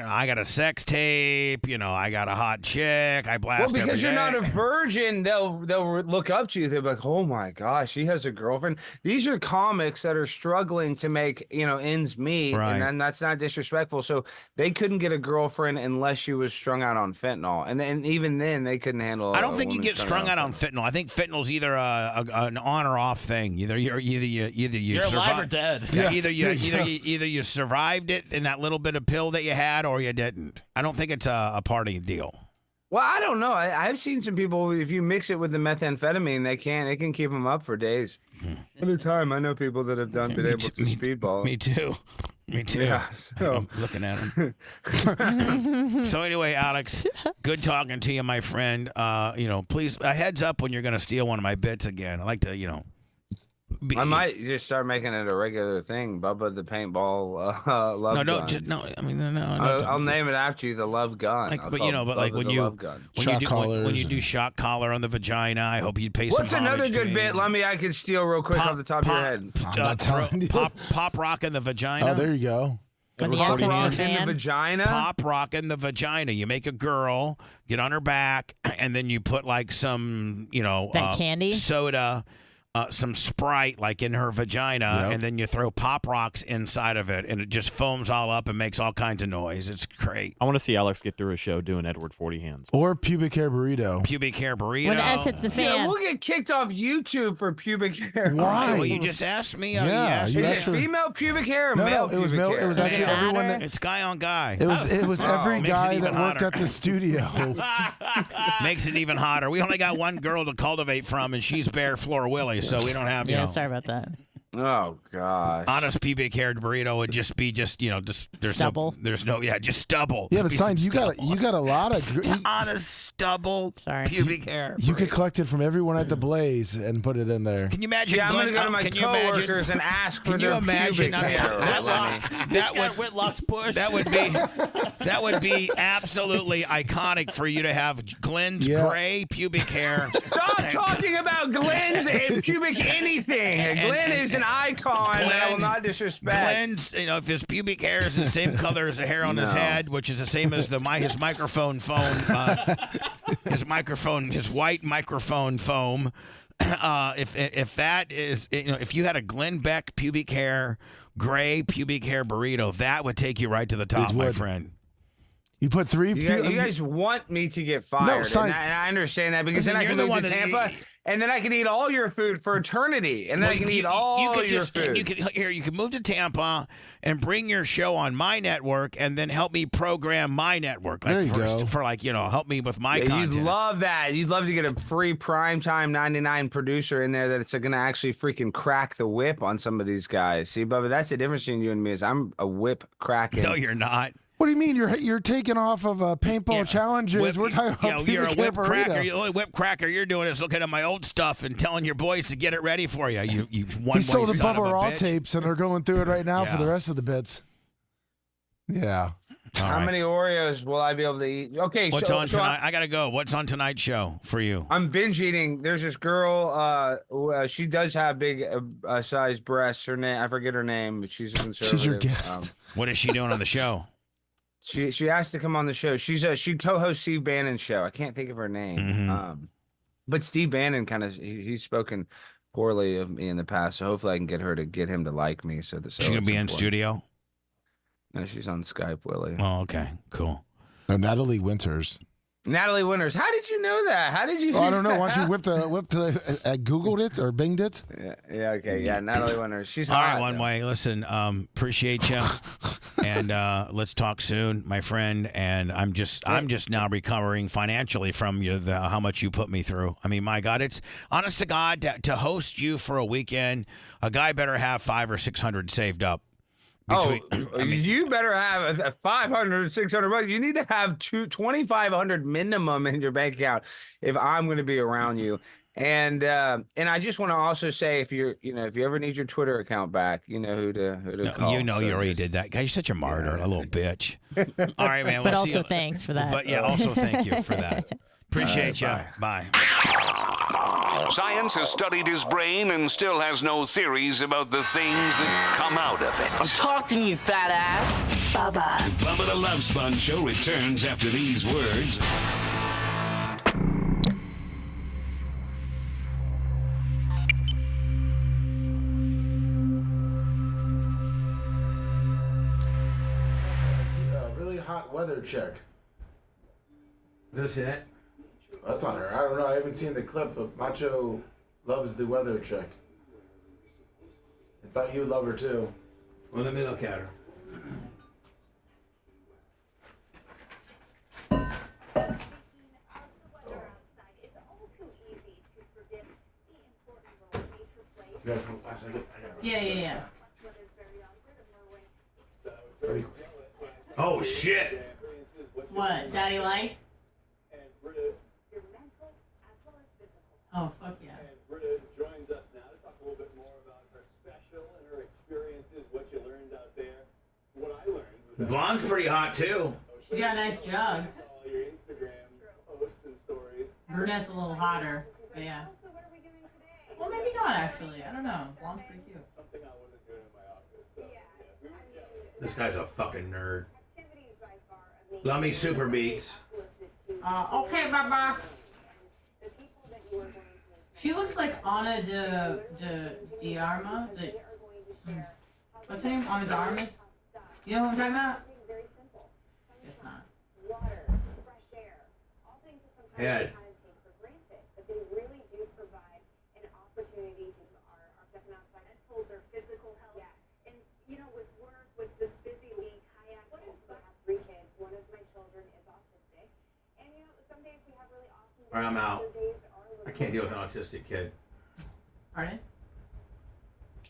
I got a sex tape. I got a hot chick. I blast. Well, because every you're not day. a virgin, they'll look up to you. They'll be like, oh my gosh, she has a girlfriend. These are comics that are struggling to make ends meet, Right. and then that's not disrespectful. So they couldn't get a girlfriend unless she was strung out on fentanyl, and even then they couldn't handle. I don't think you woman get strung out on fentanyl. I think fentanyl's either an on or off thing. Either you You're alive or dead. Yeah, Yeah. either you survived it in that little bit of pill that you had, or you didn't. I don't think it's a party deal. Well, I don't know. I've seen some people. If you mix it with the methamphetamine, it can keep them up for days at a time. I know people that have been able to speedball. Me too. Yeah. So. I'm looking at him. So anyway, Alex, good talking to you, my friend. Please a heads up when you're going to steal one of my bits again. I like to, I might just start making it a regular thing, Bubba the paintball love gun. I'll name it after you, the love gun. Like, I'll but call like Bubba when the you love gun. when you do shock collar on the vagina, I hope you'd pay some. What's another homage to good me. bit? I could steal real quick off the top of your head. Pop rock in the vagina. Oh, there you go. Pop rock in the vagina. Pop rock in the vagina. You make a girl get on her back, and then you put like some, that candy soda. Some Sprite like in her vagina, and then you throw pop rocks inside of it, and it just foams all up and makes all kinds of noise. It's great. I want to see Alex get through a show doing Edward 40 hands. Or pubic hair burrito. Pubic hair burrito. When S hits the fan. Yeah, we'll get kicked off YouTube for pubic hair. Why? Well, you just asked me. Yeah, Is it female pubic hair or No, male it was pubic male. hair? It was actually everyone that. It's guy on guy. It was every Makes it guy even that worked hotter. at the studio. Makes it even hotter. We only got one girl to cultivate from, and she's Bare Floor Willie, so we don't have. Sorry about that. Oh gosh. Honest pubic haired burrito would just be just there's stubble. Just stubble. Yeah, but Be Sign, some you got a lot of. honest stubble. Pubic hair. You burrito. could collect it from everyone at the Blaze and put it in there. Can you imagine? Yeah, I'm gonna go to my can you imagine- coworkers and ask for Can you their imagine? pubic I mean, hair. Whitlock's push. That would be absolutely iconic for you to have Glenn's gray pubic hair. Stop talking about Glenn's and pubic anything. Glenn is an icon that I will not disrespect. Glenn's, if his pubic hair is the same color as the hair on his No. head, which is the same as his microphone foam, his white microphone foam. If that is, if you had a Glenn Beck pubic hair, gray pubic hair burrito, that would take you right to the top, my friend. You put three. You guys want me to get fired, Sign- and I understand that because Listen, then I you're can the move one to that- Tampa, and then I can eat all your food for eternity, and then I can eat all your food. You could move to Tampa and bring your show on my network, and then help me program my network. Like There you go. For help me with my Yeah, content. you'd love that. You'd love to get a free primetime 99 producer in there that's going to actually freaking crack the whip on some of these guys. See, Bubba, that's the difference between you and me is I'm a whip cracking. No, you're not. What do you mean? You're taking off of paintball challenges? We're talking about You're a pubic hair whip cracker. burrito. The only whip cracker you're doing is looking at my old stuff and telling your boys to get it ready for you. You one He stole the son of Bubba a Raw bitch. tapes and are going through it right now for Yeah. the rest of the bits. Yeah. How many Oreos will I be able to eat? Okay, What's so on tonight? I gotta go. What's on tonight's show for you? I'm binge eating. There's this girl. She does have big sized breasts. Her name, I forget her name, but she's a conservative. She's your guest. What is she doing on the show? She asked to come on the show. She co-hosts Steve Bannon's show. I can't think of her name. Mm-hmm. But Steve Bannon he's spoken poorly of me in the past, so hopefully I can get her to get him to like me. So She gonna be in studio? No, she's on Skype, Willie. Oh, okay, cool. Oh, Natalie Winters. Natalie Winters. How did you know that? How did you? Oh, I don't know. Why don't you Googled it or Binged it? Yeah. Okay. Yeah. Natalie Winters. She's All hot. right, One Way. Listen, appreciate you, and let's talk soon, my friend. And I'm just now recovering financially from how much you put me through. I mean, my God, it's honest to God to host you for a weekend. A guy better have $500 or $600 saved up. You better have 500, 600 bucks. You need to have 2,500 minimum in your bank account if I'm going to be around you. And I just want to also say, if you ever need your Twitter account back, you know who to call. You already did that. Guy, you're such a martyr, a little bitch. All right, man. But also thanks for that. But yeah, also thank you for that. Appreciate you. Bye. Science has studied his brain and still has no theories about the things that come out of it. I'm talking, you fat ass. Bubba. The Bubba the Love Sponge Show returns after these words. Really hot weather check. Is this it? That's not her. I don't know. I haven't seen the clip, but Macho loves the weather check. I thought you would love her too. Well, let me look at her. Yeah. Oh shit! What? Daddy like? Oh, fuck yeah. And Britta joins us now to talk a little bit more about her special and her experiences, what you learned out there. What I learned was Blonde's pretty hot too. She's got nice jugs. all your Instagram posts and stories. Brunette's a little hotter, but yeah. Well, maybe not actually. I don't know. Blonde's pretty cute. Something I wasn't doing in my office. So, yeah. This guy's a fucking nerd. Lummy Super Beats. Okay, Baba. She looks like Ana de Armas. What's her name? Ana de Armas? You know who I'm talking about? Guess not. Head. All right, I'm out. I can't deal with an autistic kid. Pardon?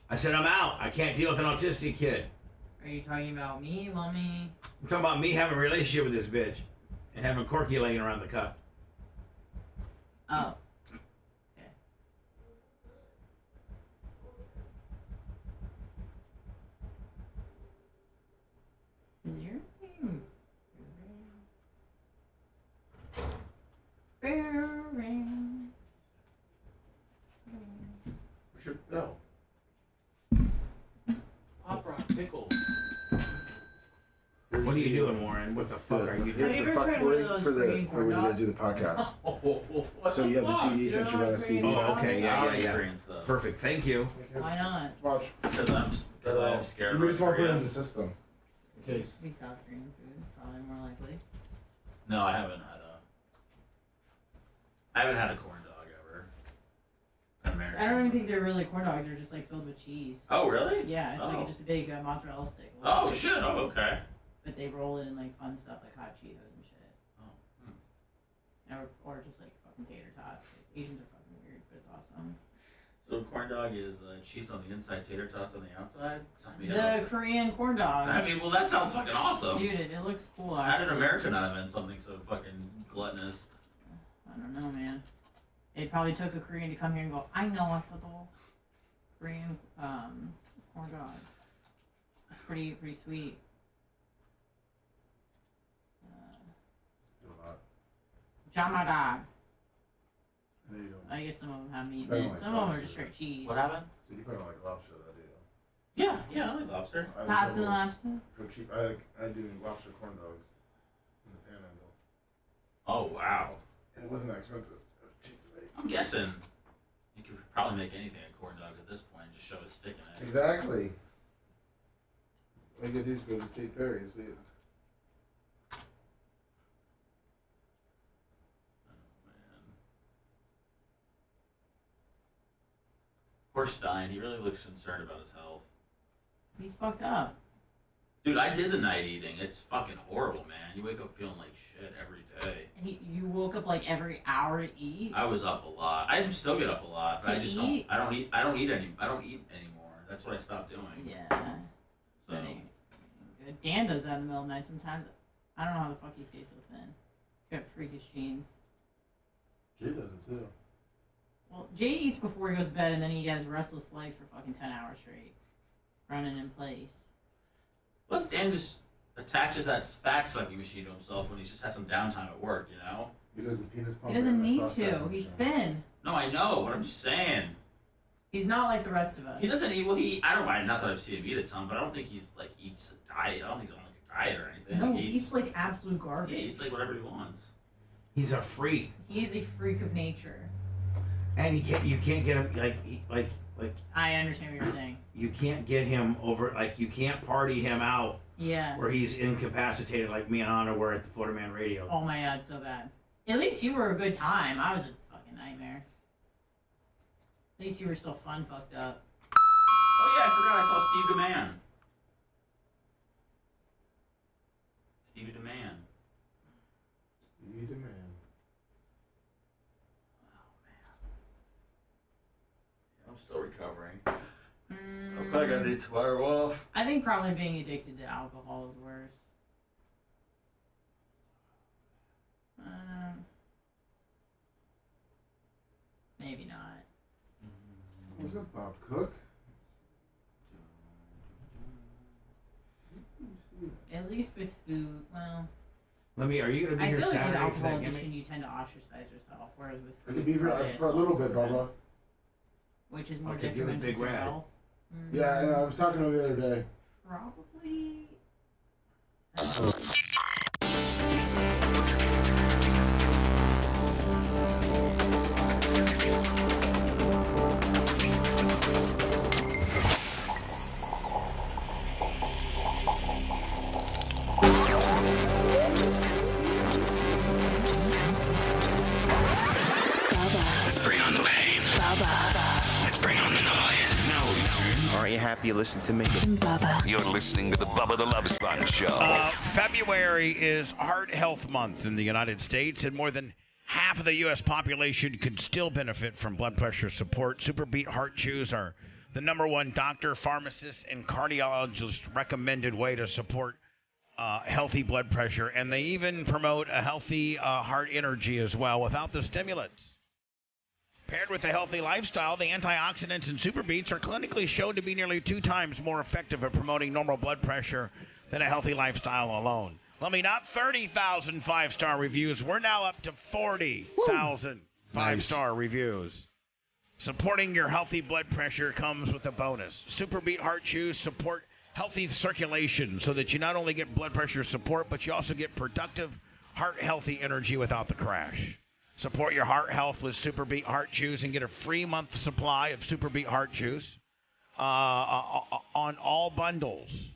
I said I'm out. I can't deal with an autistic kid. Are you talking about me, Lummy? I'm talking about me having a relationship with this bitch and having Corky laying around the cup. Oh. Okay. Is your name? No. Opera, pickles. What are you doing, Warren? What the fuck are you Here's doing? the fuck word for when you guys do the podcast. So you have the CD since you're on a CD. Oh, okay, yeah. Perfect, thank you. Why not? Watch. Because I'm scared. You just want to put it in the system. In case. We South Korean food, probably more likely. No, I haven't had a corn dog ever. An American. I don't even think they're really corn dogs. They're just like filled with cheese. Oh, really? Yeah, it's Oh. like just a big mozzarella stick. Oh, shit. Oh, okay. But they roll it in like fun stuff like hot Cheetos and shit. Oh. Or just like fucking tater tots. Like, Asians are fucking weird, but it's awesome. So corn dog is cheese on the inside, tater tots on the outside? Sign me The up. Korean corn dog. I mean, well, that sounds fucking awesome. Dude, it looks cool. How did actually. America not invent something so fucking gluttonous? I don't know, man. It probably took a Korean to come here and go, I know what to do. Korean corn dog. Pretty sweet. Jamada. I guess some of them have meat in it. Some of them are just straight cheese. What happened? So you probably like lobster, that do you? Yeah, I like lobster. Pasta lobster. For cheap, I do lobster corn dogs in the Panhandle. Oh, wow. And it wasn't that expensive. It was cheap to make. I'm guessing you could probably make anything a corn dog at this point. Just shove a stick in it. Exactly. All you gotta do is go to the state fair and see it. Poor Stein. He really looks concerned about his health. He's fucked up. Dude, I did the night eating. It's fucking horrible, man. You wake up feeling like shit every day. And you woke up like every hour to eat. I was up a lot. I still get up a lot, but To I just eat? don't. I don't eat anymore. That's what I stopped doing. Yeah. So That ain't good. Dan does that in the middle of the night sometimes. I don't know how the fuck he stays so thin. He's got freakish genes. Jay does it too. Well, Jay eats before he goes to bed, and then he has restless legs for fucking 10 hours straight, running in place. what if Dan just attaches that fat sucking machine to himself when he just has some downtime at work? You know. He does the penis pump. He doesn't need to. He's thin. No, I know, but I'm just saying. He's not like the rest of us. He doesn't eat. Well, I don't mind. Not that I've seen him eat a ton, but I don't think he's like eats a diet. I don't think he's on like a diet or anything. No, Like, he eats like absolute garbage. he eats like whatever he wants. He's a freak, He is a freak of nature. and you can't get him like I understand what you're saying. you can't get him over, like you can't party him out Yeah. where he's incapacitated like me and Anna were at the Florida Man Radio. Oh my god, so bad. At least you were a good time. I was a fucking nightmare. At least you were still fun fucked up. Oh yeah, I forgot. I saw Steve DeMann. Stevie DeMann. Stevie DeMann. I'm still recovering. I'm probably gonna need tomorrow off. I think probably being addicted to alcohol is worse. Maybe not. What's up, Bob Cook? At least with food, well. Are you gonna be I here feel like with Saturday for alcohol that addiction, gimmick? you tend to ostracize yourself, whereas with I food, could be here probably for a little bit, Bubba. which is more Okay, give it detrimental Big to your Red. health. Yeah, and I was talking to him the other day. Probably. Let's bring on the pain. Let's bring on the noise. Now we turn. Aren't you happy you listened to me? You're listening to the Bubba the Love Sponge Show. February is Heart Health Month in the United States, and more than half of the U.S. population could still benefit from blood pressure support. Superbeat Heart Chews are the #1 doctor, pharmacist, and cardiologist recommended way to support healthy blood pressure, and they even promote a healthy heart energy as well without the stimulants. Paired with a healthy lifestyle, the antioxidants in Superbeats are clinically shown to be nearly 2 times more effective at promoting normal blood pressure than a healthy lifestyle alone. Let me not 30,000 5-star reviews. We're now up to 40,000 5-star reviews. Supporting your healthy blood pressure comes with a bonus. Superbeat Heart Chews support healthy circulation so that you not only get blood pressure support, but you also get productive, heart-healthy energy without the crash. Support your heart health with Superbeat Heart Chews and get a free month supply of Superbeat Heart Chews on all bundles.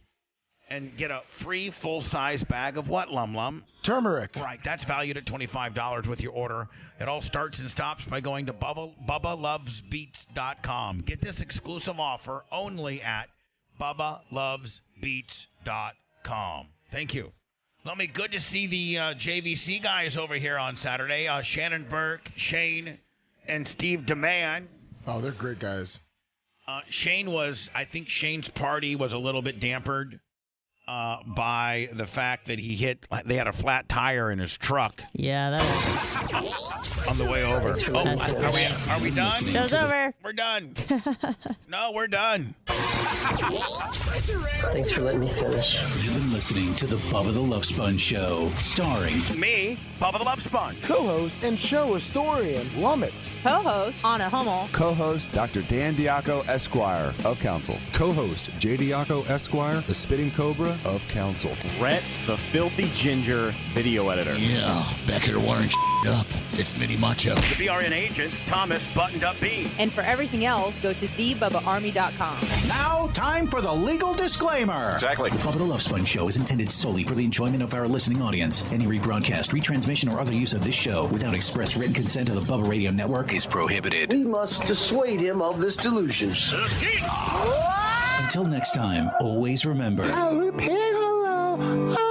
And get a free full-size bag of what, Lum Lum? Turmeric. Right, that's valued at $25 with your order. It all starts and stops by going to BubbaLovesBeats.com. Get this exclusive offer only at BubbaLovesBeats.com. Thank you. Let me good to see the JVC guys over here on Saturday. Shannon Burke, Shane, and Steve DeMann. Oh, they're great guys. I think Shane's party was a little bit dampered by the fact that they had a flat tire in his truck. Yeah, that was on the way over. Are we done? Show's over. We're done. No, we're done. Thanks for letting me finish. You've been listening to the Bubba the Love Sponge Show, starring me, Bubba the Love Sponge. Co-host and show historian, Lummox. Co-host, Anna Hummel. Co-host, Dr. Dan Diaco, Esquire, of Council. Co-host, J. Diaco, Esquire, the Spitting Cobra, of counsel. Brett, the filthy ginger video editor. Yeah, back here wiring up. It's Mini Macho. The BRN agent, Thomas Buttoned Up Bean. And for everything else, go to thebubbaarmy.com. Now, time for the legal disclaimer. Exactly. The Bubba the Love Sponge show is intended solely for the enjoyment of our listening audience. Any rebroadcast, retransmission, or other use of this show without express written consent of the Bubba Radio Network is prohibited. We must dissuade him of this delusion. Until next time, always remember. I'll repeat hello.